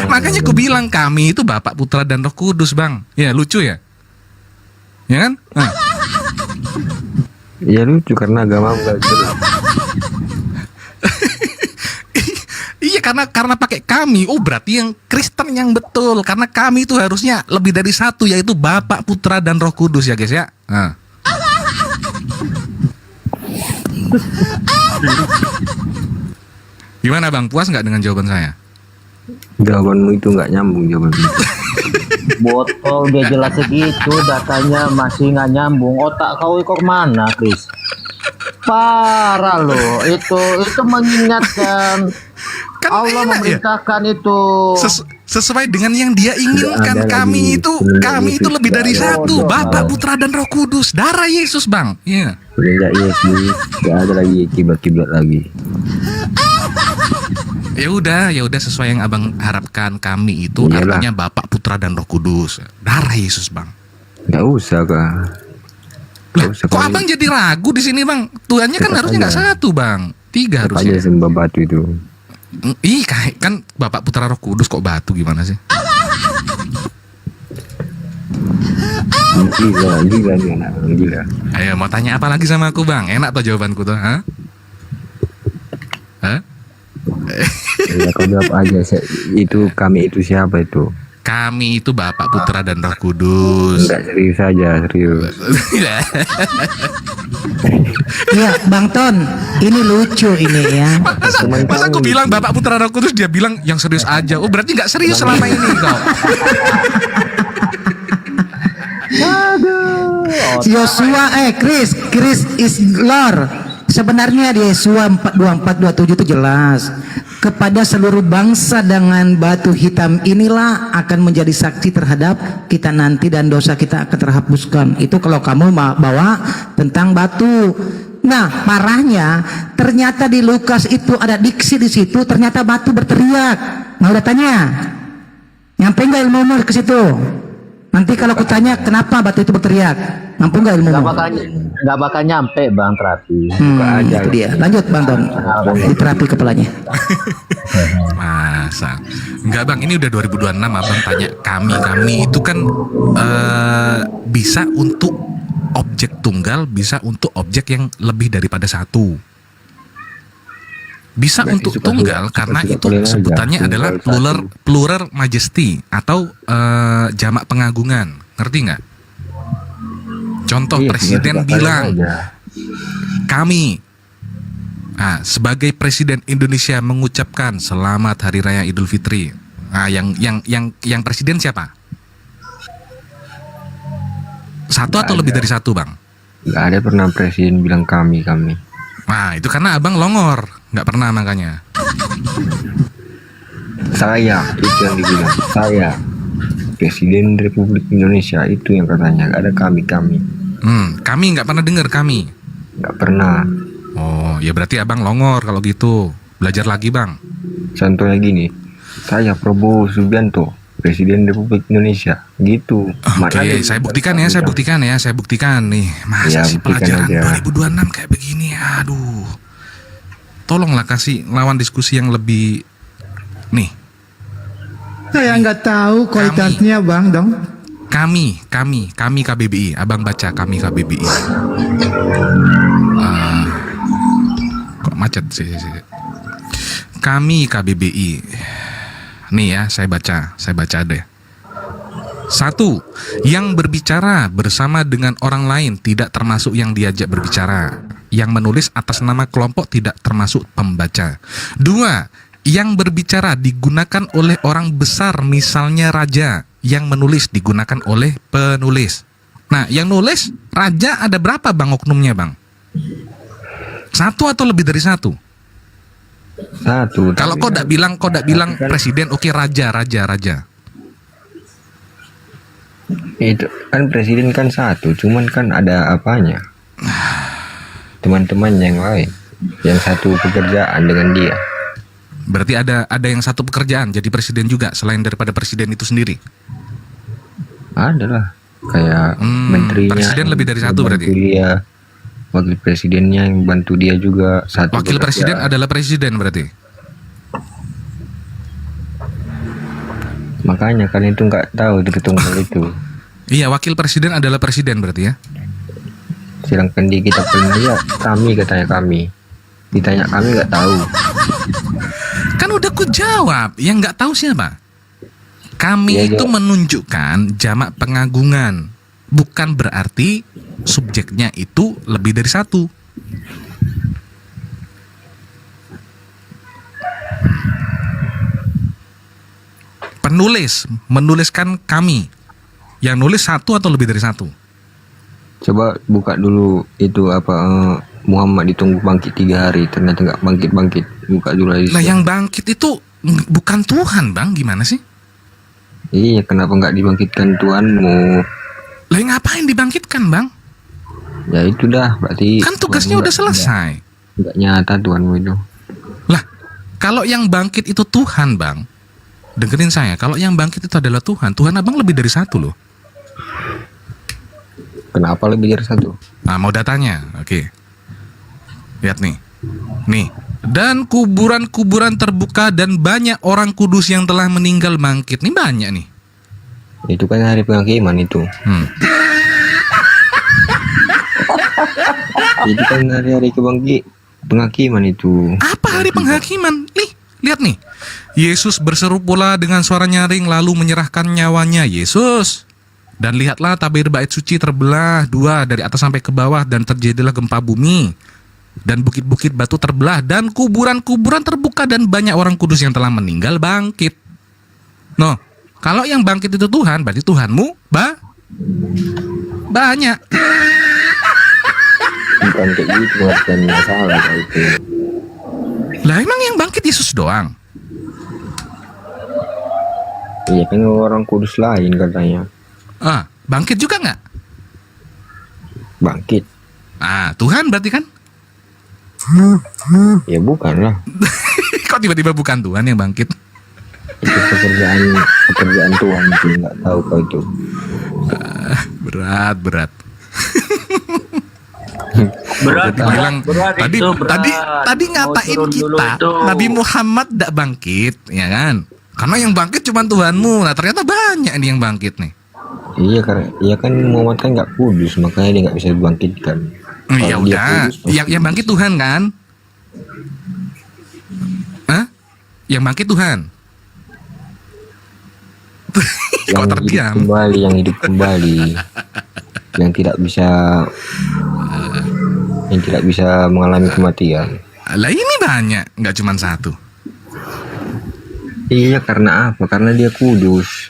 Makanya aku bilang kami itu Bapak, Putra, dan Roh Kudus Bang. Ya, lucu ya? Ya kan? Nah. Ya lucu karena agama enggak jelas. Iya, karena pakai kami. Oh, berarti yang Kristen yang betul. Karena kami itu harusnya lebih dari 1, yaitu Bapak, Putra, dan Roh Kudus ya guys ya. Nah. Gimana Bang, puas nggak dengan jawaban saya? Jawabanmu itu nggak nyambung jawabanmu. Botol dia jelas segitu, datanya masih nggak nyambung. Otak kau kok kemana, Chris? Parah loh, itu mengingatkan kan Allah memerintahkan ya? itu sesuai dengan yang Dia inginkan. Kami itu lebih dari 1, Bapa, Putra, dan Roh Kudus, darah Yesus Bang. Iya. Semenjak Yesus nggak ada lagi kiblat lagi. Ya udah sesuai yang Abang harapkan. Kami itu artinya Bapak, Putra, dan Roh Kudus, darah Yesus Bang. Nggak usah kah? Kok Abang jadi ragu di sini Bang? Tuhannya kan harusnya nggak 1 Bang, 3 harusnya. Aja sembah batu itu. Ih, kan Bapak, Putra, Roh Kudus kok batu, gimana sih? Gila nih anak, gila. Ayo, mau tanya apa lagi sama aku Bang? Enak tuh jawabanku tuh, Hah? Ya kau jawab aja. Itu kami itu siapa itu? Kami itu Bapak, Putra, dan Roh Kudus. Enggak, serius aja, serius. Ya, Bang Ton, ini lucu ini ya. Masa aku bilang Bapak, Putra, Roh Kudus, dia bilang yang serius aja. Oh, berarti nggak serius selama ini kau. Aduh. Yosua Chris is Lord. Sebenarnya di Yesua 4:24-27 itu jelas. Kepada seluruh bangsa dengan batu hitam inilah akan menjadi saksi terhadap kita nanti dan dosa kita akan terhapuskan. Itu kalau kamu bawa tentang batu. Nah, parahnya ternyata di Lukas itu ada diksi di situ, ternyata batu berteriak. Mau tanya? Nyampe nggak ilmu ke situ? Nanti kalau kutanya kenapa batu itu berteriak, mampu nggak ilmu? Nggak bakal nyampe Bang Terapi. Itu dia. Lanjut Bang Ton, di terapi kepalanya. Masa? Enggak Bang, ini udah 2026 Abang tanya kami itu kan bisa untuk objek tunggal, bisa untuk objek yang lebih daripada satu. Bisa Berarti untuk suka-suka- tunggal karena suka-suka itu boleh aja, sebutannya tunggal adalah satu. plural majesty atau jamak pengagungan. Ngerti nggak? Contoh Iya, presiden suka-suka bilang aja. kami sebagai presiden Indonesia mengucapkan selamat hari raya Idul Fitri. Nah, yang presiden siapa? Satu atau lebih dari satu, Bang? Nggak ada pernah presiden bilang kami. Nah, itu karena Abang longor, nggak pernah makanya. Saya, itu yang dibilang. Saya, Presiden Republik Indonesia, itu yang katanya. Nggak ada kami. Kami nggak pernah dengar kami. Nggak pernah. Oh, ya berarti Abang longor kalau gitu. Belajar lagi, Bang. Contohnya gini, saya Prabowo Subianto, Presiden Republik Indonesia, gitu. Oke, saya buktikan nih. Masa Ya, sih buktikan pelajaran aja. 2026 kayak begini? Aduh. Tolonglah kasih lawan diskusi yang lebih nih. Saya nggak tahu kualitasnya Bang dong. Kami KBBI. Abang baca kami KBBI. Kok macet sih. Kami KBBI. Nih ya, saya baca deh. 1. Yang berbicara bersama dengan orang lain tidak termasuk yang diajak berbicara. Yang menulis atas nama kelompok tidak termasuk pembaca. 2. Yang berbicara digunakan oleh orang besar, misalnya raja. Yang menulis digunakan oleh penulis. Nah, yang nulis raja ada berapa Bang oknumnya, Bang? 1 atau lebih dari 1? 1. Kalau kau tidak bilang presiden, oke, raja. Itu kan presiden kan 1, cuman kan ada apanya? Teman-teman yang lain, yang satu pekerjaan dengan dia. Berarti ada yang satu pekerjaan jadi presiden juga selain daripada presiden itu sendiri. Adalah kayak menterinya. Presiden lebih dari satu berarti. Dia, wakil presidennya yang bantu dia juga satu. Wakil presiden pekerjaan. adalah presiden berarti. Makanya kan itu nggak tahu itu tunggal itu. Iya, wakil presiden adalah presiden berarti ya. Sedangkan di kita punya kami, katanya kami. Ditanya kami nggak tahu. Kan udah ku jawab, yang nggak tahu siapa? Kami Ya, itu jawab. menunjukkan jamak pengagungan, bukan berarti subjeknya itu lebih dari satu. Penulis menuliskan kami, yang nulis 1 atau lebih dari 1. Coba buka dulu itu apa Muhammad ditunggu bangkit 3 hari, ternyata nggak bangkit. Buka dulu aja. Nah, yang bangkit itu bukan Tuhan, Bang, gimana sih? Iya, kenapa nggak dibangkitkan Tuhanmu? Lah, ngapain dibangkitkan, Bang? Ya itu dah, berarti Kan tugasnya udah selesai. Nggak nyata Tuhanmu itu. Lah, kalau yang bangkit itu Tuhan, Bang, dengerin saya, kalau yang bangkit itu adalah Tuhan, Tuhan Abang lebih dari 1 loh. Kenapa lebih dari 1? Nah, mau datanya, oke. Lihat nih. Nih. Dan kuburan-kuburan terbuka dan banyak orang kudus yang telah meninggal bangkit. Nih banyak nih. Itu kan hari penghakiman itu. Itu kan hari-hari penghakiman itu. Apa hari penghakiman? Nih, lihat nih. Yesus berseru pula dengan suara nyaring lalu menyerahkan nyawanya. Yesus. Dan lihatlah tabir bait suci terbelah 2 dari atas sampai ke bawah dan terjadilah gempa bumi. Dan bukit-bukit batu terbelah dan kuburan-kuburan terbuka dan banyak orang kudus yang telah meninggal bangkit. No, kalau yang bangkit itu Tuhan, berarti Tuhanmu banyak. Bukan kayak gitu, bukan masalah kayak itu. Lah emang yang bangkit Yesus doang? Iya kan orang kudus lain katanya. Bangkit juga nggak? Bangkit. Tuhan berarti kan? Ya bukan lah. Kok tiba-tiba bukan Tuhan yang bangkit? Itu pekerjaan Tuhan itu, nggak tahu kau itu. Berat. Berat, bilang berat tadi itu, berat. tadi ngatain Mau turun dulu kita itu. Nabi Muhammad tidak bangkit, ya kan? Karena yang bangkit cuma Tuhanmu. Nah ternyata banyak nih yang bangkit nih. Iya karena iya kan Muhammad kan nggak kudus, makanya dia nggak bisa dibangkitkan. Ya Kalau dia udah, kudus, yang bangkit Tuhan kan? Yang bangkit Tuhan. yang Kok terdiam? hidup kembali, yang hidup kembali, yang tidak bisa mengalami kematian. Lah ini banyak, nggak cuma satu. Iya karena apa? Karena dia kudus.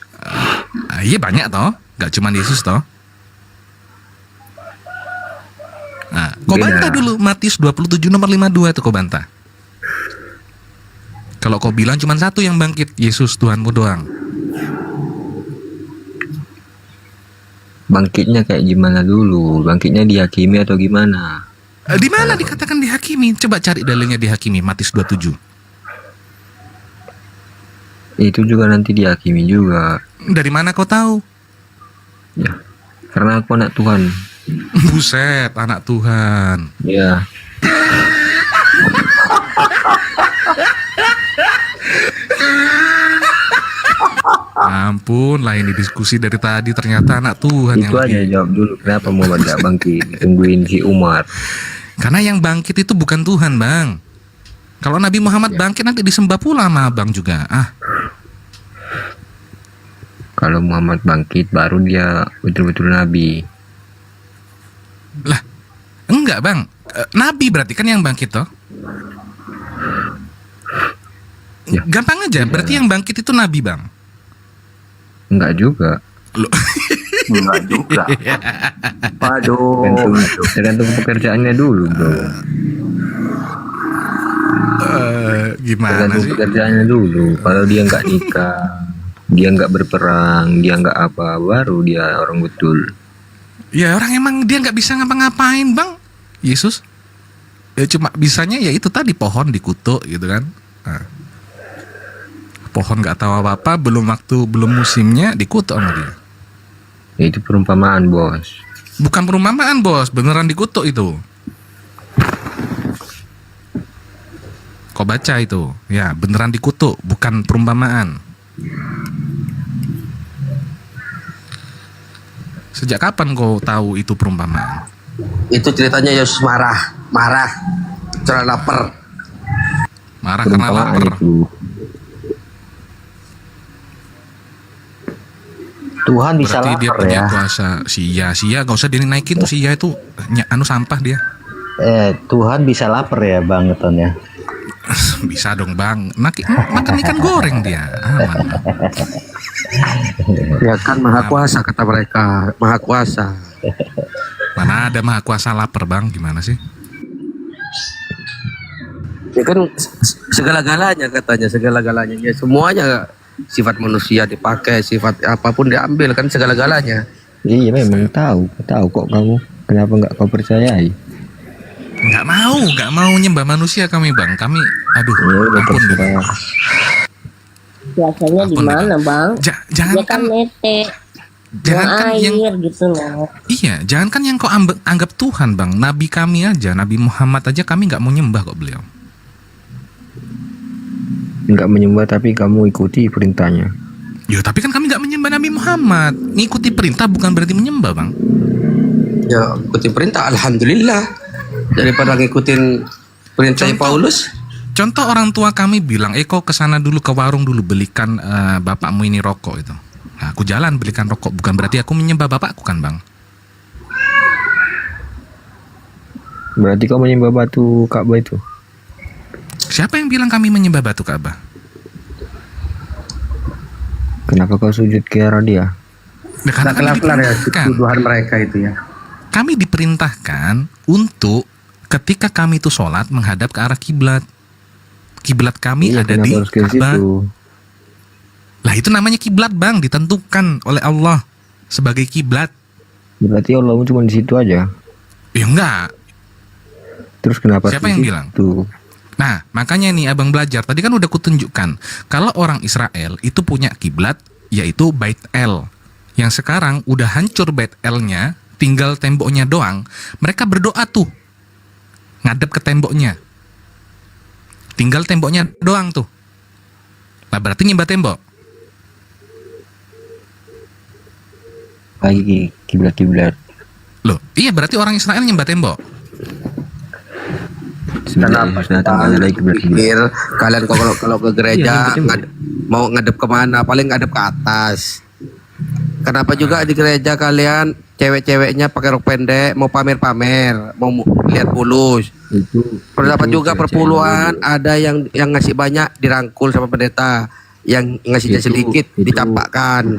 Iya banyak toh, nggak cuma Yesus toh. Kau bantah dulu Matius 27 nomor 52 itu kau bantah. Kalau kau bilang cuma satu yang bangkit, Yesus Tuhanmu doang. Bangkitnya kayak gimana dulu? Bangkitnya dihakimi atau gimana? Di mana dikatakan dihakimi? Coba cari dalilnya dihakimi, Matius 27. Itu juga nanti dihakimi juga. Dari mana kau tahu? Ya, karena aku anak Tuhan. Buset, anak Tuhan. Ya. Ampun, lah ini diskusi dari tadi ternyata anak Tuhan Itu aja jawab dulu kenapa Muhammad gak bangkit? Tungguin si Umar. Karena yang bangkit itu bukan Tuhan, Bang. Kalau Nabi Muhammad bangkit nanti disembah pula sama Abang juga. Kalau Muhammad bangkit baru dia betul-betul Nabi. Lah, enggak Bang. Nabi berarti kan yang bangkit toh? Ya. Gampang aja, berarti yang bangkit itu Nabi Bang. Enggak juga. Enggak juga. Waduh. Tergantung pekerjaannya dulu, bro. Gimana tergantung sih? pekerjaannya dulu. Kalau dia nggak nikah, dia nggak berperang, dia nggak apa, baru dia orang betul. Ya orang emang dia nggak bisa ngapa-ngapain Bang. Yesus. Ya cuma bisanya ya itu tadi pohon dikutuk gitu kan. Pohon nggak tahu apa-apa, belum musimnya dikutuk sama dia. Ya, itu perumpamaan, bos. Bukan perumpamaan, bos, beneran dikutuk itu. Kau baca itu, ya beneran dikutuk, bukan perumpamaan. Sejak kapan kau tahu itu perumpamaan? Itu ceritanya Yesus marah karena lapar. Marah karena lapar. Tuhan bisa berarti dia lapar punya ya. kuasa. Sia gak usah dinaikin tuh Sia itu sampah dia. Tuhan bisa lapar ya Bang Ngeton ya. Bisa dong Bang. Makan ikan goreng dia. Aman. Ya kan maha kuasa kata mereka, maha kuasa. Mana ada maha kuasa lapar Bang, gimana sih? Ya kan segala-galanya katanya, segala-galanya. Ya semuanya sifat manusia dipakai, sifat apapun diambil kan segala-galanya. Iya memang tahu kok kamu. Kenapa nggak kau percayai? Nggak mau nyembah manusia kami Bang. Kami, aduh, ampun deh. Biasanya di mana, Bang? Jangan dia kan nete. Jangankan air yang gitu loh. Iya, jangankan yang kau anggap Tuhan Bang. Nabi kami aja, Nabi Muhammad aja kami nggak mau nyembah kok beliau. Nggak menyembah tapi kamu ikuti perintahnya. Ya tapi kan kami nggak menyembah Nabi Muhammad. Ngikuti perintah bukan berarti menyembah Bang. Ya ikuti perintah, alhamdulillah. Daripada ngikutin perintah Paulus. Contoh orang tua kami bilang, kau kesana dulu ke warung dulu belikan bapakmu ini rokok itu. Nah, aku jalan belikan rokok, bukan berarti aku menyembah bapakku kan Bang. Berarti kau menyembah batu Ka'bah itu? Siapa yang bilang kami menyembah batu Ka'bah? Kenapa kau sujud ke arah dia? Nah, karena Nggak kelar-kelar ya diperintahkan. tuduhan mereka itu ya. Kami diperintahkan untuk ketika kami itu sholat menghadap ke arah kiblat. Kiblat kami Iya, ada kenapa di harus ke Ka'bah. situ? Lah itu namanya kiblat, Bang, ditentukan oleh Allah sebagai kiblat. Berarti Allah cuma di situ aja. Ya enggak. Terus kenapa Siapa yang bilang? Tuh. Nah, makanya nih abang belajar. Tadi kan udah kutunjukkan kalau orang Israel itu punya kiblat yaitu Bait El. Yang sekarang udah hancur Bait El-nya, tinggal temboknya doang. Mereka berdoa tuh ngadep ke temboknya. Tinggal temboknya doang tuh. Nah, berarti nyembah tembok. Lagi kiblat-kiblat. Loh, iya berarti orang Israel nyembah tembok. Sebenarnya harus datang ada lagi kiblat-kiblat. Pikir kalian kalau ke gereja Iya, betul. mau ngadep kemana? Paling ngadep ke atas. Kenapa juga di gereja kalian cewek-ceweknya pakai rok pendek, mau pamer-pamer, mau lihat bulus? Pendapat juga perpuluhan, ada yang ngasih banyak dirangkul sama pendeta, yang ngasihnya sedikit dicampakkan.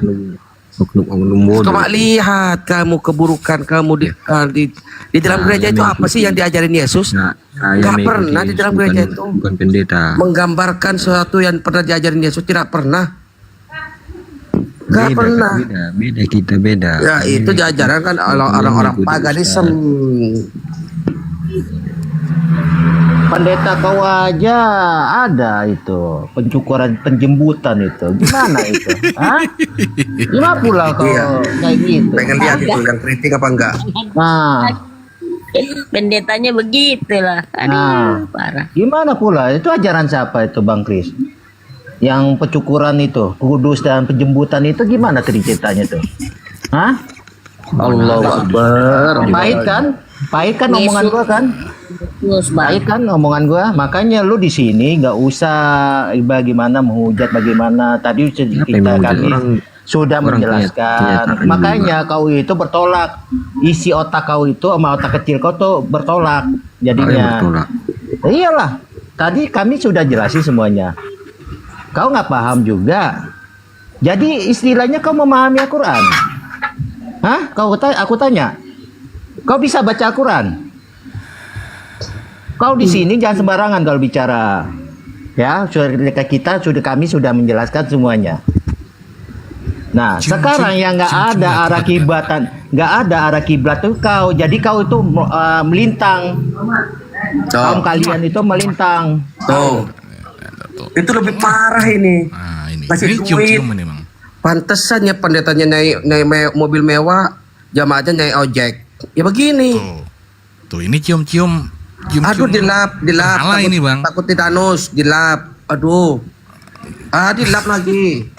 Cuma lihat kamu keburukan kamu di dalam gereja itu apa sih yang diajarin Yesus? Gak pernah di dalam gereja itu Bukan pendeta. menggambarkan sesuatu yang pernah diajarin Yesus, tidak pernah. Gak pernah. Beda kita beda. Ya itu ajaran kan orang-orang paganisme. Pendeta kau aja ada itu pencukuran penjemputan itu gimana itu? Hah? Gimana pula kau kayak gitu? Pengen lihat itu yang kritik apa enggak? Nah, Pendetanya begitulah. Aduh, nah, parah. gimana pula itu ajaran siapa itu Bang Kris? Yang pencukuran itu, kudus dan penjemputan itu gimana ceritanya tuh? Hah? Allahu Akbar. Pahit kan? Pahit kan omongan gua kan? Pahit kan omongan gua. Makanya lu di sini nggak usah bagaimana menghujat bagaimana. Tadi kita kami sudah menjelaskan. Makanya kau itu bertolak. Isi otak kau itu sama otak kecil kau tuh bertolak. Jadinya. Iyalah. Tadi kami sudah jelasin semuanya. Kau nggak paham juga. Jadi istilahnya kau memahami Al-Quran. Hah? Aku tanya. Kau bisa baca Al-Quran? Kau di sini jangan sembarangan kalau bicara. Ya, kami sudah menjelaskan semuanya. Nah, sekarang yang nggak ada arah kiblatan, nggak ada arah kiblat tuh kau. Jadi kau itu melintang. Kaum kalian itu melintang. Tuh. Itu lebih parah ini. Masih duit. Pantesan ya pendetanya naik mobil mewah, jamaahnya naik ojek. Ya begini. Tuh ini cium-cium. Aduh dilap. Salah ini Bang. Takut titanus, dilap. Aduh. Dilap lagi.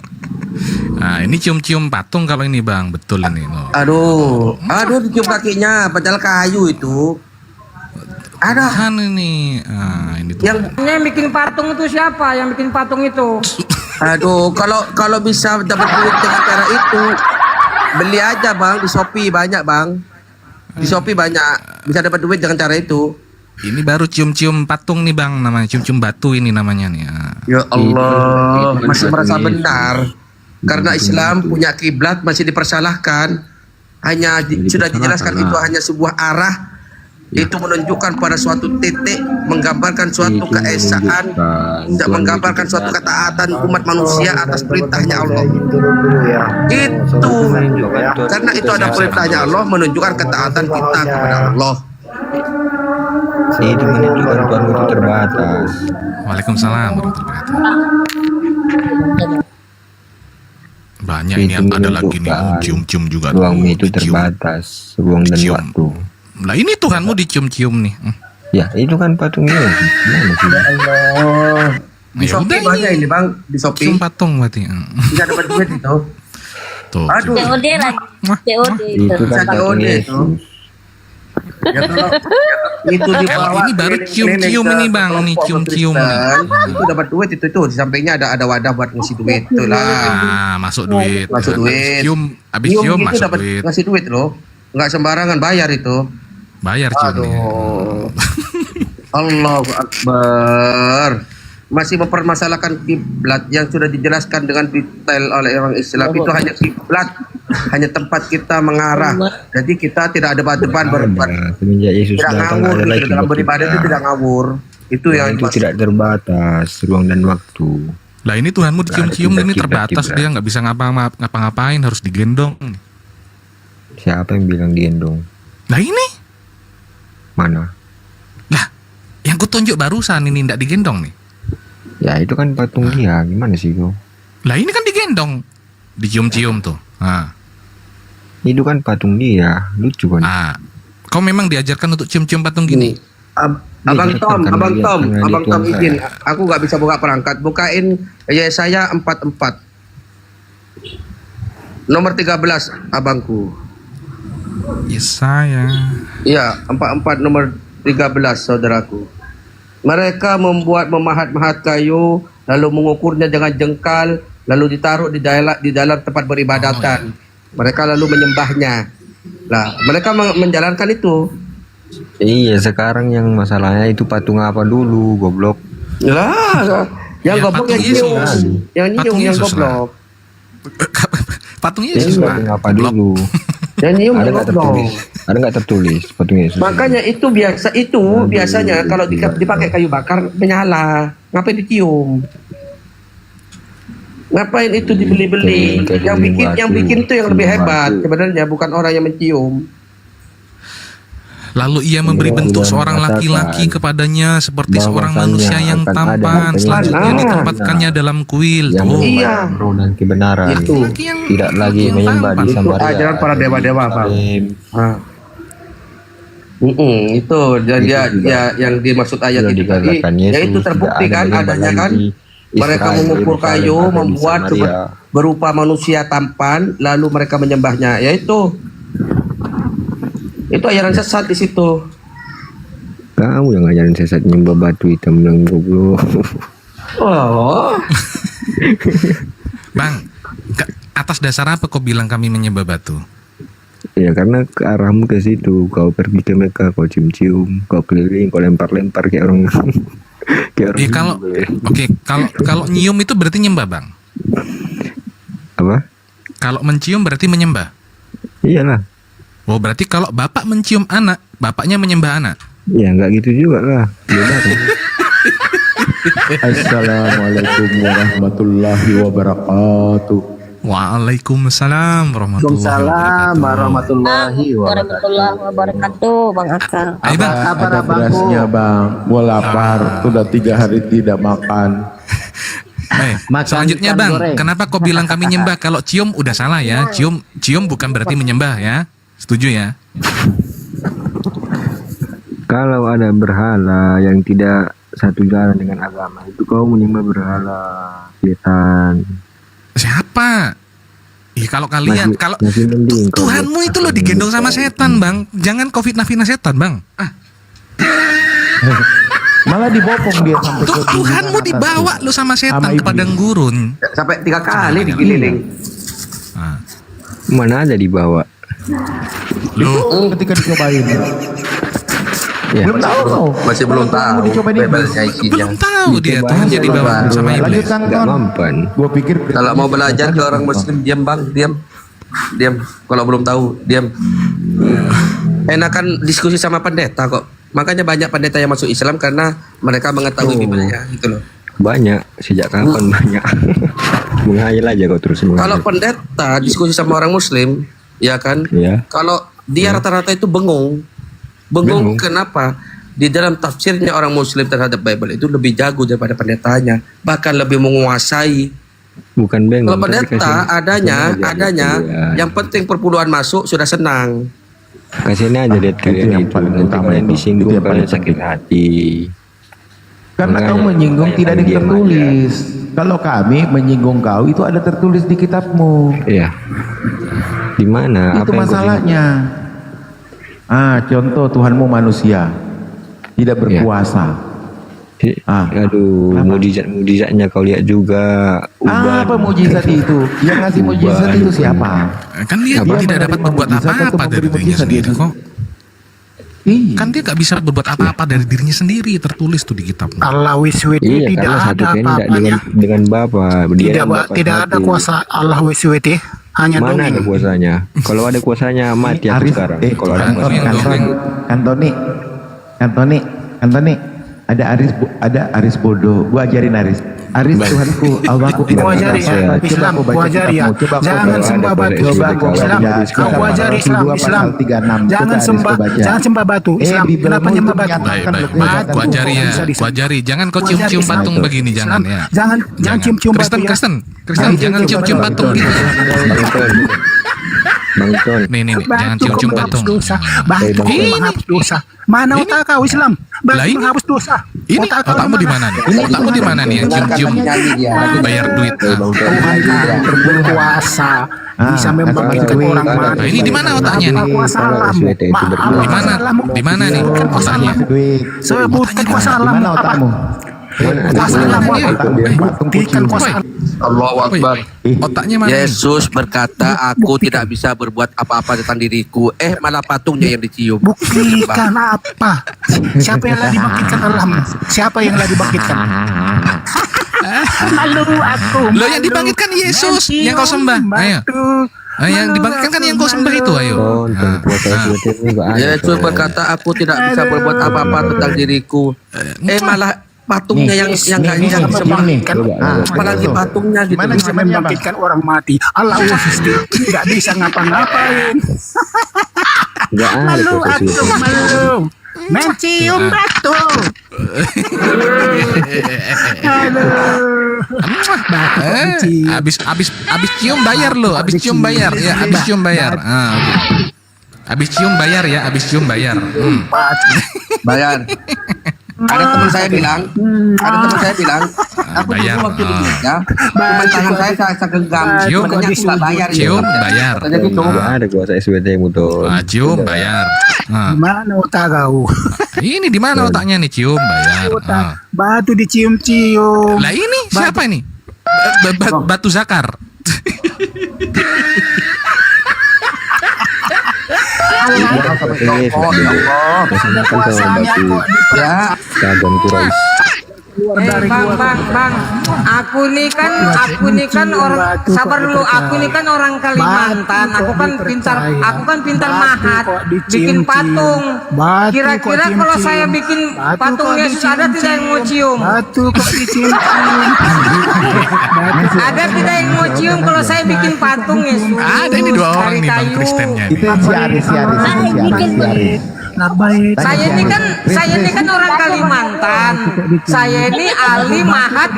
Nah ini cium-cium patung kalau ini Bang, betul ini. No. Aduh dicium kakinya, padahal kayu itu. Ada kan ini. Ini tuh. Yang bikin patung itu siapa? Yang bikin patung itu? Aduh, kalau bisa dapat duit dengan cara itu, beli aja Bang di Shopee banyak Bang. Di Shopee banyak, bisa dapat duit dengan cara itu. Ini baru cium-cium patung nih Bang, namanya cium-cium batu ini namanya nih. Ya Allah, masih merasa benar. Karena Islam punya kiblat masih dipersalahkan. Hanya sudah dijelaskan itu hanya sebuah arah. Itu menunjukkan pada suatu titik, menggambarkan suatu keesaan, tidak menggambarkan suatu ketaatan umat manusia atas perintahnya Allah. Itu karena itu ada perintahnya Allah, menunjukkan ketaatan kita kepada Allah. Itu menunjukkan Tuhan itu terbatas. Waalaikumsalam warahmatullahi wabarakatuh. Banyak ini Itu ada lagi nih menunjukkan cium-cium juga. Ruang itu terbatas, ruang dan waktu. Lah ini Tuhanmu dicium-cium nih. Ya itu kan patungnya. Allah. Di Shopee banyak ini Bang, di Shopee. Cium patung berarti. Bisa dapat duit itu. Tuh. Aduh. COD lagi. COD itu. Bisa COD itu. Ya kalau itu dibawa ini baru cium-cium ini Bang, ini cium-cium nih. Itu dapat duit itu tuh, di sampingnya ada wadah buat ngasih duit tuh lah. Nah, masuk duit. Masuk duit. Habis cium gitu masuk dapat duit. ngasih duit loh. Enggak sembarangan bayar itu. Bayar ciumnya. Allahu Akbar. Masih mempermasalahkan kiblat yang sudah dijelaskan dengan detail oleh orang Islam. Itu hanya kiblat hanya tempat kita mengarah. Jadi kita tidak ada debat Semenjak Yesus tidak datang ngawur ada gitu. lagi Dalam beribadah itu buktinya. tidak ngawur. Itu yang Itu tidak terbatas ruang dan waktu. Lah ini Tuhanmu dicium-cium Nah, ini kiblat, terbatas, kiblat. dia nggak bisa ngapa-ngapain, harus digendong. Siapa yang bilang digendong? Lah ini, Mana? yang kutunjuk barusan ini ndak digendong nih. Ya itu kan patung dia, gimana sih kau? Lah ini kan digendong, dicium-cium tuh. Nah. Itu kan patung dia, lucu kan? Kau memang diajarkan untuk cium-cium patung gini? Abang Tom, karena Abang dia Tom Tuhan izin. saya. Aku nggak bisa buka perangkat. Bukain Yesaya 44. Nomor 13, abangku. Yesaya. Iya, 44 nomor 13, saudaraku. Mereka memahat-mahat kayu, lalu mengukurnya dengan jengkal, lalu ditaruh di dalam tempat beribadatan. Mereka lalu menyembahnya. Lah, mereka menjalankan itu. Iya, sekarang yang masalahnya itu patung apa dulu, goblok? Lah, yang Ya, goblok patung yang nyium. Yesus. Yang nyium Patung yang Yesus lah. goblok. Patung Ini Yesus lah. patung apa dulu? Yang nyium Ada yang nggak goblok. tertulis? Ada nggak tertulis patung Yesus? Makanya itu biasanya kalau dipakai kayu bakar menyala. Ngapain dicium? Ngapain itu dibeli-beli? Yang bikin tuh yang lebih hebat sebenarnya, bukan orang yang mencium. Lalu ia memberi bentuk seorang laki-laki kepadanya seperti seorang manusia yang tampan. Selanjutnya ditempatkannya dalam kuil. Yang Tuh. membawa roh dan kebenaran. Itu. Tidak lagi menyembah di Itu Samaria. ajaran para dewa-dewa, Pak. Itu dan dia yang dimaksud ayat Sudah itu tadi, dikatakan ya Yesus, itu terbukti tidak kan ada adanya kan lagi mereka Israel, mengukur Yerusalem kayu, ada di membuat Samaria. berupa manusia tampan, lalu mereka menyembahnya. Ya itu ajaran sesat di situ. Kamu yang ngajarin sesat nyembah batu hitam yang goblok. Oh. Bang, atas dasar apa kau bilang kami menyembah batu? Ya karena ke arahmu ke situ, kau pergi ke Mekah, kau cium-cium, kau keliling, kau lempar-lempar kayak orang. Kayak orang. Ya kalau nyium itu berarti nyembah, Bang. Apa? Kalau mencium berarti menyembah. Iyalah. Oh, berarti kalau bapak mencium anak, bapaknya menyembah anak. Ya nggak gitu juga lah. Beda kan? Assalamualaikum warahmatullahi wabarakatuh. Waalaikumsalam warahmatullahi wabarakatuh, Bang Akal. Ada berasnya bang, gua lapar, sudah 3 hari tidak makan. Selanjutnya ikan Bang, goreng. kenapa kau bilang kami nyembah? Kalau cium udah salah ya. Cium bukan berarti menyembah ya. Setuju ya? Kalau ada berhala yang tidak satu jalan dengan agama, itu kau menyembah berhala, setan. Siapa? Kalau kalian, kalau masih mending kau Tuhanmu itu loh digendong sama setan, Bang. Jangan kau fitnah-fitnah setan, Bang. Malah dibopong dia sampai ke Tuhanmu dibawa lo sama setan ke padang gurun. Sampai 3 kali digiling. Mana ada dibawa? Loh, ketika dicobain. Ya. Belum tahu kau. Masih belum tahu. Belum tahu dia Tuhan jadi bawa sama iblis. Nggak mampan. Gua pikir Kalau mau belajar ke orang muslim, diam Bang, diam. Kalau belum tahu, diam. Enakan diskusi sama pendeta kok. Makanya banyak pendeta yang masuk Islam karena mereka mengetahui Bibelnya gitu loh. Banyak, sejak kapan banyak. Menghayal aja kau terus menghayal. Kalau pendeta diskusi sama orang muslim, ya kan? Ya. Kalau dia rata-rata itu bengong. Bengong kenapa? Di dalam tafsirnya orang muslim terhadap Bible itu lebih jago daripada pendetanya, bahkan lebih menguasai. Bukan bengong. Kalau pendeta adanya yang penting perpuluhan masuk sudah senang. Kasihan aja lihat kalian itu nanti kalian disinggung kalian sakit hati. karena kau menyinggung tidak ada yang tertulis. Kalau kami menyinggung kau itu ada tertulis di kitabmu. Iya. Di mana? Itu Apa yang kau masalahnya. Contoh Tuhanmu manusia, tidak berkuasa. Aduh, mujizat-mujizatnya kau lihat juga. Apa mujizat itu? Yang ngasih mujizat itu siapa? Kan dia tidak dapat berbuat apa-apa dari dirinya sendiri kok. Kan dia nggak bisa berbuat apa-apa dari dirinya sendiri, tertulis tuh di kitab. Allah WSWT Iya, tidak karena ada satu kehendak apa-apanya. dengan Bapa. Dia Tidak, dan Bapa tidak ada satu. kuasa Allah WSWT, hanya Mana ada dongeng. kuasanya? Kalau ada kuasanya mati aku sekarang. Kalau ada kuasanya. Antoni, ada Aris bodoh. Gua ajarin Aris. Aris Tuhanku, Allahku Kau ajari ya, Islam, kau ajari ya. Jangan sembah batu. Islam, kau ajari Islam. Jangan sembah batu. Islam, kenapa nyembah batu? Gua ajari ya, gua ajari. Jangan kau cium-cium patung begini, jangan ya. Jangan cium-cium batu ya. Kristen, jangan cium-cium patung gitu. Bang Ton. Nih, jangan cium-cium patung. Batu menghapus dosa. Mana otak kau Islam? Batu menghapus dosa. Ini otakmu di mana nih? Otakmu di mana nih yang cium-cium bayar duit? Tuhan yang berkuasa bisa membangkitkan orang mati. Nah, ini di mana otaknya nih? Kuasa alam. Di mana? Di mana nih otaknya? Sebutkan kuasa alam. Mana otakmu? Kuasa alam. Buktikan kuasa alam. Allahu Akbar. Otaknya mana? Yesus berkata, aku tidak bisa berbuat apa-apa tentang diriku. Malah patungnya yang dicium. Buktikan apa? Siapa yang lagi dibangkitkan alam? Siapa yang lagi dibangkitkan? Malu aku. Lo yang dibangkitkan Yesus, yang kau sembah. Ayo. Yang dibangkitkan kan yang kau sembah itu, ayo. Yesus berkata, aku tidak bisa berbuat apa-apa tentang diriku. Malah patungnya yang nggak bisa disembah. Apalagi patungnya gitu. Mana bisa membangkitkan orang mati? Allah tidak bisa ngapa-ngapain. Malu aku, malu. Mencium batu. Abis cium bayar lo, abis cium bayar ya, abis cium bayar. Abis cium bayar ya, abis cium bayar. Bayar. Ada teman saya bilang, aku dulu waktu di gereja, cuma tangan saya genggam, Cium, sebenarnya aku nggak bayar. cium bayar. Katanya gitu. Ada kuasa SWT betul. Cium bayar. Mana otak kau? Ini di mana otaknya nih, cium bayar. Batu dicium-cium. Lah ini siapa ini? Batu Zakar. Bang, aku nih kan orang, sabar dulu, aku nih kan orang Kalimantan, aku kan pintar mahat, bikin patung. Kira-kira kalau saya bikin patung Yesus ada tidak yang mau cium? Batu kok dicium? Ada tidak yang mau cium kalau saya bikin patung Yesus? Ada ini dua orang nih bang Kristennya nih. Si Aris. Saya ini kan orang Kalimantan. Saya ini ahli mahat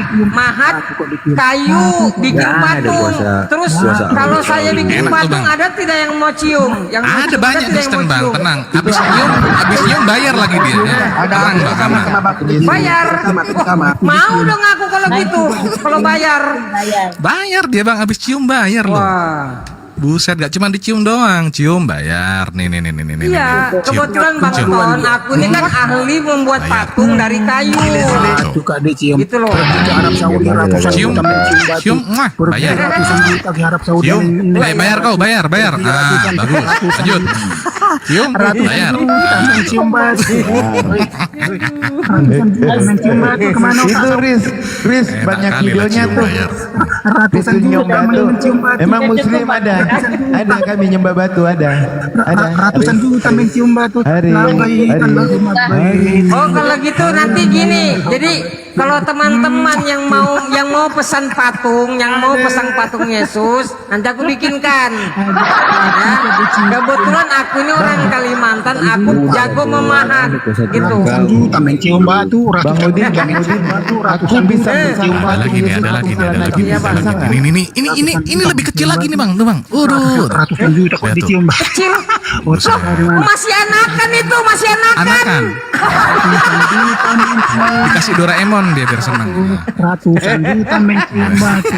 kayu, bikin patung. Terus kalau saya bikin patung ada tidak yang mau cium? Yang mau Ada cium, banyak tidak yang Kristen mau bang, cium? tenang. Abis cium bayar lagi dia. Tenang bang, aman. Bayar. Mau dong aku kalau gitu. Kalau bayar. Bayar dia bang, abis cium bayar loh. Buset, gak cuma dicium doang, cium bayar. Nih. Iya, Cium. kebetulan Bang Cium. Ton, aku ini kan ahli membuat patung dari kayu. Suka dicium. Gitu loh. Pergi ke Arab Saudi ratusan Cium, juta mencium batu. cium, muah, Pergi bayar. ratusan juta ke Arab Saudi. Cium, bayar kau, bayar. Bagus, lanjut. Cium, bayar. Mencium batu. Ratusan juta mencium batu kemana Itu otak? Riz banyak kali lah videonya cium tuh. bayar. Ratusan Itu juta batu. mencium batu. Emang muslim ada kami nyembah batu ada. Ratusan juta mencium batu. Hari. Oh kalau gitu nanti gini, jadi kalau teman-teman yang mau pesan patung, Yesus, nanti aku bikinkan. Ya, kebetulan aku ini orang Kalimantan, aku jago memahat, gitu. Ratusan juta mencium batu. Bang Udin, Ratusan bisa mencium Ada lagi nih. Ini lebih kecil lagi nih bang, tuh bang. Ratusan juta kok dicium batu. Kecil, masih anakan itu, masih anakan. Anakan. Dikasih Doraemon dia biar senang. Ratusan juta mencium batu.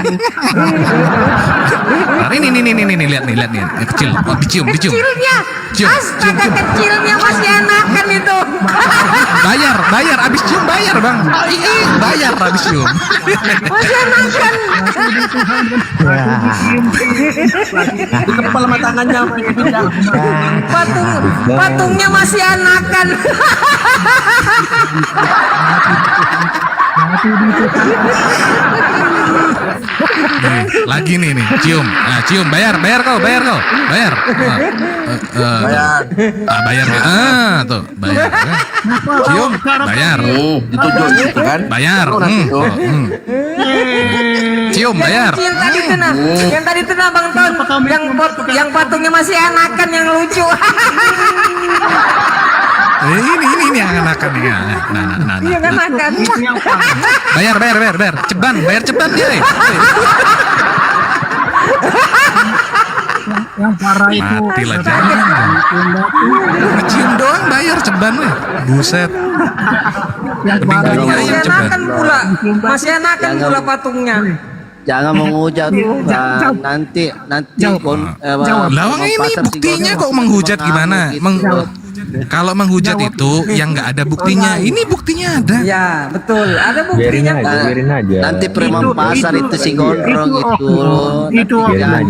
Nah, ini lihat nih, yang kecil. Oh, dicium. Kecilnya, astaga kecilnya masih enakan itu. Bayar, abis cium bayar bang. Bayar abis cium. Masih enakan. Kepala mata tangannya Patungnya masih enakan. Lagi nih, cium. Nah, cium, bayar kau. Bayar. Bayar nggak? Tuh, bayar. Cium, bayar. Ditunjuk gitu kan? Bayar. Cium, bayar. Yang tadi itu nah, Bang Ton, yang patungnya masih enakan, yang lucu. Ini yang enakan nih. Nah. Yang enakan. Bayar. Bayar ceban dia. Yang parah itu. Mati lah jangan. Cium doang bayar ceban weh. Buset. Masih enakan pula. Masih enakan pula patungnya. Jangan menghujat nanti Lawang ini buktinya kok menghujat gimana? Kalau menghujat itu yang nggak ada buktinya, ini buktinya ada. Ya betul, ada buktinya. Biarin aja. nanti preman pasar itu si gondrong itu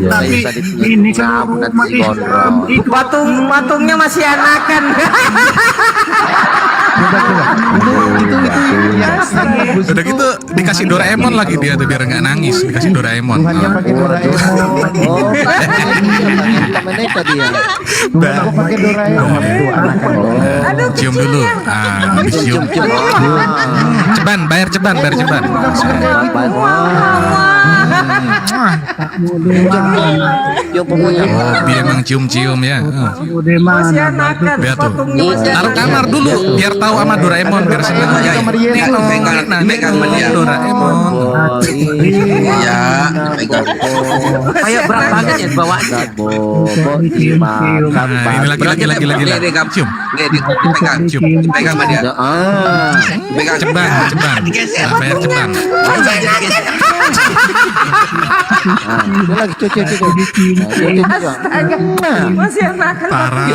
tapi ini seluruh umat Islam itu Patungnya masih enakan. Udah gitu dikasih Doraemon lagi dia tuh biar nggak nangis, dikasih Doraemon. Tuhannya pakai Doraemon. Aku pakai Doraemon. Cium dulu. Cium. Ceban, bayar ceban. Oh, dia emang cium-cium ya. Masih enakan. Lihat tuh. Taruh kamar dulu biar tahu sama Doraemon biar senang aja. Pegang dia. Doraemon. Iya, pegang. Kayak berat banget ya bawaannya. Nah, ini lagi. Cium. Dipegang sama dia. Dipegang Ceban. Bayar ceban. lagi cuci Astaga, masih enakan. Parah.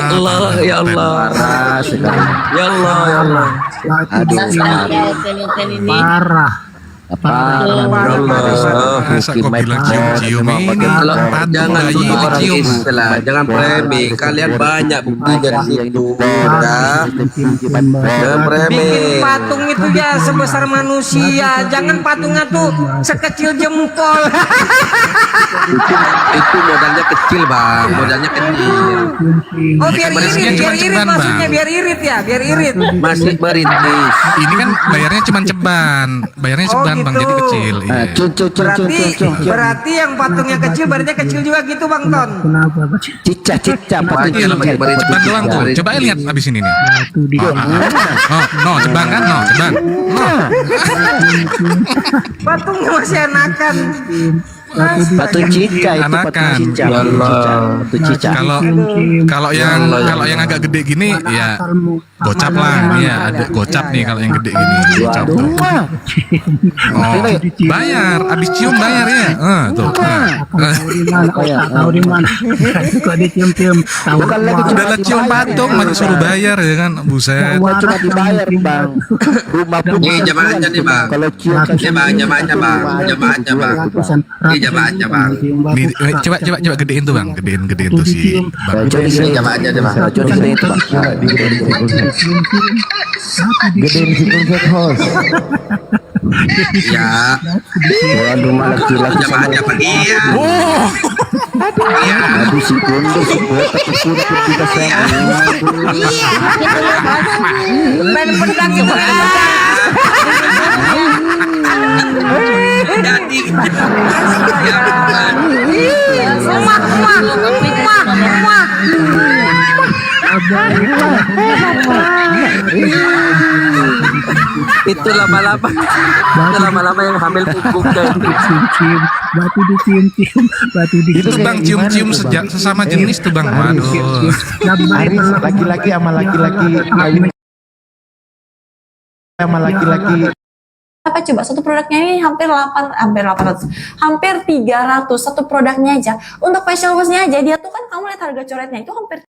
Ya Allah. parah sekali Ya Allah. parah Masa kok bilang cium-cium ini? Jangan tuduh orang Islam, jangan polemik. Kalian banyak buktinya di situ. Udah. Jangan Bikin polemik. patung itu ya sebesar manusia, jangan patungnya tuh sekecil jempol. Itu modalnya kecil bang, modalnya kecil. Oh biar irit maksudnya, biar irit. Masih merintis. Ini kan bayarnya cuma ceban, bang, jadi kecil. Berarti yang patungnya kecil, barunya kecil juga gitu bang Ton. cica Ceban doang tuh. Coba lihat abis ini nih. Ceban kan, ceban. Patungnya masih enakan. batu cica itu batu cica Kalau yang agak gede gini ya gocap lah. Iya, ada gocap nih kalau yang gede gini. Gocap. Bayar, abis cium bayar ya. Tuh. tahu di mana kok dicium-cium tahu Udah cium patung masih suruh bayar ya kan. Buset. cuma dibayar bang rumah pun Ini jamaahnya nih bang. kalau cium Jamaahnya bang. Jamaahnya bang. Nih, coba gedein tuh bang, gedein tuh si bang. Ini jamaahnya deh bang. Gedein si konsep host. Ya. waduh malah laki-laki Jamaahnya bang. Iya. aduh si kondo si kutu kita sayang Iya. Main pedang juga. Jadi. Itu lama-lama yang hamil punggung cium-cium batu dicium-cium Itu bang cium-cium sesama jenis tuh bang. Waduh. Aris laki-laki sama laki-laki sama laki-laki. Apa coba satu produknya ini hampir 800, hampir 300 satu produknya aja. Untuk facial wash-nya aja dia tuh kan kamu lihat harga coretnya itu hampir